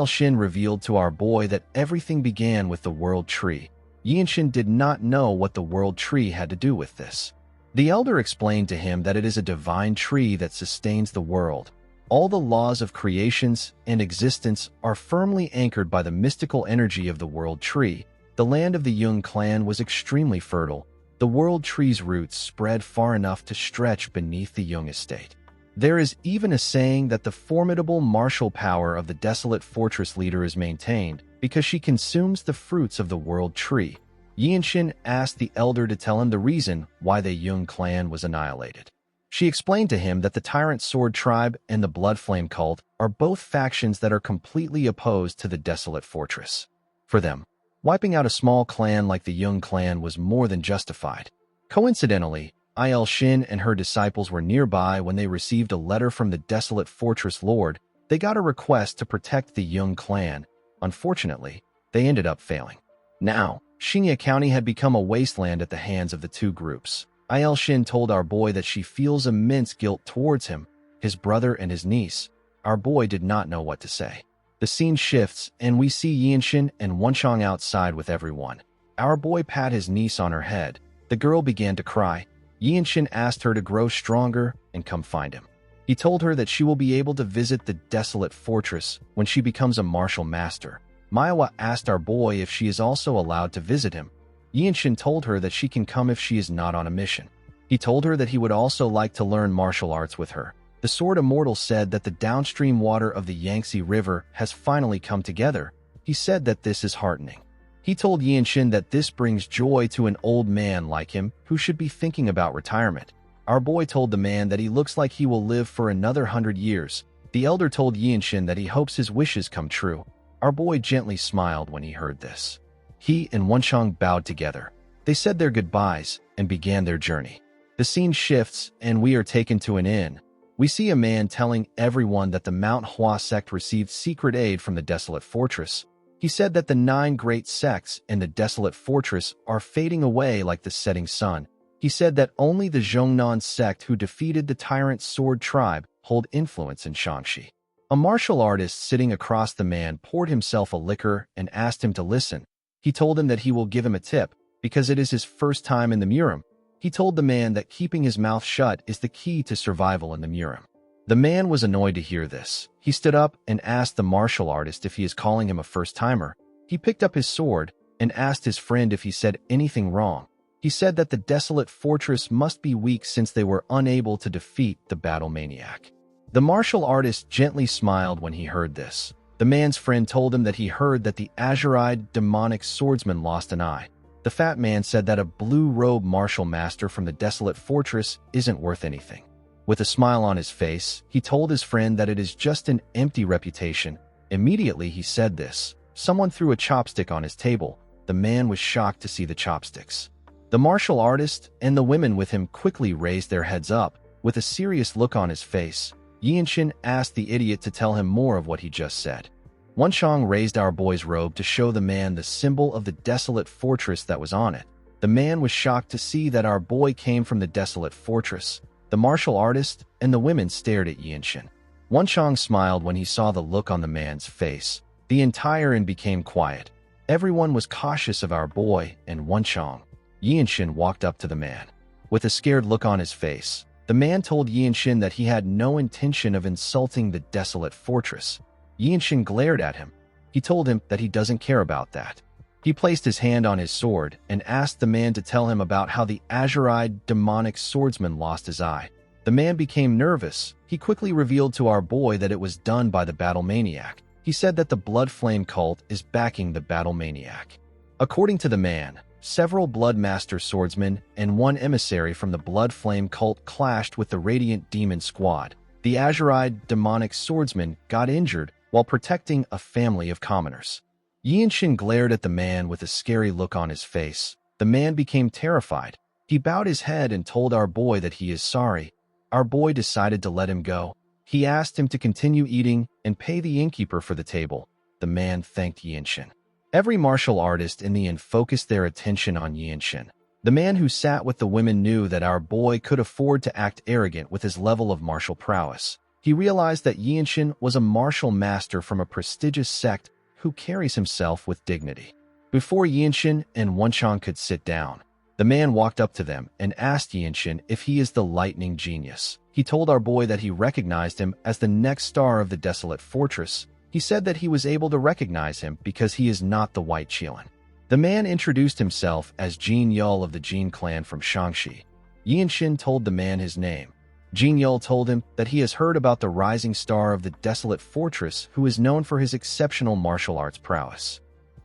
Shin revealed to our boy that everything began with the World Tree. Yinshin did not know what the World Tree had to do with this. The elder explained to him that it is a divine tree that sustains the world. All the laws of creations and existence are firmly anchored by the mystical energy of the World Tree. The land of the Jung clan was extremely fertile. The World Tree's roots spread far enough to stretch beneath the Jung estate. There is even a saying that the formidable martial power of the desolate fortress leader is maintained because she consumes the fruits of the World Tree. Yinshin asked the elder to tell him the reason why the Jung clan was annihilated. She explained to him that the Tyrant Sword Tribe and the Blood Flame Cult are both factions that are completely opposed to the desolate fortress. For them, Wiping out a small clan like the Young clan was more than justified. Coincidentally, Il Shin and her disciples were nearby when they received a letter from the desolate fortress lord. They got a request to protect the Young clan. Unfortunately, they ended up failing. Now, Xingye County had become a wasteland at the hands of the two groups. Il Shin told our boy that she feels immense guilt towards him, his brother and his niece. Our boy did not know what to say. The scene shifts, and we see Yinshin and Wenchang outside with everyone. Our boy pat his niece on her head. The girl began to cry. Yinshin asked her to grow stronger and come find him. He told her that she will be able to visit the desolate fortress when she becomes a martial master. Manhwa asked our boy if she is also allowed to visit him. Yinshin told her that she can come if she is not on a mission. He told her that he would also like to learn martial arts with her. The Sword Immortal said that the downstream water of the Yangtze River has finally come together. He said that this is heartening. He told Yinshin that this brings joy to an old man like him who should be thinking about retirement. Our boy told the man that he looks like he will live for another 100 years. The elder told Yinshin that he hopes his wishes come true. Our boy gently smiled when he heard this. He and Wenchang bowed together. They said their goodbyes and began their journey. The scene shifts, and we are taken to an inn. We see a man telling everyone that the Mount Hua sect received secret aid from the desolate fortress. He said that the 9 great sects in the desolate fortress are fading away like the setting sun. He said that only the Zhongnan sect who defeated the tyrant sword tribe hold influence in Shaanxi. A martial artist sitting across the man poured himself a liquor and asked him to listen. He told him that he will give him a tip because it is his first time in the Murim. He told the man that keeping his mouth shut is the key to survival in the Murim. The man was annoyed to hear this. He stood up and asked the martial artist if he is calling him a first-timer. He picked up his sword and asked his friend if he said anything wrong. He said that the desolate fortress must be weak since they were unable to defeat the battle maniac. The martial artist gently smiled when he heard this. The man's friend told him that he heard that the azure-eyed demonic swordsman lost an eye. The fat man said that a blue-robed martial master from the desolate fortress isn't worth anything. With a smile on his face, he told his friend that it is just an empty reputation. Immediately he said this. Someone threw a chopstick on his table. The man was shocked to see the chopsticks. The martial artist and the women with him quickly raised their heads up. With a serious look on his face, Yinshin asked the idiot to tell him more of what he just said. Wenchang raised our boy's robe to show the man the symbol of the desolate fortress that was on it. The man was shocked to see that our boy came from the desolate fortress. The martial artist and the women stared at Yinshin. Wenchang smiled when he saw the look on the man's face. The entire inn became quiet. Everyone was cautious of our boy and Wenchang. Yinshin walked up to the man. With a scared look on his face, the man told Yinshin that he had no intention of insulting the desolate fortress. Yinshin glared at him. He told him that he doesn't care about that. He placed his hand on his sword and asked the man to tell him about how the azure-eyed demonic swordsman lost his eye. The man became nervous. He quickly revealed to our boy that it was done by the battle maniac. He said that the Blood Flame cult is backing the battle maniac. According to the man, several Bloodmaster swordsmen and one emissary from the Blood Flame cult clashed with the Radiant Demon Squad. The azure-eyed demonic swordsman got injured while protecting a family of commoners. Yinshin glared at the man with a scary look on his face. The man became terrified. He bowed his head and told our boy that he is sorry. Our boy decided to let him go. He asked him to continue eating and pay the innkeeper for the table. The man thanked Yinshin. Every martial artist in the inn focused their attention on Yinshin. The man who sat with the women knew that our boy could afford to act arrogant with his level of martial prowess. He realized that Yinshin was a martial master from a prestigious sect who carries himself with dignity. Before Yinshin and Wenchang could sit down, the man walked up to them and asked Yinshin if he is the lightning genius. He told our boy that he recognized him as the next star of the desolate fortress. He said that he was able to recognize him because he is not the White Qilin. The man introduced himself as Jin Yul of the Jin clan from Shaanxi. Yinshin told the man his name. Jin Yul told him that he has heard about the rising star of the desolate fortress who is known for his exceptional martial arts prowess.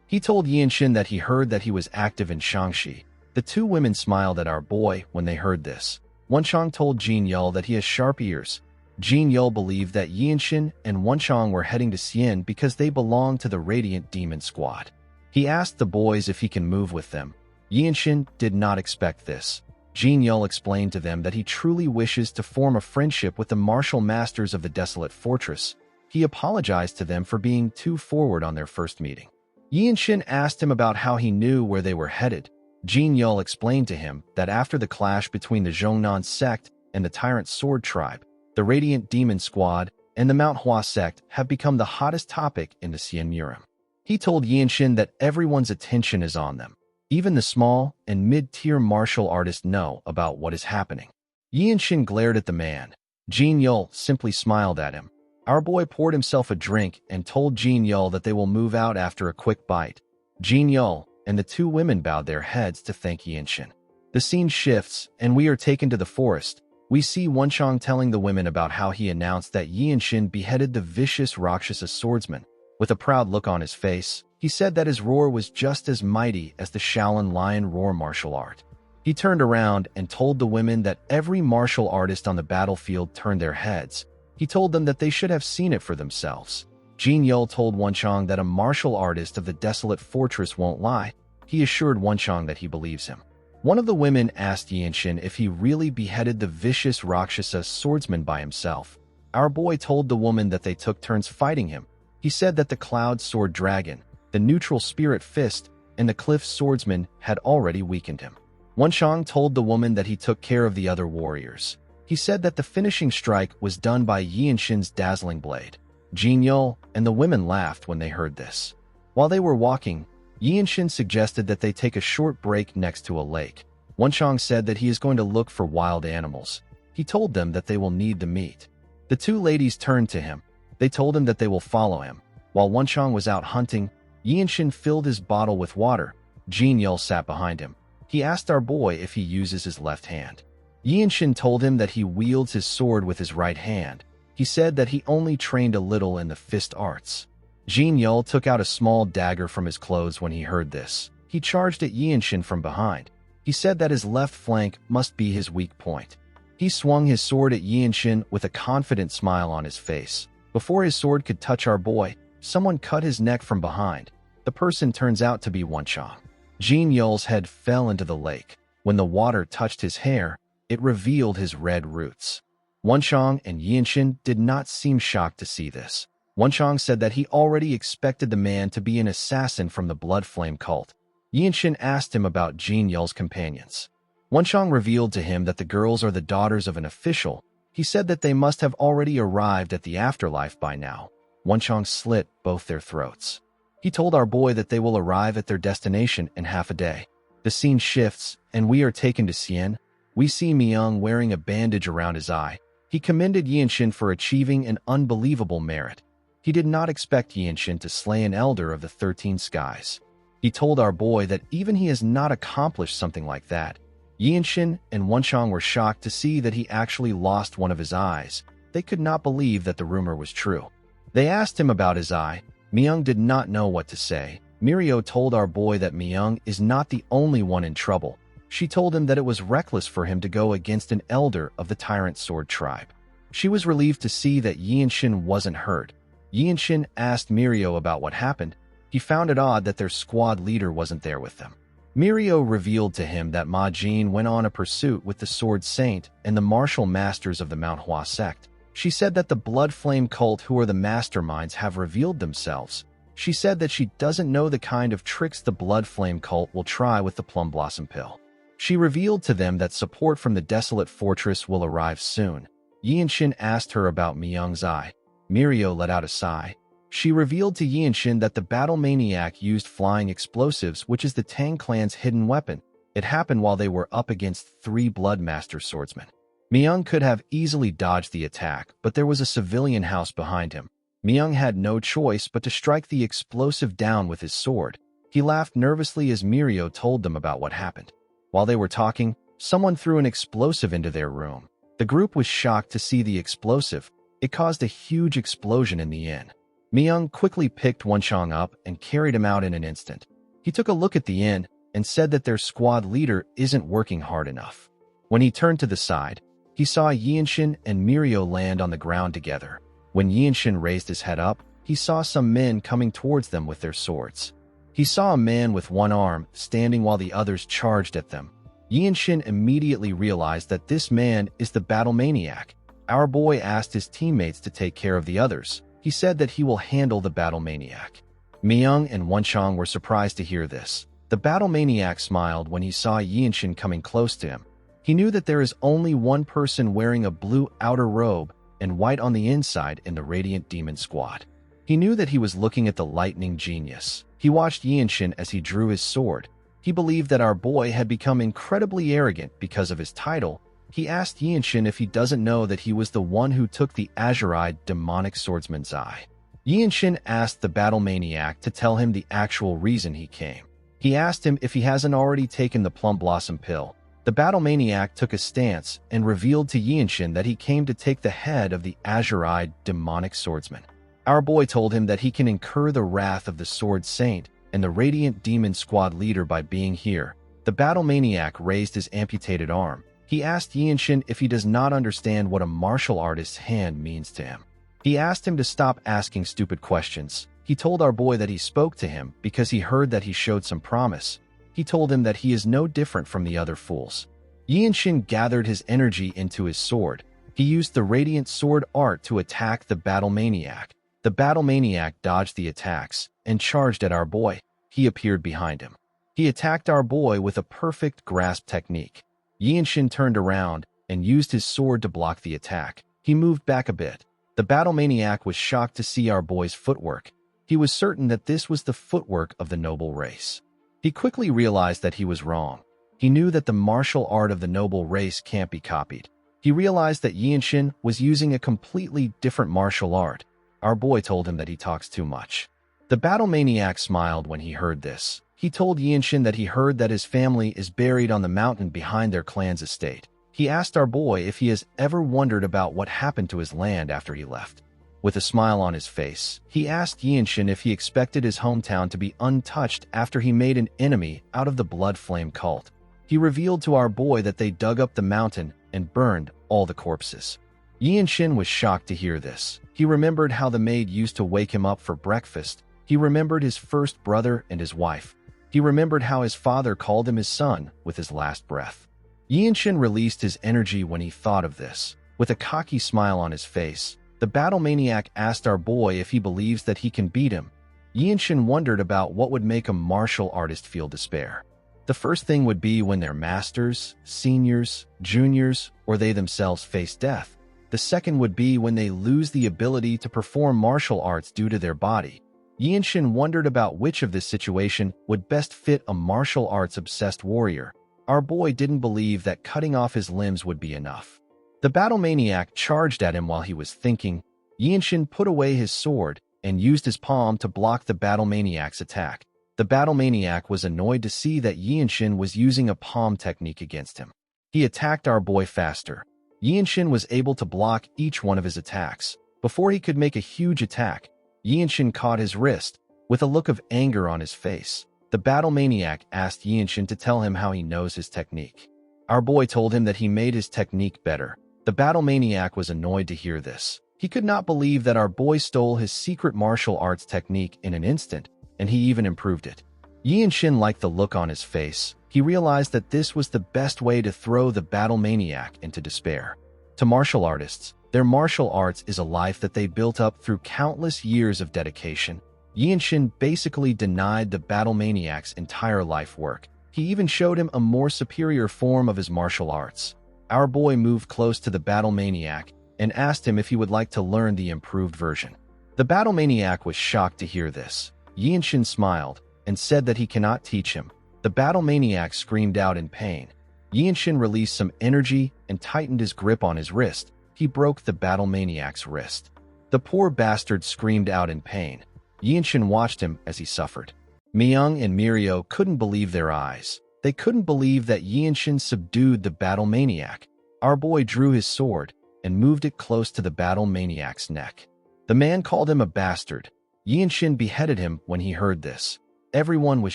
He told Yinshin that he heard that he was active in Shaanxi. The two women smiled at our boy when they heard this. Wenchang told Jin Yul that he has sharp ears. Jin Yul believed that Yinshin and Wenchang were heading to Xian because they belonged to the Radiant Demon Squad. He asked the boys if he can move with them. Yinshin did not expect this. Jin Yul explained to them that he truly wishes to form a friendship with the martial masters of the desolate fortress. He apologized to them for being too forward on their first meeting. Yinshin asked him about how he knew where they were headed. Jin Yul explained to him that after the clash between the Zhongnan sect and the Tyrant Sword tribe, the Radiant Demon Squad and the Manhwa sect have become the hottest topic in the Xianmurim. He told Yinshin that everyone's attention is on them. Even the small and mid-tier martial artists know about what is happening. Yinshin glared at the man. Jin Yul simply smiled at him. Our boy poured himself a drink and told Jin Yul that they will move out after a quick bite. Jin Yul and the two women bowed their heads to thank Yinshin. The scene shifts, and we are taken to the forest. We see Wenchang telling the women about how he announced that Yinshin beheaded the vicious Rakshasa swordsman. With a proud look on his face, he said that his roar was just as mighty as the Shaolin lion roar martial art. He turned around and told the women that every martial artist on the battlefield turned their heads. He told them that they should have seen it for themselves. Jin Yul told Wenchang that a martial artist of the desolate fortress won't lie. He assured Wenchang that he believes him. One of the women asked Yinshin if he really beheaded the vicious Rakshasa swordsman by himself. Our boy told the woman that they took turns fighting him. He said that the Cloud Sword Dragon, the Neutral Spirit Fist, and the Cliff Swordsman had already weakened him. Wenchang told the woman that he took care of the other warriors. He said that the finishing strike was done by Yinshin's dazzling blade. Jin Yul and the women laughed when they heard this. While they were walking, Yinshin suggested that they take a short break next to a lake. Wenchang said that he is going to look for wild animals. He told them that they will need the meat. The two ladies turned to him. They told him that they will follow him. While Wenchang was out hunting, Yinshin filled his bottle with water. Jin Yul sat behind him. He asked our boy if he uses his left hand. Yinshin told him that he wields his sword with his right hand. He said that he only trained a little in the fist arts. Jin Yul took out a small dagger from his clothes when he heard this. He charged at Yinshin from behind. He said that his left flank must be his weak point. He swung his sword at Yinshin with a confident smile on his face. Before his sword could touch our boy, someone cut his neck from behind. The person turns out to be Wenchang. Jin Yul's head fell into the lake. When the water touched his hair, it revealed his red roots. Wenchang and Yinshin did not seem shocked to see this. Wenchang said that he already expected the man to be an assassin from the Blood Flame cult. Yinshin asked him about Jin Yul's companions. Wenchang revealed to him that the girls are the daughters of an official. He said that they must have already arrived at the afterlife by now. Wenchang slit both their throats. He told our boy that they will arrive at their destination in half a day. The scene shifts, and we are taken to Xian. We see Myung wearing a bandage around his eye. He commended Yinshin for achieving an unbelievable merit. He did not expect Yinshin to slay an elder of the 13 skies. He told our boy that even he has not accomplished something like that. Yinshin and Wenchang were shocked to see that he actually lost one of his eyes. They could not believe that the rumor was true. They asked him about his eye. Myung did not know what to say. Mirio told our boy that Myung is not the only one in trouble. She told him that it was reckless for him to go against an elder of the Tyrant Sword tribe. She was relieved to see that Yinshin wasn't hurt. Yinshin asked Mirio about what happened. He found it odd that their squad leader wasn't there with them. Mirio revealed to him that Ma Jin went on a pursuit with the Sword Saint and the martial masters of the Manhwa sect. She said that the Blood Flame cult, who are the masterminds, have revealed themselves. She said that she doesn't know the kind of tricks the Blood Flame cult will try with the Plum Blossom Pill. She revealed to them that support from the desolate fortress will arrive soon. Yinshin asked her about Myung's eye. Mirio let out a sigh. She revealed to Yinshin that the battle maniac used flying explosives, which is the Tang clan's hidden weapon. It happened while they were up against 3 Bloodmaster swordsmen. Myung could have easily dodged the attack, but there was a civilian house behind him. Myung had no choice but to strike the explosive down with his sword. He laughed nervously as Mirio told them about what happened. While they were talking, someone threw an explosive into their room. The group was shocked to see the explosive. It caused a huge explosion in the inn. Myung quickly picked Wenchang up and carried him out in an instant. He took a look at the inn and said that their squad leader isn't working hard enough. When he turned to the side, he saw Yinshin and Mirio land on the ground together. When Yinshin raised his head up, he saw some men coming towards them with their swords. He saw a man with one arm standing while the others charged at them. Yinshin immediately realized that this man is the battle maniac. Our boy asked his teammates to take care of the others. He said that he will handle the battle maniac. Myung and Wonchang were surprised to hear this. The battle maniac smiled when he saw Yinshin coming close to him. He knew that there is only one person wearing a blue outer robe and white on the inside in the Radiant Demon Squad. He knew that he was looking at the lightning genius. He watched Yinshin as he drew his sword. He believed that our boy had become incredibly arrogant because of his title. He asked Yinshin if he doesn't know that he was the one who took the azure-eyed demonic swordsman's eye. Yinshin asked the battle maniac to tell him the actual reason he came. He asked him if he hasn't already taken the plum blossom pill. The battle maniac took a stance and revealed to Yinshin that he came to take the head of the azure-eyed demonic swordsman. Our boy told him that he can incur the wrath of the Sword Saint and the Radiant Demon Squad leader by being here. The battle maniac raised his amputated arm. He asked Yinshin if he does not understand what a martial artist's hand means to him. He asked him to stop asking stupid questions. He told our boy that he spoke to him because he heard that he showed some promise. He told him that he is no different from the other fools. Yinshin gathered his energy into his sword. He used the Radiant Sword art to attack the battle maniac. The battle maniac dodged the attacks and charged at our boy. He appeared behind him. He attacked our boy with a perfect grasp technique. Yinshin turned around and used his sword to block the attack. He moved back a bit. The battle maniac was shocked to see our boy's footwork. He was certain that this was the footwork of the noble race. He quickly realized that he was wrong. He knew that the martial art of the noble race can't be copied. He realized that Yinshin was using a completely different martial art. Our boy told him that he talks too much. The battle maniac smiled when he heard this. He told Yinshin that he heard that his family is buried on the mountain behind their clan's estate. He asked our boy if he has ever wondered about what happened to his land after he left. With a smile on his face, he asked Yinshin if he expected his hometown to be untouched after he made an enemy out of the Blood Flame cult. He revealed to our boy that they dug up the mountain and burned all the corpses. Yinshin was shocked to hear this. He remembered how the maid used to wake him up for breakfast. He remembered his first brother and his wife. He remembered how his father called him his son with his last breath. Yinshin released his energy when he thought of this. With a cocky smile on his face, the battle maniac asked our boy if he believes that he can beat him. Yinshin wondered about what would make a martial artist feel despair. The first thing would be when their masters, seniors, juniors, or they themselves face death. The second would be when they lose the ability to perform martial arts due to their body. Yinshin wondered about which of this situation would best fit a martial arts-obsessed warrior. Our boy didn't believe that cutting off his limbs would be enough. The battle maniac charged at him while he was thinking. Yinshin put away his sword and used his palm to block the battle maniac's attack. The battle maniac was annoyed to see that Yinshin was using a palm technique against him. He attacked our boy faster. Yinshin was able to block each one of his attacks. Before he could make a huge attack, Yinshin caught his wrist. With a look of anger on his face, the battle maniac asked Yinshin to tell him how he knows his technique. Our boy told him that he made his technique better. The battle maniac was annoyed to hear this. He could not believe that our boy stole his secret martial arts technique in an instant, and he even improved it. Yinshin liked the look on his face. He realized that this was the best way to throw the battle maniac into despair. To martial artists, their martial arts is a life that they built up through countless years of dedication. Yinshin basically denied the battle maniac's entire life work. He even showed him a more superior form of his martial arts. Our boy moved close to the battle maniac and asked him if he would like to learn the improved version. The battle maniac was shocked to hear this. Yinshin smiled and said that he cannot teach him. The battle maniac screamed out in pain. Yinshin released some energy and tightened his grip on his wrist. He broke the battle maniac's wrist. The poor bastard screamed out in pain. Yinshin watched him as he suffered. Myung and Mirio couldn't believe their eyes. They couldn't believe that Yinshin subdued the battle maniac. Our boy drew his sword and moved it close to the battle maniac's neck. The man called him a bastard. Yinshin beheaded him when he heard this. Everyone was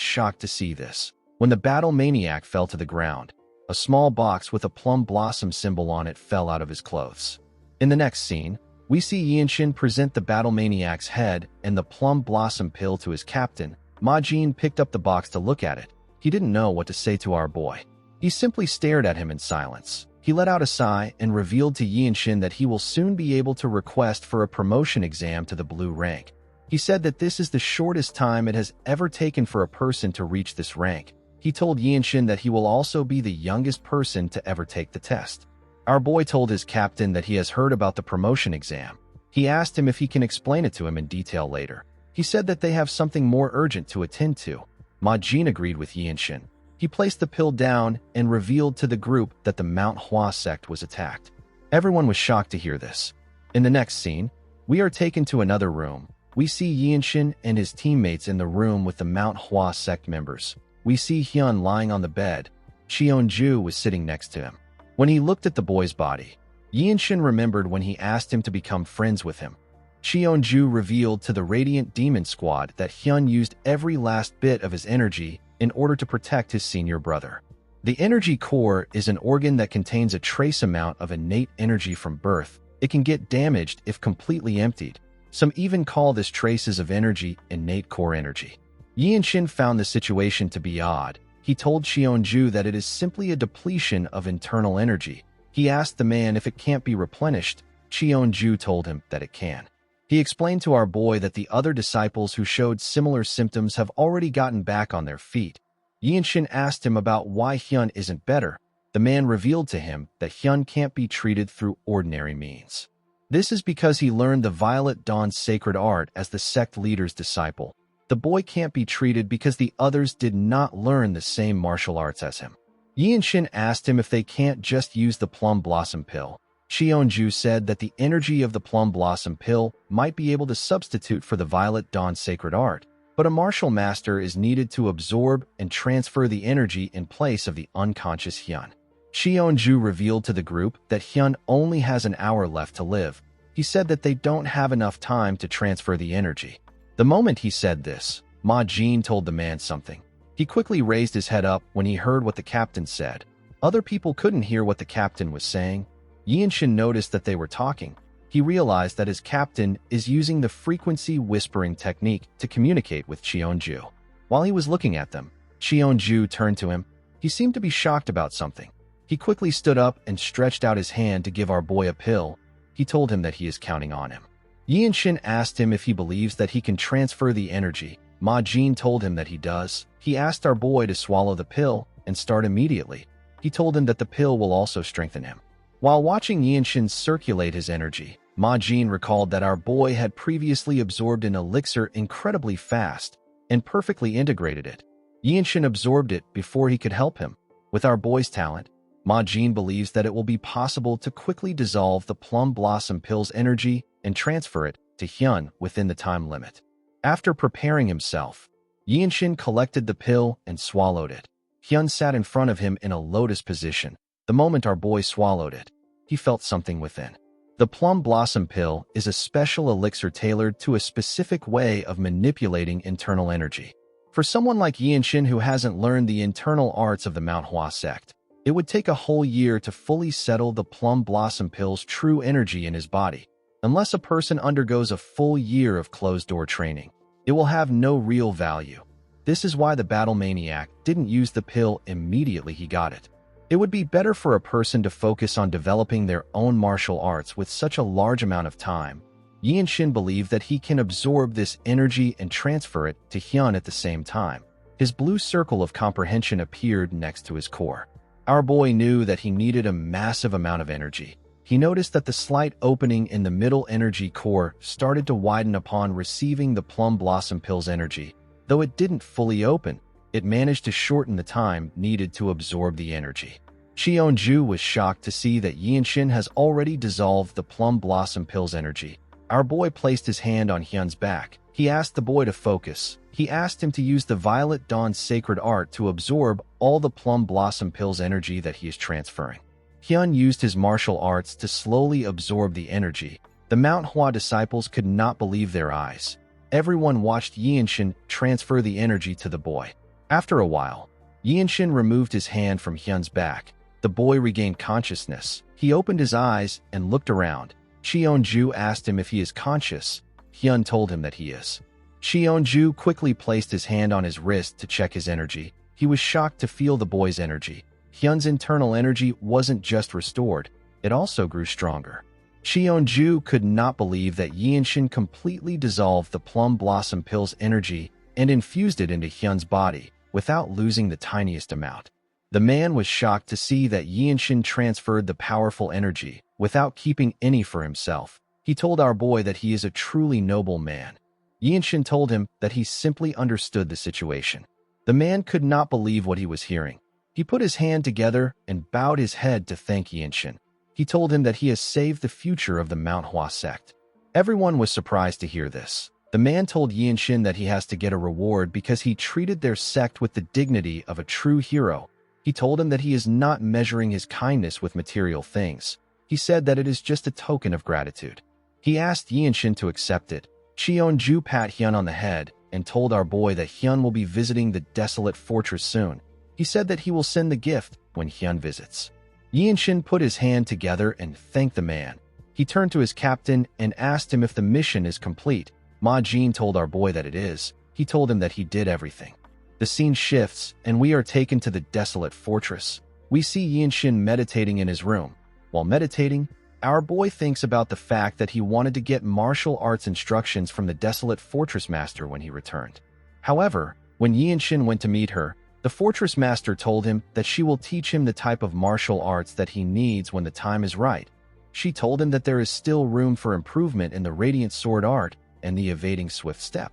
shocked to see this. When the battle maniac fell to the ground, a small box with a plum blossom symbol on it fell out of his clothes. In the next scene, we see Yinshin present the battle maniac's head and the plum blossom pill to his captain. Ma Jin picked up the box to look at it. He didn't know what to say to our boy. He simply stared at him in silence. He let out a sigh and revealed to Yinshin that he will soon be able to request for a promotion exam to the blue rank. He said that this is the shortest time it has ever taken for a person to reach this rank. He told Yinshin that he will also be the youngest person to ever take the test. Our boy told his captain that he has heard about the promotion exam. He asked him if he can explain it to him in detail later. He said that they have something more urgent to attend to. Ma Jin agreed with Yinshin. He placed the pill down and revealed to the group that the Manhwa sect was attacked. Everyone was shocked to hear this. In the next scene, we are taken to another room. We see Yinshin and his teammates in the room with the Manhwa sect members. We see Hyun lying on the bed. Cheonju was sitting next to him. When he looked at the boy's body, Yinshin remembered when he asked him to become friends with him. Cheonju revealed to the Radiant Demon Squad that Hyun used every last bit of his energy in order to protect his senior brother. The energy core is an organ that contains a trace amount of innate energy from birth. It can get damaged if completely emptied. Some even call this traces of energy innate core energy. Yinshin found the situation to be odd. He told Cheonju that it is simply a depletion of internal energy. He asked the man if it can't be replenished. Cheonju told him that it can. He explained to our boy that the other disciples who showed similar symptoms have already gotten back on their feet. Yinshin asked him about why Hyun isn't better. The man revealed to him that Hyun can't be treated through ordinary means. This is because he learned the Violet Dawn's sacred art as the sect leader's disciple. The boy can't be treated because the others did not learn the same martial arts as him. Yinshin asked him if they can't just use the plum blossom pill. Cheonju said that the energy of the plum blossom pill might be able to substitute for the Violet Dawn sacred art, but a martial master is needed to absorb and transfer the energy in place of the unconscious Hyun. Cheonju revealed to the group that Hyun only has an hour left to live. He said that they don't have enough time to transfer the energy. The moment he said this, Ma Jin told the man something. He quickly raised his head up when he heard what the captain said. Other people couldn't hear what the captain was saying. Yinshin noticed that they were talking. He realized that his captain is using the frequency whispering technique to communicate with Cheonju. While he was looking at them, Cheonju turned to him. He seemed to be shocked about something. He quickly stood up and stretched out his hand to give our boy a pill. He told him that he is counting on him. Yinshin asked him if he believes that he can transfer the energy. Ma Jin told him that he does. He asked our boy to swallow the pill and start immediately. He told him that the pill will also strengthen him. While watching Yinshin circulate his energy, Ma Jin recalled that our boy had previously absorbed an elixir incredibly fast and perfectly integrated it. Yinshin absorbed it before he could help him. With our boy's talent, Ma Jin believes that it will be possible to quickly dissolve the plum blossom pill's energy and transfer it to Hyun within the time limit. After preparing himself, Yinshin collected the pill and swallowed it. Hyun sat in front of him in a lotus position. The moment our boy swallowed it, he felt something within. The plum blossom pill is a special elixir tailored to a specific way of manipulating internal energy. For someone like Yinshin who hasn't learned the internal arts of the Manhwa sect, it would take a whole year to fully settle the plum blossom pill's true energy in his body. Unless a person undergoes a full year of closed-door training, it will have no real value. This is why the battle maniac didn't use the pill immediately he got it. It would be better for a person to focus on developing their own martial arts with such a large amount of time. Yinshin believed that he can absorb this energy and transfer it to Hyun at the same time. His blue circle of comprehension appeared next to his core. Our boy knew that he needed a massive amount of energy. He noticed that the slight opening in the middle energy core started to widen upon receiving the plum blossom pill's energy. Though it didn't fully open, it managed to shorten the time needed to absorb the energy. Cheonju was shocked to see that Yinshin has already dissolved the plum blossom pill's energy. Our boy placed his hand on Hyun's back. He asked the boy to focus. He asked him to use the Violet Dawn's sacred art to absorb all the plum blossom pill's energy that he is transferring. Hyun used his martial arts to slowly absorb the energy. The Manhwa disciples could not believe their eyes. Everyone watched Yinshin transfer the energy to the boy. After a while, Yinshin removed his hand from Hyun's back. The boy regained consciousness. He opened his eyes and looked around. Cheonju asked him if he is conscious. Hyun told him that he is. Cheonju quickly placed his hand on his wrist to check his energy. He was shocked to feel the boy's energy. Hyun's internal energy wasn't just restored, it also grew stronger. Cheonju could not believe that Yinshin completely dissolved the plum blossom pill's energy and infused it into Hyun's body without losing the tiniest amount. The man was shocked to see that Yinshin transferred the powerful energy without keeping any for himself. He told our boy that he is a truly noble man. Yinshin told him that he simply understood the situation. The man could not believe what he was hearing. He put his hand together and bowed his head to thank Yinshin. He told him that he has saved the future of the Manhwa sect. Everyone was surprised to hear this. The man told Yinshin that he has to get a reward because he treated their sect with the dignity of a true hero. He told him that he is not measuring his kindness with material things. He said that it is just a token of gratitude. He asked Yinshin to accept it. Cheonju pat Hyun on the head and told our boy that Hyun will be visiting the desolate fortress soon. He said that he will send the gift when Hyun visits. Yinshin put his hand together and thanked the man. He turned to his captain and asked him if the mission is complete. Ma Jin told our boy that it is. He told him that he did everything. The scene shifts, and we are taken to the desolate fortress. We see Yinshin meditating in his room. While meditating, our boy thinks about the fact that he wanted to get martial arts instructions from the desolate fortress master when he returned. However, when Yinshin went to meet her, the fortress master told him that she will teach him the type of martial arts that he needs when the time is right. She told him that there is still room for improvement in the radiant sword art and the evading swift step.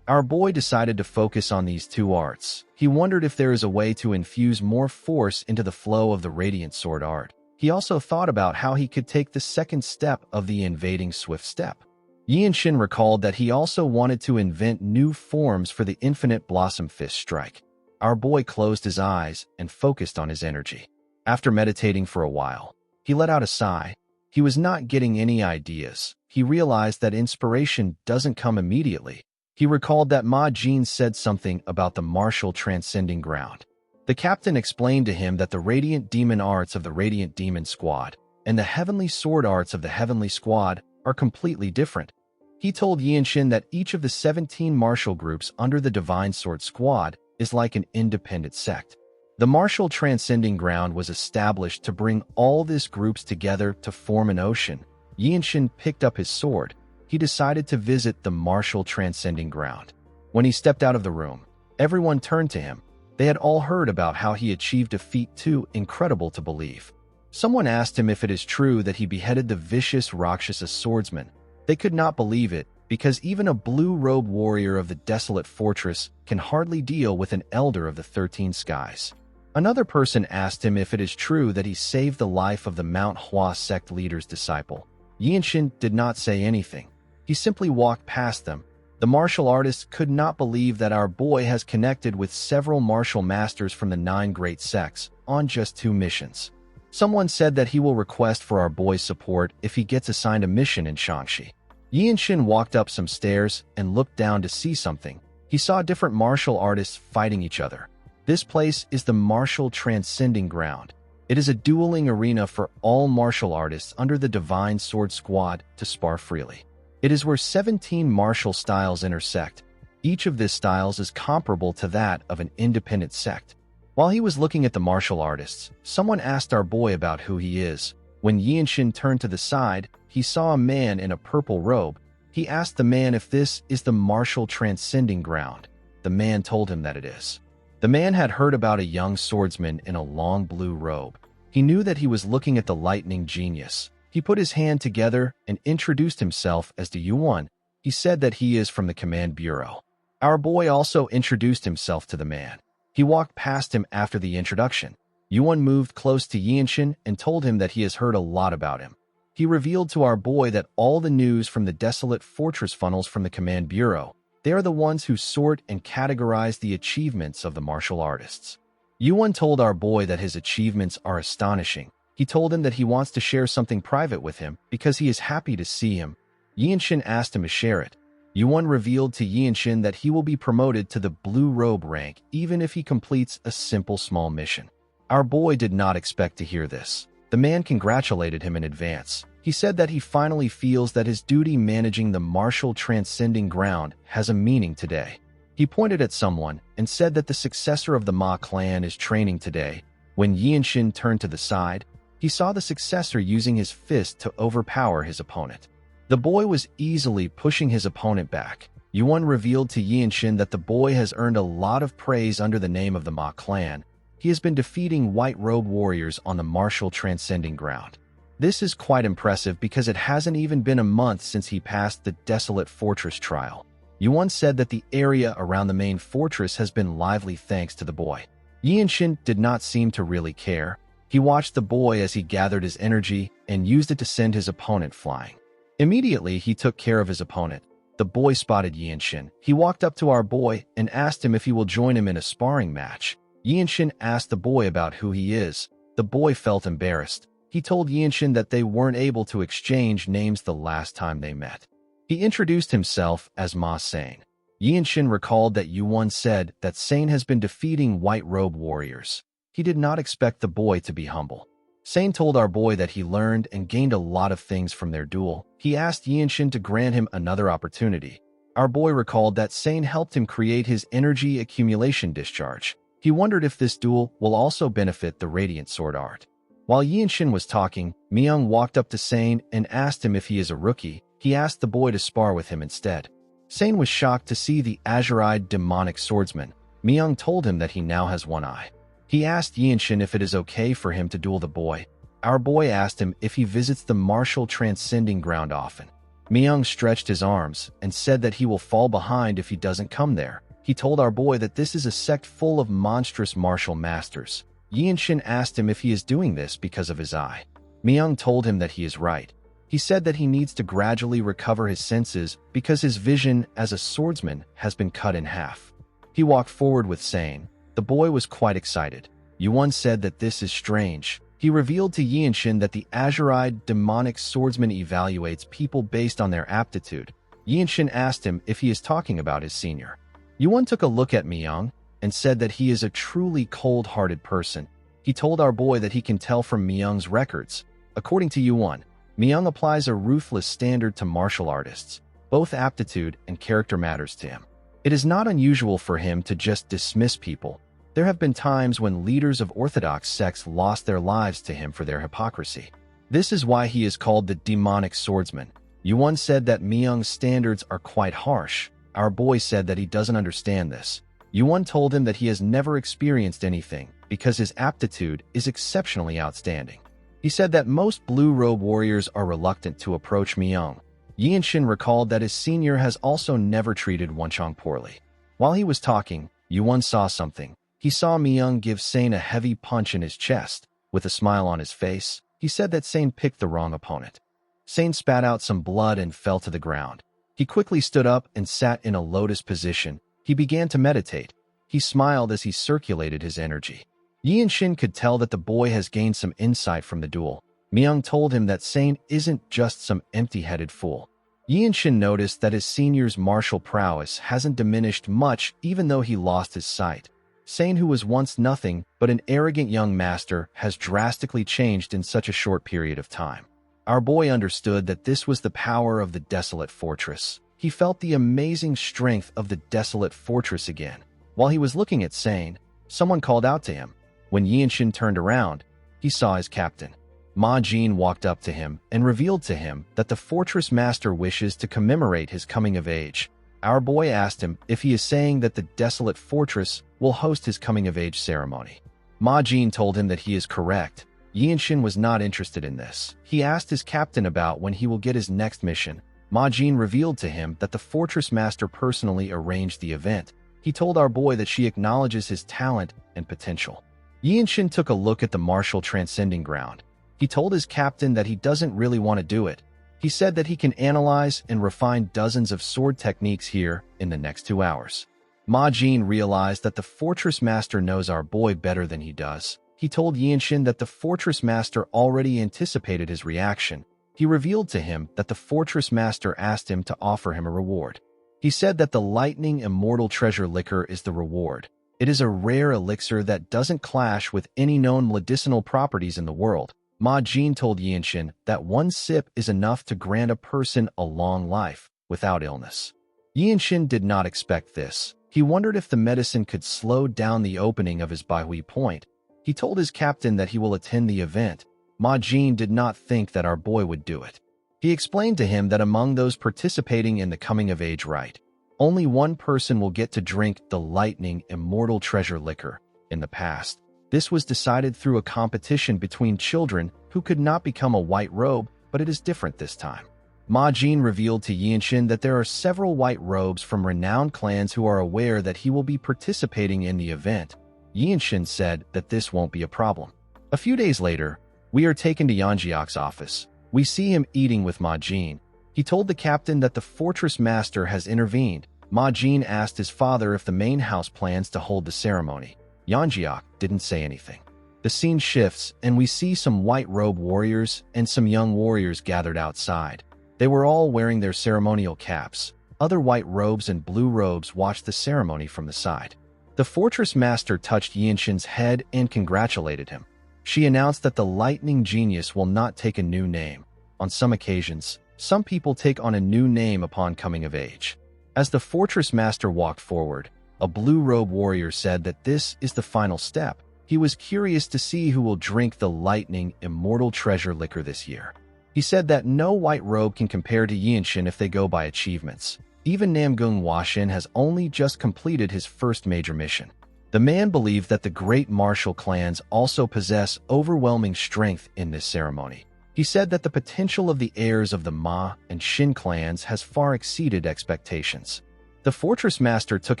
Our boy decided to focus on these two arts. He wondered if there is a way to infuse more force into the flow of the radiant sword art. He also thought about how he could take the second step of the invading swift step. Yinshin recalled that he also wanted to invent new forms for the infinite blossom fist strike. Our boy closed his eyes and focused on his energy. After meditating for a while, he let out a sigh. He was not getting any ideas. He realized that inspiration doesn't come immediately. He recalled that Ma Jin said something about the martial transcending ground. The captain explained to him that the radiant demon arts of the radiant demon squad and the heavenly sword arts of the heavenly squad are completely different. He told Yinshin that each of the 17 martial groups under the divine sword squad is like an independent sect. The martial transcending ground was established to bring all these groups together to form an ocean. Yinshin picked up his sword. He decided to visit the martial transcending ground. When he stepped out of the room, everyone turned to him. They had all heard about how he achieved a feat too incredible to believe. Someone asked him if it is true that he beheaded the vicious Rakshasa swordsman. They could not believe it, because even a blue-robed warrior of the desolate fortress can hardly deal with an elder of the 13 skies. Another person asked him if it is true that he saved the life of the Mount Hua sect leader's disciple. Yinshin did not say anything. He simply walked past them. The martial artists could not believe that our boy has connected with several martial masters from the 9 great sects on just 2 missions. Someone said that he will request for our boy's support if he gets assigned a mission in Shaanxi. Yinshin walked up some stairs and looked down to see something. He saw different martial artists fighting each other. This place is the martial transcending ground. It is a dueling arena for all martial artists under the Divine Sword Squad to spar freely. It is where 17 martial styles intersect. Each of these styles is comparable to that of an independent sect. While he was looking at the martial artists, someone asked our boy about who he is. When Yinshin turned to the side, he saw a man in a purple robe. He asked the man if this is the martial transcending ground. The man told him that it is. The man had heard about a young swordsman in a long blue robe. He knew that he was looking at the lightning genius. He put his hand together and introduced himself as the Yuan. He said that he is from the command bureau. Our boy also introduced himself to the man. He walked past him after the introduction. Yuan moved close to Yinshin and told him that he has heard a lot about him. He revealed to our boy that all the news from the desolate fortress funnels from the command bureau. They are the ones who sort and categorize the achievements of the martial artists. Yuan told our boy that his achievements are astonishing. He told him that he wants to share something private with him because he is happy to see him. Yinshin asked him to share it. Yuan revealed to Yinshin that he will be promoted to the blue robe rank even if he completes a simple small mission. Our boy did not expect to hear this. The man congratulated him in advance. He said that he finally feels that his duty managing the martial transcending ground has a meaning today. He pointed at someone and said that the successor of the Ma clan is training today. When Yianshin turned to the side, he saw the successor using his fist to overpower his opponent. The boy was easily pushing his opponent back. Yuan revealed to Yianshin that the boy has earned a lot of praise under the name of the Ma clan. He has been defeating white robe warriors on the martial transcending ground. This is quite impressive because it hasn't even been a month since he passed the Desolate Fortress trial. Yuan said that the area around the main fortress has been lively thanks to the boy. Yianshin did not seem to really care. He watched the boy as he gathered his energy and used it to send his opponent flying. Immediately, he took care of his opponent. The boy spotted Yianshin. He walked up to our boy and asked him if he will join him in a sparring match. Yianshin asked the boy about who he is. The boy felt embarrassed. He told Yianshin that they weren't able to exchange names the last time they met. He introduced himself as Ma Sane. Yianshin recalled that Yuan said that Sane has been defeating white robe warriors. He did not expect the boy to be humble. Sane told our boy that he learned and gained a lot of things from their duel. He asked Yianshin to grant him another opportunity. Our boy recalled that Sane helped him create his energy accumulation discharge. He wondered if this duel will also benefit the Radiant Sword art. While Yianshin was talking, Myung walked up to Sane and asked him if he is a rookie. He asked the boy to spar with him instead. Sane was shocked to see the azure-eyed demonic swordsman. Myung told him that he now has one eye. He asked Yianshin if it is okay for him to duel the boy. Our boy asked him if he visits the martial transcending ground often. Myung stretched his arms and said that he will fall behind if he doesn't come there. He told our boy that this is a sect full of monstrous martial masters. Yianshin asked him if he is doing this because of his eye. Myung told him that he is right. He said that he needs to gradually recover his senses because his vision as a swordsman has been cut in half. He walked forward with Sane. The boy was quite excited. Yuan said that this is strange. He revealed to Yianshin that the azure-eyed demonic swordsman evaluates people based on their aptitude. Yianshin asked him if he is talking about his senior. Yuan took a look at Myung and said that he is a truly cold-hearted person. He told our boy that he can tell from Myung's records. According to Yuan, Myung applies a ruthless standard to martial artists. Both aptitude and character matters to him. It is not unusual for him to just dismiss people. There have been times when leaders of orthodox sects lost their lives to him for their hypocrisy. This is why he is called the demonic swordsman. Yuan said that Myung's standards are quite harsh. Our boy said that he doesn't understand this. Yuan told him that he has never experienced anything because his aptitude is exceptionally outstanding. He said that most blue robe warriors are reluctant to approach Myung. Yianshin recalled that his senior has also never treated Wenchong poorly. While he was talking, Yuan saw something. He saw Myung give Sane a heavy punch in his chest. With a smile on his face, he said that Sane picked the wrong opponent. Sane spat out some blood and fell to the ground. He quickly stood up and sat in a lotus position. He began to meditate. He smiled as he circulated his energy. Yianshin could tell that the boy has gained some insight from the duel. Myung told him that Sane isn't just some empty-headed fool. Yianshin noticed that his senior's martial prowess hasn't diminished much even though he lost his sight. Sane, who was once nothing but an arrogant young master, has drastically changed in such a short period of time. Our boy understood that this was the power of the Desolate Fortress. He felt the amazing strength of the Desolate Fortress again. While he was looking at Sane, someone called out to him. When Yianshin turned around, he saw his captain. Ma Jin walked up to him and revealed to him that the fortress master wishes to commemorate his coming of age. Our boy asked him if he is saying that the Desolate Fortress will host his coming of age ceremony. Ma Jin told him that he is correct. Yianshin was not interested in this. He asked his captain about when he will get his next mission. Ma Jin revealed to him that the fortress master personally arranged the event. He told our boy that she acknowledges his talent and potential. Yianshin took a look at the martial transcending ground. He told his captain that he doesn't really want to do it. He said that he can analyze and refine dozens of sword techniques here in the next 2 hours. Ma Jin realized that the fortress master knows our boy better than he does. He told Yianshin that the fortress master already anticipated his reaction. He revealed to him that the fortress master asked him to offer him a reward. He said that the lightning immortal treasure liquor is the reward. It is a rare elixir that doesn't clash with any known medicinal properties in the world. Ma Jin told Yinshin that one sip is enough to grant a person a long life without illness. Yinshin did not expect this. He wondered if the medicine could slow down the opening of his Baihui point. He told his captain that he will attend the event. Ma Jin did not think that our boy would do it. He explained to him that among those participating in the coming-of-age rite, only one person will get to drink the lightning immortal treasure liquor. In the past, this was decided through a competition between children who could not become a white robe, but it is different this time. Ma Jin revealed to Yinshin that there are several white robes from renowned clans who are aware that he will be participating in the event. Yinshin said that this won't be a problem. A few days later, we are taken to Yanjiak's office. We see him eating with Ma Jin. He told the captain that the fortress master has intervened. Ma Jin asked his father if the main house plans to hold the ceremony. Yanjiak didn't say anything. The scene shifts, and we see some white robe warriors and some young warriors gathered outside. They were all wearing their ceremonial caps. Other white robes and blue robes watched the ceremony from the side. The fortress master touched Yinshin's head and congratulated him. She announced that the lightning genius will not take a new name. On some occasions, some people take on a new name upon coming of age. As the fortress master walked forward, a blue-robe warrior said that this is the final step. He was curious to see who will drink the lightning immortal treasure liquor this year. He said that no white robe can compare to Yinshin if they go by achievements. Even Namgung Washin has only just completed his first major mission. The man believed that the great martial clans also possess overwhelming strength in this ceremony. He said that the potential of the heirs of the Ma and Shin clans has far exceeded expectations. The fortress master took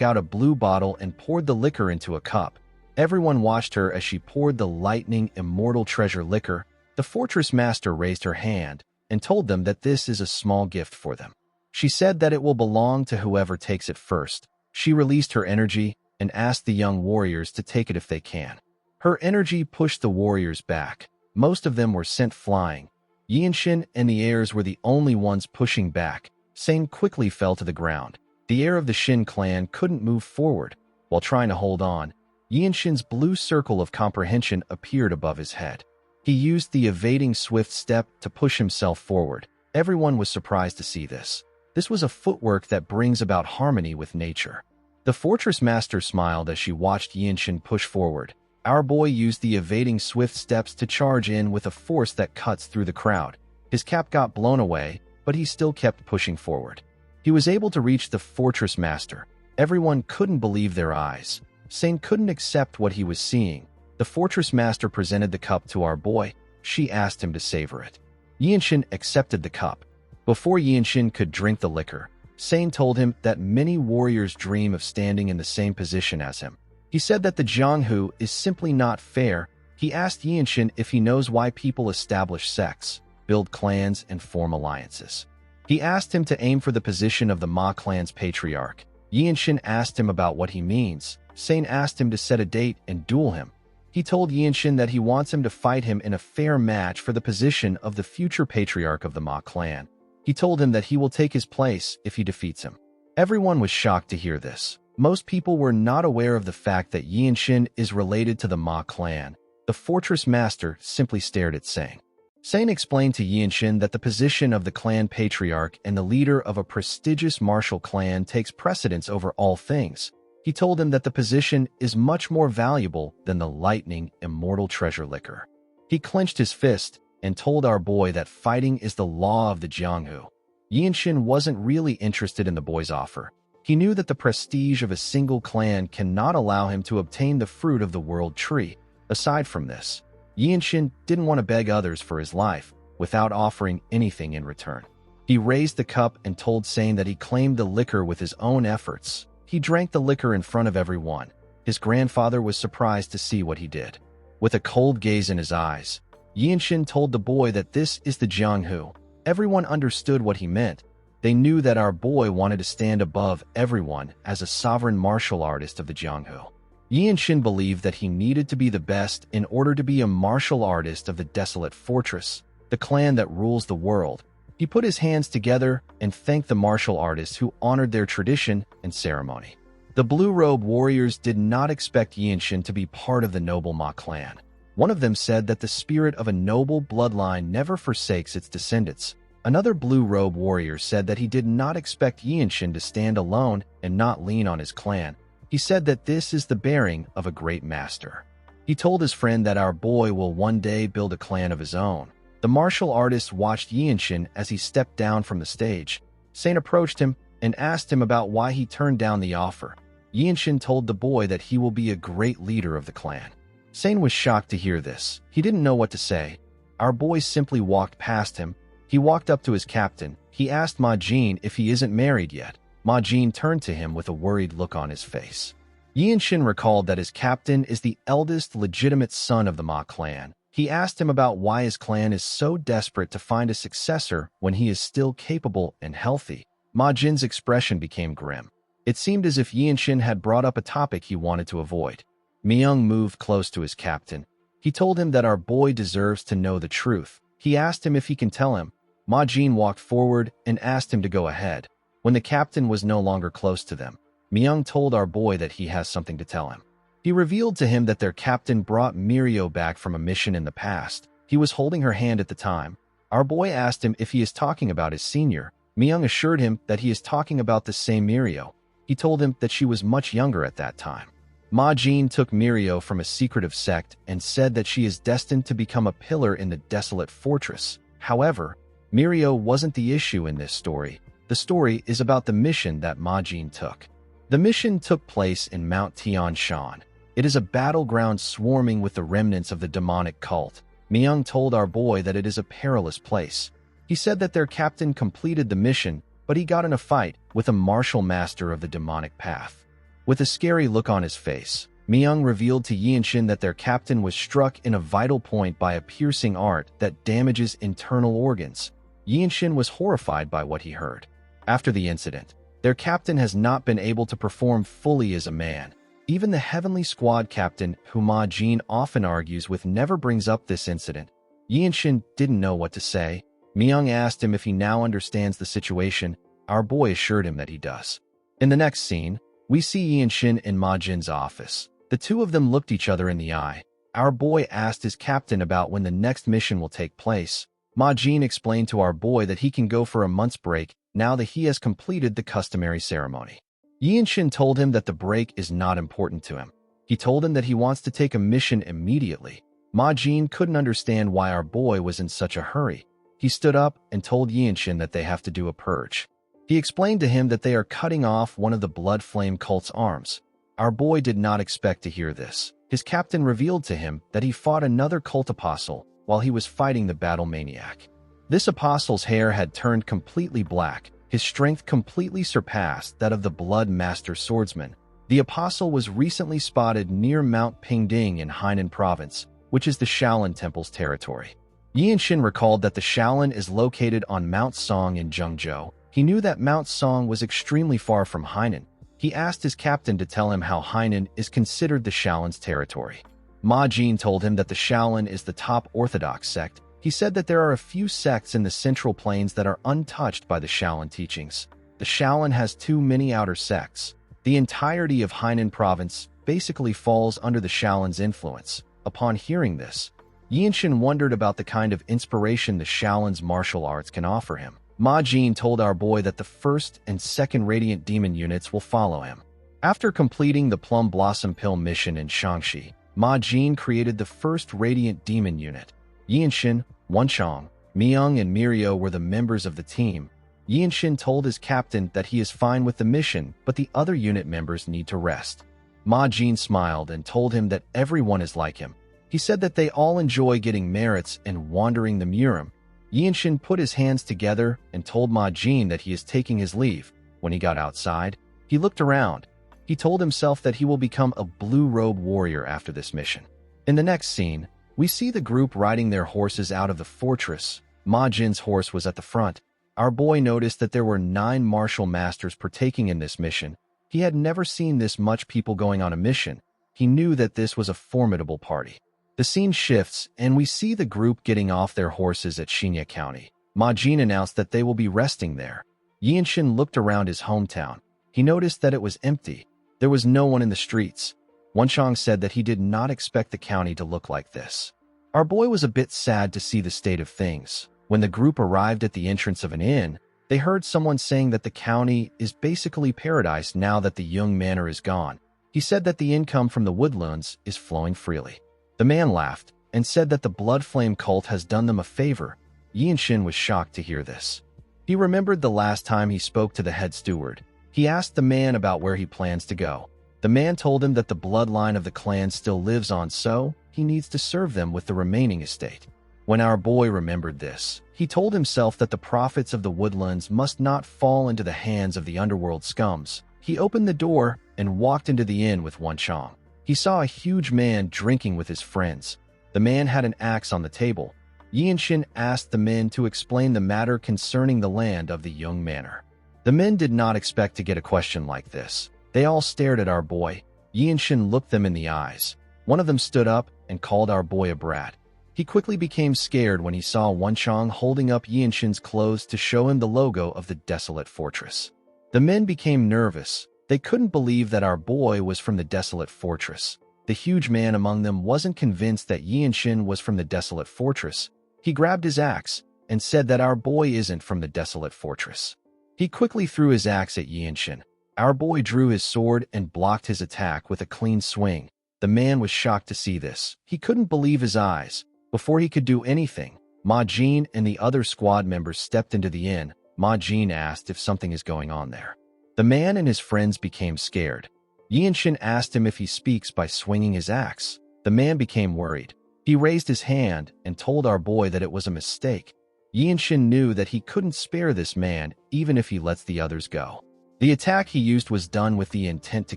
out a blue bottle and poured the liquor into a cup. Everyone watched her as she poured the lightning immortal treasure liquor. The fortress master raised her hand and told them that this is a small gift for them. She said that it will belong to whoever takes it first. She released her energy and asked the young warriors to take it if they can. Her energy pushed the warriors back. Most of them were sent flying. Yinshin and the heirs were the only ones pushing back. Sane quickly fell to the ground. The heir of the Shin clan couldn't move forward. While trying to hold on, Yinshin's blue circle of comprehension appeared above his head. He used the evading swift step to push himself forward. Everyone was surprised to see this. This was a footwork that brings about harmony with nature. The fortress master smiled as she watched Yinshin push forward. Our boy used the evading swift steps to charge in with a force that cuts through the crowd. His cap got blown away, but he still kept pushing forward. He was able to reach the fortress master. Everyone couldn't believe their eyes. Sane couldn't accept what he was seeing. The fortress master presented the cup to our boy. She asked him to savor it. Yinshin accepted the cup. Before Yinshin could drink the liquor, Sane told him that many warriors dream of standing in the same position as him. He said that the Jianghu is simply not fair. He asked Yinshin if he knows why people establish sects, build clans, and form alliances. He asked him to aim for the position of the Ma clan's patriarch. Yinshin asked him about what he means. Sane asked him to set a date and duel him. He told Yinshin that he wants him to fight him in a fair match for the position of the future patriarch of the Ma clan. He told him that he will take his place if he defeats him. Everyone was shocked to hear this. Most people were not aware of the fact that Yinshin is related to the Ma clan. The fortress master simply stared at Sane. Sane explained to Yinshin that the position of the clan patriarch and the leader of a prestigious martial clan takes precedence over all things. He told him that the position is much more valuable than the lightning immortal treasure liquor. He clenched his fist and told our boy that fighting is the law of the Jianghu. Yinshin wasn't really interested in the boy's offer. He knew that the prestige of a single clan cannot allow him to obtain the fruit of the world tree. Aside from this, Yinshin didn't want to beg others for his life without offering anything in return. He raised the cup and told Sane that he claimed the liquor with his own efforts. He drank the liquor in front of everyone. His grandfather was surprised to see what he did. With a cold gaze in his eyes, Yinshin told the boy that this is the Jianghu. Everyone understood what he meant. They knew that our boy wanted to stand above everyone as a sovereign martial artist of the Jianghu. Yinshin believed that he needed to be the best in order to be a martial artist of the Desolate Fortress, the clan that rules the world. He put his hands together and thanked the martial artists who honored their tradition and ceremony. The Blue Robe warriors did not expect Yinshin to be part of the noble Ma clan. One of them said that the spirit of a noble bloodline never forsakes its descendants. Another blue-robe warrior said that he did not expect Yinshin to stand alone and not lean on his clan. He said that this is the bearing of a great master. He told his friend that our boy will one day build a clan of his own. The martial artist watched Yinshin as he stepped down from the stage. Sane approached him and asked him about why he turned down the offer. Yinshin told the boy that he will be a great leader of the clan. Sane was shocked to hear this. He didn't know what to say. Our boy simply walked past him. He walked up to his captain. He asked Ma Jin if he isn't married yet. Ma Jin turned to him with a worried look on his face. Yinshin recalled that his captain is the eldest legitimate son of the Ma clan. He asked him about why his clan is so desperate to find a successor when he is still capable and healthy. Ma Jin's expression became grim. It seemed as if Yinshin had brought up a topic he wanted to avoid. Myung moved close to his captain. He told him that our boy deserves to know the truth. He asked him if he can tell him. Ma Jin walked forward and asked him to go ahead. When the captain was no longer close to them, Myung told our boy that he has something to tell him. He revealed to him that their captain brought Mirio back from a mission in the past. He was holding her hand at the time. Our boy asked him if he is talking about his senior. Myung assured him that he is talking about the same Mirio. He told him that she was much younger at that time. Ma Jin took Mirio from a secretive sect and said that she is destined to become a pillar in the desolate fortress. However, Mirio wasn't the issue in this story. The story is about the mission that Ma Jin took. The mission took place in Mount Tian Shan. It is a battleground swarming with the remnants of the demonic cult. Myung told our boy that it is a perilous place. He said that their captain completed the mission, but he got in a fight with a martial master of the demonic path. With a scary look on his face, Myung revealed to Yinshin that their captain was struck in a vital point by a piercing art that damages internal organs. Yinshin was horrified by what he heard. After the incident, their captain has not been able to perform fully as a man. Even the Heavenly Squad captain, who Ma Jin often argues with, never brings up this incident. Yinshin didn't know what to say. Myung asked him if he now understands the situation. Our boy assured him that he does. In the next scene, we see Yinshin in Ma Jin's office. The two of them looked each other in the eye. Our boy asked his captain about when the next mission will take place. Ma Jin explained to our boy that he can go for a month's break now that he has completed the customary ceremony. Yinshin told him that the break is not important to him. He told him that he wants to take a mission immediately. Ma Jin couldn't understand why our boy was in such a hurry. He stood up and told Yinshin that they have to do a purge. He explained to him that they are cutting off one of the Blood Flame cult's arms. Our boy did not expect to hear this. His captain revealed to him that he fought another cult apostle while he was fighting the battle maniac. This apostle's hair had turned completely black. His strength completely surpassed that of the Blood Master swordsman. The apostle was recently spotted near Mount Pingding in Hainan province, which is the Shaolin Temple's territory. Yinshin recalled that the Shaolin is located on Mount Song in Zhengzhou. He knew that Mount Song was extremely far from Hainan. He asked his captain to tell him how Hainan is considered the Shaolin's territory. Ma Jin told him that the Shaolin is the top orthodox sect. He said that there are a few sects in the Central Plains that are untouched by the Shaolin teachings. The Shaolin has too many outer sects. The entirety of Hainan province basically falls under the Shaolin's influence. Upon hearing this, Yinshin wondered about the kind of inspiration the Shaolin's martial arts can offer him. Ma Jin told our boy that the first and second Radiant Demon units will follow him. After completing the Plum Blossom Pill mission in Shangxi, Ma Jin created the first Radiant Demon unit. Yinshin, Wenchong, Myung and Mirio were the members of the team. Yinshin told his captain that he is fine with the mission, but the other unit members need to rest. Ma Jin smiled and told him that everyone is like him. He said that they all enjoy getting merits and wandering the Murim. Yinshin put his hands together and told Ma Jin that he is taking his leave. When he got outside, he looked around. He told himself that he will become a blue-robe warrior after this mission. In the next scene, we see the group riding their horses out of the fortress. Ma Jin's horse was at the front. Our boy noticed that there were 9 martial masters partaking in this mission. He had never seen this much people going on a mission. He knew that this was a formidable party. The scene shifts, and we see the group getting off their horses at Shinya County. Ma Jin announced that they will be resting there. Yinshin looked around his hometown. He noticed that it was empty. There was no one in the streets. Wenchang said that he did not expect the county to look like this. Our boy was a bit sad to see the state of things. When the group arrived at the entrance of an inn, they heard someone saying that the county is basically paradise now that the Young Manor is gone. He said that the income from the woodlands is flowing freely. The man laughed and said that the Blood Flame cult has done them a favor. Yinshin was shocked to hear this. He remembered the last time he spoke to the head steward. He asked the man about where he plans to go. The man told him that the bloodline of the clan still lives on, so he needs to serve them with the remaining estate. When our boy remembered this, he told himself that the profits of the woodlands must not fall into the hands of the underworld scums. He opened the door and walked into the inn with Wenchang. He saw a huge man drinking with his friends. The man had an axe on the table. Yinshin asked the men to explain the matter concerning the land of the Young Manor. The men did not expect to get a question like this. They all stared at our boy. Yinshin looked them in the eyes. One of them stood up and called our boy a brat. He quickly became scared when he saw Wenchang holding up Yinshin's clothes to show him the logo of the desolate fortress. The men became nervous. They couldn't believe that our boy was from the desolate fortress. The huge man among them wasn't convinced that Yinshin was from the desolate fortress. He grabbed his axe and said that our boy isn't from the desolate fortress. He quickly threw his axe at Yinshin. Our boy drew his sword and blocked his attack with a clean swing. The man was shocked to see this. He couldn't believe his eyes. Before he could do anything, Ma Jin and the other squad members stepped into the inn. Ma Jin asked if something is going on there. The man and his friends became scared. Yinshin asked him if he speaks by swinging his axe. The man became worried. He raised his hand and told our boy that it was a mistake. Yinshin knew that he couldn't spare this man even if he lets the others go. The attack he used was done with the intent to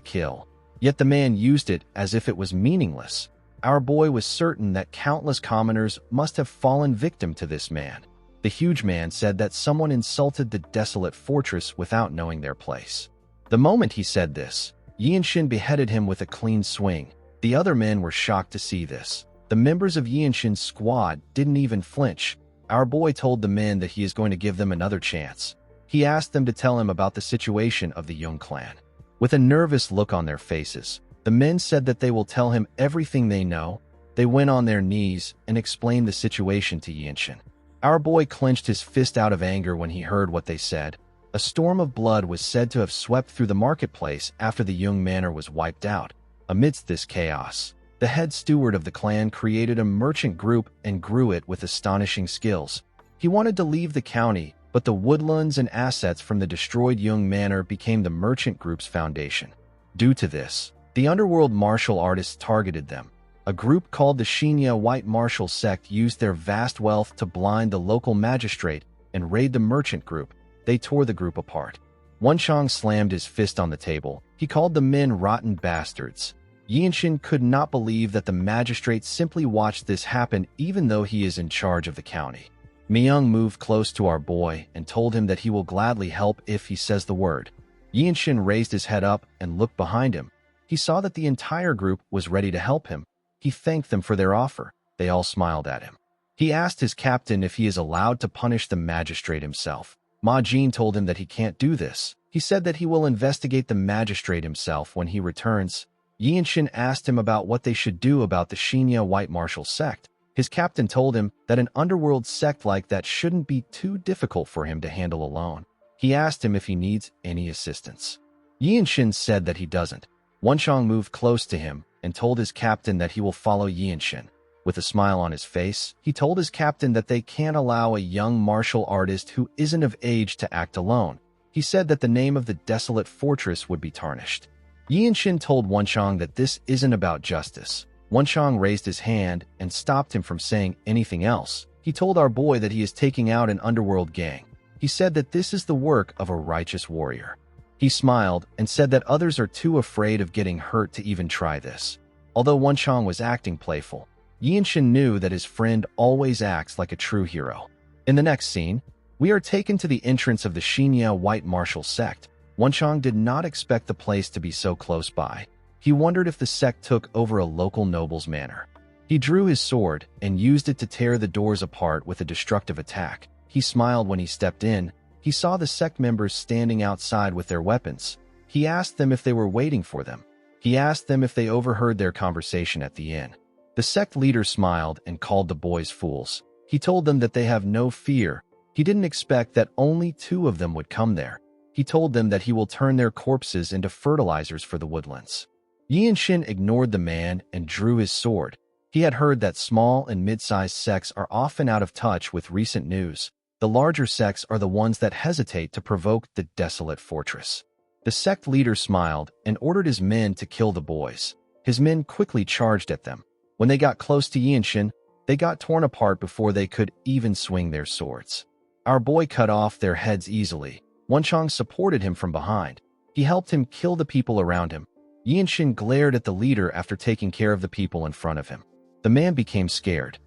kill, yet the man used it as if it was meaningless. Our boy was certain that countless commoners must have fallen victim to this man. The huge man said that someone insulted the desolate fortress without knowing their place. The moment he said this, Yinshin beheaded him with a clean swing. The other men were shocked to see this. The members of Yinshin's squad didn't even flinch. Our boy told the men that he is going to give them another chance. He asked them to tell him about the situation of the Young clan. With a nervous look on their faces, the men said that they will tell him everything they know. They went on their knees and explained the situation to Yinshin. Our boy clenched his fist out of anger when he heard what they said. A storm of blood was said to have swept through the marketplace after the Young Manor was wiped out. Amidst this chaos, the head steward of the clan created a merchant group and grew it with astonishing skills. He wanted to leave the county, but the woodlands and assets from the destroyed Young Manor became the merchant group's foundation. Due to this, the underworld martial artists targeted them. A group called the Shinya White Martial Sect used their vast wealth to blind the local magistrate and raid the merchant group. They tore the group apart. Wenchang slammed his fist on the table. He called the men rotten bastards. Yinshin could not believe that the magistrate simply watched this happen even though he is in charge of the county. Myung moved close to our boy and told him that he will gladly help if he says the word. Yinshin raised his head up and looked behind him. He saw that the entire group was ready to help him. He thanked them for their offer. They all smiled at him. He asked his captain if he is allowed to punish the magistrate himself. Ma Jin told him that he can't do this. He said that he will investigate the magistrate himself when he returns. Yinshin asked him about what they should do about the Shinya White Martial Sect. His captain told him that an underworld sect like that shouldn't be too difficult for him to handle alone. He asked him if he needs any assistance. Yinshin said that he doesn't. Wenchang moved close to him and told his captain that he will follow Yinshin. With a smile on his face, he told his captain that they can't allow a young martial artist who isn't of age to act alone. He said that the name of the desolate fortress would be tarnished. Yinshin told Wenchang that this isn't about justice. Wenchang raised his hand and stopped him from saying anything else. He told our boy that he is taking out an underworld gang. He said that this is the work of a righteous warrior. He smiled and said that others are too afraid of getting hurt to even try this. Although Wenchang was acting playful, Yinshin knew that his friend always acts like a true hero. In the next scene, we are taken to the entrance of the Shinya White Martial Sect. Wenchang did not expect the place to be so close by. He wondered if the sect took over a local noble's manor. He drew his sword and used it to tear the doors apart with a destructive attack. He smiled when he stepped in. He saw the sect members standing outside with their weapons. He asked them if they were waiting for them. He asked them if they overheard their conversation at the inn. The sect leader smiled and called the boys fools. He told them that they have no fear. He didn't expect that only 2 of them would come there. He told them that he will turn their corpses into fertilizers for the woodlands. Yinshin ignored the man and drew his sword. He had heard that small and mid-sized sects are often out of touch with recent news. The larger sects are the ones that hesitate to provoke the desolate fortress. The sect leader smiled and ordered his men to kill the boys. His men quickly charged at them. When they got close to Yinshin, they got torn apart before they could even swing their swords. Our boy cut off their heads easily. Wenchang supported him from behind. He helped him kill the people around him. Yinshin glared at the leader after taking care of the people in front of him. The man became scared.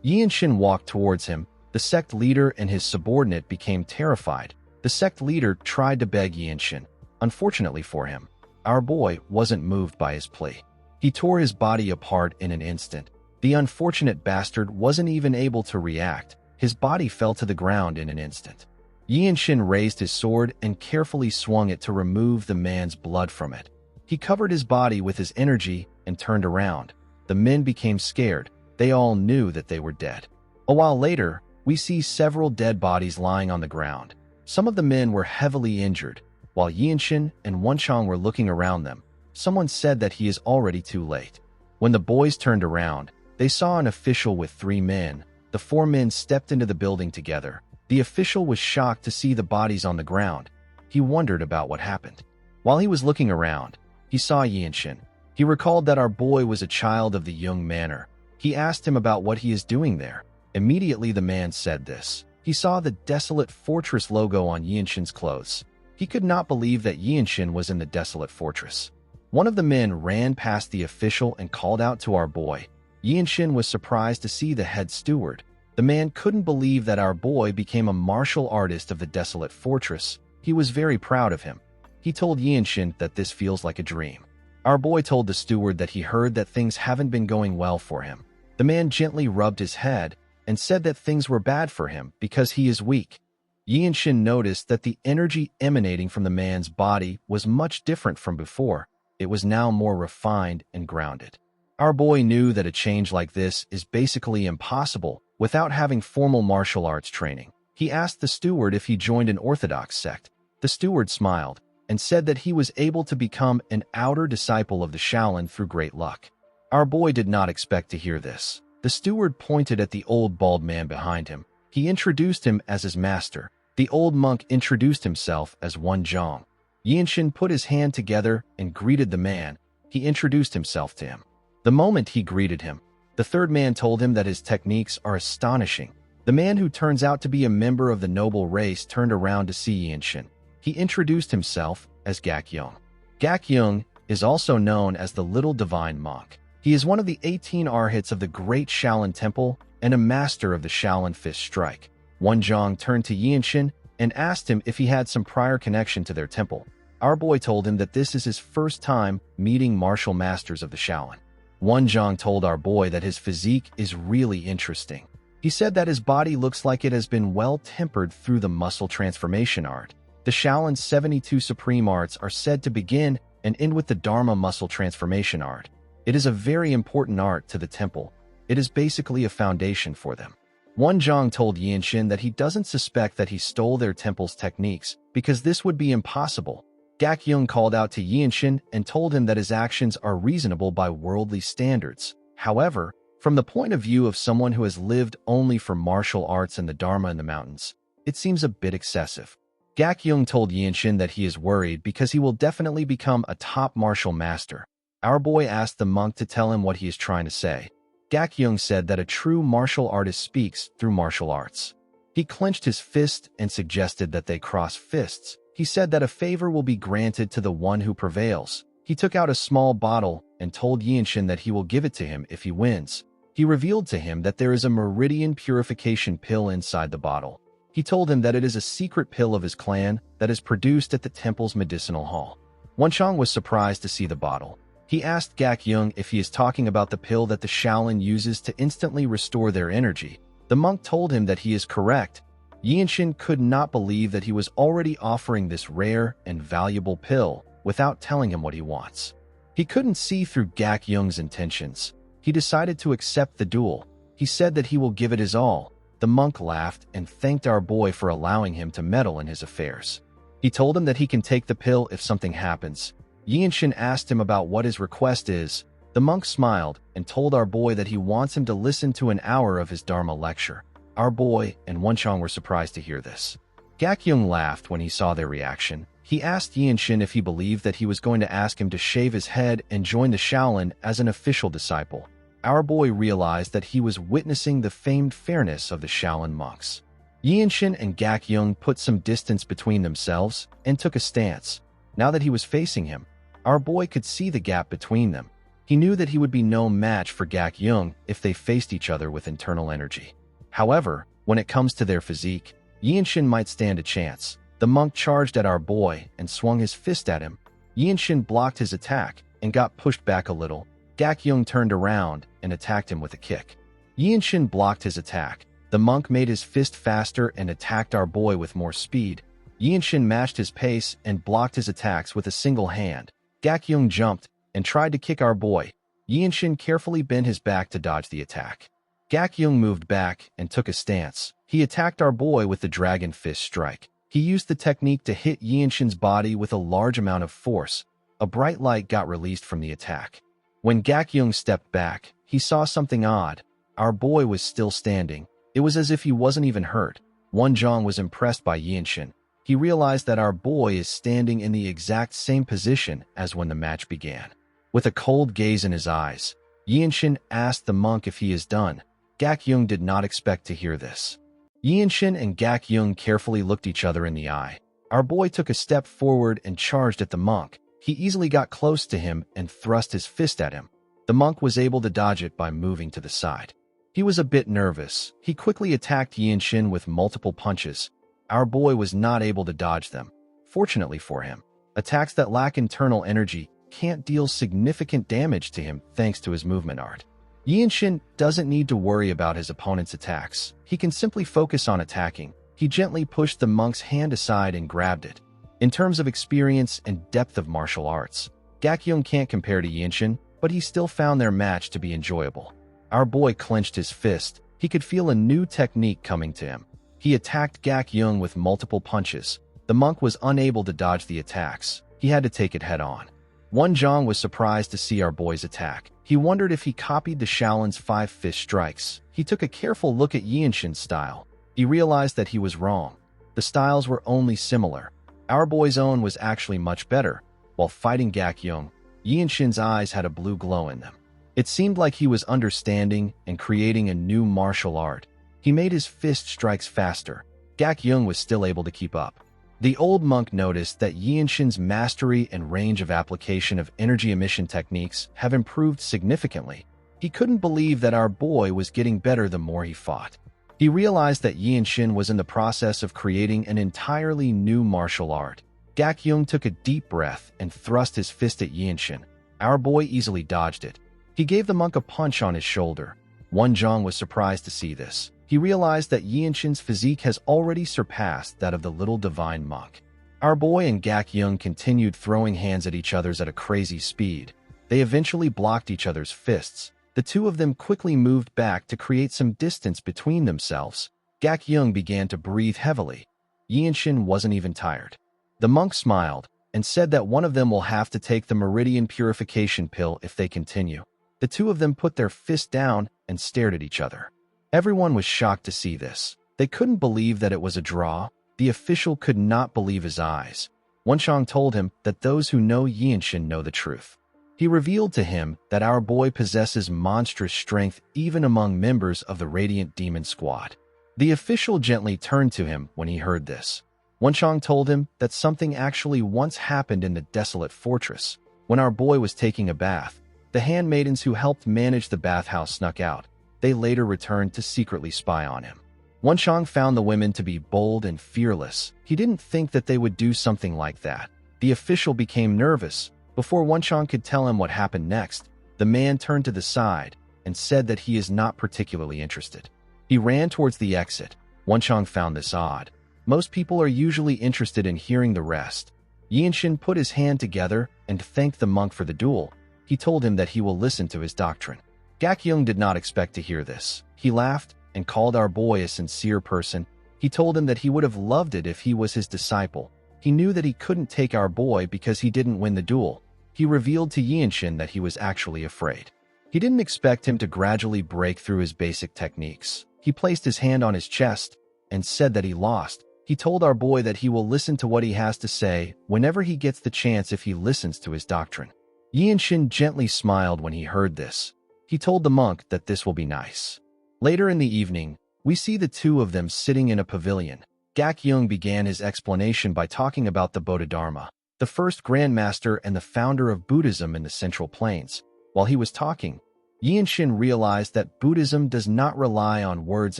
Yinshin walked towards him. The sect leader and his subordinate became terrified. The sect leader tried to beg Yinshin. Unfortunately for him, our boy wasn't moved by his plea. He tore his body apart in an instant. The unfortunate bastard wasn't even able to react. His body fell to the ground in an instant. Yinshin raised his sword and carefully swung it to remove the man's blood from it. He covered his body with his energy and turned around. The men became scared. They all knew that they were dead. A while later, we see several dead bodies lying on the ground. Some of the men were heavily injured. While Yinshin and Wenchang were looking around them, someone said that he is already too late. When the boys turned around, they saw an official with 3 men. The 4 men stepped into the building together. The official was shocked to see the bodies on the ground. He wondered about what happened. While he was looking around, he saw Yinshin. He recalled that our boy was a child of the Young Manor. He asked him about what he is doing there. Immediately the man said this. He saw the desolate fortress logo on Yinshin's clothes. He could not believe that Yinshin was in the desolate fortress. One of the men ran past the official and called out to our boy. Yinshin was surprised to see the head steward. The man couldn't believe that our boy became a martial artist of the desolate fortress. He was very proud of him. He told Yinshin that this feels like a dream. Our boy told the steward that he heard that things haven't been going well for him. The man gently rubbed his head and said that things were bad for him because he is weak. Yinshin noticed that the energy emanating from the man's body was much different from before. It was now more refined and grounded. Our boy knew that a change like this is basically impossible without having formal martial arts training. He asked the steward if he joined an orthodox sect. The steward smiled and said that he was able to become an outer disciple of the Shaolin through great luck. Our boy did not expect to hear this. The steward pointed at the old bald man behind him. He introduced him as his master. The old monk introduced himself as Wenchang. Yinshin put his hand together and greeted the man. He introduced himself to him. The moment he greeted him, the third man told him that his techniques are astonishing. The man who turns out to be a member of the noble race turned around to see Yinshin. He introduced himself as Gakyung. Gakyung is also known as the Little Divine Monk. He is one of the 18 arhats of the Great Shaolin Temple and a master of the Shaolin Fist Strike. Wenchang turned to Yinshin and asked him if he had some prior connection to their temple. Our boy told him that this is his first time meeting martial masters of the Shaolin. Wenchang told our boy that his physique is really interesting. He said that his body looks like it has been well tempered through the muscle transformation art. The Shaolin's 72 supreme arts are said to begin and end with the Dharma muscle transformation art. It is a very important art to the temple. It is basically a foundation for them. Wenchang told Yinshin that he doesn't suspect that he stole their temple's techniques because this would be impossible. Gakyung called out to Yinshin and told him that his actions are reasonable by worldly standards. However, from the point of view of someone who has lived only for martial arts and the Dharma in the mountains, it seems a bit excessive. Gakyung told Yinshin that he is worried because he will definitely become a top martial master. Our boy asked the monk to tell him what he is trying to say. Gakyung said that a true martial artist speaks through martial arts. He clenched his fist and suggested that they cross fists. He said that a favor will be granted to the one who prevails. He took out a small bottle and told Yinshin that he will give it to him if he wins. He revealed to him that there is a meridian purification pill inside the bottle. He told him that it is a secret pill of his clan that is produced at the temple's medicinal hall. Wenchang was surprised to see the bottle. He asked Gakyung if he is talking about the pill that the Shaolin uses to instantly restore their energy. The monk told him that he is correct. Yinshin could not believe that he was already offering this rare and valuable pill without telling him what he wants. He couldn't see through Gak Young's intentions. He decided to accept the duel. He said that he will give it his all. The monk laughed and thanked our boy for allowing him to meddle in his affairs. He told him that he can take the pill if something happens. Yinshin asked him about what his request is. The monk smiled and told our boy that he wants him to listen to an hour of his Dharma lecture. Our boy and Wenchang were surprised to hear this. Gak Young laughed when he saw their reaction. He asked Yinshin if he believed that he was going to ask him to shave his head and join the Shaolin as an official disciple. Our boy realized that he was witnessing the famed fairness of the Shaolin monks. Yinshin and Gak Young put some distance between themselves and took a stance. Now that he was facing him, our boy could see the gap between them. He knew that he would be no match for Gak Young if they faced each other with internal energy. However, when it comes to their physique, Yinshin might stand a chance. The monk charged at our boy and swung his fist at him. Yinshin blocked his attack and got pushed back a little. Gak Young turned around and attacked him with a kick. Yinshin blocked his attack. The monk made his fist faster and attacked our boy with more speed. Yinshin matched his pace and blocked his attacks with a single hand. Gak Young jumped and tried to kick our boy. Yinshin carefully bent his back to dodge the attack. Gak Young moved back and took a stance. He attacked our boy with the dragon fist strike. He used the technique to hit Yinshin's body with a large amount of force. A bright light got released from the attack. When Gak Young stepped back, he saw something odd. Our boy was still standing. It was as if he wasn't even hurt. Wenchang was impressed by Yinshin. He realized that our boy is standing in the exact same position as when the match began. With a cold gaze in his eyes, Yinshin asked the monk if he is done. Gak Young did not expect to hear this. Yinshin and Gak Young carefully looked each other in the eye. Our boy took a step forward and charged at the monk. He easily got close to him and thrust his fist at him. The monk was able to dodge it by moving to the side. He was a bit nervous. He quickly attacked Yinshin with multiple punches. Our boy was not able to dodge them. Fortunately for him, attacks that lack internal energy can't deal significant damage to him thanks to his movement art. Yinshin doesn't need to worry about his opponent's attacks. He can simply focus on attacking. He gently pushed the monk's hand aside and grabbed it. In terms of experience and depth of martial arts, Gak Young can't compare to Yinshin, but he still found their match to be enjoyable. Our boy clenched his fist. He could feel a new technique coming to him. He attacked Gak Young with multiple punches. The monk was unable to dodge the attacks. He had to take it head-on. Wenchang was surprised to see our boy's attack. He wondered if he copied the Shaolin's 5 fist strikes. He took a careful look at Yinshin's style. He realized that he was wrong. The styles were only similar. Our boy's own was actually much better. While fighting Gak Young, Yinshin's eyes had a blue glow in them. It seemed like he was understanding and creating a new martial art. He made his fist strikes faster. Gak Young was still able to keep up. The old monk noticed that Yinshin's mastery and range of application of energy emission techniques have improved significantly. He couldn't believe that our boy was getting better the more he fought. He realized that Yinshin was in the process of creating an entirely new martial art. Gak Young took a deep breath and thrust his fist at Yinshin. Our boy easily dodged it. He gave the monk a punch on his shoulder. Wenchang was surprised to see this. He realized that Yinshin's physique has already surpassed that of the little divine monk. Our boy and Gak Young continued throwing hands at each other at a crazy speed. They eventually blocked each other's fists. The two of them quickly moved back to create some distance between themselves. Gak Young began to breathe heavily. Yinshin wasn't even tired. The monk smiled and said that one of them will have to take the meridian purification pill if they continue. The two of them put their fist down and stared at each other. Everyone was shocked to see this. They couldn't believe that it was a draw. The official could not believe his eyes. Wenchang told him that those who know Yinshin know the truth. He revealed to him that our boy possesses monstrous strength even among members of the Radiant Demon Squad. The official gently turned to him when he heard this. Wenchang told him that something actually once happened in the desolate fortress. When our boy was taking a bath, the handmaidens who helped manage the bathhouse snuck out. They later returned to secretly spy on him. Wenchang found the women to be bold and fearless. He didn't think that they would do something like that. The official became nervous. Before Wenchang could tell him what happened next, the man turned to the side and said that he is not particularly interested. He ran towards the exit. Wenchang found this odd. Most people are usually interested in hearing the rest. Yinshin put his hand together and thanked the monk for the duel. He told him that he will listen to his doctrine. Gak-young did not expect to hear this. He laughed and called our boy a sincere person. He told him that he would have loved it if he was his disciple. He knew that he couldn't take our boy because he didn't win the duel. He revealed to Yinshin that he was actually afraid. He didn't expect him to gradually break through his basic techniques. He placed his hand on his chest and said that he lost. He told our boy that he will listen to what he has to say whenever he gets the chance if he listens to his doctrine. Yinshin gently smiled when he heard this. He told the monk that this will be nice. Later in the evening, we see the two of them sitting in a pavilion. Gak-young began his explanation by talking about the Bodhidharma, the first grandmaster and the founder of Buddhism in the Central Plains. While he was talking, Yinshin realized that Buddhism does not rely on words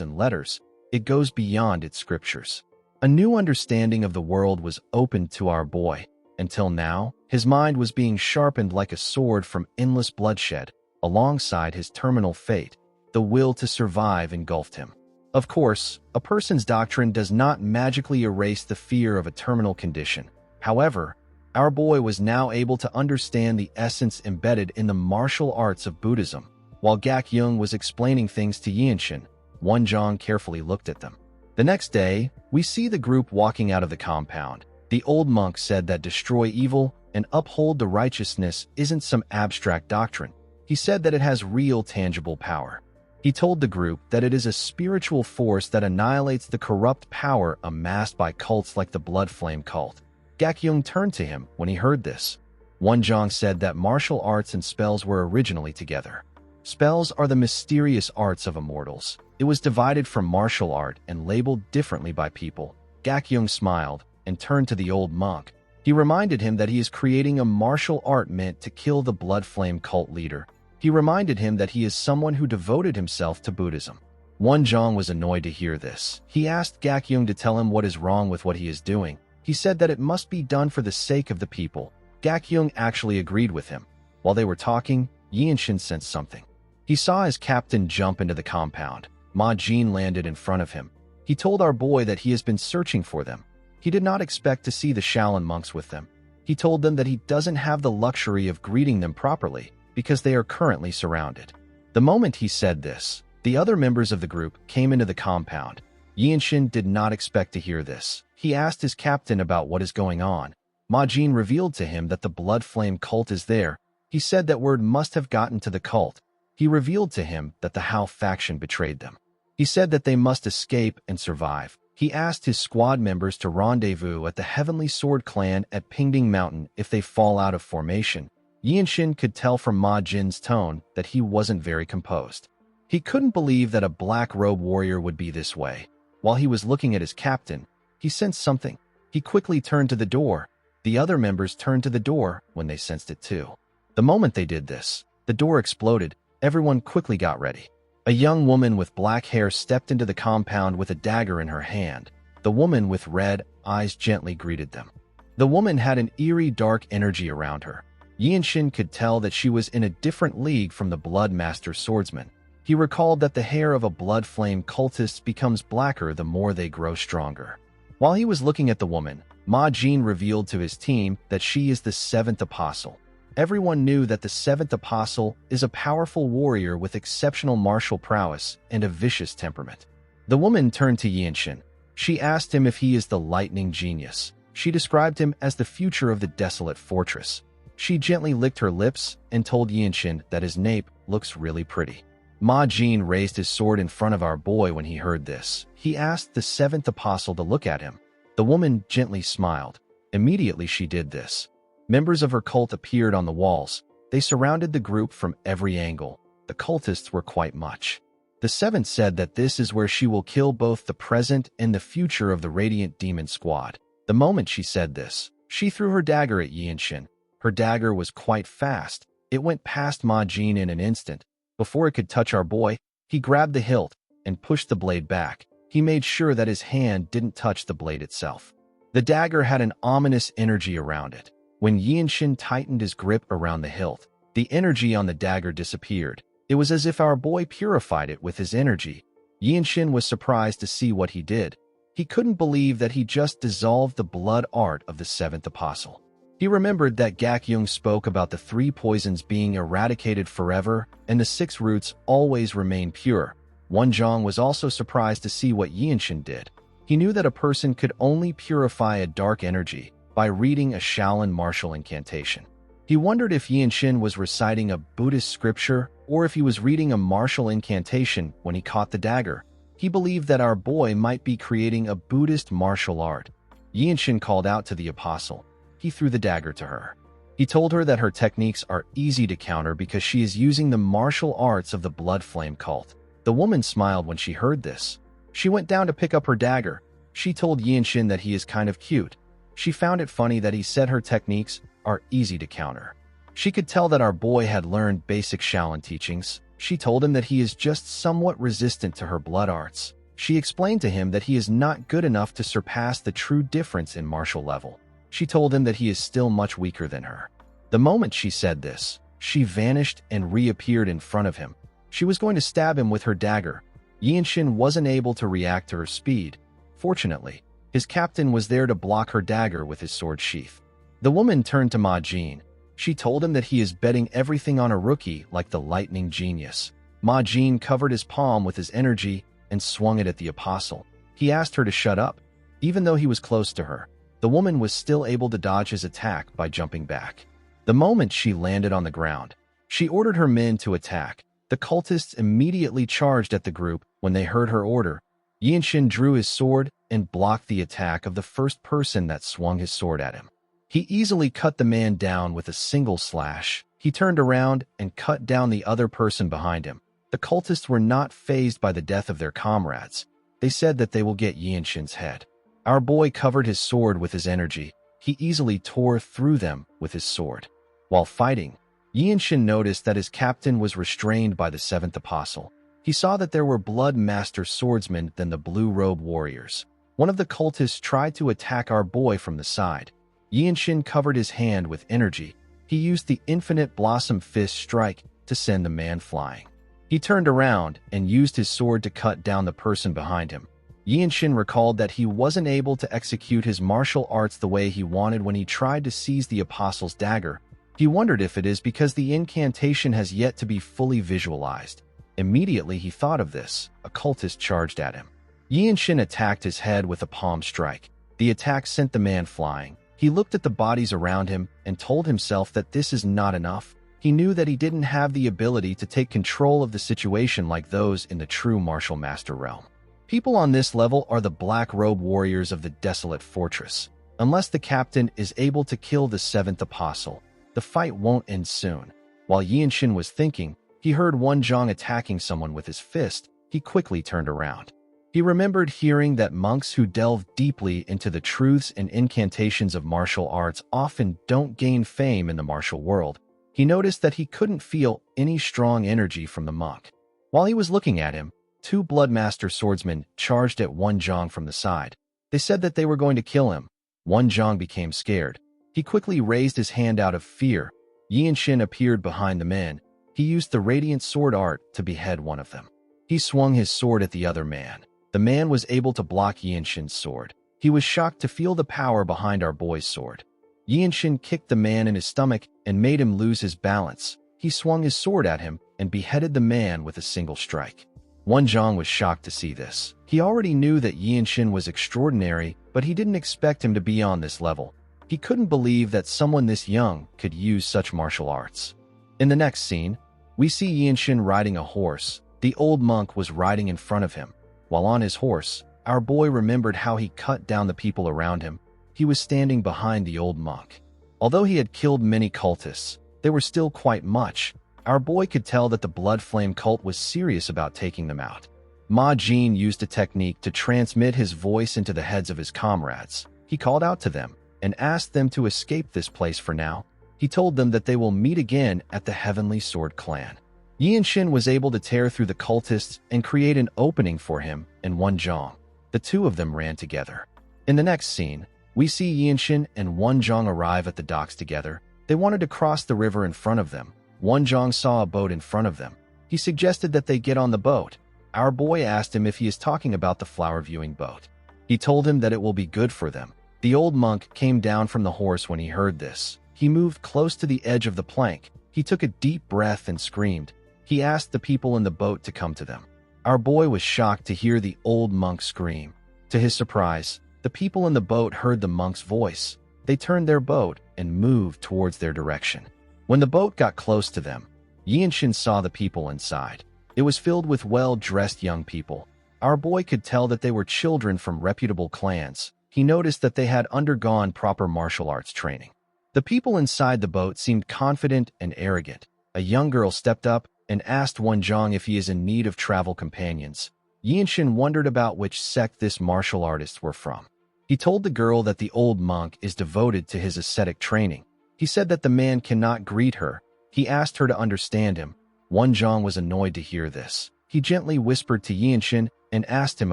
and letters. It goes beyond its scriptures. A new understanding of the world was opened to our boy. Until now, his mind was being sharpened like a sword from endless bloodshed. Alongside his terminal fate, the will to survive engulfed him. Of course, a person's doctrine does not magically erase the fear of a terminal condition. However, our boy was now able to understand the essence embedded in the martial arts of Buddhism. While Gak-young was explaining things to Yinshin, Wonjong carefully looked at them. The next day, we see the group walking out of the compound. The old monk said that destroy evil and uphold the righteousness isn't some abstract doctrine. He said that it has real tangible power. He told the group that it is a spiritual force that annihilates the corrupt power amassed by cults like the Blood Flame cult. Gak-young turned to him when he heard this. Wonjong said that martial arts and spells were originally together. Spells are the mysterious arts of immortals. It was divided from martial art and labeled differently by people. Gak-young smiled and turned to the old monk. He reminded him that he is creating a martial art meant to kill the Blood Flame cult leader. He reminded him that he is someone who devoted himself to Buddhism. Wonjong was annoyed to hear this. He asked Gak-young to tell him what is wrong with what he is doing. He said that it must be done for the sake of the people. Gak-young actually agreed with him. While they were talking, Yinshin sensed something. He saw his captain jump into the compound. Ma Jin landed in front of him. He told our boy that he has been searching for them. He did not expect to see the Shaolin monks with them. He told them that he doesn't have the luxury of greeting them properly because they are currently surrounded. The moment he said this, the other members of the group came into the compound. Yinshin did not expect to hear this. He asked his captain about what is going on. Ma Jin revealed to him that the Blood Flame cult is there. He said that word must have gotten to the cult. He revealed to him that the Hao faction betrayed them. He said that they must escape and survive. He asked his squad members to rendezvous at the Heavenly Sword clan at Pingding Mountain if they fall out of formation. Yinshin could tell from Ma Jin's tone that he wasn't very composed. He couldn't believe that a black-robe warrior would be this way. While he was looking at his captain, he sensed something. He quickly turned to the door. The other members turned to the door when they sensed it too. The moment they did this, the door exploded. Everyone quickly got ready. A young woman with black hair stepped into the compound with a dagger in her hand. The woman with red eyes gently greeted them. The woman had an eerie dark energy around her. Yinshin could tell that she was in a different league from the Blood Master swordsman. He recalled that the hair of a Blood Flame cultist becomes blacker the more they grow stronger. While he was looking at the woman, Ma Jin revealed to his team that she is the seventh apostle. Everyone knew that the seventh apostle is a powerful warrior with exceptional martial prowess and a vicious temperament. The woman turned to Yinshin. She asked him if he is the lightning genius. She described him as the future of the desolate fortress. She gently licked her lips and told Yinshin that his nape looks really pretty. Ma Jin raised his sword in front of our boy when he heard this. He asked the seventh apostle to look at him. The woman gently smiled. Immediately she did this. Members of her cult appeared on the walls. They surrounded the group from every angle. The cultists were quite much. The seventh said that this is where she will kill both the present and the future of the Radiant Demon Squad. The moment she said this, she threw her dagger at Yinshin. Her dagger was quite fast. It went past Ma Jin in an instant. Before it could touch our boy, he grabbed the hilt and pushed the blade back. He made sure that his hand didn't touch the blade itself. The dagger had an ominous energy around it. When Yinshin tightened his grip around the hilt, the energy on the dagger disappeared. It was as if our boy purified it with his energy. Yinshin was surprised to see what he did. He couldn't believe that he just dissolved the blood art of the seventh apostle. He remembered that Gak Yung spoke about the 3 poisons being eradicated forever and the 6 roots always remain pure. Wonjong was also surprised to see what Yinshin did. He knew that a person could only purify a dark energy by reading a Shaolin martial incantation. He wondered if Yinshin was reciting a Buddhist scripture or if he was reading a martial incantation when he caught the dagger. He believed that our boy might be creating a Buddhist martial art. Yinshin called out to the apostle. He threw the dagger to her. He told her that her techniques are easy to counter because she is using the martial arts of the Blood Flame cult. The woman smiled when she heard this. She went down to pick up her dagger. She told Yinshin that he is kind of cute. She found it funny that he said her techniques are easy to counter. She could tell that our boy had learned basic Shaolin teachings. She told him that he is just somewhat resistant to her blood arts. She explained to him that he is not good enough to surpass the true difference in martial level. She told him that he is still much weaker than her. The moment she said this, she vanished and reappeared in front of him. She was going to stab him with her dagger. Yinshin wasn't able to react to her speed. Fortunately, his captain was there to block her dagger with his sword sheath. The woman turned to Ma Jin. She told him that he is betting everything on a rookie like the lightning genius. Ma Jin covered his palm with his energy and swung it at the apostle. He asked her to shut up. Even though he was close to her, the woman was still able to dodge his attack by jumping back. The moment she landed on the ground, she ordered her men to attack. The cultists immediately charged at the group when they heard her order. Yinshin drew his sword and blocked the attack of the first person that swung his sword at him. He easily cut the man down with a single slash. He turned around and cut down the other person behind him. The cultists were not fazed by the death of their comrades. They said that they will get Yinshin's head. Our boy covered his sword with his energy. He easily tore through them with his sword. While fighting, Yinshin noticed that his captain was restrained by the 7th apostle. He saw that there were blood master swordsmen than the blue-robe warriors. One of the cultists tried to attack our boy from the side. Yinshin covered his hand with energy. He used the infinite blossom fist strike to send the man flying. He turned around and used his sword to cut down the person behind him. Yinshin recalled that he wasn't able to execute his martial arts the way he wanted when he tried to seize the apostle's dagger. He wondered if it is because the incantation has yet to be fully visualized. Immediately he thought of this. A cultist charged at him. Yinshin attacked his head with a palm strike. The attack sent the man flying. He looked at the bodies around him and told himself that this is not enough. He knew that he didn't have the ability to take control of the situation like those in the true martial master realm. People on this level are the black robe warriors of the desolate fortress. Unless the captain is able to kill the 7th apostle, the fight won't end soon. While Yinshin was thinking, he heard Wonjong attacking someone with his fist. He quickly turned around. He remembered hearing that monks who delve deeply into the truths and incantations of martial arts often don't gain fame in the martial world. He noticed that he couldn't feel any strong energy from the monk. While he was looking at him, 2 Bloodmaster swordsmen charged at Wonjong from the side. They said that they were going to kill him. Wonjong became scared. He quickly raised his hand out of fear. Yinshin appeared behind the men. He used the radiant sword art to behead one of them. He swung his sword at the other man. The man was able to block Yinshin's sword. He was shocked to feel the power behind our boy's sword. Yinshin kicked the man in his stomach and made him lose his balance. He swung his sword at him and beheaded the man with a single strike. Wonjong was shocked to see this. He already knew that Yinshin was extraordinary, but he didn't expect him to be on this level. He couldn't believe that someone this young could use such martial arts. In the next scene, we see Yinshin riding a horse. The old monk was riding in front of him. While on his horse, our boy remembered how he cut down the people around him. He was standing behind the old monk. Although he had killed many cultists, they were still quite much. Our boy could tell that the Blood Flame cult was serious about taking them out. Ma Jin used a technique to transmit his voice into the heads of his comrades. He called out to them and asked them to escape this place for now. He told them that they will meet again at the Heavenly Sword Clan. Yinshin was able to tear through the cultists and create an opening for him and Wonjong. The 2 of them ran together. In the next scene, we see Yinshin and Wonjong arrive at the docks together. They wanted to cross the river in front of them. Wonjong saw a boat in front of them. He suggested that they get on the boat. Our boy asked him if he is talking about the flower viewing boat. He told him that it will be good for them. The old monk came down from the horse when he heard this. He moved close to the edge of the plank. He took a deep breath and screamed. He asked the people in the boat to come to them. Our boy was shocked to hear the old monk scream. To his surprise, the people in the boat heard the monk's voice. They turned their boat and moved towards their direction. When the boat got close to them, Yinshin saw the people inside. It was filled with well-dressed young people. Our boy could tell that they were children from reputable clans. He noticed that they had undergone proper martial arts training. The people inside the boat seemed confident and arrogant. A young girl stepped up and asked Wonjong if he is in need of travel companions. Yinshin wondered about which sect this martial artists were from. He told the girl that the old monk is devoted to his ascetic training. He said that the man cannot greet her. He asked her to understand him. Wonjong was annoyed to hear this. He gently whispered to Yinshin and asked him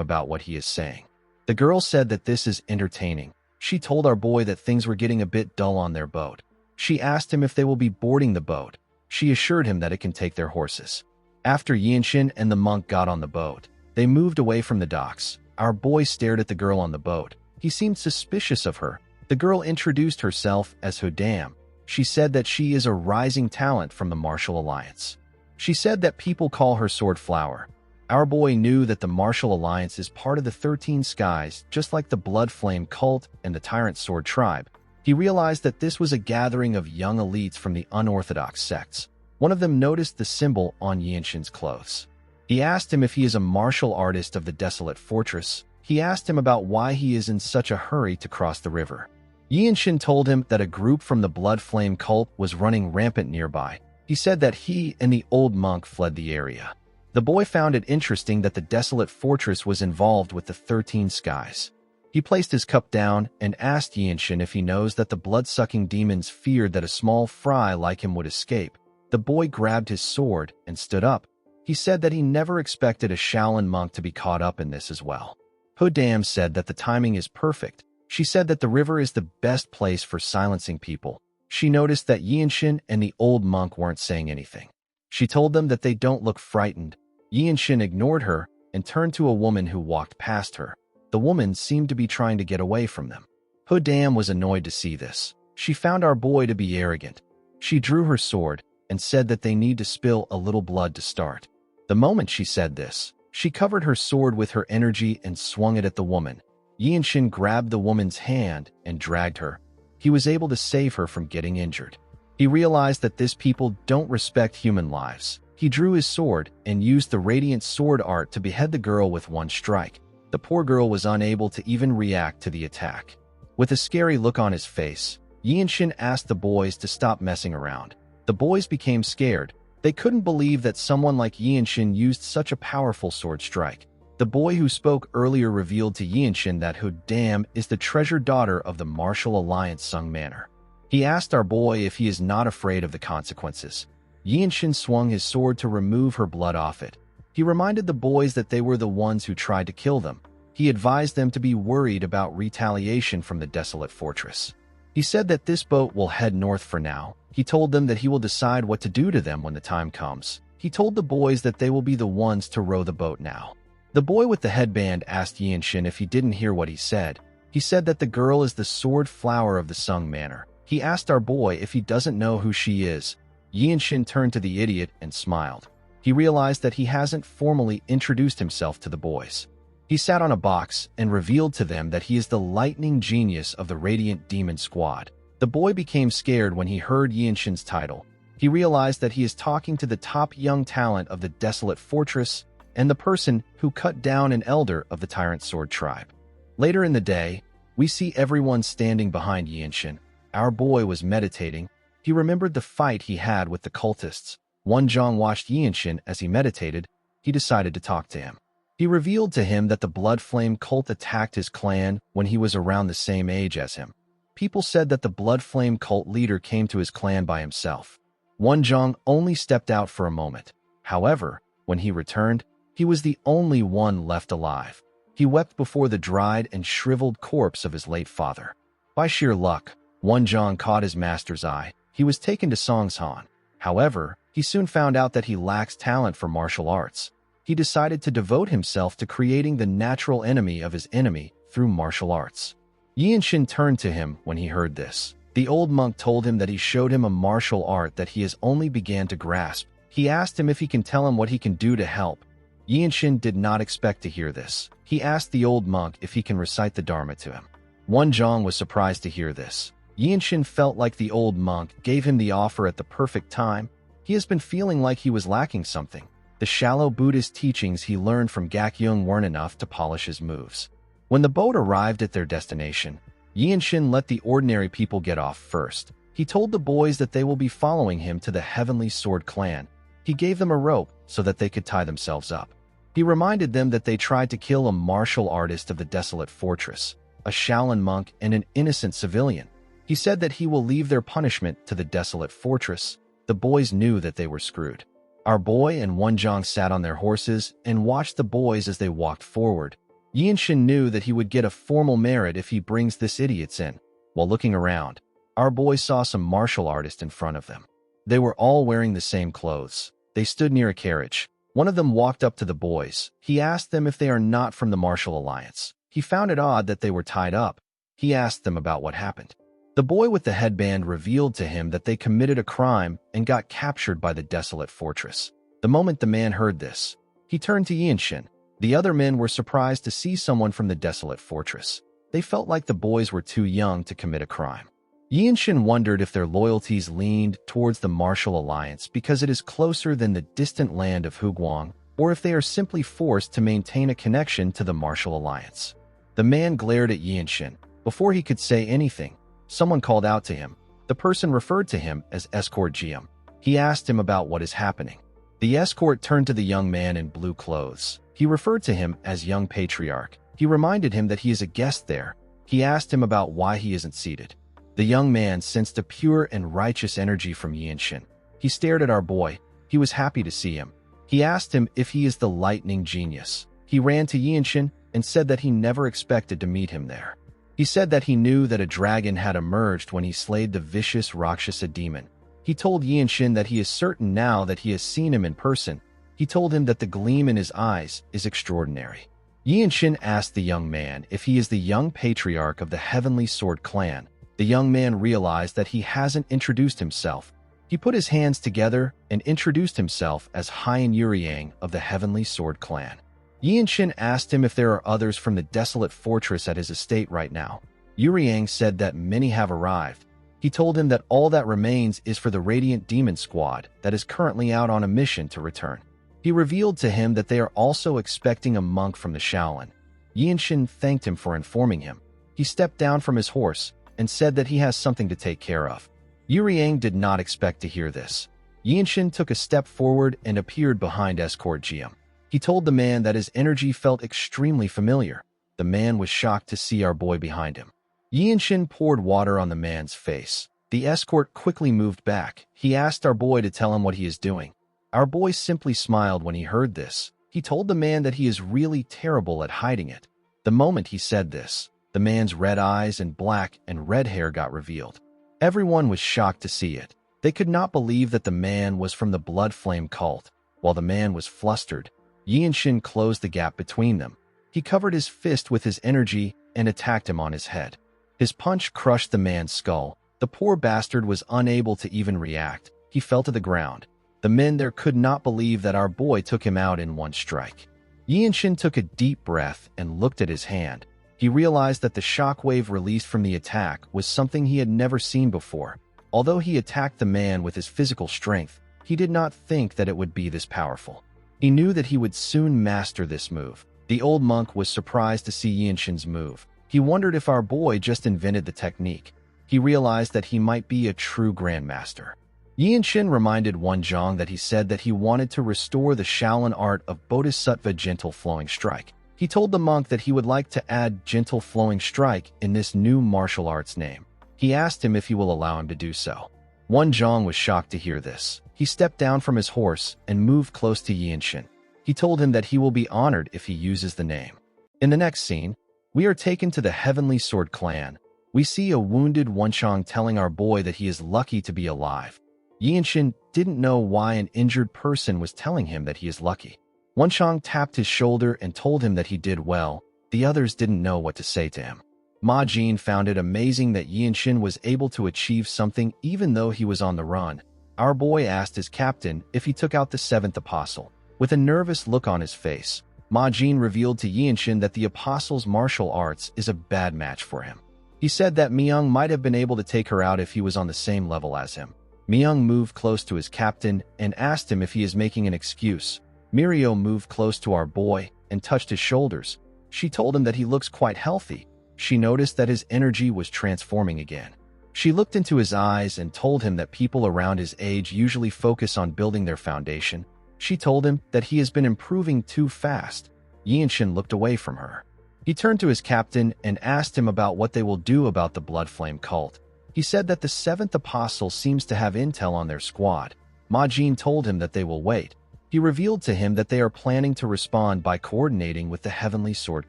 about what he is saying. The girl said that this is entertaining. She told our boy that things were getting a bit dull on their boat. She asked him if they will be boarding the boat. She assured him that it can take their horses. After Yinshin and the monk got on the boat, they moved away from the docks. Our boy stared at the girl on the boat. He seemed suspicious of her. The girl introduced herself as Hodam. She said that she is a rising talent from the Martial Alliance. She said that people call her Sword Flower. Our boy knew that the Martial Alliance is part of the 13 Skies, just like the Blood Flame cult and the Tyrant Sword tribe. He realized that this was a gathering of young elites from the unorthodox sects. One of them noticed the symbol on Yinshin's clothes. He asked him if he is a martial artist of the Desolate Fortress. He asked him about why he is in such a hurry to cross the river. Yinshin told him that a group from the Blood Flame cult was running rampant nearby. He said that he and the old monk fled the area. The boy found it interesting that the Desolate Fortress was involved with the 13 Skies. He placed his cup down and asked Yinshin if he knows that the blood-sucking demons feared that a small fry like him would escape. The boy grabbed his sword and stood up. He said that he never expected a Shaolin monk to be caught up in this as well. Hodam said that the timing is perfect. She said that the river is the best place for silencing people. She noticed that Yinshin and the old monk weren't saying anything. She told them that they don't look frightened. Yinshin ignored her and turned to a woman who walked past her. The woman seemed to be trying to get away from them. Hodam was annoyed to see this. She found our boy to be arrogant. She drew her sword and said that they need to spill a little blood to start. The moment she said this, she covered her sword with her energy and swung it at the woman. Yinshin grabbed the woman's hand and dragged her. He was able to save her from getting injured. He realized that this people don't respect human lives. He drew his sword and used the radiant sword art to behead the girl with one strike. The poor girl was unable to even react to the attack. With a scary look on his face, Yinshin asked the boys to stop messing around. The boys became scared. They couldn't believe that someone like Yinshin used such a powerful sword strike. The boy who spoke earlier revealed to Yinshin that Hodam is the treasured daughter of the Martial Alliance Sung Manor. He asked our boy if he is not afraid of the consequences. Yinshin swung his sword to remove her blood off it. He reminded the boys that they were the ones who tried to kill them. He advised them to be worried about retaliation from the Desolate Fortress. He said that this boat will head north for now. He told them that he will decide what to do to them when the time comes. He told the boys that they will be the ones to row the boat now. The boy with the headband asked Yinshin if he didn't hear what he said. He said that the girl is the Sword Flower of the Sung Manor. He asked our boy if he doesn't know who she is. Yinshin turned to the idiot and smiled. He realized that he hasn't formally introduced himself to the boys. He sat on a box and revealed to them that he is the lightning genius of the Radiant Demon Squad. The boy became scared when he heard Yinshin's title. He realized that he is talking to the top young talent of the Desolate Fortress and the person who cut down an elder of the Tyrant Sword tribe. Later in the day, we see everyone standing behind Yinshin. Our boy was meditating. He remembered the fight he had with the cultists. Wonjong watched Yinshin as he meditated. He decided to talk to him. He revealed to him that the Blood Flame cult attacked his clan when he was around the same age as him. People said that the Blood Flame cult leader came to his clan by himself. Wonjong only stepped out for a moment. However, when he returned, he was the only one left alive. He wept before the dried and shriveled corpse of his late father. By sheer luck, Wonjong caught his master's eye. He was taken to Songshan. However, he soon found out that he lacks talent for martial arts. He decided to devote himself to creating the natural enemy of his enemy through martial arts. Yinshin turned to him when he heard this. The old monk told him that he showed him a martial art that he has only began to grasp. He asked him if he can tell him what he can do to help. Yinshin did not expect to hear this. He asked the old monk if he can recite the Dharma to him. Wonjong was surprised to hear this. Yinshin felt like the old monk gave him the offer at the perfect time. He has been feeling like he was lacking something. The shallow Buddhist teachings he learned from Gakyung weren't enough to polish his moves. When the boat arrived at their destination, Yinshin let the ordinary people get off first. He told the boys that they will be following him to the Heavenly Sword clan. He gave them a rope so that they could tie themselves up. He reminded them that they tried to kill a martial artist of the desolate fortress, a Shaolin monk, and an innocent civilian. He said that he will leave their punishment to the desolate fortress. The boys knew that they were screwed. Our boy and Wonjong sat on their horses and watched the boys as they walked forward. Yinshin knew that he would get a formal merit if he brings this idiots in. While looking around, our boy saw some martial artists in front of them. They were all wearing the same clothes. They stood near a carriage. One of them walked up to the boys. He asked them if they are not from the Martial Alliance. He found it odd that they were tied up. He asked them about what happened. The boy with the headband revealed to him that they committed a crime and got captured by the desolate fortress. The moment the man heard this, he turned to Yinshin. The other men were surprised to see someone from the desolate fortress. They felt like the boys were too young to commit a crime. Yinshin wondered if their loyalties leaned towards the Martial Alliance because it is closer than the distant land of Huguang, or if they are simply forced to maintain a connection to the Martial Alliance. The man glared at Yinshin. Before he could say anything, someone called out to him. The person referred to him as Escort Jiam. He asked him about what is happening. The escort turned to the young man in blue clothes. He referred to him as Young Patriarch. He reminded him that he is a guest there. He asked him about why he isn't seated. The young man sensed a pure and righteous energy from Yinshin. He stared at our boy. He was happy to see him. He asked him if he is the lightning genius. He ran to Yinshin and said that he never expected to meet him there. He said that he knew that a dragon had emerged when he slayed the vicious Rakshasa demon. He told Yinshin that he is certain now that he has seen him in person. He told him that the gleam in his eyes is extraordinary. Yinshin asked the young man if he is the young patriarch of the Heavenly Sword clan. The young man realized that he hasn't introduced himself. He put his hands together and introduced himself as Haiyan Yuryang of the Heavenly Sword clan. Yinshin asked him if there are others from the desolate fortress at his estate right now. Yuryang said that many have arrived. He told him that all that remains is for the Radiant Demon Squad that is currently out on a mission to return. He revealed to him that they are also expecting a monk from the Shaolin. Yinshin thanked him for informing him. He stepped down from his horse and said that he has something to take care of. Yuryang did not expect to hear this. Yinshin took a step forward and appeared behind Escort Jiam. He told the man that his energy felt extremely familiar. The man was shocked to see our boy behind him. Yinshin poured water on the man's face. The escort quickly moved back. He asked our boy to tell him what he is doing. Our boy simply smiled when he heard this. He told the man that he is really terrible at hiding it. The moment he said this, the man's red eyes and black and red hair got revealed. Everyone was shocked to see it. They could not believe that the man was from the Blood Flame cult. While the man was flustered, Yinshin closed the gap between them. He covered his fist with his energy and attacked him on his head. His punch crushed the man's skull. The poor bastard was unable to even react. He fell to the ground. The men there could not believe that our boy took him out in one strike. Yinshin took a deep breath and looked at his hand. He realized that the shockwave released from the attack was something he had never seen before. Although he attacked the man with his physical strength, he did not think that it would be this powerful. He knew that he would soon master this move. The old monk was surprised to see Yinshin's move. He wondered if our boy just invented the technique. He realized that he might be a true grandmaster. Yinshin reminded Wonjong that he said that he wanted to restore the Shaolin art of Bodhisattva Gentle Flowing Strike. He told the monk that he would like to add Gentle Flowing Strike in this new martial arts name. He asked him if he will allow him to do so. Wonjong was shocked to hear this. He stepped down from his horse and moved close to Yinshin. He told him that he will be honored if he uses the name. In the next scene, we are taken to the Heavenly Sword clan. We see a wounded Wonchong telling our boy that he is lucky to be alive. Yinshin didn't know why an injured person was telling him that he is lucky. Wonchong tapped his shoulder and told him that he did well. The others didn't know what to say to him. Ma Jin found it amazing that Yinshin was able to achieve something even though he was on the run. Our boy asked his captain if he took out the seventh apostle. With a nervous look on his face, Ma Jin revealed to Yinshin that the apostle's martial arts is a bad match for him. He said that Myung might have been able to take her out if he was on the same level as him. Myung moved close to his captain and asked him if he is making an excuse. Mirio moved close to our boy and touched his shoulders. She told him that he looks quite healthy. She noticed that his energy was transforming again. She looked into his eyes and told him that people around his age usually focus on building their foundation. She told him that he has been improving too fast. Yinshin looked away from her. He turned to his captain and asked him about what they will do about the Blood Flame cult. He said that the seventh apostle seems to have intel on their squad. Ma Jin told him that they will wait. He revealed to him that they are planning to respond by coordinating with the Heavenly Sword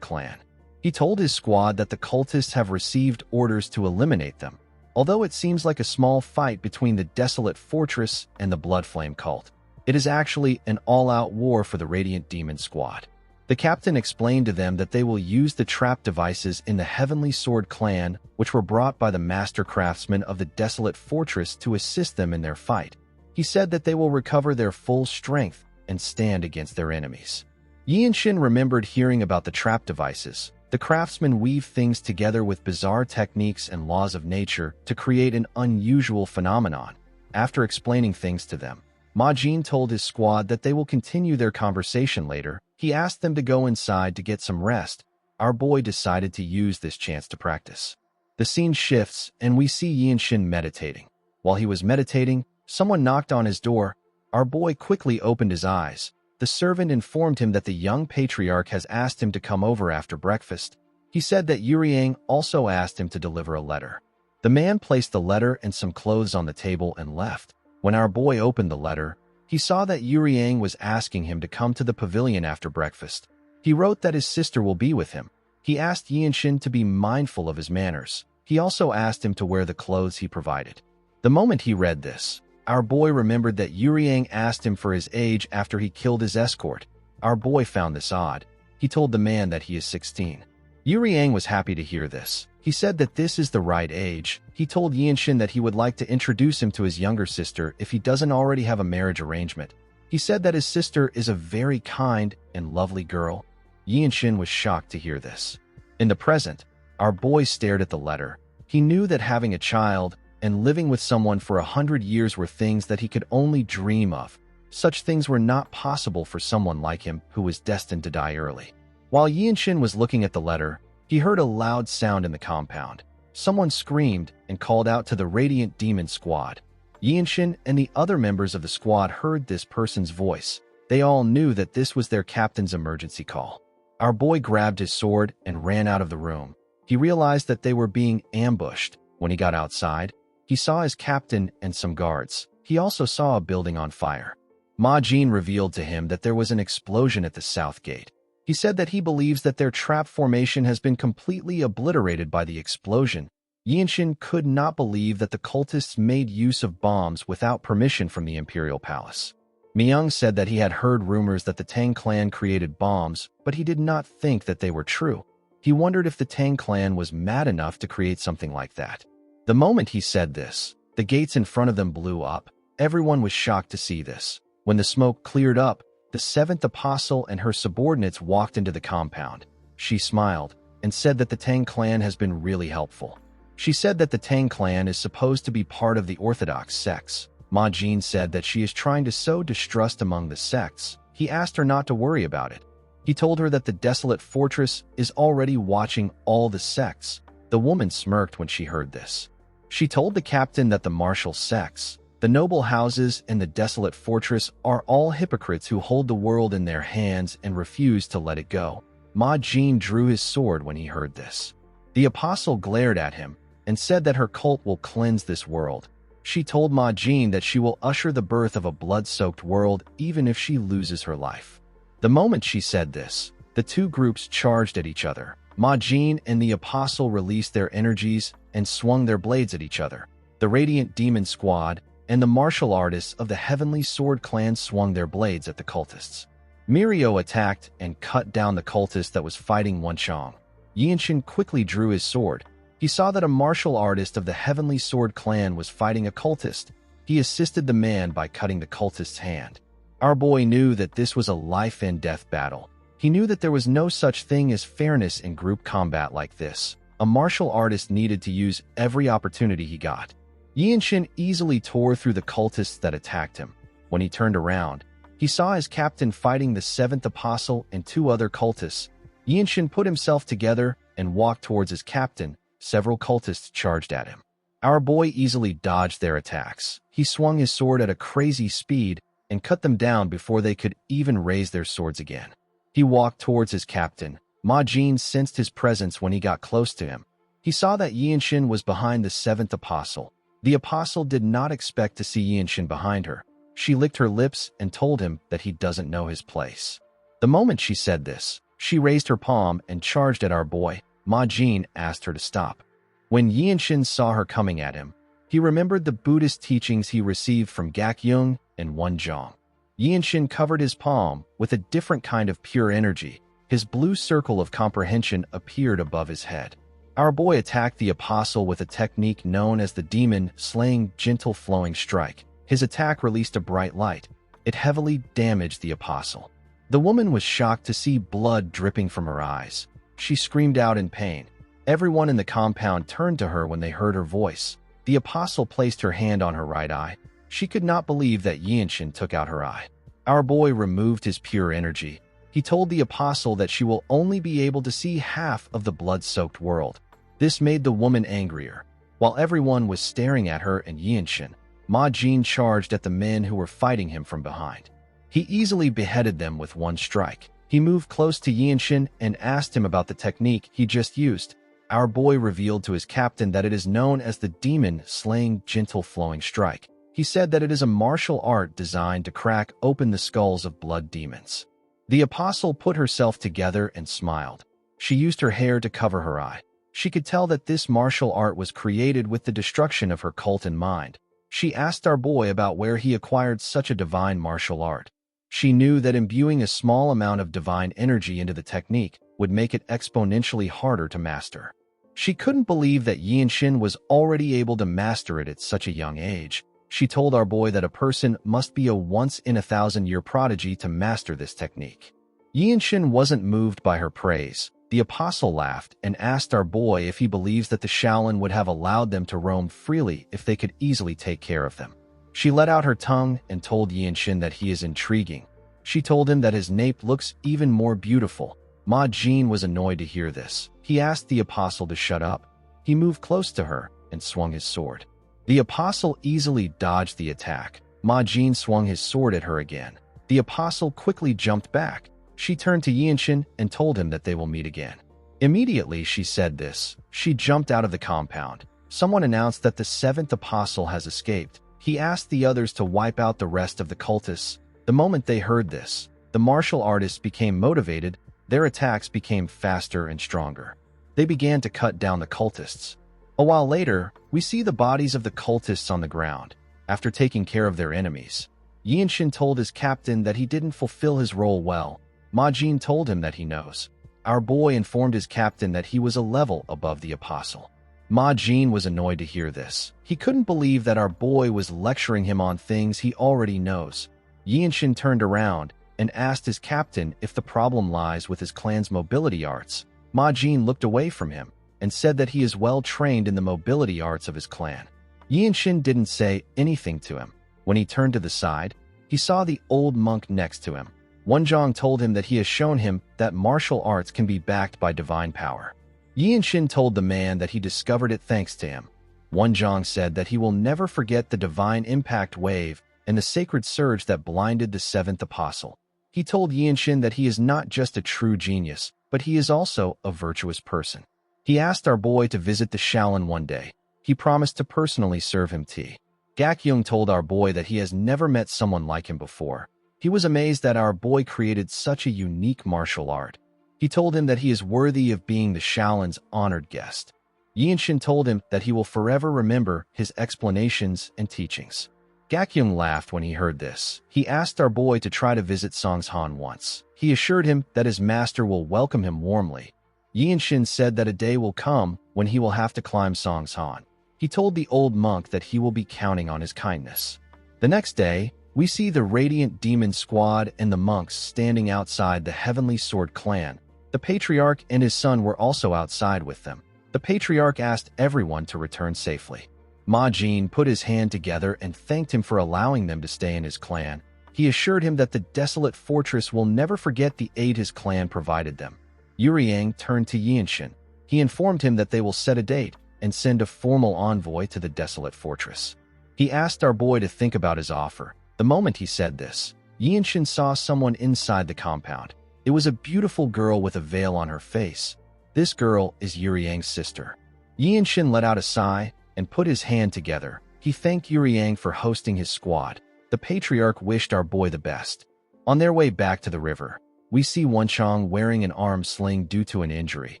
clan. He told his squad that the cultists have received orders to eliminate them. Although it seems like a small fight between the Desolate Fortress and the Blood Flame cult, it is actually an all-out war for the Radiant Demon Squad. The captain explained to them that they will use the trap devices in the Heavenly Sword clan, which were brought by the master craftsmen of the Desolate Fortress to assist them in their fight. He said that they will recover their full strength and stand against their enemies. Yinshin remembered hearing about the trap devices. The craftsmen weave things together with bizarre techniques and laws of nature to create an unusual phenomenon. After explaining things to them, Ma Jin told his squad that they will continue their conversation later. He asked them to go inside to get some rest. Our boy decided to use this chance to practice. The scene shifts and we see Yinshin meditating. While he was meditating, someone knocked on his door. Our boy quickly opened his eyes. The servant informed him that the young patriarch has asked him to come over after breakfast. He said that Yuriang also asked him to deliver a letter. The man placed the letter and some clothes on the table and left. When our boy opened the letter, he saw that Yuriang was asking him to come to the pavilion after breakfast. He wrote that his sister will be with him. He asked Yinshin to be mindful of his manners. He also asked him to wear the clothes he provided. The moment he read this, our boy remembered that Yuriang asked him for his age after he killed his escort. Our boy found this odd. He told the man that he is 16. Yuriang was happy to hear this. He said that this is the right age. He told Yinshin that he would like to introduce him to his younger sister if he doesn't already have a marriage arrangement. He said that his sister is a very kind and lovely girl. Yinshin was shocked to hear this. In the present, our boy stared at the letter. He knew that having a child and living with someone for 100 years were things that he could only dream of. Such things were not possible for someone like him who was destined to die early. While Yinshin was looking at the letter, he heard a loud sound in the compound. Someone screamed and called out to the Radiant Demon Squad. Yinshin and the other members of the squad heard this person's voice. They all knew that this was their captain's emergency call. Our boy grabbed his sword and ran out of the room. He realized that they were being ambushed. When he got outside, he saw his captain and some guards. He also saw a building on fire. Ma Jin revealed to him that there was an explosion at the south gate. He said that he believes that their trap formation has been completely obliterated by the explosion. Yinshin could not believe that the cultists made use of bombs without permission from the Imperial Palace. Myung said that he had heard rumors that the Tang clan created bombs, but he did not think that they were true. He wondered if the Tang clan was mad enough to create something like that. The moment he said this, the gates in front of them blew up. Everyone was shocked to see this. When the smoke cleared up, the seventh apostle and her subordinates walked into the compound. She smiled and said that the Tang clan has been really helpful. She said that the Tang clan is supposed to be part of the Orthodox sects. Ma Jin said that she is trying to sow distrust among the sects. He asked her not to worry about it. He told her that the Desolate Fortress is already watching all the sects. The woman smirked when she heard this. She told the captain that the martial sects, the noble houses, and the Desolate Fortress are all hypocrites who hold the world in their hands and refuse to let it go. Ma Jin drew his sword when he heard this. The apostle glared at him and said that her cult will cleanse this world. She told Ma Jin that she will usher the birth of a blood-soaked world even if she loses her life. The moment she said this, the two groups charged at each other. Ma Jin and the apostle released their energies and swung their blades at each other. The Radiant Demon Squad and the martial artists of the Heavenly Sword clan swung their blades at the cultists. Mirio attacked and cut down the cultist that was fighting Wenchong. Yinshin quickly drew his sword. He saw that a martial artist of the Heavenly Sword clan was fighting a cultist. He assisted the man by cutting the cultist's hand. Our boy knew that this was a life-and-death battle. He knew that there was no such thing as fairness in group combat like this. A martial artist needed to use every opportunity he got. Yinshin easily tore through the cultists that attacked him. When he turned around, he saw his captain fighting the seventh apostle and two other cultists. Yinshin put himself together and walked towards his captain. Several cultists charged at him. Our boy easily dodged their attacks. He swung his sword at a crazy speed and cut them down before they could even raise their swords again. He walked towards his captain. Ma Jin sensed his presence when he got close to him. He saw that Yinshin was behind the seventh apostle. The apostle did not expect to see Yinshin behind her. She licked her lips and told him that he doesn't know his place. The moment she said this, she raised her palm and charged at our boy. Ma Jin asked her to stop. When Yinshin saw her coming at him, he remembered the Buddhist teachings he received from Gakyung and Wonjong. Yinshin covered his palm with a different kind of pure energy. His blue circle of comprehension appeared above his head. Our boy attacked the apostle with a technique known as the demon-slaying gentle flowing strike. His attack released a bright light. It heavily damaged the apostle. The woman was shocked to see blood dripping from her eyes. She screamed out in pain. Everyone in the compound turned to her when they heard her voice. The apostle placed her hand on her right eye. She could not believe that Yinshin took out her eye. Our boy removed his pure energy. He told the apostle that she will only be able to see half of the blood-soaked world. This made the woman angrier. While everyone was staring at her and Yinshin, Ma Jin charged at the men who were fighting him from behind. He easily beheaded them with one strike. He moved close to Yinshin and asked him about the technique he just used. Our boy revealed to his captain that it is known as the demon-slaying gentle flowing strike. He said that it is a martial art designed to crack open the skulls of blood demons. The apostle put herself together and smiled. She used her hair to cover her eye. She could tell that this martial art was created with the destruction of her cult in mind. She asked our boy about where he acquired such a divine martial art. She knew that imbuing a small amount of divine energy into the technique would make it exponentially harder to master. She couldn't believe that Yinshin was already able to master it at such a young age. She told our boy that a person must be a once-in-a-thousand-year prodigy to master this technique. Yinshin wasn't moved by her praise. The apostle laughed and asked our boy if he believes that the Shaolin would have allowed them to roam freely if they could easily take care of them. She let out her tongue and told Yinshin that he is intriguing. She told him that his nape looks even more beautiful. Ma Jin was annoyed to hear this. He asked the apostle to shut up. He moved close to her and swung his sword. The apostle easily dodged the attack. Ma Jin swung his sword at her again. The apostle quickly jumped back. She turned to Yinshin and told him that they will meet again. Immediately she said this, she jumped out of the compound. Someone announced that the seventh apostle has escaped. He asked the others to wipe out the rest of the cultists. The moment they heard this, the martial artists became motivated. Their attacks became faster and stronger. They began to cut down the cultists. A while later, we see the bodies of the cultists on the ground. After taking care of their enemies, Yinshin told his captain that he didn't fulfill his role well. Ma Jin told him that he knows. Our boy informed his captain that he was a level above the apostle. Ma Jin was annoyed to hear this. He couldn't believe that our boy was lecturing him on things he already knows. Yinshin turned around and asked his captain if the problem lies with his clan's mobility arts. Ma Jin looked away from him and said that he is well trained in the mobility arts of his clan. Yinshin didn't say anything to him. When he turned to the side, he saw the old monk next to him. Wonjong told him that he has shown him that martial arts can be backed by divine power. Yinshin told the man that he discovered it thanks to him. Wonjong said that he will never forget the divine impact wave and the sacred surge that blinded the seventh apostle. He told Yinshin that he is not just a true genius, but he is also a virtuous person. He asked our boy to visit the Shaolin one day. He promised to personally serve him tea. Gakyung told our boy that he has never met someone like him before. He was amazed that our boy created such a unique martial art. He told him that he is worthy of being the Shaolin's honored guest. Yinshin told him that he will forever remember his explanations and teachings. Gakyung laughed when he heard this. He asked our boy to try to visit Songshan once. He assured him that his master will welcome him warmly. Yinshin said that a day will come when he will have to climb Songshan. He told the old monk that he will be counting on his kindness. The next day, we see the Radiant Demon Squad and the monks standing outside the Heavenly Sword clan. The Patriarch and his son were also outside with them. The Patriarch asked everyone to return safely. Ma Jin put his hand together and thanked him for allowing them to stay in his clan. He assured him that the desolate fortress will never forget the aid his clan provided them. Yuryang turned to Yinshin. He informed him that they will set a date and send a formal envoy to the desolate fortress. He asked our boy to think about his offer. The moment he said this, Yinshin saw someone inside the compound. It was a beautiful girl with a veil on her face. This girl is Yuryang's sister. Yinshin let out a sigh and put his hand together. He thanked Yuryang for hosting his squad. The Patriarch wished our boy the best. On their way back to the river, we see Wenchang wearing an arm sling due to an injury.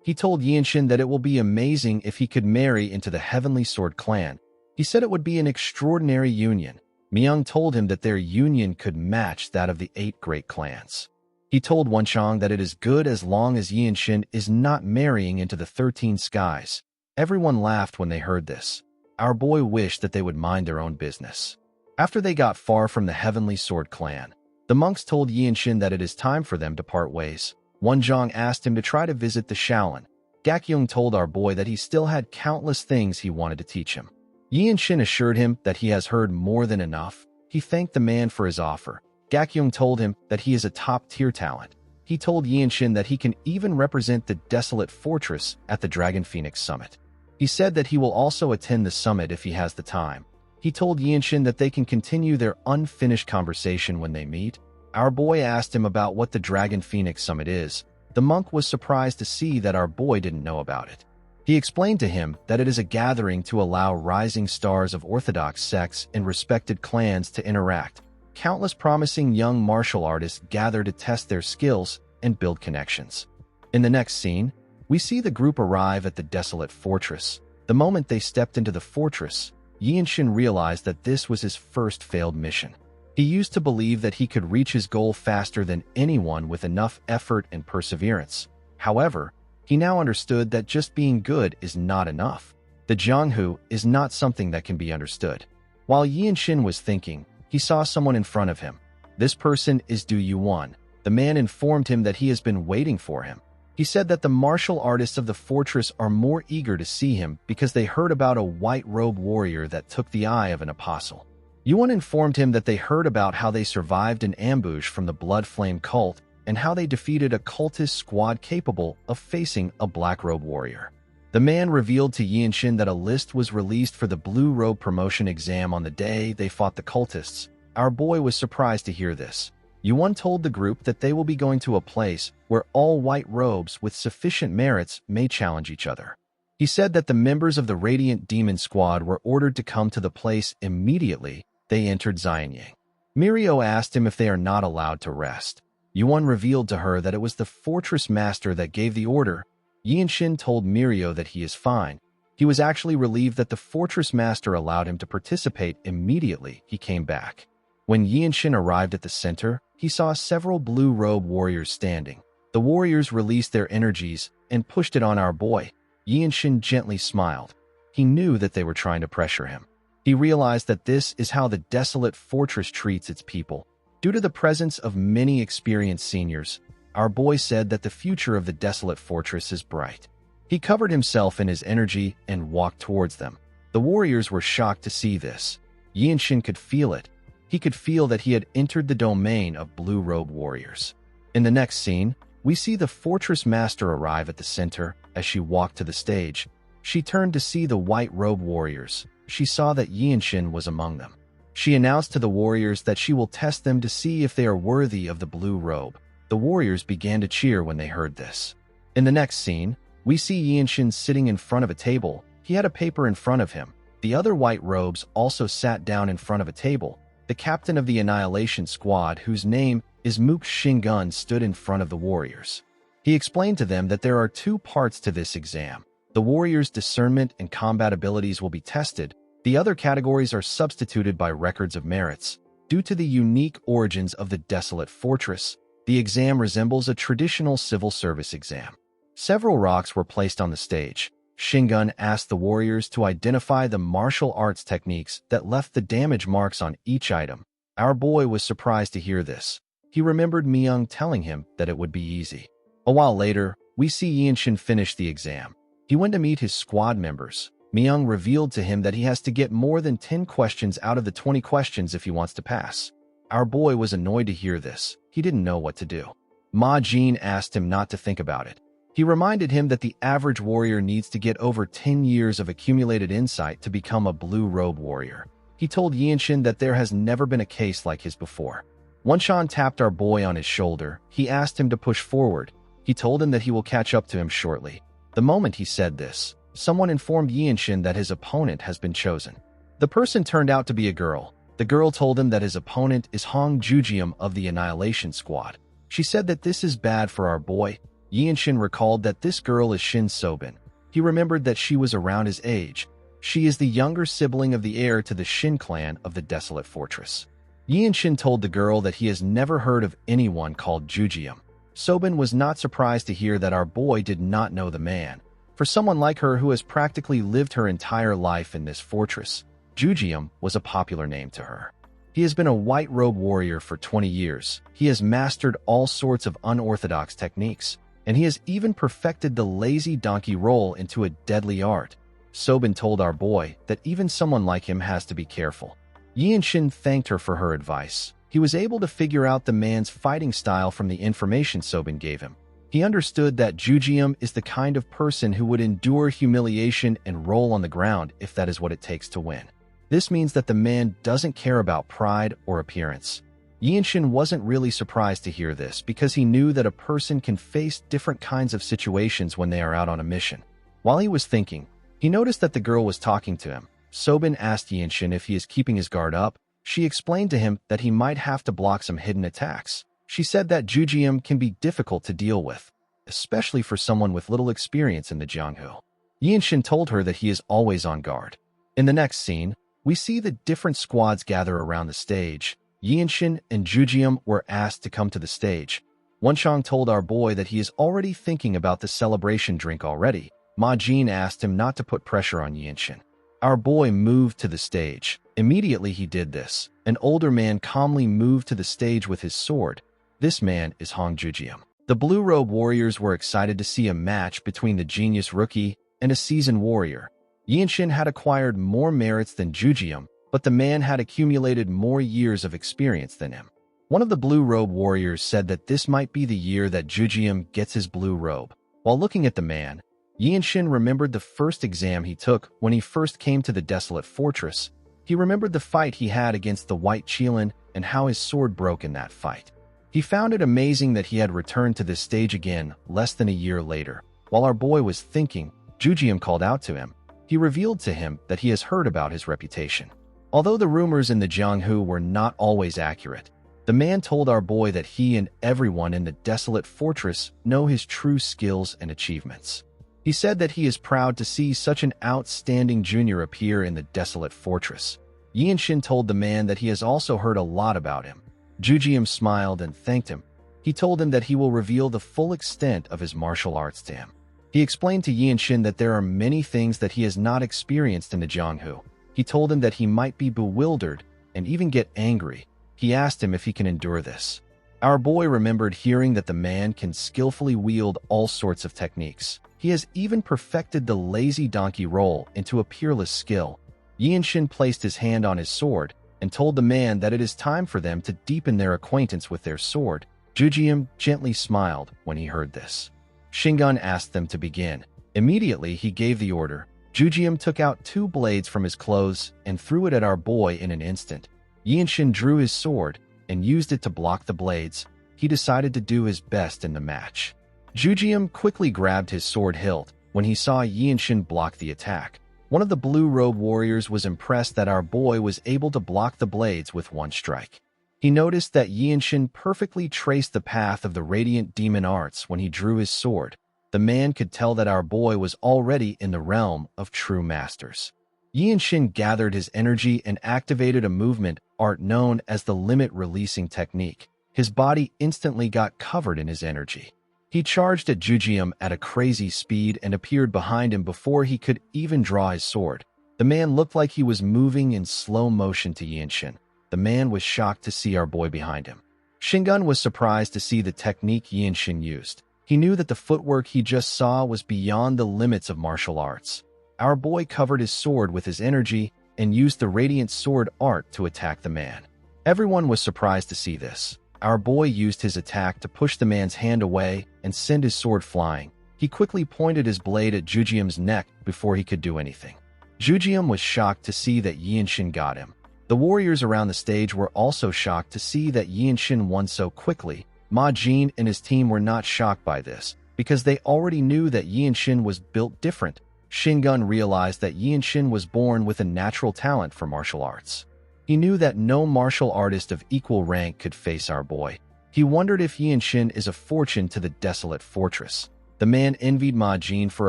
He told Yinshin that it will be amazing if he could marry into the Heavenly Sword clan. He said it would be an extraordinary union. Myung told him that their union could match that of the 8 great clans. He told Wenchang that it is good as long as Yinshin is not marrying into the 13 skies. Everyone laughed when they heard this. Our boy wished that they would mind their own business. After they got far from the Heavenly Sword clan, the monks told Yinshin that it is time for them to part ways. Wenchang asked him to try to visit the Shaolin. Gakyung told our boy that he still had countless things he wanted to teach him. Yinshin assured him that he has heard more than enough. He thanked the man for his offer. Gakyung told him that he is a top-tier talent. He told Yinshin that he can even represent the desolate fortress at the Dragon Phoenix Summit. He said that he will also attend the summit if he has the time. He told Yinshin that they can continue their unfinished conversation when they meet. Our boy asked him about what the Dragon Phoenix Summit is. The monk was surprised to see that our boy didn't know about it. He explained to him that it is a gathering to allow rising stars of orthodox sects and respected clans to interact. Countless promising young martial artists gather to test their skills and build connections. In the next scene, we see the group arrive at the desolate fortress. The moment they stepped into the fortress, Yinshin realized that this was his first failed mission. He used to believe that he could reach his goal faster than anyone with enough effort and perseverance. However, he now understood that just being good is not enough. The Jianghu is not something that can be understood. While Yinshin was thinking, he saw someone in front of him. This person is Du Yuan. The man informed him that he has been waiting for him. He said that the martial artists of the fortress are more eager to see him because they heard about a white-robed warrior that took the eye of an apostle. Yuan informed him that they heard about how they survived an ambush from the Blood Flame cult and how they defeated a cultist squad capable of facing a black-robe warrior. The man revealed to Yinshin that a list was released for the Blue Robe promotion exam on the day they fought the cultists. Our boy was surprised to hear this. Yuan told the group that they will be going to a place where all white robes with sufficient merits may challenge each other. He said that the members of the Radiant Demon Squad were ordered to come to the place immediately they entered Xianyang. Mirio asked him if they are not allowed to rest. Yuan revealed to her that it was the fortress master that gave the order. Yinshin told Mirio that he is fine. He was actually relieved that the fortress master allowed him to participate immediately he came back. When Yinshin arrived at the center, he saw several blue-robe warriors standing. The warriors released their energies and pushed it on our boy. Yinshin gently smiled. He knew that they were trying to pressure him. He realized that this is how the desolate fortress treats its people. Due to the presence of many experienced seniors, our boy said that the future of the desolate fortress is bright. He covered himself in his energy and walked towards them. The warriors were shocked to see this. Yinshin could feel it. He could feel that he had entered the domain of blue-robe warriors. In the next scene, we see the fortress master arrive at the center. As she walked to the stage, she turned to see the white-robe warriors. She saw that Yinshin was among them. She announced to the warriors that she will test them to see if they are worthy of the blue robe. The warriors began to cheer when they heard this. In the next scene, we see Yinshin sitting in front of a table. He had a paper in front of him. The other white robes also sat down in front of a table. The captain of the Annihilation Squad, whose name is Mook Shingun, stood in front of the warriors. He explained to them that there are 2 parts to this exam. The warriors' discernment and combat abilities will be tested. The other categories are substituted by records of merits. Due to the unique origins of the desolate fortress, the exam resembles a traditional civil service exam. Several rocks were placed on the stage. Shingun asked the warriors to identify the martial arts techniques that left the damage marks on each item. Our boy was surprised to hear this. He remembered Myung telling him that it would be easy. A while later, we see Yinshin finish the exam. He went to meet his squad members. Myung revealed to him that he has to get more than 10 questions out of the 20 questions if he wants to pass. Our boy was annoyed to hear this. He didn't know what to do. Ma Jin asked him not to think about it. He reminded him that the average warrior needs to get over 10 years of accumulated insight to become a blue robe warrior. He told Yinshin that there has never been a case like his before. Wenshan tapped our boy on his shoulder. He asked him to push forward. He told him that he will catch up to him shortly. The moment he said this, someone informed Yinshin that his opponent has been chosen. The person turned out to be a girl. The girl told him that his opponent is Hong Jujium of the Annihilation Squad. She said that this is bad for our boy. Yinshin recalled that this girl is Shin Sobin. He remembered that she was around his age. She is the younger sibling of the heir to the Shin clan of the Desolate Fortress. Yinshin told the girl that he has never heard of anyone called Jujium. Sobin was not surprised to hear that our boy did not know the man. For someone like her who has practically lived her entire life in this fortress, Jujium was a popular name to her. He has been a white robe warrior for 20 years. He has mastered all sorts of unorthodox techniques, and he has even perfected the lazy donkey roll into a deadly art. Sobin told our boy that even someone like him has to be careful. Yinshin thanked her for her advice. He was able to figure out the man's fighting style from the information Sobin gave him. He understood that Jujium is the kind of person who would endure humiliation and roll on the ground if that is what it takes to win. This means that the man doesn't care about pride or appearance. Yinshin wasn't really surprised to hear this because he knew that a person can face different kinds of situations when they are out on a mission. While he was thinking, he noticed that the girl was talking to him. Sobin asked Yinshin if he is keeping his guard up. She explained to him that he might have to block some hidden attacks. She said that Jujium can be difficult to deal with, especially for someone with little experience in the Jianghu. Yinshin told her that he is always on guard. In the next scene, we see the different squads gather around the stage. Yinshin and Jujium were asked to come to the stage. Wenshan told our boy that he is already thinking about the celebration drink already. Ma Jin asked him not to put pressure on Yinshin. Our boy moved to the stage. Immediately he did this. An older man calmly moved to the stage with his sword. This man is Hong Jujium. The Blue Robe Warriors were excited to see a match between the genius rookie and a seasoned warrior. Yinshin had acquired more merits than Jujium, but the man had accumulated more years of experience than him. One of the Blue Robe Warriors said that this might be the year that Jujium gets his blue robe. While looking at the man, Yinshin remembered the first exam he took when he first came to the Desolate Fortress. He remembered the fight he had against the White Qilin and how his sword broke in that fight. He found it amazing that he had returned to this stage again less than a year later. While our boy was thinking, Jujium called out to him. He revealed to him that he has heard about his reputation. Although the rumors in the Jianghu were not always accurate, the man told our boy that he and everyone in the Desolate Fortress know his true skills and achievements. He said that he is proud to see such an outstanding junior appear in the Desolate Fortress. Yinshin told the man that he has also heard a lot about him. Jujium smiled and thanked him. He told him that he will reveal the full extent of his martial arts to him. He explained to Yinshin that there are many things that he has not experienced in the Jianghu. He told him that he might be bewildered and even get angry. He asked him if he can endure this. Our boy remembered hearing that the man can skillfully wield all sorts of techniques. He has even perfected the lazy donkey roll into a peerless skill. Yinshin placed his hand on his sword and told the man that it is time for them to deepen their acquaintance with their sword. Jujium gently smiled when he heard this. Shingun asked them to begin. Immediately, he gave the order. Jujium took out 2 blades from his clothes and threw it at our boy in an instant. Yinshin drew his sword and used it to block the blades. He decided to do his best in the match. Jujium quickly grabbed his sword hilt when he saw Yinshin block the attack. One of the Blue Robe Warriors was impressed that our boy was able to block the blades with one strike. He noticed that Yinshin perfectly traced the path of the Radiant Demon Arts when he drew his sword. The man could tell that our boy was already in the realm of true masters. Yinshin gathered his energy and activated a movement art known as the limit releasing technique. His body instantly got covered in his energy. He charged at Jujium at a crazy speed and appeared behind him before he could even draw his sword. The man looked like he was moving in slow motion to Yinshin. The man was shocked to see our boy behind him. Shingun was surprised to see the technique Yinshin used. He knew that the footwork he just saw was beyond the limits of martial arts. Our boy covered his sword with his energy and used the radiant sword art to attack the man. Everyone was surprised to see this. Our boy used his attack to push the man's hand away and send his sword flying. He quickly pointed his blade at Jujium's neck before he could do anything. Jujium was shocked to see that Yinshin got him. The warriors around the stage were also shocked to see that Yinshin won so quickly. Ma Jin and his team were not shocked by this, because they already knew that Yinshin was built different. Shingun realized that Yinshin was born with a natural talent for martial arts. He knew that no martial artist of equal rank could face our boy. He wondered if Yinshin is a fortune to the desolate fortress. The man envied Ma Jin for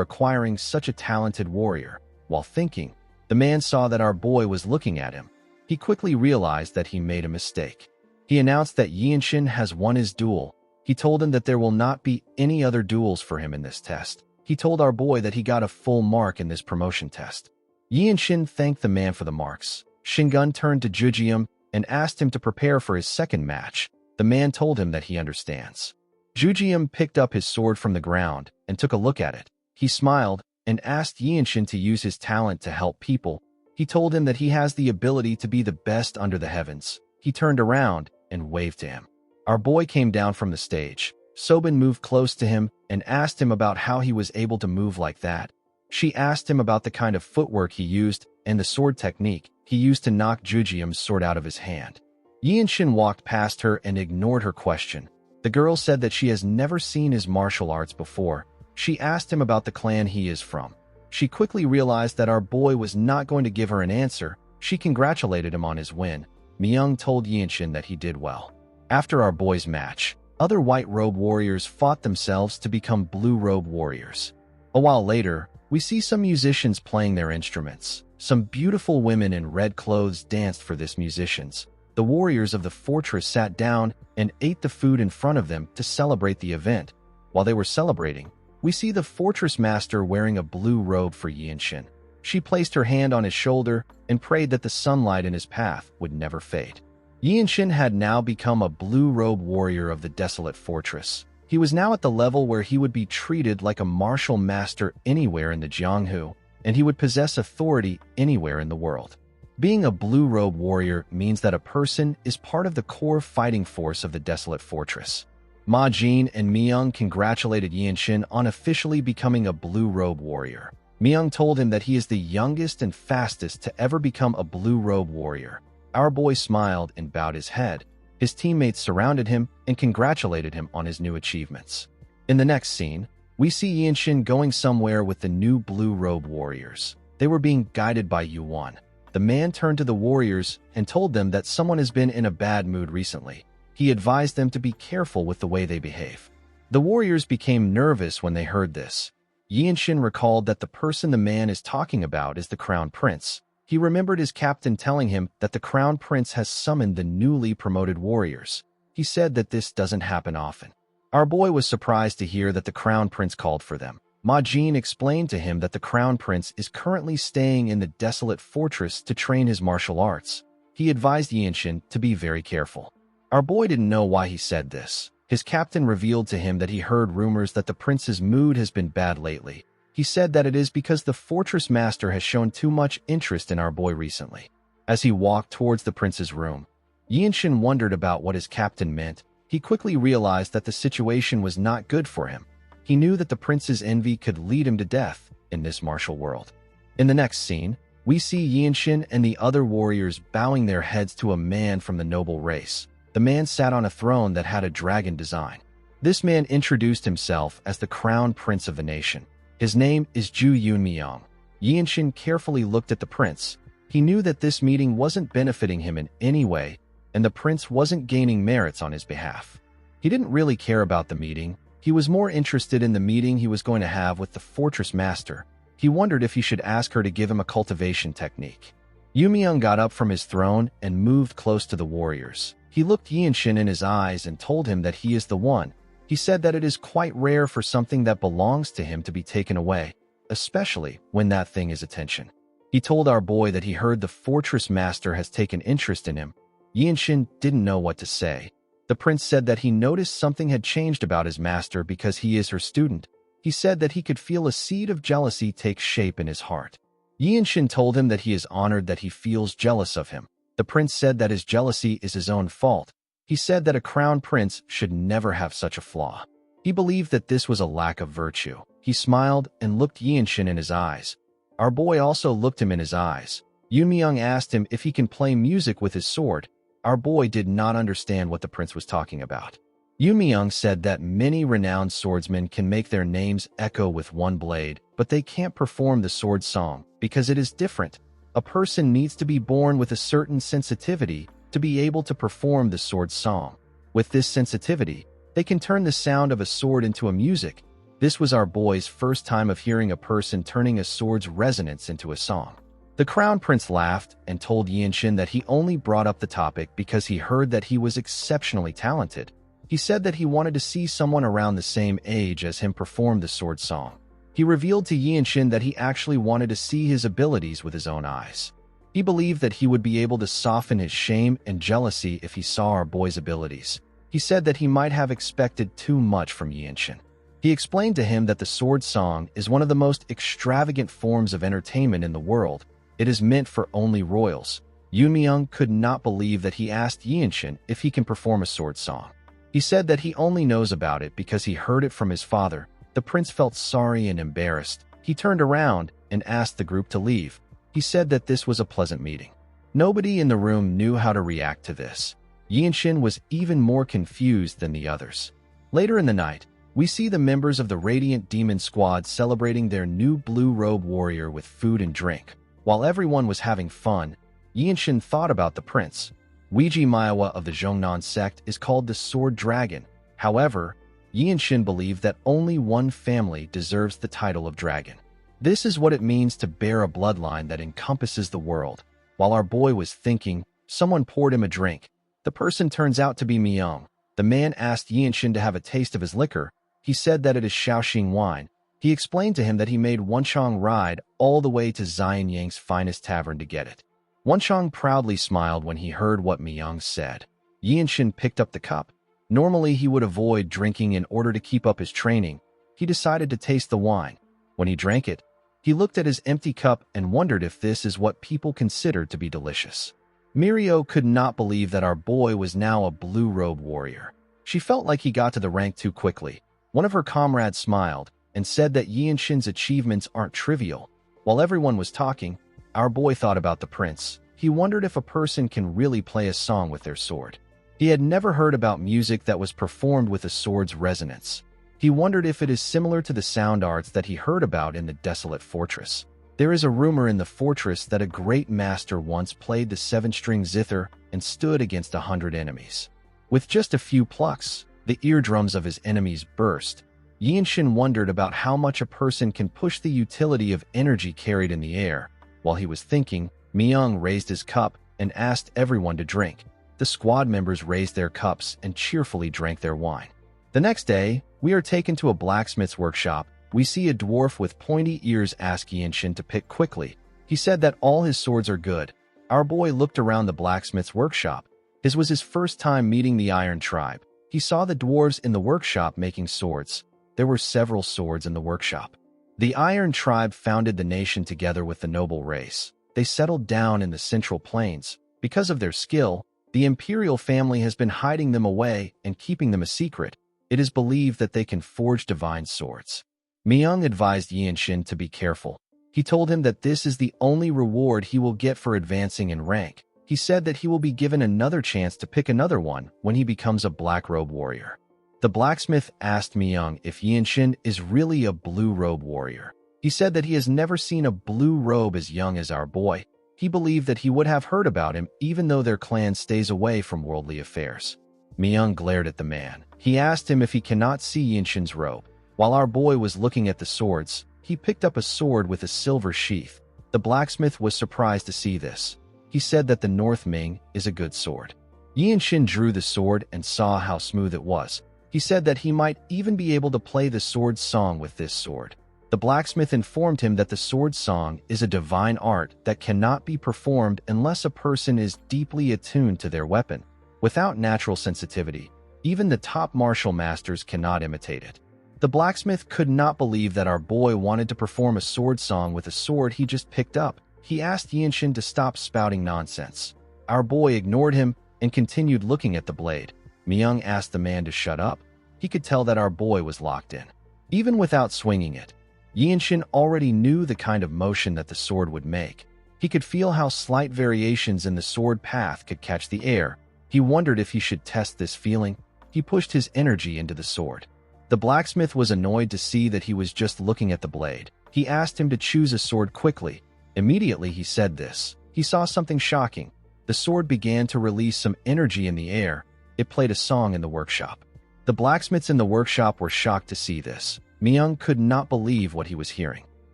acquiring such a talented warrior. While thinking, the man saw that our boy was looking at him. He quickly realized that he made a mistake. He announced that Yinshin has won his duel. He told him that there will not be any other duels for him in this test. He told our boy that he got a full mark in this promotion test. Yinshin thanked the man for the marks. Shingun turned to Jujium and asked him to prepare for his second match. The man told him that he understands. Jujium picked up his sword from the ground and took a look at it. He smiled and asked Yinshin to use his talent to help people. He told him that he has the ability to be the best under the heavens. He turned around and waved to him. Our boy came down from the stage. Sobin moved close to him and asked him about how he was able to move like that. She asked him about the kind of footwork he used and the sword technique he used to knock Jujium's sword out of his hand. Yinshin walked past her and ignored her question. The girl said that she has never seen his martial arts before. She asked him about the clan he is from. She quickly realized that our boy was not going to give her an answer. She congratulated him on his win. Myung told Yinshin that he did well. After our boy's match, other white-robe warriors fought themselves to become blue-robe warriors. A while later, we see some musicians playing their instruments. Some beautiful women in red clothes danced for these musicians. The warriors of the fortress sat down and ate the food in front of them to celebrate the event. While they were celebrating, we see the fortress master wearing a blue robe for Yinshin. She placed her hand on his shoulder and prayed that the sunlight in his path would never fade. Yinshin had now become a blue-robe warrior of the desolate fortress. He was now at the level where he would be treated like a martial master anywhere in the Jianghu, and he would possess authority anywhere in the world. Being a blue-robe warrior means that a person is part of the core fighting force of the desolate fortress. Ma Jin and Myung congratulated Yinshin on officially becoming a blue-robe warrior. Myung told him that he is the youngest and fastest to ever become a blue-robe warrior. Our boy smiled and bowed his head. His teammates surrounded him and congratulated him on his new achievements. In the next scene, we see Yinshin going somewhere with the new blue-robe warriors. They were being guided by Yuan. The man turned to the warriors and told them that someone has been in a bad mood recently. He advised them to be careful with the way they behave. The warriors became nervous when they heard this. Yinshin recalled that the person the man is talking about is the crown prince. He remembered his captain telling him that the crown prince has summoned the newly promoted warriors. He said that this doesn't happen often. Our boy was surprised to hear that the crown prince called for them. Ma Jin explained to him that the crown prince is currently staying in the desolate fortress to train his martial arts. He advised Yinshin to be very careful. Our boy didn't know why he said this. His captain revealed to him that he heard rumors that the prince's mood has been bad lately. He said that it is because the fortress master has shown too much interest in our boy recently. As he walked towards the prince's room, Yinshin wondered about what his captain meant. He quickly realized that the situation was not good for him. He knew that the prince's envy could lead him to death in this martial world. In the next scene, we see Yinshin and the other warriors bowing their heads to a man from the noble race. The man sat on a throne that had a dragon design. This man introduced himself as the crown prince of the nation. His name is Ju Yunmyong. Yinshin carefully looked at the prince. He knew that this meeting wasn't benefiting him in any way, and the prince wasn't gaining merits on his behalf. He didn't really care about the meeting. He was more interested in the meeting he was going to have with the fortress master. He wondered if he should ask her to give him a cultivation technique. Yumyong got up from his throne and moved close to the warriors. He looked Yinshin in his eyes and told him that he is the one. He He said that it is quite rare for something that belongs to him to be taken away, especially when that thing is attention. He told our boy that he heard the fortress master has taken interest in him. Yinshin didn't know what to say. The prince said that he noticed something had changed about his master because he is her student. He said that he could feel a seed of jealousy take shape in his heart. Yinshin told him that he is honored that he feels jealous of him. The prince said that his jealousy is his own fault. He said that a crown prince should never have such a flaw. He believed that this was a lack of virtue. He smiled and looked Yinshin in his eyes. Our boy also looked him in his eyes. Yunmyung asked him if he can play music with his sword. Our boy did not understand what the prince was talking about. Yunmyung said that many renowned swordsmen can make their names echo with one blade, but they can't perform the sword song because it is different. A person needs to be born with a certain sensitivity to be able to perform the sword song. With this sensitivity, they can turn the sound of a sword into a music. This was our boy's first time of hearing a person turning a sword's resonance into a song. The crown prince laughed and told Yinshin that he only brought up the topic because he heard that he was exceptionally talented. He said that he wanted to see someone around the same age as him perform the sword song. He revealed to Yinshin that he actually wanted to see his abilities with his own eyes. He believed that he would be able to soften his shame and jealousy if he saw our boy's abilities. He said that he might have expected too much from Yinshin. He explained to him that the sword song is one of the most extravagant forms of entertainment in the world. It is meant for only royals. Yunmyung could not believe that he asked Yinshin if he can perform a sword song. He said that he only knows about it because he heard it from his father. The prince felt sorry and embarrassed. He turned around and asked the group to leave. He said that this was a pleasant meeting. Nobody in the room knew how to react to this. Yinshin was even more confused than the others. Later in the night, we see the members of the Radiant Demon Squad celebrating their new blue robe warrior with food and drink. While everyone was having fun, Yinshin thought about the prince. Weiji Maiwa of the Zhongnan sect is called the Sword Dragon. However, Yinshin believed that only one family deserves the title of dragon. This is what it means to bear a bloodline that encompasses the world. While our boy was thinking, someone poured him a drink. The person turns out to be Myung. The man asked Yinshin to have a taste of his liquor. He said that it is Shaoxing wine. He explained to him that he made Wenchong ride all the way to Xianyang's finest tavern to get it. Wenchong proudly smiled when he heard what Myung said. Yinshin picked up the cup. Normally, he would avoid drinking in order to keep up his training. He decided to taste the wine. When he drank it, he looked at his empty cup and wondered if this is what people considered to be delicious. Mirio could not believe that our boy was now a blue robe warrior. She felt like he got to the rank too quickly. One of her comrades smiled and said that Yinshin's achievements aren't trivial. While everyone was talking, our boy thought about the prince. He wondered if a person can really play a song with their sword. He had never heard about music that was performed with a sword's resonance. He wondered if it is similar to the sound arts that he heard about in the desolate fortress. There is a rumor in the fortress that a great master once played the seven-string zither and stood against 100 enemies. With just a few plucks, the eardrums of his enemies burst. Yinshin wondered about how much a person can push the utility of energy carried in the air. While he was thinking, Myung raised his cup and asked everyone to drink. The squad members raised their cups and cheerfully drank their wine. The next day, we are taken to a blacksmith's workshop. We see a dwarf with pointy ears ask Yinshin to pick quickly. He said that all his swords are good. Our boy looked around the blacksmith's workshop. His was his first time meeting the Iron Tribe. He saw the dwarves in the workshop making swords. There were several swords in the workshop. The Iron Tribe founded the nation together with the noble race. They settled down in the Central Plains. Because of their skill, the imperial family has been hiding them away and keeping them a secret. It is believed that they can forge divine swords. Myung advised Yinshin to be careful. He told him that this is the only reward he will get for advancing in rank. He said that he will be given another chance to pick another one when he becomes a black robe warrior. The blacksmith asked Myung if Yinshin is really a blue robe warrior. He said that he has never seen a blue robe as young as our boy. He believed that he would have heard about him even though their clan stays away from worldly affairs. Myung glared at the man. He asked him if he cannot see Yinshin's robe. While our boy was looking at the swords, he picked up a sword with a silver sheath. The blacksmith was surprised to see this. He said that the North Ming is a good sword. Yinshin drew the sword and saw how smooth it was. He said that he might even be able to play the sword song with this sword. The blacksmith informed him that the sword song is a divine art that cannot be performed unless a person is deeply attuned to their weapon. Without natural sensitivity, even the top martial masters cannot imitate it. The blacksmith could not believe that our boy wanted to perform a sword song with a sword he just picked up. He asked Yinshin to stop spouting nonsense. Our boy ignored him and continued looking at the blade. Myung asked the man to shut up. He could tell that our boy was locked in. Even without swinging it, Yinshin already knew the kind of motion that the sword would make. He could feel how slight variations in the sword path could catch the air. He wondered if he should test this feeling. He pushed his energy into the sword. The blacksmith was annoyed to see that he was just looking at the blade. He asked him to choose a sword quickly. Immediately he said this. He saw something shocking. The sword began to release some energy in the air. It played a song in the workshop. The blacksmiths in the workshop were shocked to see this. Myung could not believe what he was hearing.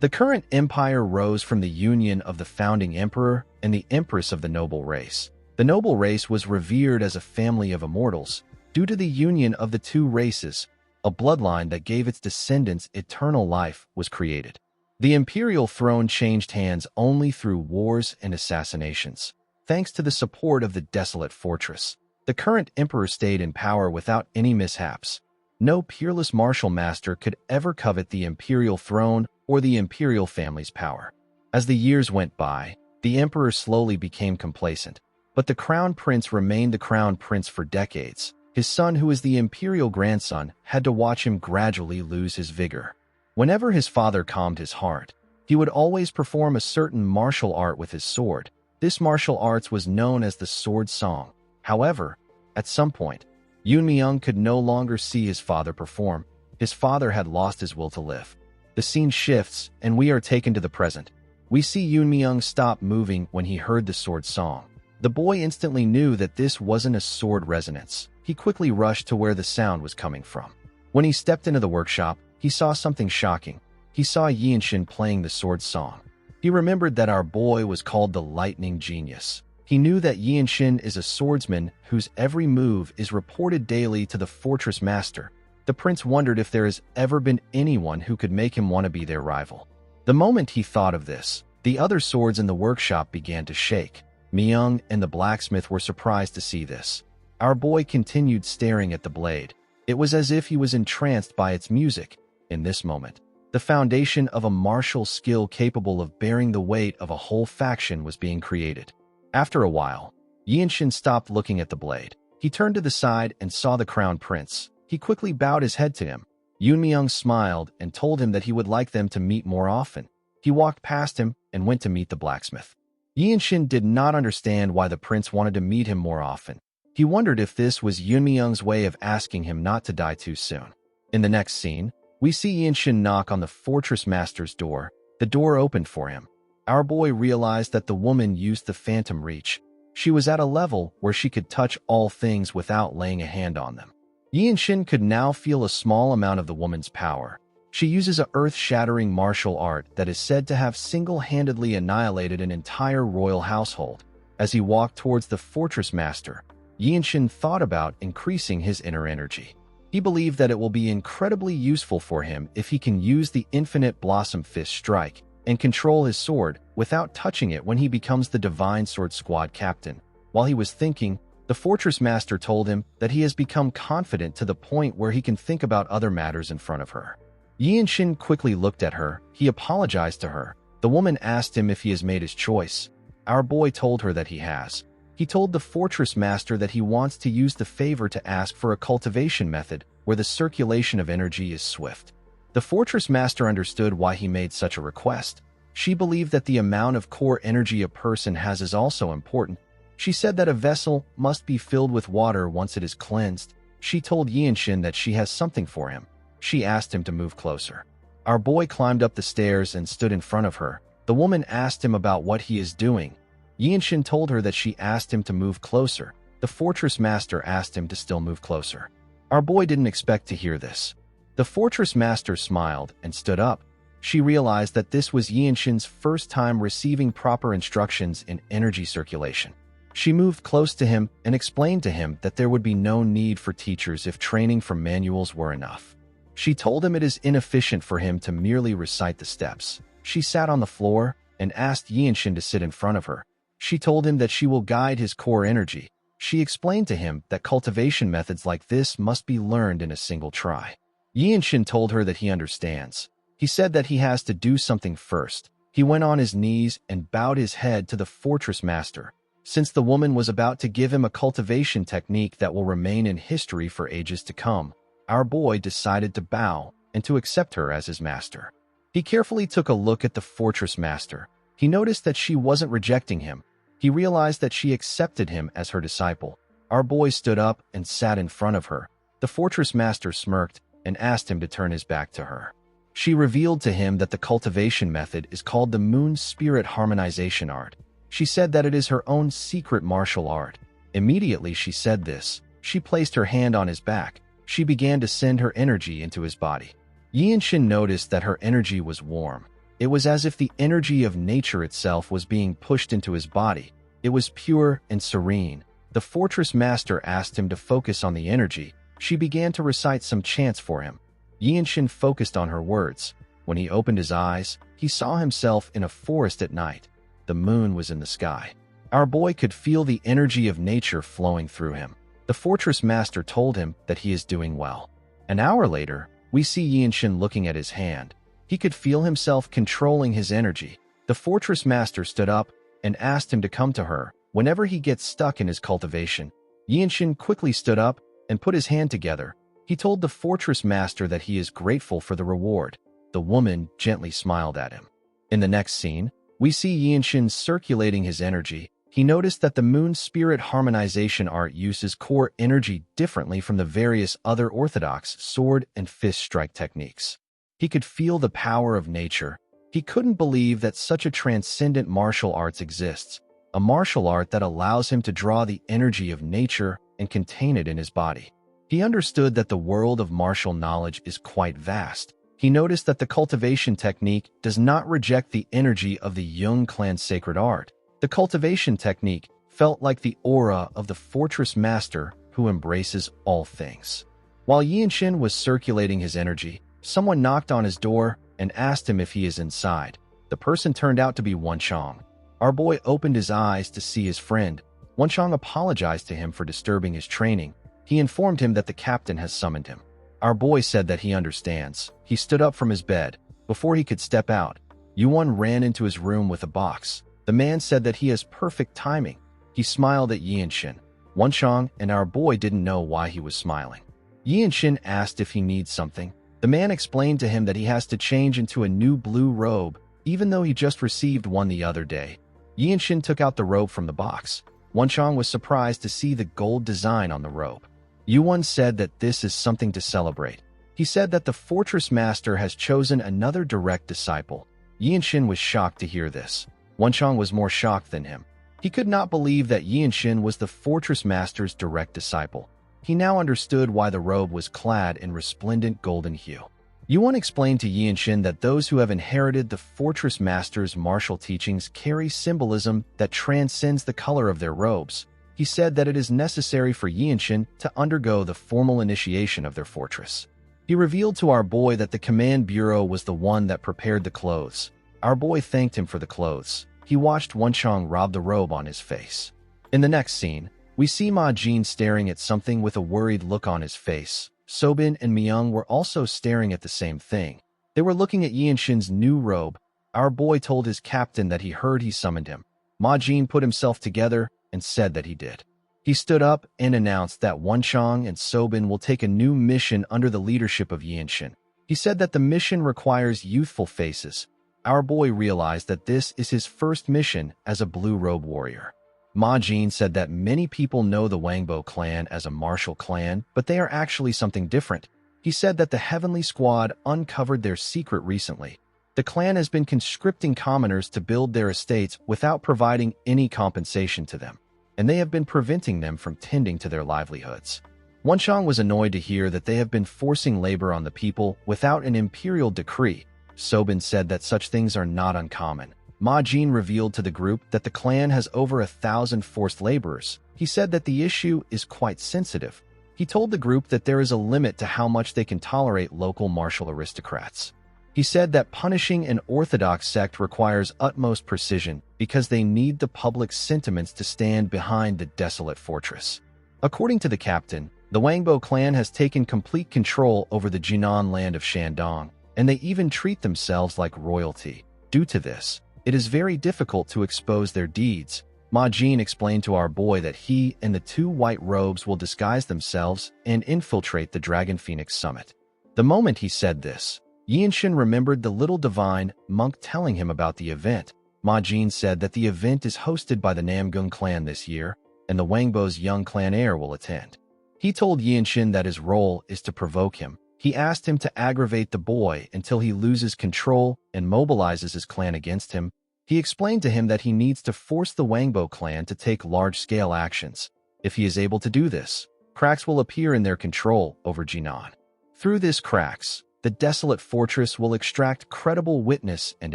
The current empire rose from the union of the founding emperor and the empress of the noble race. The noble race was revered as a family of immortals. Due to the union of the two races, a bloodline that gave its descendants eternal life was created. The imperial throne changed hands only through wars and assassinations. Thanks to the support of the desolate fortress, the current emperor stayed in power without any mishaps. No peerless martial master could ever covet the imperial throne or the imperial family's power. As the years went by, the emperor slowly became complacent, but the crown prince remained the crown prince for decades. His son, who is the imperial grandson, had to watch him gradually lose his vigor. Whenever his father calmed his heart, he would always perform a certain martial art with his sword. This martial arts was known as the sword song. However, at some point, Yoon Myung could no longer see his father perform. His father had lost his will to live. The scene shifts, and we are taken to the present. We see Yoon Myung stop moving when he heard the sword song. The boy instantly knew that this wasn't a sword resonance. He quickly rushed to where the sound was coming from. When he stepped into the workshop, he saw something shocking. He saw Yinshin playing the sword song. He remembered that our boy was called the Lightning Genius. He knew that Yinshin is a swordsman whose every move is reported daily to the fortress master. The prince wondered if there has ever been anyone who could make him want to be their rival. The moment he thought of this, the other swords in the workshop began to shake. Myung and the blacksmith were surprised to see this. Our boy continued staring at the blade. It was as if he was entranced by its music. In this moment, the foundation of a martial skill capable of bearing the weight of a whole faction was being created. After a while, Yinshin stopped looking at the blade. He turned to the side and saw the crown prince. He quickly bowed his head to him. Yoon Myung smiled and told him that he would like them to meet more often. He walked past him and went to meet the blacksmith. Yinshin did not understand why the prince wanted to meet him more often. He wondered if this was Yoon Myung's way of asking him not to die too soon. In the next scene, we see Yinshin knock on the fortress master's door. The door opened for him. Our boy realized that the woman used the phantom reach. She was at a level where she could touch all things without laying a hand on them. Yinshin could now feel a small amount of the woman's power. She uses a earth-shattering martial art that is said to have single-handedly annihilated an entire royal household. As he walked towards the fortress master, Yinshin thought about increasing his inner energy. He believed that it will be incredibly useful for him if he can use the infinite blossom fist strike and control his sword without touching it when he becomes the Divine Sword Squad captain. While he was thinking, the fortress master told him that he has become confident to the point where he can think about other matters in front of her. Yinshin quickly looked at her. He apologized to her. The woman asked him if he has made his choice. Our boy told her that he has. He told the fortress master that he wants to use the favor to ask for a cultivation method where the circulation of energy is swift. The fortress master understood why he made such a request. She believed that the amount of core energy a person has is also important. She said that a vessel must be filled with water once it is cleansed. She told Yinshin that she has something for him. She asked him to move closer. Our boy climbed up the stairs and stood in front of her. The woman asked him about what he is doing. Yinshin told her that she asked him to move closer. The fortress master asked him to still move closer. Our boy didn't expect to hear this. The fortress master smiled and stood up. She realized that this was Yinshin's first time receiving proper instructions in energy circulation. She moved close to him and explained to him that there would be no need for teachers if training from manuals were enough. She told him it is inefficient for him to merely recite the steps. She sat on the floor and asked Yinshin to sit in front of her. She told him that she will guide his core energy. She explained to him that cultivation methods like this must be learned in a single try. Yinshin told her that he understands. He said that he has to do something first. He went on his knees and bowed his head to the fortress master. Since the woman was about to give him a cultivation technique that will remain in history for ages to come, our boy decided to bow and to accept her as his master. He carefully took a look at the fortress master. He noticed that she wasn't rejecting him. He realized that she accepted him as her disciple. Our boy stood up and sat in front of her. The fortress master smirked and asked him to turn his back to her. She revealed to him that the cultivation method is called the Moon Spirit Harmonization Art. She said that it is her own secret martial art. Immediately she said this, she placed her hand on his back. She began to send her energy into his body. Yinshin noticed that her energy was warm. It was as if the energy of nature itself was being pushed into his body. It was pure and serene. The fortress master asked him to focus on the energy. She began to recite some chants for him. Yinshin focused on her words. When he opened his eyes, he saw himself in a forest at night. The moon was in the sky. Our boy could feel the energy of nature flowing through him. The fortress master told him that he is doing well. An hour later, we see Yinshin looking at his hand. He could feel himself controlling his energy. The fortress master stood up and asked him to come to her whenever he gets stuck in his cultivation. Yinshin quickly stood up and put his hand together. He told the fortress master that he is grateful for the reward. The woman gently smiled at him. In the next scene, we see Yinshin circulating his energy. He noticed that the Moon Spirit Harmonization art uses core energy differently from the various other orthodox sword and fist strike techniques. He could feel the power of nature. He couldn't believe that such a transcendent martial arts exists, a martial art that allows him to draw the energy of nature and contain it in his body. He understood that the world of martial knowledge is quite vast. He noticed that the cultivation technique does not reject the energy of the Jung clan's sacred art. The cultivation technique felt like the aura of the fortress master who embraces all things. While Yinshin was circulating his energy, someone knocked on his door and asked him if he is inside. The person turned out to be Wenchang. Our boy opened his eyes to see his friend. Wenchang apologized to him for disturbing his training. He informed him that the captain has summoned him. Our boy said that he understands. He stood up from his bed. Before he could step out, Yuan ran into his room with a box. The man said that he has perfect timing. He smiled at Yinshin. Wenchang and our boy didn't know why he was smiling. Yinshin asked if he needs something. The man explained to him that he has to change into a new blue robe, even though he just received one the other day. Yinshin took out the robe from the box. Wenchang was surprised to see the gold design on the robe. Yuan said that this is something to celebrate. He said that the fortress master has chosen another direct disciple. Yinshin was shocked to hear this. Wenchang was more shocked than him. He could not believe that Yinshin was the fortress master's direct disciple. He now understood why the robe was clad in resplendent golden hue. Yuan explained to Yinshin that those who have inherited the fortress master's martial teachings carry symbolism that transcends the color of their robes. He said that it is necessary for Yinshin to undergo the formal initiation of their fortress. He revealed to our boy that the command bureau was the one that prepared the clothes. Our boy thanked him for the clothes. He watched Wenchang rob the robe on his face. In the next scene, we see Ma Jin staring at something with a worried look on his face. Sobin and Myung were also staring at the same thing. They were looking at Yinshin's new robe. Our boy told his captain that he heard he summoned him. Ma Jin put himself together and said that he did. He stood up and announced that Wenchang and Sobin will take a new mission under the leadership of Yinshin. He said that the mission requires youthful faces. Our boy realized that this is his first mission as a blue robe warrior. Ma Jin said that many people know the Wangbo clan as a martial clan, but they are actually something different. He said that the Heavenly Squad uncovered their secret recently. The clan has been conscripting commoners to build their estates without providing any compensation to them, and they have been preventing them from tending to their livelihoods. Wenchang was annoyed to hear that they have been forcing labor on the people without an imperial decree. Sobin said that such things are not uncommon. Ma Jin revealed to the group that the clan has over 1,000 forced laborers. He said that the issue is quite sensitive. He told the group that there is a limit to how much they can tolerate local martial aristocrats. He said that punishing an orthodox sect requires utmost precision because they need the public sentiments to stand behind the desolate fortress. According to the captain, the Wangbo clan has taken complete control over the Jinan land of Shandong, and they even treat themselves like royalty. Due to this, it is very difficult to expose their deeds. Ma Jin explained to our boy that he and the two white robes will disguise themselves and infiltrate the Dragon Phoenix summit. The moment he said this, Yinshin remembered the little divine monk telling him about the event. Ma Jin said that the event is hosted by the Namgung clan this year, and the Wangbo's young clan heir will attend. He told Yinshin that his role is to provoke him. He asked him to aggravate the boy until he loses control and mobilizes his clan against him. He explained to him that he needs to force the Wangbo clan to take large-scale actions. If he is able to do this, cracks will appear in their control over Jinan. Through this cracks, the desolate fortress will extract credible witness and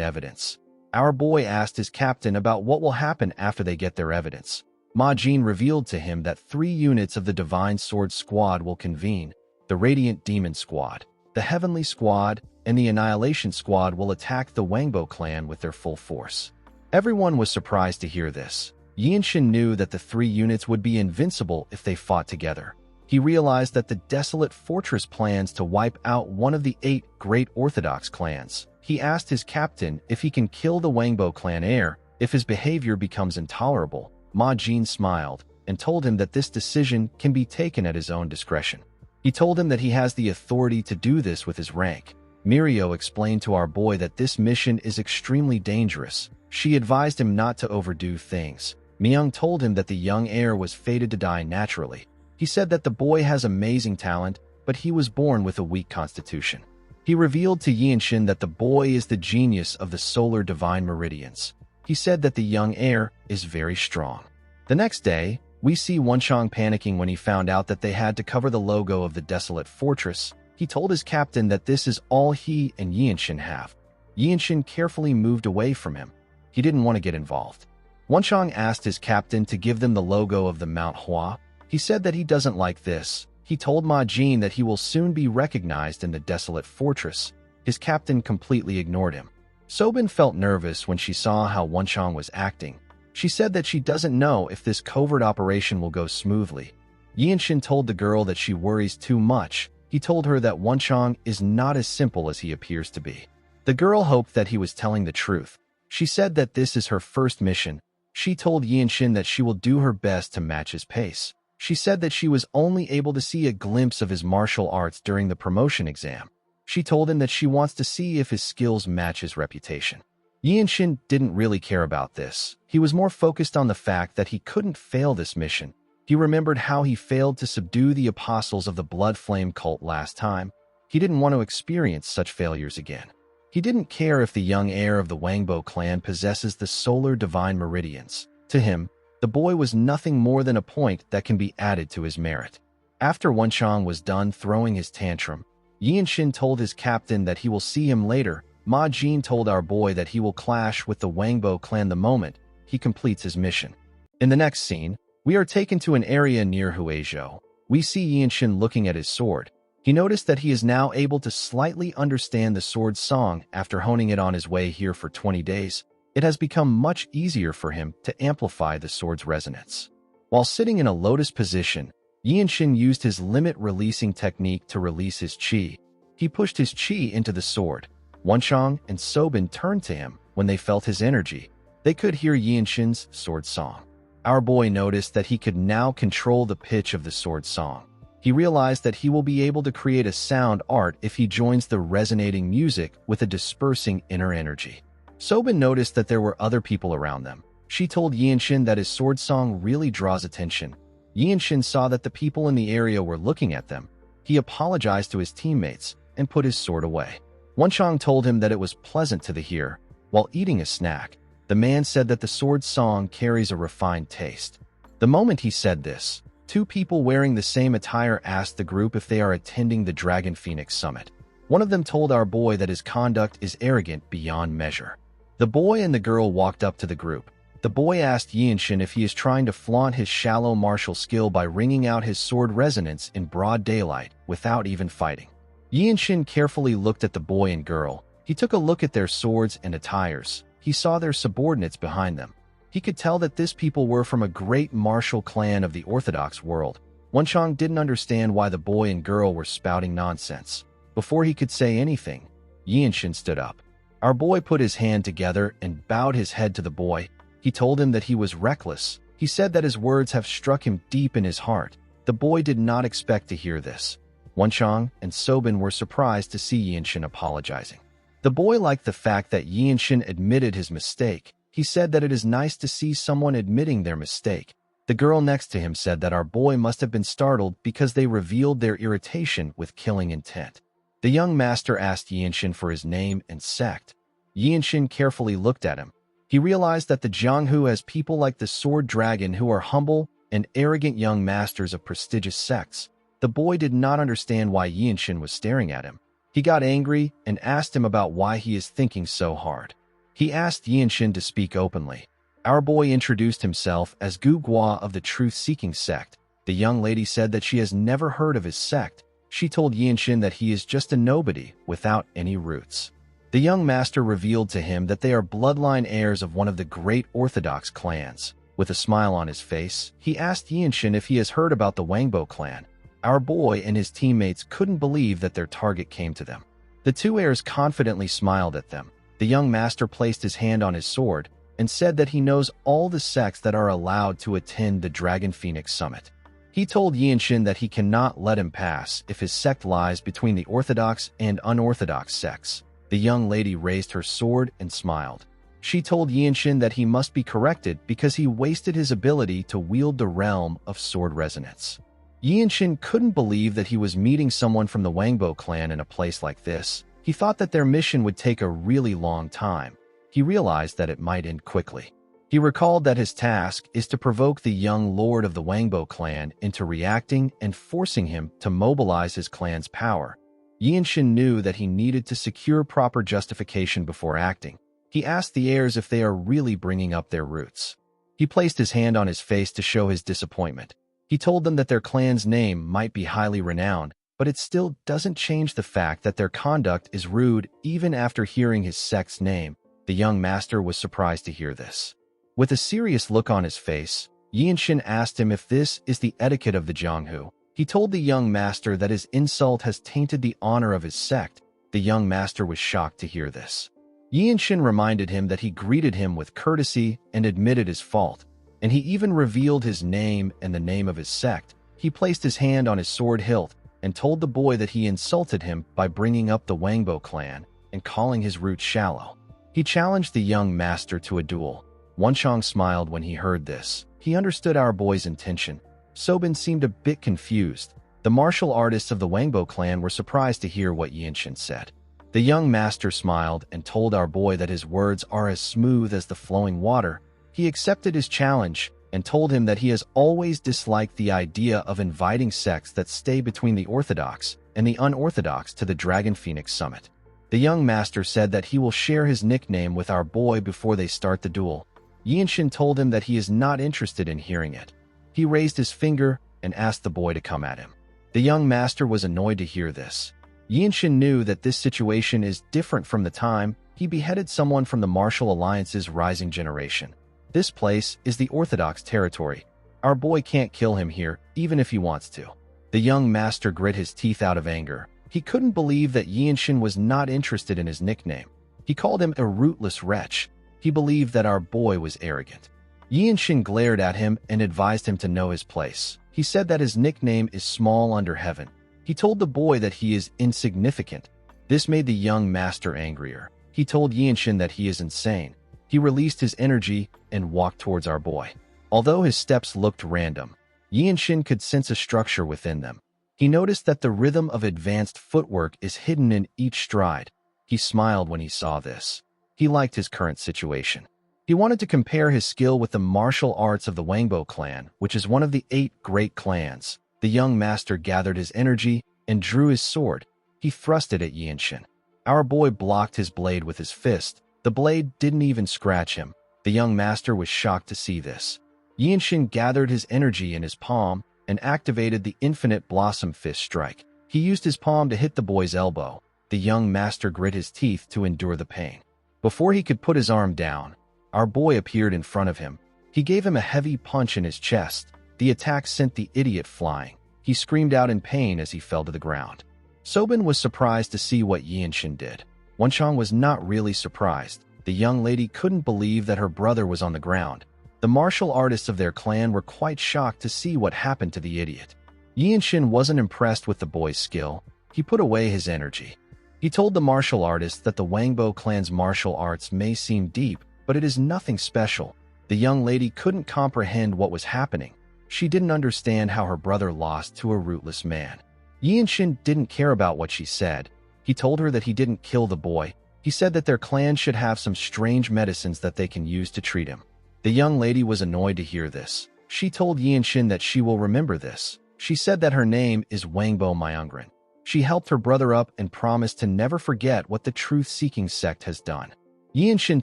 evidence. Our boy asked his captain about what will happen after they get their evidence. Ma Jin revealed to him that 3 units of the Divine Sword Squad will convene. The Radiant Demon Squad, the Heavenly Squad, and the Annihilation Squad will attack the Wangbo clan with their full force. Everyone was surprised to hear this. Yinshin knew that the 3 units would be invincible if they fought together. He realized that the desolate fortress plans to wipe out one of the 8 great Orthodox clans. He asked his captain if he can kill the Wangbo clan heir if his behavior becomes intolerable. Ma Jin smiled and told him that this decision can be taken at his own discretion. He told him that he has the authority to do this with his rank. Mirio explained to our boy that this mission is extremely dangerous. She advised him not to overdo things. Myung told him that the young heir was fated to die naturally. He said that the boy has amazing talent, but he was born with a weak constitution. He revealed to Yinshin that the boy is the genius of the solar divine meridians. He said that the young heir is very strong. The next day, we see Wenchang panicking when he found out that they had to cover the logo of the desolate fortress. He told his captain that this is all he and Yinshin have. Yinshin carefully moved away from him. He didn't want to get involved. Wenchang asked his captain to give them the logo of the Mount Hua. He said that he doesn't like this. He told Ma Jin that he will soon be recognized in the desolate fortress. His captain completely ignored him. Sobin felt nervous when she saw how Wenchang was acting. She said that she doesn't know if this covert operation will go smoothly. Yinshin told the girl that she worries too much. He told her that Wenchang is not as simple as he appears to be. The girl hoped that he was telling the truth. She said that this is her first mission. She told Yinshin that she will do her best to match his pace. She said that she was only able to see a glimpse of his martial arts during the promotion exam. She told him that she wants to see if his skills match his reputation. Yinshin didn't really care about this. He was more focused on the fact that he couldn't fail this mission. He remembered how he failed to subdue the apostles of the Blood Flame cult last time. He didn't want to experience such failures again. He didn't care if the young heir of the Wangbo clan possesses the solar divine meridians. To him, the boy was nothing more than a point that can be added to his merit. After Wenchang was done throwing his tantrum, Yinshin told his captain that he will see him later. Ma Jin told our boy that he will clash with the Wangbo clan the moment he completes his mission. In the next scene, we are taken to an area near Huizhou. We see Yinshin looking at his sword. He noticed that he is now able to slightly understand the sword's song after honing it on his way here for 20 days. It has become much easier for him to amplify the sword's resonance. While sitting in a lotus position, Yinshin used his limit-releasing technique to release his qi. He pushed his qi into the sword. Wenchang and Sobin turned to him when they felt his energy. They could hear Yinshin's sword song. Our boy noticed that he could now control the pitch of the sword song. He realized that he will be able to create a sound art if he joins the resonating music with a dispersing inner energy. Sobin noticed that there were other people around them. She told Yinshin that his sword song really draws attention. Yinshin saw that the people in the area were looking at them. He apologized to his teammates and put his sword away. Wenchang told him that it was pleasant to the hear. While eating a snack, the man said that the sword song carries a refined taste. The moment he said this, 2 people wearing the same attire asked the group if they are attending the Dragon Phoenix Summit. One of them told our boy that his conduct is arrogant beyond measure. The boy and the girl walked up to the group. The boy asked Yinshin if he is trying to flaunt his shallow martial skill by wringing out his sword resonance in broad daylight without even fighting. Yinshin carefully looked at the boy and girl. He took a look at their swords and attires. He saw their subordinates behind them. He could tell that these people were from a great martial clan of the Orthodox world. Wenchang didn't understand why the boy and girl were spouting nonsense. Before he could say anything, Yinshin stood up. Our boy put his hand together and bowed his head to the boy. He told him that he was reckless. He said that his words have struck him deep in his heart. The boy did not expect to hear this. Wenchang and Sobin were surprised to see Yinshin apologizing. The boy liked the fact that Yinshin admitted his mistake. He said that it is nice to see someone admitting their mistake. The girl next to him said that our boy must have been startled because they revealed their irritation with killing intent. The young master asked Yinshin for his name and sect. Yinshin carefully looked at him. He realized that the Jianghu has people like the Sword Dragon who are humble and arrogant young masters of prestigious sects. The boy did not understand why Yinshin was staring at him. He got angry and asked him about why he is thinking so hard. He asked Yinshin to speak openly. Our boy introduced himself as Gu Gua of the Truth-Seeking sect. The young lady said that she has never heard of his sect. She told Yinshin that he is just a nobody without any roots. The young master revealed to him that they are bloodline heirs of one of the great Orthodox clans. With a smile on his face, he asked Yinshin if he has heard about the Wangbo clan. Our boy and his teammates couldn't believe that their target came to them. The two heirs confidently smiled at them. The young master placed his hand on his sword and said that he knows all the sects that are allowed to attend the Dragon Phoenix Summit. He told Yinshin that he cannot let him pass if his sect lies between the Orthodox and unorthodox sects. The young lady raised her sword and smiled. She told Yinshin that he must be corrected because he wasted his ability to wield the realm of sword resonance. Yinshin couldn't believe that he was meeting someone from the Wangbo clan in a place like this. He thought that their mission would take a really long time. He realized that it might end quickly. He recalled that his task is to provoke the young lord of the Wangbo clan into reacting and forcing him to mobilize his clan's power. Yinshin knew that he needed to secure proper justification before acting. He asked the heirs if they are really bringing up their roots. He placed his hand on his face to show his disappointment. He told them that their clan's name might be highly renowned, but it still doesn't change the fact that their conduct is rude even after hearing his sect's name. The young master was surprised to hear this. With a serious look on his face, Yinshin asked him if this is the etiquette of the Jianghu. He told the young master that his insult has tainted the honor of his sect. The young master was shocked to hear this. Yinshin reminded him that he greeted him with courtesy and admitted his fault, and he even revealed his name and the name of his sect. He placed his hand on his sword hilt and told the boy that he insulted him by bringing up the Wangbo clan and calling his roots shallow. He challenged the young master to a duel. Wenchang smiled when he heard this. He understood our boy's intention. Sobin seemed a bit confused. The martial artists of the Wangbo clan were surprised to hear what Yinshin said. The young master smiled and told our boy that his words are as smooth as the flowing water. He accepted his challenge and told him that he has always disliked the idea of inviting sects that stay between the Orthodox and the unorthodox to the Dragon Phoenix Summit. The young master said that he will share his nickname with our boy before they start the duel. Yinshin told him that he is not interested in hearing it. He raised his finger and asked the boy to come at him. The young master was annoyed to hear this. Yinshin knew that this situation is different from the time he beheaded someone from the Martial Alliance's rising generation. This place is the Orthodox territory. Our boy can't kill him here, even if he wants to. The young master grit his teeth out of anger. He couldn't believe that Yinshin was not interested in his nickname. He called him a rootless wretch. He believed that our boy was arrogant. Yinshin glared at him and advised him to know his place. He said that his nickname is Small Under Heaven. He told the boy that he is insignificant. This made the young master angrier. He told Yinshin that he is insane. He released his energy and walked towards our boy. Although his steps looked random, Yinshin could sense a structure within them. He noticed that the rhythm of advanced footwork is hidden in each stride. He smiled when he saw this. He liked his current situation. He wanted to compare his skill with the martial arts of the Wangbo clan, which is one of the 8 great clans. The young master gathered his energy and drew his sword. He thrust it at Yinshin. Our boy blocked his blade with his fist. The blade didn't even scratch him. The young master was shocked to see this. Yinshin gathered his energy in his palm and activated the infinite blossom fist strike. He used his palm to hit the boy's elbow. The young master grit his teeth to endure the pain. Before he could put his arm down, our boy appeared in front of him. He gave him a heavy punch in his chest. The attack sent the idiot flying. He screamed out in pain as he fell to the ground. Sobin was surprised to see what Yinshin did. Wenchang was not really surprised. The young lady couldn't believe that her brother was on the ground. The martial artists of their clan were quite shocked to see what happened to the idiot. Yinshin wasn't impressed with the boy's skill. He put away his energy. He told the martial artists that the Wangbo clan's martial arts may seem deep, but it is nothing special. The young lady couldn't comprehend what was happening. She didn't understand how her brother lost to a rootless man. Yinshin didn't care about what she said. He told her that he didn't kill the boy. He said that their clan should have some strange medicines that they can use to treat him. The young lady was annoyed to hear this. She told Yinshin that she will remember this. She said that her name is Wangbo Myungren. She helped her brother up and promised to never forget what the truth-seeking sect has done. Yinshin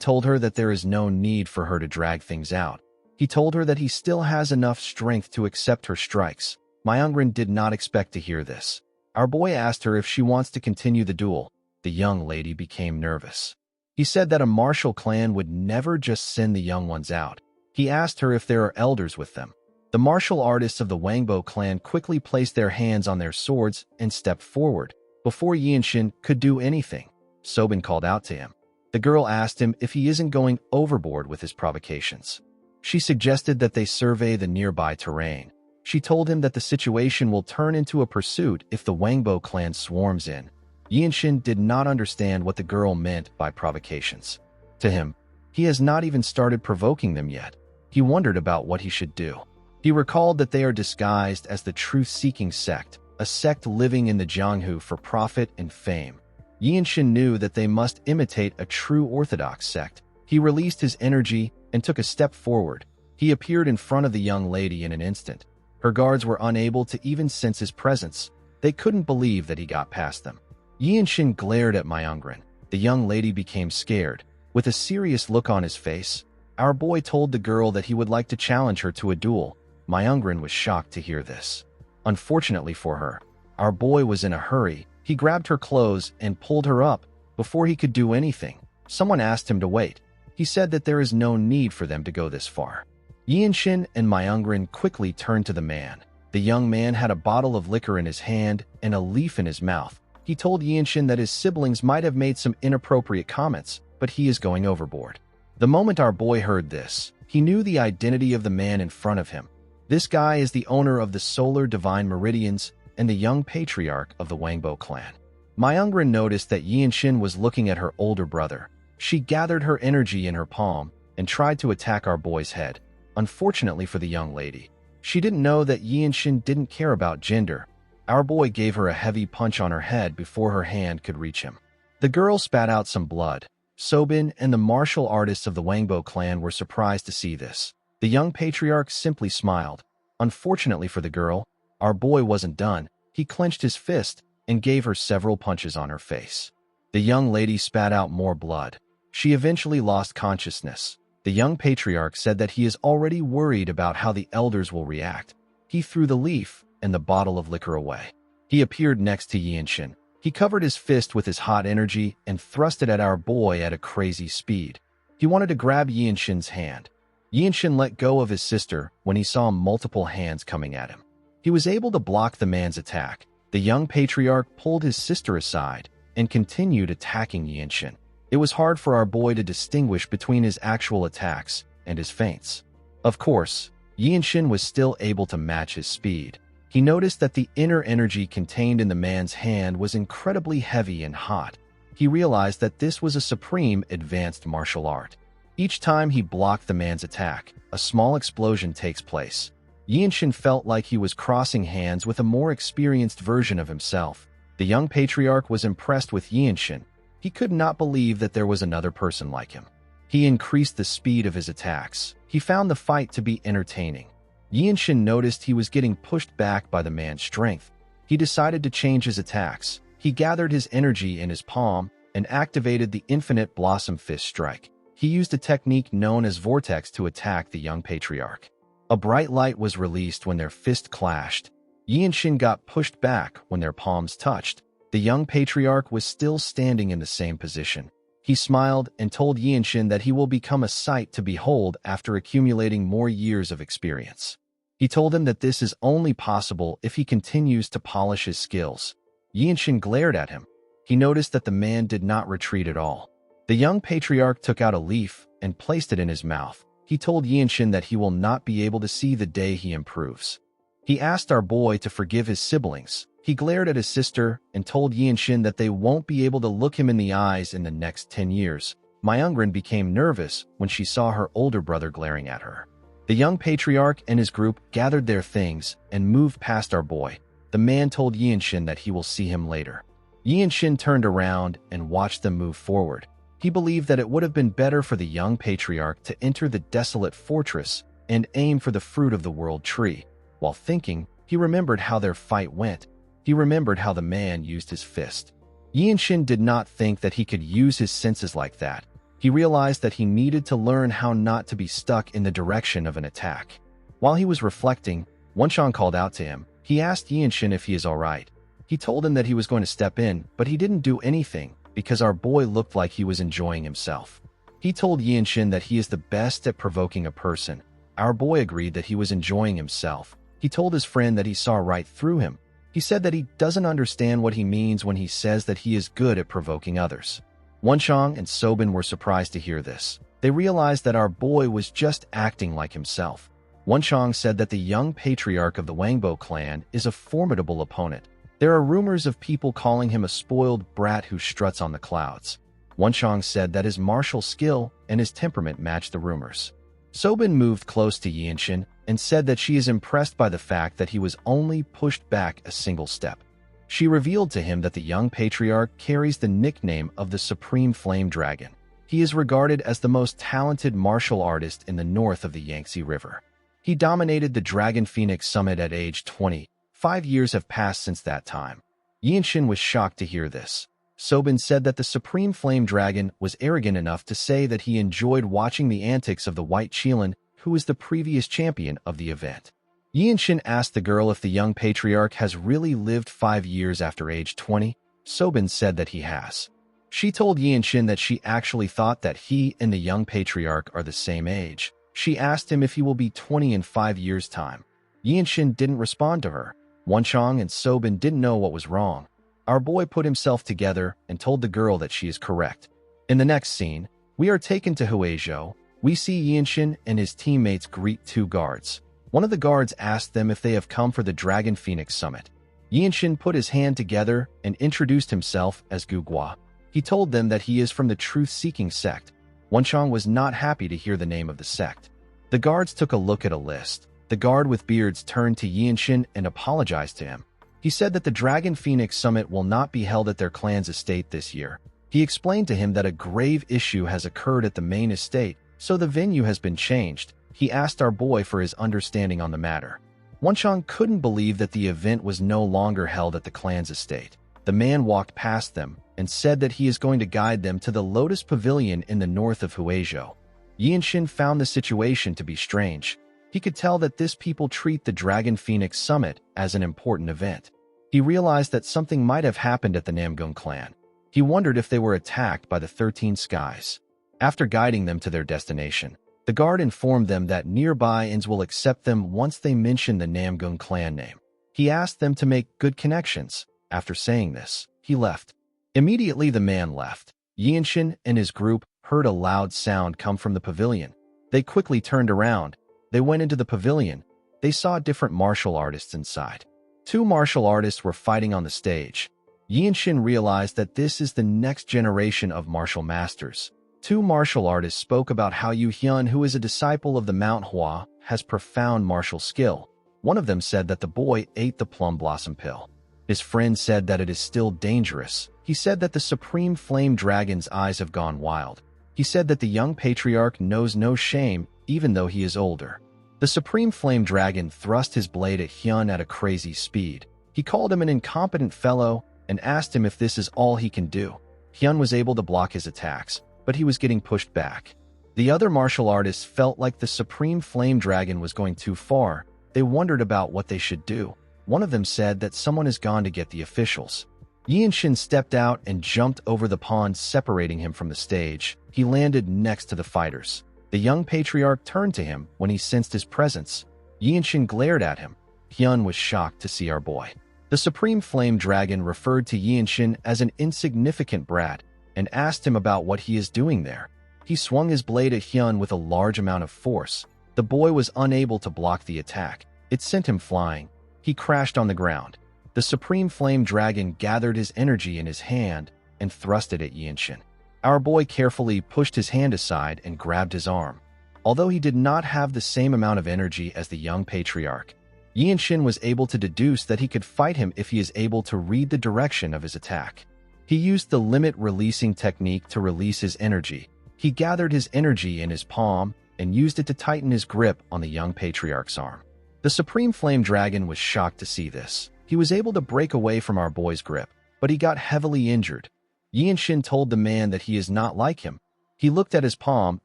told her that there is no need for her to drag things out. He told her that he still has enough strength to accept her strikes. Myungren did not expect to hear this. Our boy asked her if she wants to continue the duel. The young lady became nervous. He said that a martial clan would never just send the young ones out. He asked her if there are elders with them. The martial artists of the Wangbo clan quickly placed their hands on their swords and stepped forward. Before Yinshin could do anything, Sobin called out to him. The girl asked him if he isn't going overboard with his provocations. She suggested that they survey the nearby terrain. She told him that the situation will turn into a pursuit if the Wangbo clan swarms in. Yinshin did not understand what the girl meant by provocations. To him, he has not even started provoking them yet. He wondered about what he should do. He recalled that they are disguised as the truth-seeking sect, a sect living in the Jianghu for profit and fame. Yinshin knew that they must imitate a true orthodox sect. He released his energy and took a step forward. He appeared in front of the young lady in an instant. Her guards were unable to even sense his presence. They couldn't believe that he got past them. Yinshin glared at Myungren. The young lady became scared. With a serious look on his face, our boy told the girl that he would like to challenge her to a duel. Myungren was shocked to hear this. Unfortunately for her, our boy was in a hurry. He grabbed her clothes and pulled her up. Before he could do anything, someone asked him to wait. He said that there is no need for them to go this far. Yinshin and Myungren quickly turned to the man. The young man had a bottle of liquor in his hand and a leaf in his mouth. He told Yinshin that his siblings might have made some inappropriate comments, but he is going overboard. The moment our boy heard this, he knew the identity of the man in front of him. This guy is the owner of the Solar Divine Meridians and the young patriarch of the Wangbo clan. Myungren noticed that Yinshin was looking at her older brother. She gathered her energy in her palm and tried to attack our boy's head. Unfortunately for the young lady, she didn't know that Yinshin didn't care about gender. Our boy gave her a heavy punch on her head before her hand could reach him. The girl spat out some blood. Sobin and the martial artists of the Wangbo clan were surprised to see this. The young patriarch simply smiled. Unfortunately for the girl, our boy wasn't done. He clenched his fist and gave her several punches on her face. The young lady spat out more blood. She eventually lost consciousness. The young patriarch said that he is already worried about how the elders will react. He threw the leaf and the bottle of liquor away. He appeared next to Yinshin. He covered his fist with his hot energy and thrust it at our boy at a crazy speed. He wanted to grab Yinshin's hand. Yinshin let go of his sister when he saw multiple hands coming at him. He was able to block the man's attack. The young patriarch pulled his sister aside and continued attacking Yinshin. It was hard for our boy to distinguish between his actual attacks and his feints. Of course, Yinshin was still able to match his speed. He noticed that the inner energy contained in the man's hand was incredibly heavy and hot. He realized that this was a supreme advanced martial art. Each time he blocked the man's attack, a small explosion takes place. Yinshin felt like he was crossing hands with a more experienced version of himself. The young patriarch was impressed with Yinshin. He could not believe that there was another person like him. He increased the speed of his attacks. He found the fight to be entertaining. Yinshin noticed he was getting pushed back by the man's strength. He decided to change his attacks. He gathered his energy in his palm and activated the Infinite Blossom Fist Strike. He used a technique known as Vortex to attack the young patriarch. A bright light was released when their fist clashed. Yi and Shin got pushed back when their palms touched. The young patriarch was still standing in the same position. He smiled and told Yi and Shin that he will become a sight to behold after accumulating more years of experience. He told him that this is only possible if he continues to polish his skills. Yi and Shin glared at him. He noticed that the man did not retreat at all. The young patriarch took out a leaf and placed it in his mouth. He told Yi and Shin that he will not be able to see the day he improves. He asked our boy to forgive his siblings. He glared at his sister and told Yi and Shin that they won't be able to look him in the eyes in the next 10 years. Myungrin became nervous when she saw her older brother glaring at her. The young patriarch and his group gathered their things and moved past our boy. The man told Yi and Shin that he will see him later. Yi and Shin turned around and watched them move forward. He believed that it would have been better for the young patriarch to enter the desolate fortress and aim for the fruit of the world tree. While thinking, he remembered how their fight went. He remembered how the man used his fist. Yi and Shin did not think that he could use his senses like that. He realized that he needed to learn how not to be stuck in the direction of an attack. While he was reflecting, Wenchang called out to him. He asked Yi and Shin if he is alright. He told him that he was going to step in, but he didn't do anything because our boy looked like he was enjoying himself. He told Yi and Shin that he is the best at provoking a person. Our boy agreed that he was enjoying himself. He told his friend that he saw right through him. He said that he doesn't understand what he means when he says that he is good at provoking others. Wenchang and Sobin were surprised to hear this. They realized that our boy was just acting like himself. Wenchang said that the young patriarch of the Wangbo clan is a formidable opponent. There are rumors of people calling him a spoiled brat who struts on the clouds. Wenchang said that his martial skill and his temperament matched the rumors. Sobin moved close to Yi and Shin and said that she is impressed by the fact that he was only pushed back a single step. She revealed to him that the young patriarch carries the nickname of the Supreme Flame Dragon. He is regarded as the most talented martial artist in the north of the Yangtze River. He dominated the Dragon Phoenix Summit at age 20. 5 years have passed since that time. Yi and Shin was shocked to hear this. Sobin said that the Supreme Flame Dragon was arrogant enough to say that he enjoyed watching the antics of the White Qilin, who was the previous champion of the event. Yi and Shin asked the girl if the young patriarch has really lived 5 years after age 20. Sobin said that he has. She told Yi and Shin that she actually thought that he and the young patriarch are the same age. She asked him if he will be 20 in 5 years' time. Yi and Shin didn't respond to her. Wenchang and Sobin didn't know what was wrong. Our boy put himself together and told the girl that she is correct. In the next scene, we are taken to Huizhou. We see Yi and Shin and his teammates greet 2 guards. One of the guards asked them if they have come for the Dragon Phoenix Summit. Yi and Shin put his hand together and introduced himself as Gugua. He told them that he is from the truth-seeking sect. Wenchang was not happy to hear the name of the sect. The guards took a look at a list. The guard with beards turned to Yi and Shin and apologized to him. He said that the Dragon Phoenix Summit will not be held at their clan's estate this year. He explained to him that a grave issue has occurred at the main estate, so the venue has been changed. He asked our boy for his understanding on the matter. Wenchang couldn't believe that the event was no longer held at the clan's estate. The man walked past them and said that he is going to guide them to the Lotus Pavilion in the north of Huizhou. Yi and Shin found the situation to be strange. He could tell that this people treat the Dragon Phoenix Summit as an important event. He realized that something might have happened at the Namgung clan. He wondered if they were attacked by the 13 Skies. After guiding them to their destination, the guard informed them that nearby inns will accept them once they mention the Namgung clan name. He asked them to make good connections. After saying this, he left. Immediately the man left. Yi and Shin and his group heard a loud sound come from the pavilion. They quickly turned around. They went into the pavilion. They saw different martial artists inside. 2 martial artists were fighting on the stage. Yi and Shin realized that this is the next generation of martial masters. 2 martial artists spoke about how Yu Hyun, who is a disciple of the Mount Hua, has profound martial skill. One of them said that the boy ate the plum blossom pill. His friend said that it is still dangerous. He said that the Supreme Flame Dragon's eyes have gone wild. He said that the young patriarch knows no shame, even though he is older. The Supreme Flame Dragon thrust his blade at Hyun at a crazy speed. He called him an incompetent fellow and asked him if this is all he can do. Hyun was able to block his attacks, but he was getting pushed back. The other martial artists felt like the Supreme Flame Dragon was going too far. They wondered about what they should do. One of them said that someone has gone to get the officials. Yinshin stepped out and jumped over the pond, separating him from the stage. He landed next to the fighters. The young patriarch turned to him when he sensed his presence. Yinshin glared at him. Hyun was shocked to see our boy. The Supreme Flame Dragon referred to Yinshin as an insignificant brat and asked him about what he is doing there. He swung his blade at Hyun with a large amount of force. The boy was unable to block the attack. It sent him flying. He crashed on the ground. The Supreme Flame Dragon gathered his energy in his hand and thrust it at Yinshin. Our boy carefully pushed his hand aside and grabbed his arm. Although he did not have the same amount of energy as the young patriarch, Yinshin was able to deduce that he could fight him if he is able to read the direction of his attack. He used the limit releasing technique to release his energy. He gathered his energy in his palm and used it to tighten his grip on the young patriarch's arm. The Supreme Flame Dragon was shocked to see this. He was able to break away from our boy's grip, but he got heavily injured. Yinshin told the man that he is not like him. He looked at his palm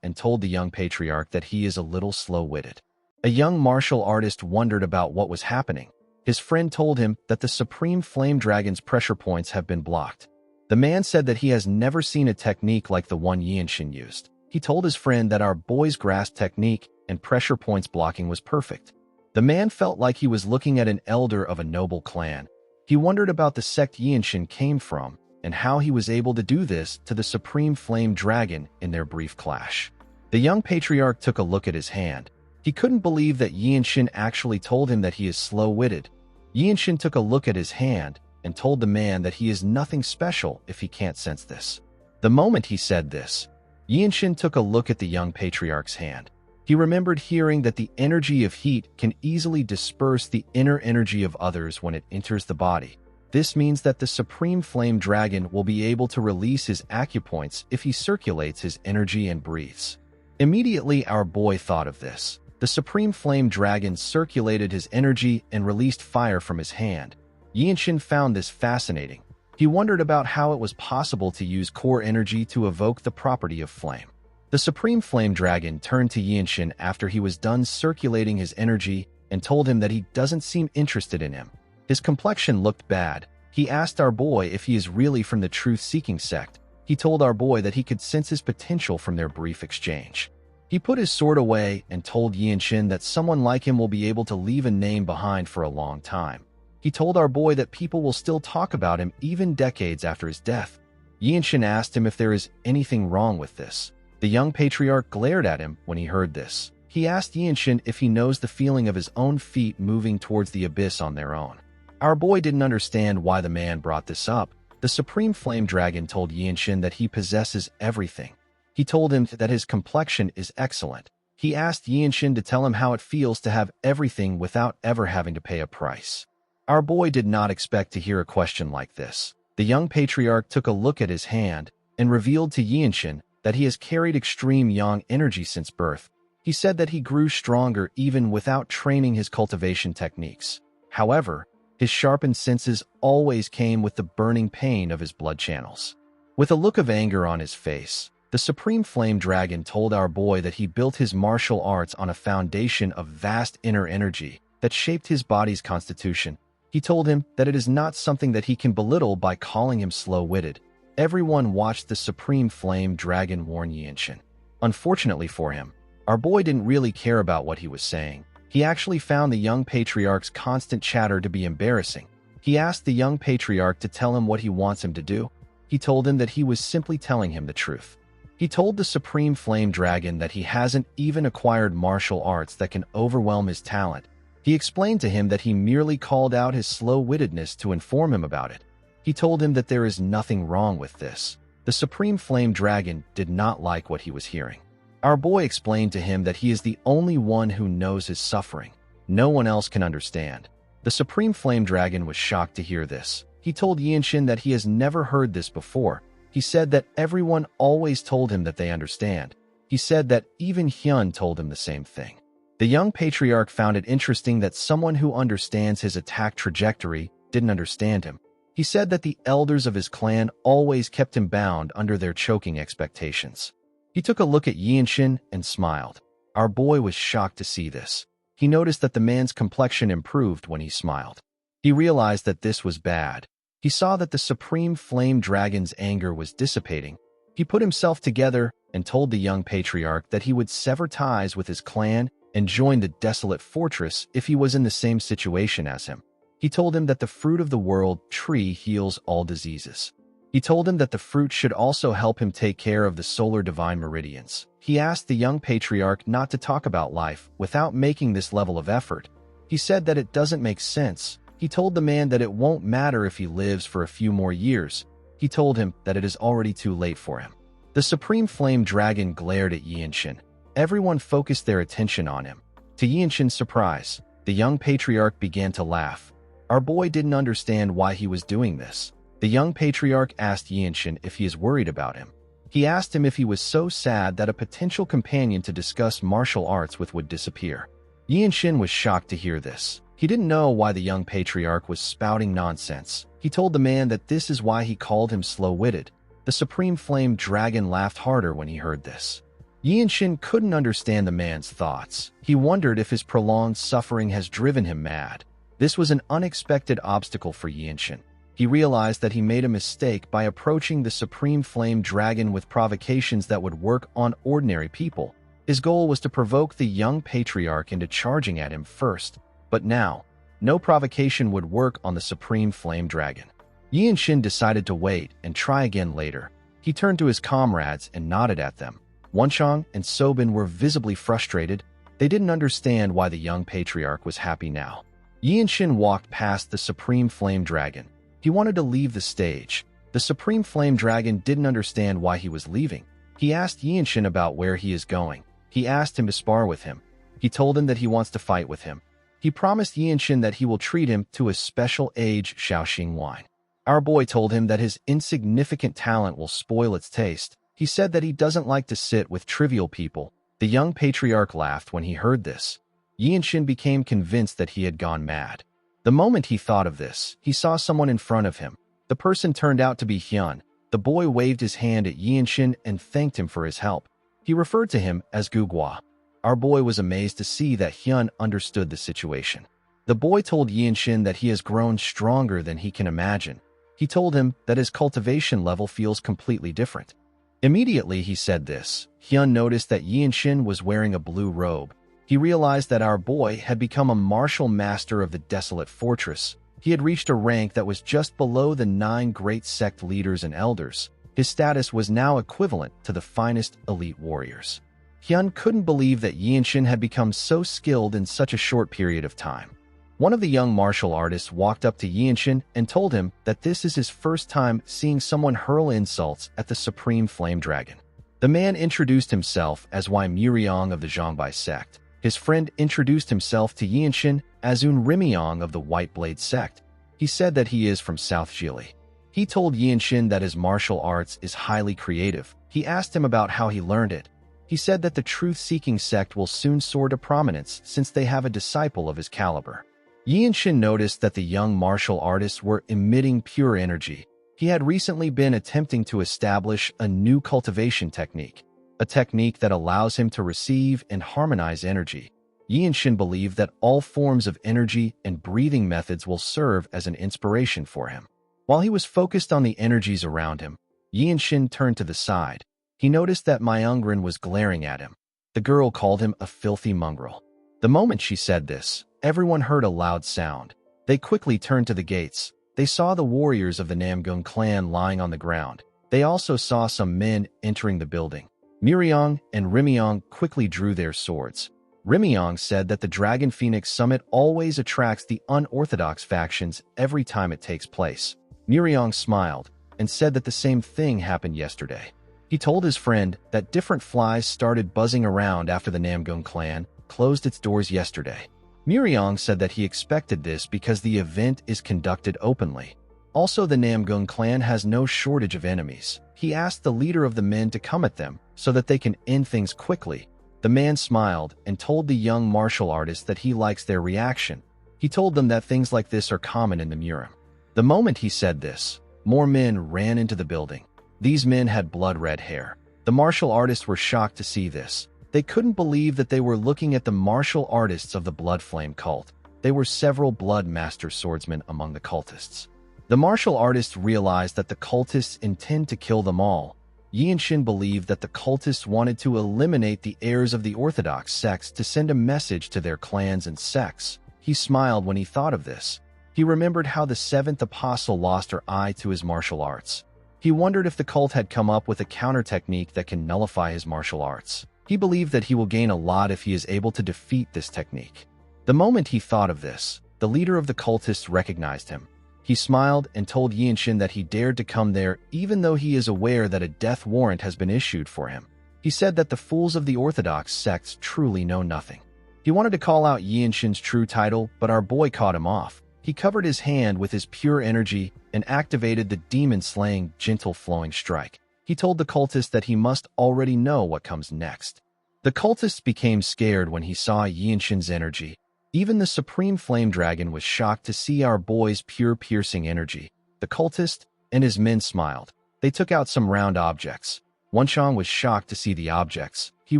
and told the young patriarch that he is a little slow-witted. A young martial artist wondered about what was happening. His friend told him that the Supreme Flame Dragon's pressure points have been blocked. The man said that he has never seen a technique like the one Yinshin used. He told his friend that our boy's grasp technique and pressure points blocking was perfect. The man felt like he was looking at an elder of a noble clan. He wondered about the sect Yinshin came from and how he was able to do this to the Supreme Flame Dragon in their brief clash. The young patriarch took a look at his hand. He couldn't believe that Yinshin actually told him that he is slow-witted. Yinshin took a look at his hand and told the man that he is nothing special if he can't sense this. The moment he said this, Yinshin took a look at the young patriarch's hand. He remembered hearing that the energy of heat can easily disperse the inner energy of others when it enters the body. This means that the Supreme Flame Dragon will be able to release his acupoints if he circulates his energy and breathes. Immediately, our boy thought of this. The Supreme Flame Dragon circulated his energy and released fire from his hand. Yinshin found this fascinating. He wondered about how it was possible to use core energy to evoke the property of flame. The Supreme Flame Dragon turned to Yinshin after he was done circulating his energy and told him that he doesn't seem interested in him. His complexion looked bad. He asked our boy if he is really from the truth-seeking sect. He told our boy that he could sense his potential from their brief exchange. He put his sword away and told Yinshin that someone like him will be able to leave a name behind for a long time. He told our boy that people will still talk about him even decades after his death. Yinshin asked him if there is anything wrong with this. The young patriarch glared at him when he heard this. He asked Yinshin if he knows the feeling of his own feet moving towards the abyss on their own. Our boy didn't understand why the man brought this up. The Supreme Flame Dragon told Yinshin that he possesses everything. He told him that his complexion is excellent. He asked Yinshin to tell him how it feels to have everything without ever having to pay a price. Our boy did not expect to hear a question like this. The young patriarch took a look at his hand and revealed to Yinshin that he has carried extreme yang energy since birth. He said that he grew stronger even without training his cultivation techniques. However, his sharpened senses always came with the burning pain of his blood channels. With a look of anger on his face, the Supreme Flame Dragon told our boy that he built his martial arts on a foundation of vast inner energy that shaped his body's constitution. He told him that it is not something that he can belittle by calling him slow-witted. Everyone watched the Supreme Flame Dragon warn Yinshin. Unfortunately for him, our boy didn't really care about what he was saying. He actually found the young patriarch's constant chatter to be embarrassing. He asked the young patriarch to tell him what he wants him to do. He told him that he was simply telling him the truth. He told the Supreme Flame Dragon that he hasn't even acquired martial arts that can overwhelm his talent. He explained to him that he merely called out his slow-wittedness to inform him about it. He told him that there is nothing wrong with this. The Supreme Flame Dragon did not like what he was hearing. Our boy explained to him that he is the only one who knows his suffering. No one else can understand. The Supreme Flame Dragon was shocked to hear this. He told Yinshin that he has never heard this before. He said that everyone always told him that they understand. He said that even Hyun told him the same thing. The young patriarch found it interesting that someone who understands his attack trajectory didn't understand him. He said that the elders of his clan always kept him bound under their choking expectations. He took a look at Yinshin and smiled. Our boy was shocked to see this. He noticed that the man's complexion improved when he smiled. He realized that this was bad. He saw that the Supreme Flame Dragon's anger was dissipating. He put himself together and told the young patriarch that he would sever ties with his clan and join the desolate fortress if he was in the same situation as him. He told him that the fruit of the world tree heals all diseases. He told him that the fruit should also help him take care of the solar divine meridians. He asked the young patriarch not to talk about life without making this level of effort. He said that it doesn't make sense. He told the man that it won't matter if he lives for a few more years. He told him that it is already too late for him. The Supreme Flame Dragon glared at Yinshin. Everyone focused their attention on him. To Yinshin's surprise, the young patriarch began to laugh. Our boy didn't understand why he was doing this. The young patriarch asked Yinshin if he is worried about him. He asked him if he was so sad that a potential companion to discuss martial arts with would disappear. Yinshin was shocked to hear this. He didn't know why the young patriarch was spouting nonsense. He told the man that this is why he called him slow-witted. The Supreme Flame Dragon laughed harder when he heard this. Yinshin couldn't understand the man's thoughts. He wondered if his prolonged suffering has driven him mad. This was an unexpected obstacle for Yinshin. He realized that he made a mistake by approaching the Supreme Flame Dragon with provocations that would work on ordinary people. His goal was to provoke the young patriarch into charging at him first. But now, no provocation would work on the Supreme Flame Dragon. Yinshin decided to wait and try again later. He turned to his comrades and nodded at them. Wenchang and Sobin were visibly frustrated. They didn't understand why the young patriarch was happy now. Yinshin walked past the Supreme Flame Dragon. He wanted to leave the stage. The Supreme Flame Dragon didn't understand why he was leaving. He asked Yinshin about where he is going. He asked him to spar with him. He told him that he wants to fight with him. He promised Yinshin that he will treat him to a special aged Shaoxing wine. Our boy told him that his insignificant talent will spoil its taste. He said that he doesn't like to sit with trivial people. The young patriarch laughed when he heard this. Yinshin became convinced that he had gone mad. The moment he thought of this, he saw someone in front of him. The person turned out to be Hyun. The boy waved his hand at Yinshin and thanked him for his help. He referred to him as Gugwa. Our boy was amazed to see that Hyun understood the situation. The boy told Yinshin that he has grown stronger than he can imagine. He told him that his cultivation level feels completely different. Immediately he said this, Hyun noticed that Yinshin was wearing a blue robe. He realized that our boy had become a martial master of the desolate fortress. He had reached a rank that was just below the 9 great sect leaders and elders. His status was now equivalent to the finest elite warriors. Hyun couldn't believe that Yinshin had become so skilled in such a short period of time. One of the young martial artists walked up to Yinshin and told him that this is his first time seeing someone hurl insults at the Supreme Flame Dragon. The man introduced himself as Wai Muriong of the Zhongbai sect. His friend introduced himself to Yinshin as Un Rimiong of the White Blade sect. He said that he is from South Jili. He told Yinshin that his martial arts is highly creative. He asked him about how he learned it. He said that the truth-seeking sect will soon soar to prominence since they have a disciple of his caliber. Yinshin noticed that the young martial artists were emitting pure energy. He had recently been attempting to establish a new cultivation technique, a technique that allows him to receive and harmonize energy. Yinshin believed that all forms of energy and breathing methods will serve as an inspiration for him. While he was focused on the energies around him, Yinshin turned to the side. He noticed that Myungren was glaring at him. The girl called him a filthy mongrel. The moment she said this, everyone heard a loud sound. They quickly turned to the gates. They saw the warriors of the Namgung clan lying on the ground. They also saw some men entering the building. Muriong and Rimiong quickly drew their swords. Rimiong said that the Dragon Phoenix Summit always attracts the unorthodox factions every time it takes place. Muriong smiled and said that the same thing happened yesterday. He told his friend that different flies started buzzing around after the Namgung clan closed its doors yesterday. Muriong said that he expected this because the event is conducted openly. Also, the Namgung clan has no shortage of enemies. He asked the leader of the men to come at them so that they can end things quickly. The man smiled and told the young martial artist that he likes their reaction. He told them that things like this are common in the Murim. The moment he said this, more men ran into the building. These men had blood-red hair. The martial artists were shocked to see this. They couldn't believe that they were looking at the martial artists of the Blood Flame cult. There were several Blood Master swordsmen among the cultists. The martial artists realized that the cultists intend to kill them all. Yinshin believed that the cultists wanted to eliminate the heirs of the Orthodox sects to send a message to their clans and sects. He smiled when he thought of this. He remembered how the seventh apostle lost her eye to his martial arts. He wondered if the cult had come up with a counter technique that can nullify his martial arts. He believed that he will gain a lot if he is able to defeat this technique. The moment he thought of this, the leader of the cultists recognized him. He smiled and told Yinshin that he dared to come there even though he is aware that a death warrant has been issued for him. He said that the fools of the Orthodox sects truly know nothing. He wanted to call out Yinshin's true title, but our boy caught him off. He covered his hand with his pure energy and activated the demon-slaying, gentle-flowing strike. He told the cultist that he must already know what comes next. The cultists became scared when he saw Yinshin's energy. Even the Supreme Flame Dragon was shocked to see our boy's pure piercing energy. The cultist and his men smiled. They took out some round objects. Wenshang was shocked to see the objects. He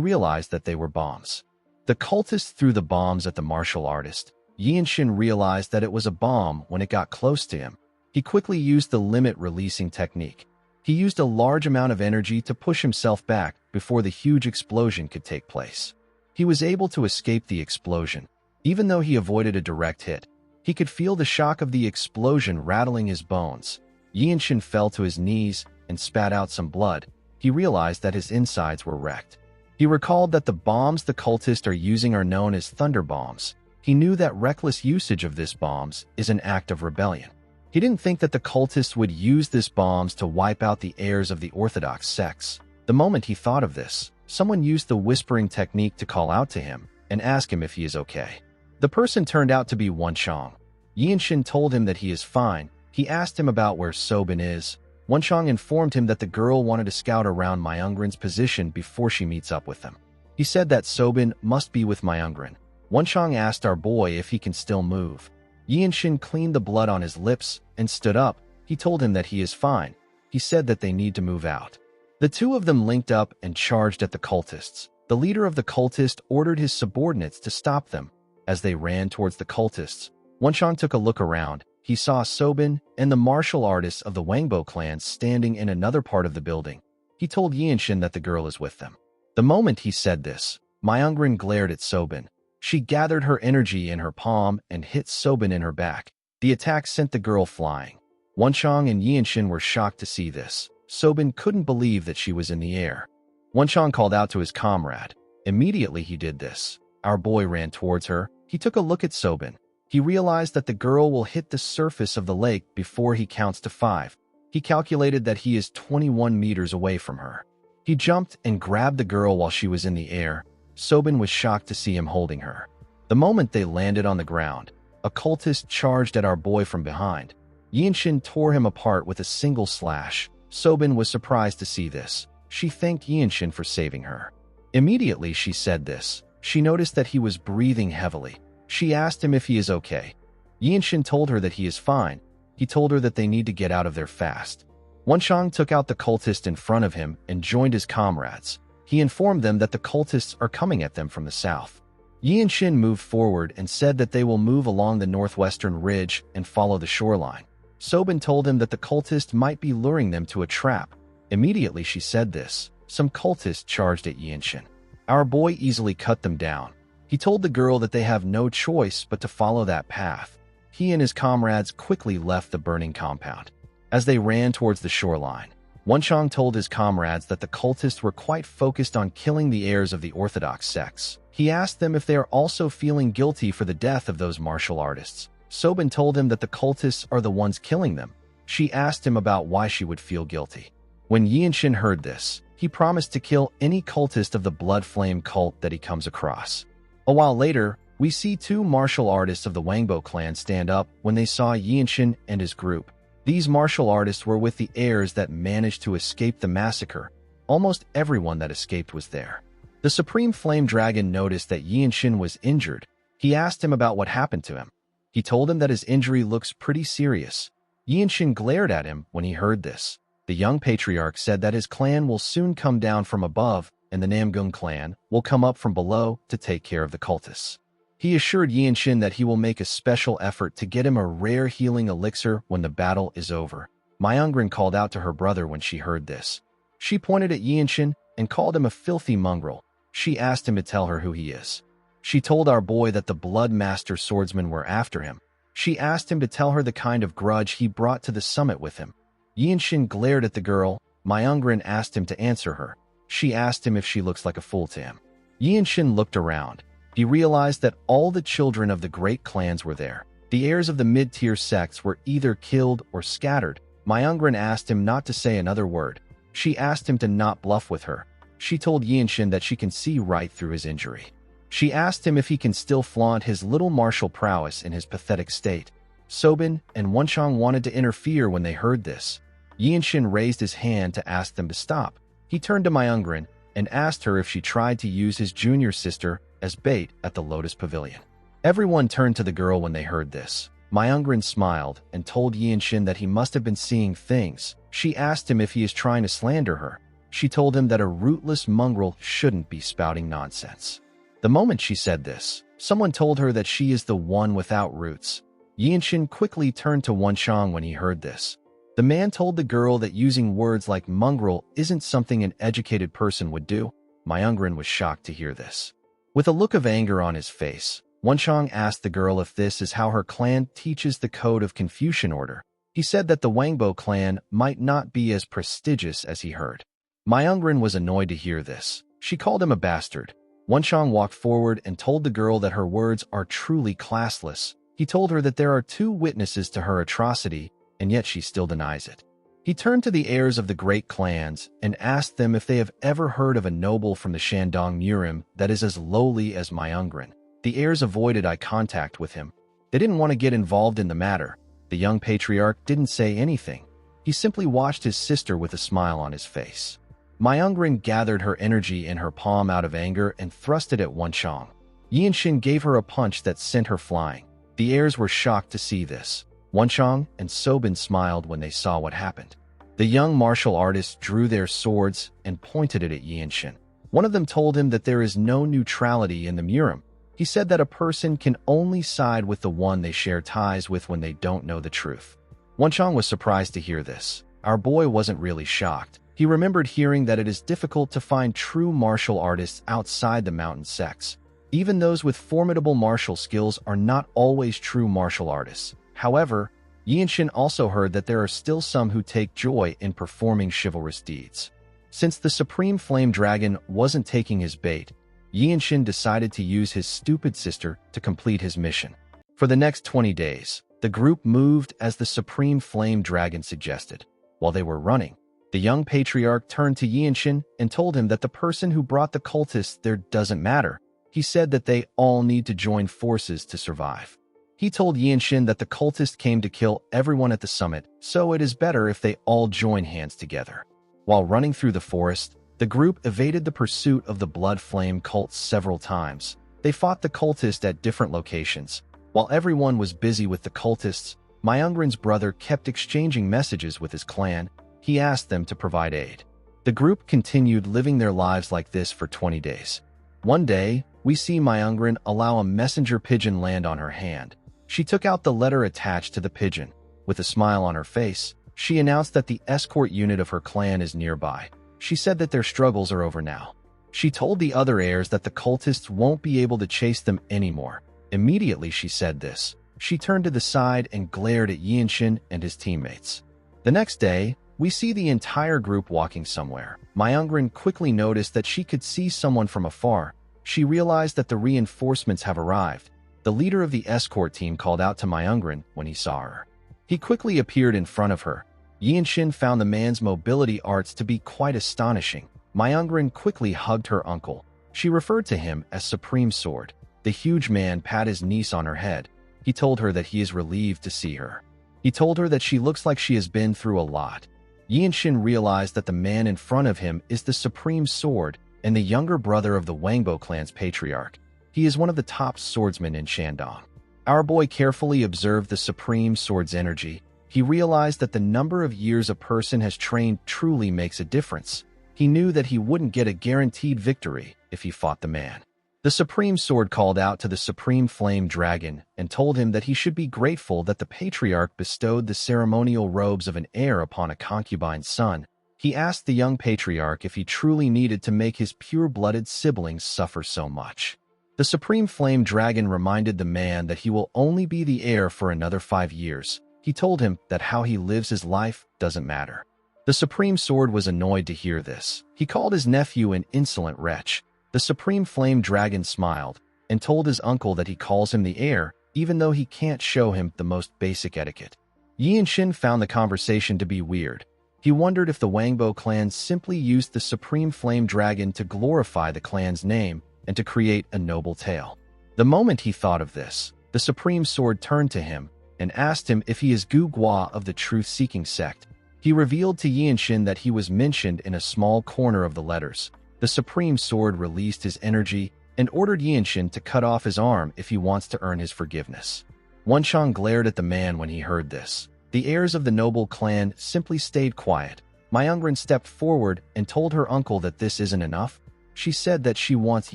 realized that they were bombs. The cultist threw the bombs at the martial artist. Yinshin realized that it was a bomb when it got close to him. He quickly used the limit-releasing technique. He used a large amount of energy to push himself back before the huge explosion could take place. He was able to escape the explosion. Even though he avoided a direct hit, he could feel the shock of the explosion rattling his bones. Yinshin fell to his knees and spat out some blood. He realized that his insides were wrecked. He recalled that the bombs the cultists are using are known as thunder bombs. He knew that reckless usage of these bombs is an act of rebellion. He didn't think that the cultists would use these bombs to wipe out the heirs of the Orthodox sects. The moment he thought of this, someone used the whispering technique to call out to him and ask him if he is okay. The person turned out to be Wenshang. Yinshin told him that he is fine. He asked him about where Sobin is. Wenshang informed him that the girl wanted to scout around Myungren's position before she meets up with them. He said that Sobin must be with Myungren. Wenshang asked our boy if he can still move. Yinshin cleaned the blood on his lips and stood up. He told him that he is fine. He said that they need to move out. The two of them linked up and charged at the cultists. The leader of the cultist ordered his subordinates to stop them. As they ran towards the cultists, Wenshang took a look around. He saw Sobin and the martial artists of the Wangbo clan standing in another part of the building. He told Yinshin that the girl is with them. The moment he said this, Myungren glared at Sobin. She gathered her energy in her palm and hit Sobin in her back. The attack sent the girl flying. Wenshang and Yinshin were shocked to see this. Sobin couldn't believe that she was in the air. Wenshang called out to his comrade. Immediately he did this. Our boy ran towards her. He took a look at Sobin. He realized that the girl will hit the surface of the lake before he counts to 5. He calculated that he is 21 meters away from her. He jumped and grabbed the girl while she was in the air. Sobin was shocked to see him holding her. The moment they landed on the ground, a cultist charged at our boy from behind. Yinshin tore him apart with a single slash. Sobin was surprised to see this. She thanked Yinshin for saving her. Immediately she said this. She noticed that he was breathing heavily. She asked him if he is okay. Yinshin told her that he is fine. He told her that they need to get out of there fast. Wenshang took out the cultist in front of him and joined his comrades. He informed them that the cultists are coming at them from the south. Yinshin moved forward and said that they will move along the northwestern ridge and follow the shoreline. Sobin told him that the cultists might be luring them to a trap. Immediately she said this. Some cultists charged at Yinshin. Our boy easily cut them down. He told the girl that they have no choice but to follow that path. He and his comrades quickly left the burning compound. As they ran towards the shoreline, Wenshang told his comrades that the cultists were quite focused on killing the heirs of the Orthodox sects. He asked them if they are also feeling guilty for the death of those martial artists. Sobin told him that the cultists are the ones killing them. She asked him about why she would feel guilty. When Yinshin heard this, he promised to kill any cultist of the Blood Flame cult that he comes across. A while later, we see two martial artists of the Wangbo clan stand up when they saw Yinshin and his group. These martial artists were with the heirs that managed to escape the massacre. Almost everyone that escaped was there. The Supreme Flame Dragon noticed that Yinshin was injured. He asked him about what happened to him. He told him that his injury looks pretty serious. Yinshin glared at him when he heard this. The young patriarch said that his clan will soon come down from above and the Namgung clan will come up from below to take care of the cultists. He assured Yinshin that he will make a special effort to get him a rare healing elixir when the battle is over. Myungrin called out to her brother when she heard this. She pointed at Yinshin and called him a filthy mongrel. She asked him to tell her who he is. She told our boy that the Blood Master swordsmen were after him. She asked him to tell her the kind of grudge he brought to the summit with him. Yinshin glared at the girl. Myungrin asked him to answer her. She asked him if she looks like a fool to him. Yinshin looked around. He realized that all the children of the great clans were there. The heirs of the mid-tier sects were either killed or scattered. Myungrin asked him not to say another word. She asked him to not bluff with her. She told Yinshin that she can see right through his injury. She asked him if he can still flaunt his little martial prowess in his pathetic state. Sobin and Wenchang wanted to interfere when they heard this. Yinshin raised his hand to ask them to stop. He turned to Myungrin and asked her if she tried to use his junior sister as bait at the Lotus Pavilion. Everyone turned to the girl when they heard this. Myungrin smiled and told Yinshin that he must have been seeing things. She asked him if he is trying to slander her. She told him that a rootless mongrel shouldn't be spouting nonsense. The moment she said this, someone told her that she is the one without roots. Yinshin quickly turned to Wenchang when he heard this. The man told the girl that using words like mongrel isn't something an educated person would do. Myungrin was shocked to hear this. With a look of anger on his face, Wenchang asked the girl if this is how her clan teaches the code of Confucian order. He said that the Wangbo clan might not be as prestigious as he heard. Myungrin was annoyed to hear this. She called him a bastard. Wenchang walked forward and told the girl that her words are truly classless. He told her that there are 2 witnesses to her atrocity, and yet she still denies it. He turned to the heirs of the great clans and asked them if they have ever heard of a noble from the Shandong Murim that is as lowly as Myungrin. The heirs avoided eye contact with him. They didn't want to get involved in the matter. The young patriarch didn't say anything. He simply watched his sister with a smile on his face. Myungrin gathered her energy in her palm out of anger and thrust it at Wenchang. Yinshin gave her a punch that sent her flying. The heirs were shocked to see this. Wenchang and Sobin smiled when they saw what happened. The young martial artists drew their swords and pointed it at Yinshin. One of them told him that there is no neutrality in the Murim. He said that a person can only side with the one they share ties with when they don't know the truth. Wenchang was surprised to hear this. Our boy wasn't really shocked. He remembered hearing that it is difficult to find true martial artists outside the mountain sects. Even those with formidable martial skills are not always true martial artists. However, Yinshin also heard that there are still some who take joy in performing chivalrous deeds. Since the Supreme Flame Dragon wasn't taking his bait, Yinshin decided to use his stupid sister to complete his mission. For the next 20 days, the group moved as the Supreme Flame Dragon suggested. While they were running, the young patriarch turned to Yinshin and told him that the person who brought the cultists there doesn't matter. He said that they all need to join forces to survive. He told Yinshin that the cultists came to kill everyone at the summit, so it is better if they all join hands together. While running through the forest, the group evaded the pursuit of the Blood Flame cults several times. They fought the cultists at different locations. While everyone was busy with the cultists, Myungrin's brother kept exchanging messages with his clan. He asked them to provide aid. The group continued living their lives like this for 20 days. One day, we see Myungrin allow a messenger pigeon land on her hand. She took out the letter attached to the pigeon. With a smile on her face, she announced that the escort unit of her clan is nearby. She said that their struggles are over now. She told the other heirs that the cultists won't be able to chase them anymore. Immediately she said this, she turned to the side and glared at Yinshin and his teammates. The next day, we see the entire group walking somewhere. Myungrin quickly noticed that she could see someone from afar. She realized that the reinforcements have arrived. The leader of the escort team called out to Myungrin when he saw her. He quickly appeared in front of her. Yinshin found the man's mobility arts to be quite astonishing. Myungrin quickly hugged her uncle. She referred to him as Supreme Sword. The huge man pat his niece on her head. He told her that he is relieved to see her. He told her that she looks like she has been through a lot. Yinshin realized that the man in front of him is the Supreme Sword and the younger brother of the Wangbo clan's patriarch. He is one of the top swordsmen in Shandong. Our boy carefully observed the Supreme Sword's energy. He realized that the number of years a person has trained truly makes a difference. He knew that he wouldn't get a guaranteed victory if he fought the man. The Supreme Sword called out to the Supreme Flame Dragon and told him that he should be grateful that the Patriarch bestowed the ceremonial robes of an heir upon a concubine's son. He asked the young Patriarch if he truly needed to make his pure-blooded siblings suffer so much. The Supreme Flame Dragon reminded the man that he will only be the heir for another 5 years. He told him that how he lives his life doesn't matter. The Supreme Sword was annoyed to hear this. He called his nephew an insolent wretch. The Supreme Flame Dragon smiled and told his uncle that he calls him the heir, even though he can't show him the most basic etiquette. Yi and Shin found the conversation to be weird. He wondered if the Wangbo clan simply used the Supreme Flame Dragon to glorify the clan's name and to create a noble tale. The moment he thought of this, the Supreme Sword turned to him and asked him if he is Gu Gua of the truth-seeking sect. He revealed to Yi and Shin that he was mentioned in a small corner of the letters. The Supreme Sword released his energy and ordered Yi and Shin to cut off his arm if he wants to earn his forgiveness. Wenchang glared at the man when he heard this. The heirs of the noble clan simply stayed quiet. Myungren stepped forward and told her uncle that this isn't enough. She said that she wants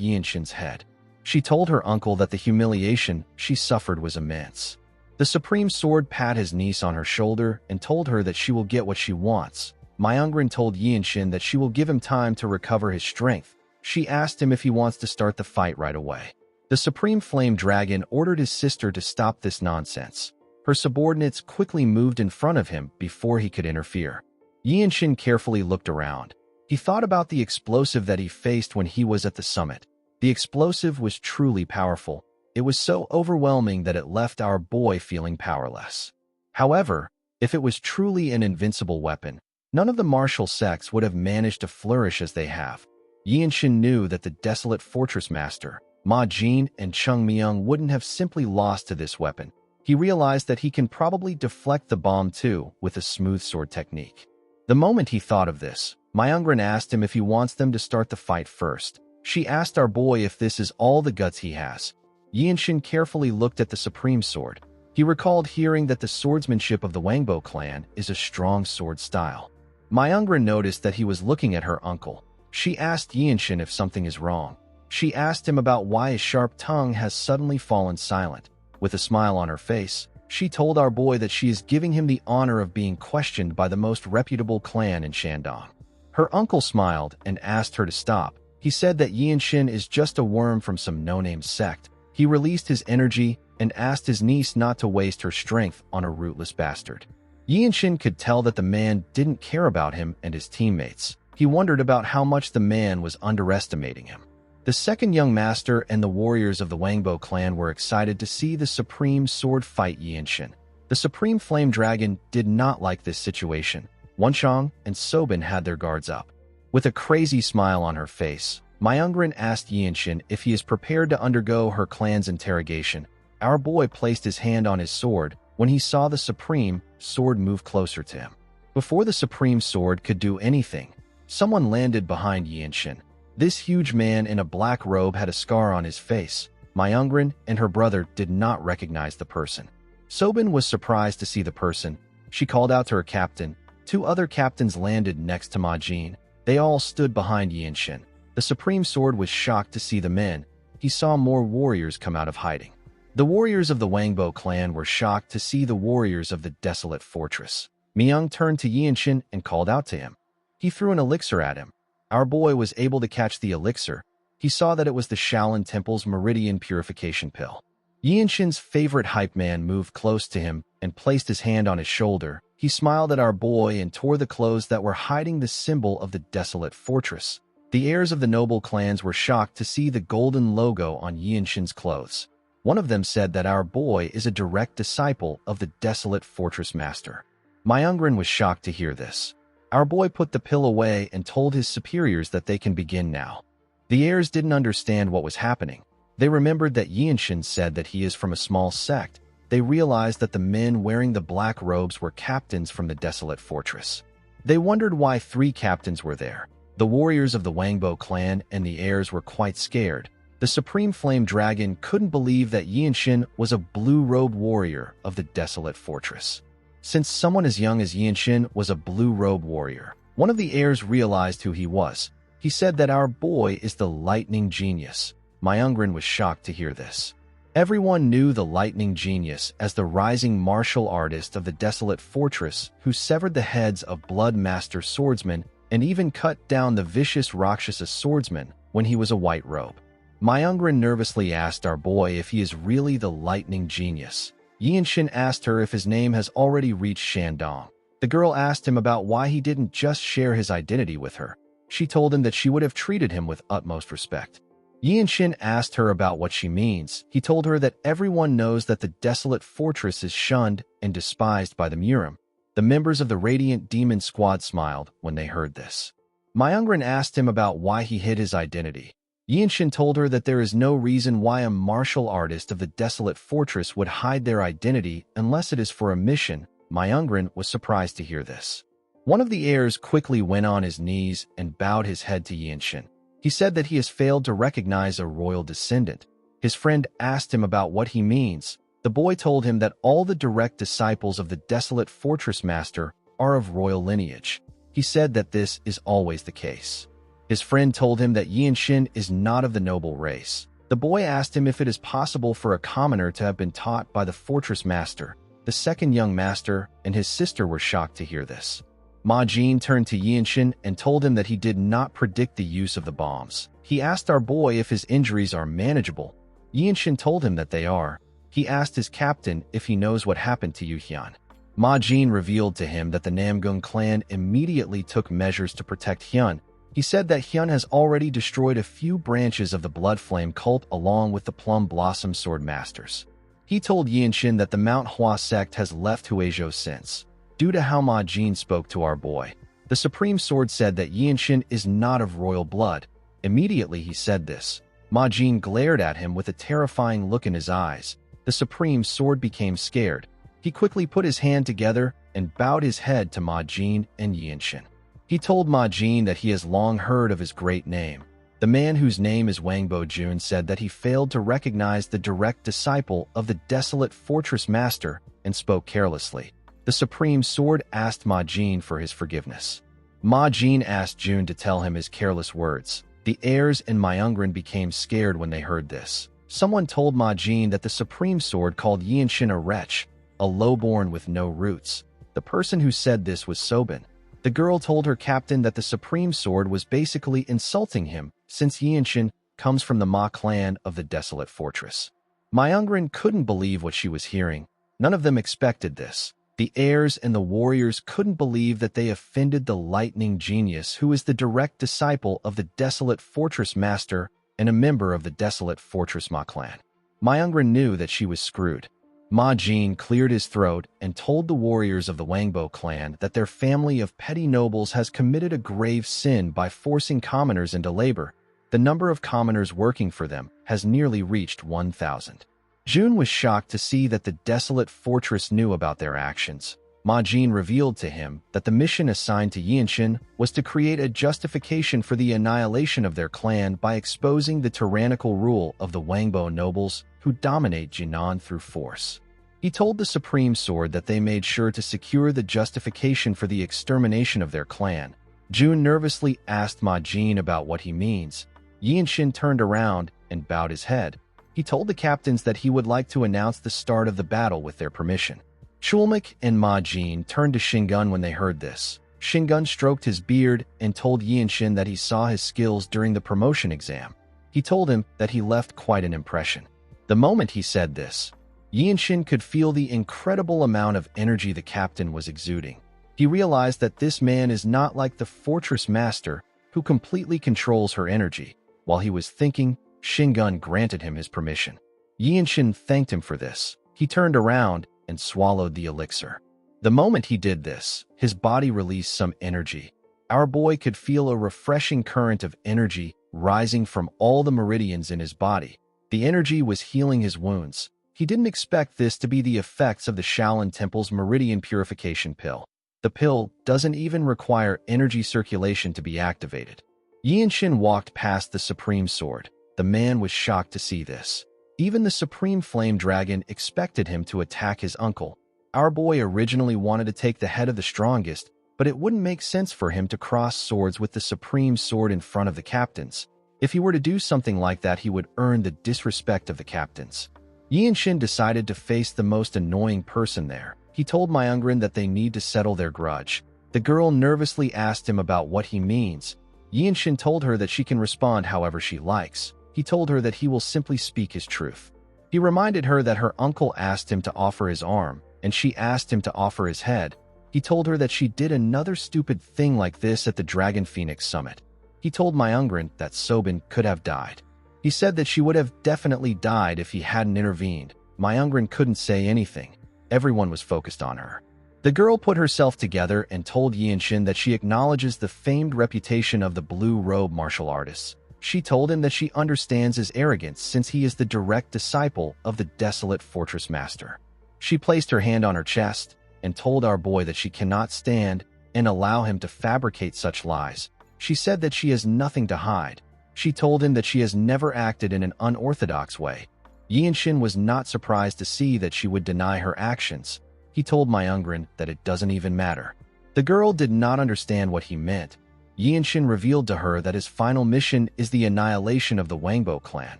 Yi and Shin's head. She told her uncle that the humiliation she suffered was immense. The Supreme Sword pat his niece on her shoulder and told her that she will get what she wants. Myungren told Yi and Shin that she will give him time to recover his strength. She asked him if he wants to start the fight right away. The Supreme Flame Dragon ordered his sister to stop this nonsense. Her subordinates quickly moved in front of him before he could interfere. Yi and Shin carefully looked around. He thought about the explosive that he faced when he was at the summit. The explosive was truly powerful. It was so overwhelming that it left our boy feeling powerless. However, if it was truly an invincible weapon, none of the martial sects would have managed to flourish as they have. Yi and Shin knew that the desolate fortress master, Ma Jin and Chung Myung wouldn't have simply lost to this weapon. He realized that he can probably deflect the bomb too with a smooth sword technique. The moment he thought of this, Myungren asked him if he wants them to start the fight first. She asked our boy if this is all the guts he has. Yi and Shin carefully looked at the Supreme Sword. He recalled hearing that the swordsmanship of the Wangbo clan is a strong sword style. Myungren noticed that he was looking at her uncle. She asked Yi and Shin if something is wrong. She asked him about why his sharp tongue has suddenly fallen silent. With a smile on her face, she told our boy that she is giving him the honor of being questioned by the most reputable clan in Shandong. Her uncle smiled and asked her to stop. He said that Yi and Shin is just a worm from some no-name sect. He released his energy and asked his niece not to waste her strength on a rootless bastard. Yi and Shin could tell that the man didn't care about him and his teammates. He wondered about how much the man was underestimating him. The second young master and the warriors of the Wangbo clan were excited to see the Supreme Sword fight Yi and Shin. The Supreme Flame Dragon did not like this situation. Wenchang and Sobin had their guards up. With a crazy smile on her face, Myungren asked Yi and Shin if he is prepared to undergo her clan's interrogation. Our boy placed his hand on his sword when he saw the Supreme Sword move closer to him. Before the Supreme Sword could do anything, someone landed behind Yi and Shin. This huge man in a black robe had a scar on his face. Myungren and her brother did not recognize the person. Sobin was surprised to see the person. She called out to her captain. 2 other captains landed next to Ma Jin. They all stood behind Yi and Shin. The Supreme Sword was shocked to see the men. He saw more warriors come out of hiding. The warriors of the Wangbo clan were shocked to see the warriors of the desolate fortress. Myung turned to Yi and Shin and called out to him. He threw an elixir at him. Our boy was able to catch the elixir. He saw that it was the Shaolin Temple's Meridian Purification Pill. Yi and Shin's favorite hype man moved close to him and placed his hand on his shoulder. He smiled at our boy and tore the clothes that were hiding the symbol of the desolate fortress. The heirs of the noble clans were shocked to see the golden logo on Yi and Shin's clothes. One of them said that our boy is a direct disciple of the desolate fortress master. Myungren was shocked to hear this. Our boy put the pill away and told his superiors that they can begin now. The heirs didn't understand what was happening. They remembered that Yi and Shin said that he is from a small sect. They realized that the men wearing the black robes were captains from the desolate fortress. They wondered why 3 captains were there. The warriors of the Wangbo clan and the heirs were quite scared. The Supreme Flame Dragon couldn't believe that Yi and Shin was a blue-robed warrior of the desolate fortress. since someone as young as Yinshin was a blue-robe warrior. One of the heirs realized who he was. He said that our boy is the lightning genius. Myungrin was shocked to hear this. Everyone knew the lightning genius as the rising martial artist of the desolate fortress who severed the heads of blood master swordsmen and even cut down the vicious Rakshasa swordsman when he was a white robe. Myungrin nervously asked our boy if he is really the lightning genius. Yinshin asked her if his name has already reached Shandong. The girl asked him about why he didn't just share his identity with her. She told him that she would have treated him with utmost respect. Yinshin asked her about what she means. He told her that everyone knows that the desolate fortress is shunned and despised by the Murim. The members of the Radiant Demon Squad smiled when they heard this. Myungrin asked him about why he hid his identity. Yinshin told her that there is no reason why a martial artist of the desolate fortress would hide their identity unless it is for a mission. Myungrin was surprised to hear this. One of the heirs quickly went on his knees and bowed his head to Yinshin. He said that he has failed to recognize a royal descendant. His friend asked him about what he means. The boy told him that all the direct disciples of the desolate fortress master are of royal lineage. He said that this is always the case. His friend told him that Yinshin is not of the noble race. The boy asked him if it is possible for a commoner to have been taught by the fortress master. The second young master and his sister were shocked to hear this. Ma Jin turned to Yinshin and told him that he did not predict the use of the bombs. He asked our boy if his injuries are manageable. Yinshin told him that they are. He asked his captain if he knows what happened to Yu Hyun. Ma Jin revealed to him that the Namgung clan immediately took measures to protect Hyun. He said that Hyun has already destroyed a few branches of the Blood Flame cult along with the Plum Blossom Sword Masters. He told Yinshin that the Mount Hua sect has left Huizhou since. Due to how Ma Jin spoke to our boy, the Supreme Sword said that Yinshin is not of royal blood. Immediately he said this. Ma Jin glared at him with a terrifying look in his eyes. The Supreme Sword became scared. He quickly put his hand together and bowed his head to Ma Jin and Yinshin. He told Ma Jin that he has long heard of his great name. The man whose name is Wang Bo-jun said that he failed to recognize the direct disciple of the desolate fortress master and spoke carelessly. The Supreme Sword asked Ma Jin for his forgiveness. Ma Jin asked Jun to tell him his careless words. The heirs and Myungrin became scared when they heard this. Someone told Ma Jin that the Supreme Sword called Yinshin a wretch, a lowborn with no roots. The person who said this was Sobin. The girl told her captain that the Supreme Sword was basically insulting him, since Yinshin comes from the Ma clan of the desolate fortress. Myungrin couldn't believe what she was hearing. None of them expected this. The heirs and the warriors couldn't believe that they offended the lightning genius who is the direct disciple of the desolate fortress master and a member of the desolate fortress Ma clan. Myungrin knew that she was screwed. Ma Jin cleared his throat and told the warriors of the Wangbo clan that their family of petty nobles has committed a grave sin by forcing commoners into labor. The number of commoners working for them has nearly reached 1,000. Jun was shocked to see that the desolate fortress knew about their actions. Ma Jin revealed to him that the mission assigned to Yinshin was to create a justification for the annihilation of their clan by exposing the tyrannical rule of the Wangbo nobles who dominate Jinan through force. He told the Supreme Sword that they made sure to secure the justification for the extermination of their clan. Jun nervously asked Ma Jin about what he means. Yinshin turned around and bowed his head. He told the captains that he would like to announce the start of the battle with their permission. Chulmak and Ma Jin turned to Shingun when they heard this. Shingun stroked his beard and told Yinshin that he saw his skills during the promotion exam. He told him that he left quite an impression. The moment he said this, Yinshin could feel the incredible amount of energy the captain was exuding. He realized that this man is not like the fortress master who completely controls her energy. While he was thinking, Shingun granted him his permission. Yinshin thanked him for this. He turned around and swallowed the elixir. The moment he did this, his body released some energy. Our boy could feel a refreshing current of energy rising from all the meridians in his body. The energy was healing his wounds. He didn't expect this to be the effects of the Shaolin Temple's Meridian Purification Pill. The pill doesn't even require energy circulation to be activated. Yinshin walked past the Supreme Sword. The man was shocked to see this. Even the Supreme Flame Dragon expected him to attack his uncle. Our boy originally wanted to take the head of the strongest, but it wouldn't make sense for him to cross swords with the supreme sword in front of the captains. If he were to do something like that, he would earn the disrespect of the captains. Yinshin decided to face the most annoying person there. He told Myungrin that they need to settle their grudge. The girl nervously asked him about what he means. Yinshin told her that she can respond however she likes. He told her that he will simply speak his truth. He reminded her that her uncle asked him to offer his arm, and she asked him to offer his head. He told her that she did another stupid thing like this at the Dragon Phoenix Summit. He told Myungrin that Sobin could have died. He said that she would have definitely died if he hadn't intervened. Myungrin couldn't say anything. Everyone was focused on her. The girl put herself together and told Yinshin that she acknowledges the famed reputation of the blue robe martial artists. She told him that she understands his arrogance since he is the direct disciple of the Desolate Fortress Master. She placed her hand on her chest and told our boy that she cannot stand and allow him to fabricate such lies. She said that she has nothing to hide. She told him that she has never acted in an unorthodox way. Yinshin was not surprised to see that she would deny her actions. He told Myungrin that it doesn't even matter. The girl did not understand what he meant. Yinshin revealed to her that his final mission is the annihilation of the Wangbo clan.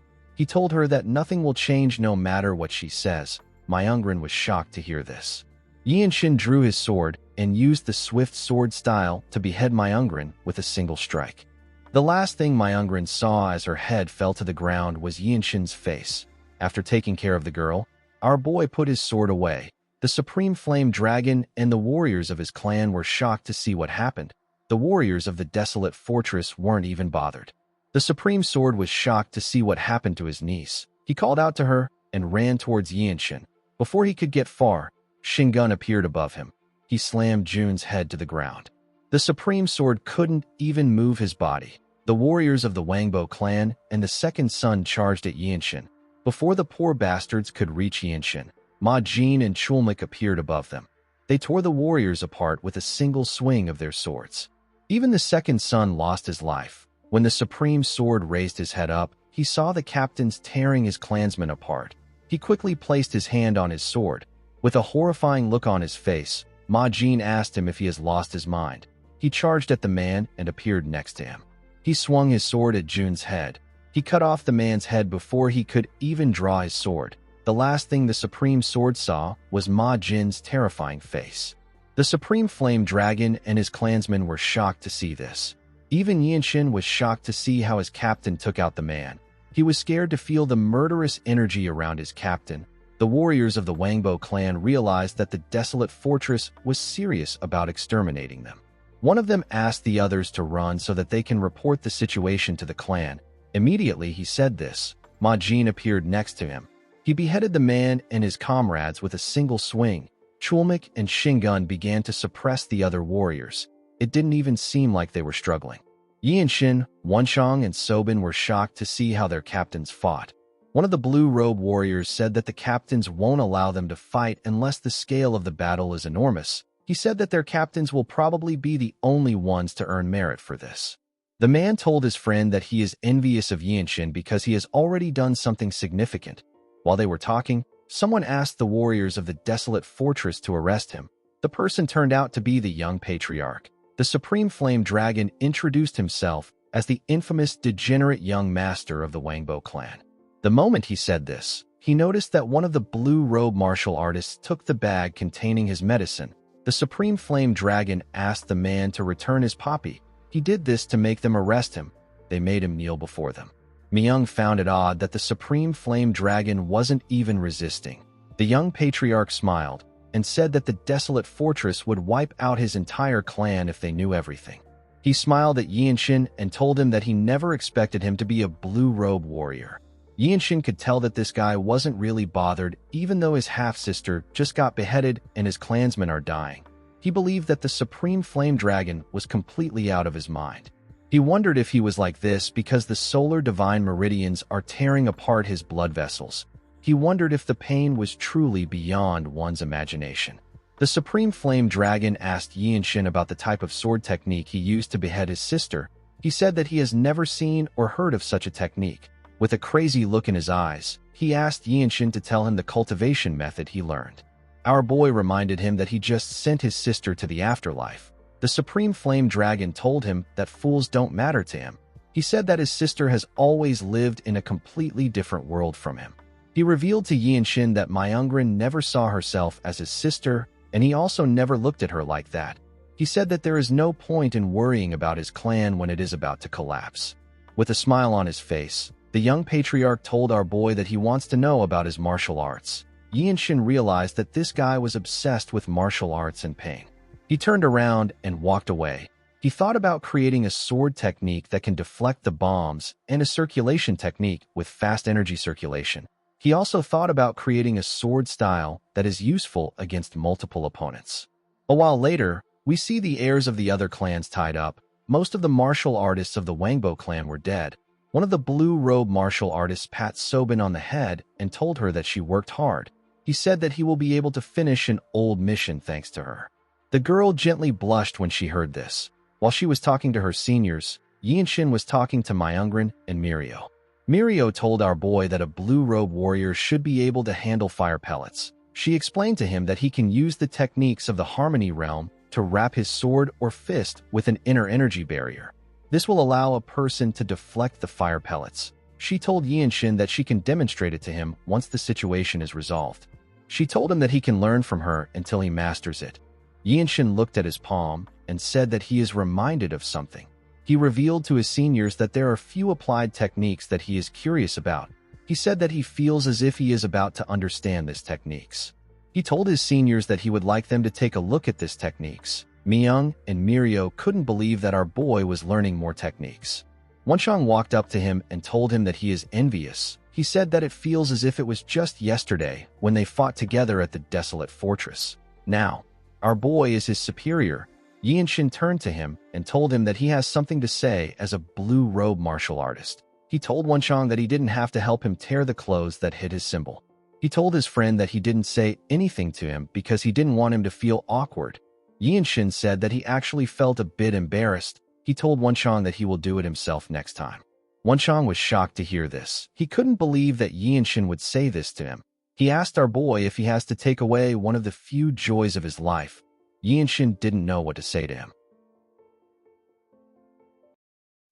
He told her that nothing will change no matter what she says. Myungrin was shocked to hear this. Yinshin drew his sword and used the swift sword style to behead Myungrin with a single strike. The last thing Myungrin saw as her head fell to the ground was Yinshin's face. After taking care of the girl, our boy put his sword away. The Supreme Flame Dragon and the warriors of his clan were shocked to see what happened. The warriors of the Desolate Fortress weren't even bothered. The Supreme Sword was shocked to see what happened to his niece. He called out to her and ran towards Yinshin. Before he could get far, Shingun appeared above him. He slammed Jun's head to the ground. The Supreme Sword couldn't even move his body. The warriors of the Wangbo clan and the second son charged at Yinshin. Before the poor bastards could reach Yinshin, Ma Jin and Chulmik appeared above them. They tore the warriors apart with a single swing of their swords. Even the second son lost his life. When the Supreme Sword raised his head up, he saw the captains tearing his clansmen apart. He quickly placed his hand on his sword. With a horrifying look on his face, Ma Jin asked him if he has lost his mind. He charged at the man and appeared next to him. He swung his sword at Jun's head. He cut off the man's head before he could even draw his sword. The last thing the Supreme Sword saw was Ma Jin's terrifying face. The Supreme Flame Dragon and his clansmen were shocked to see this. Even Yinshin was shocked to see how his captain took out the man. He was scared to feel the murderous energy around his captain. The warriors of the Wangbo clan realized that the Desolate Fortress was serious about exterminating them. One of them asked the others to run so that they can report the situation to the clan. Immediately he said this. Ma Jin appeared next to him. He beheaded the man and his comrades with a single swing. Chulmik and Shingun began to suppress the other warriors. It didn't even seem like they were struggling. Yinshin, Wenshang, and Sobin were shocked to see how their captains fought. One of the blue robe warriors said that the captains won't allow them to fight unless the scale of the battle is enormous. He said that their captains will probably be the only ones to earn merit for this. The man told his friend that he is envious of Yinshin because he has already done something significant. While they were talking, someone asked the warriors of the Desolate Fortress to arrest him. The person turned out to be the young patriarch. The Supreme Flame Dragon introduced himself as the infamous degenerate young master of the Wangbo clan. The moment he said this, he noticed that one of the blue robe martial artists took the bag containing his medicine. The Supreme Flame Dragon asked the man to return his poppy. He did this to make them arrest him. They made him kneel before them. Myung found it odd that the Supreme Flame Dragon wasn't even resisting. The young patriarch smiled and said that the Desolate Fortress would wipe out his entire clan if they knew everything. He smiled at Yinshin and told him that he never expected him to be a blue robe warrior. Yinshin could tell that this guy wasn't really bothered even though his half-sister just got beheaded and his clansmen are dying. He believed that the Supreme Flame Dragon was completely out of his mind. He wondered if he was like this because the solar divine meridians are tearing apart his blood vessels. He wondered if the pain was truly beyond one's imagination. The Supreme Flame Dragon asked Yinshin about the type of sword technique he used to behead his sister. He said that he has never seen or heard of such a technique. With a crazy look in his eyes, he asked Yinshin to tell him the cultivation method he learned. Our boy reminded him that he just sent his sister to the afterlife. The Supreme Flame Dragon told him that fools don't matter to him. He said that his sister has always lived in a completely different world from him. He revealed to Yinshin that Myungrin never saw herself as his sister, and he also never looked at her like that. He said that there is no point in worrying about his clan when it is about to collapse. With a smile on his face, the young patriarch told our boy that he wants to know about his martial arts. Yinshin realized that this guy was obsessed with martial arts and pain. He turned around and walked away. He thought about creating a sword technique that can deflect the bombs and a circulation technique with fast energy circulation. He also thought about creating a sword style that is useful against multiple opponents. A while later, we see the heirs of the other clans tied up. Most of the martial artists of the Wangbo clan were dead. One of the blue-robe martial artists pat Sobin on the head and told her that she worked hard. He said that he will be able to finish an old mission thanks to her. The girl gently blushed when she heard this. While she was talking to her seniors, Yinshin was talking to Myungrin and Mirio. Mirio told our boy that a blue-robe warrior should be able to handle fire pellets. She explained to him that he can use the techniques of the Harmony Realm to wrap his sword or fist with an inner energy barrier. This will allow a person to deflect the fire pellets. She told Yinshin that she can demonstrate it to him once the situation is resolved. She told him that he can learn from her until he masters it. Yinshin looked at his palm and said that he is reminded of something. He revealed to his seniors that there are few applied techniques that he is curious about. He said that he feels as if he is about to understand these techniques. He told his seniors that he would like them to take a look at these techniques. Myung and Mirio couldn't believe that our boy was learning more techniques. Wenshang walked up to him and told him that he is envious. He said that it feels as if it was just yesterday when they fought together at the desolate fortress. Now, our boy is his superior. Yinshin turned to him and told him that he has something to say as a blue-robe martial artist. He told Wenshang that he didn't have to help him tear the clothes that hid his symbol. He told his friend that he didn't say anything to him because he didn't want him to feel awkward. Yinshin said that he actually felt a bit embarrassed. He told Wenshang that he will do it himself next time. Wenshang was shocked to hear this. He couldn't believe that Yinshin would say this to him. He asked our boy if he has to take away one of the few joys of his life. Yinshin didn't know what to say to him.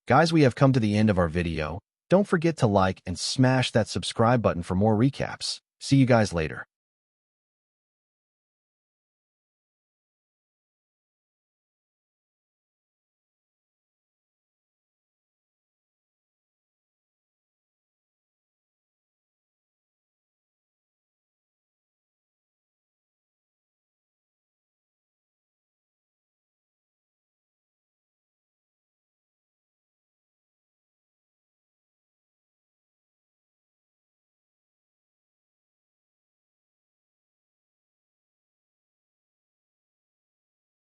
Guys, we have come to the end of our video. Don't forget to like and smash that subscribe button for more recaps. See you guys later.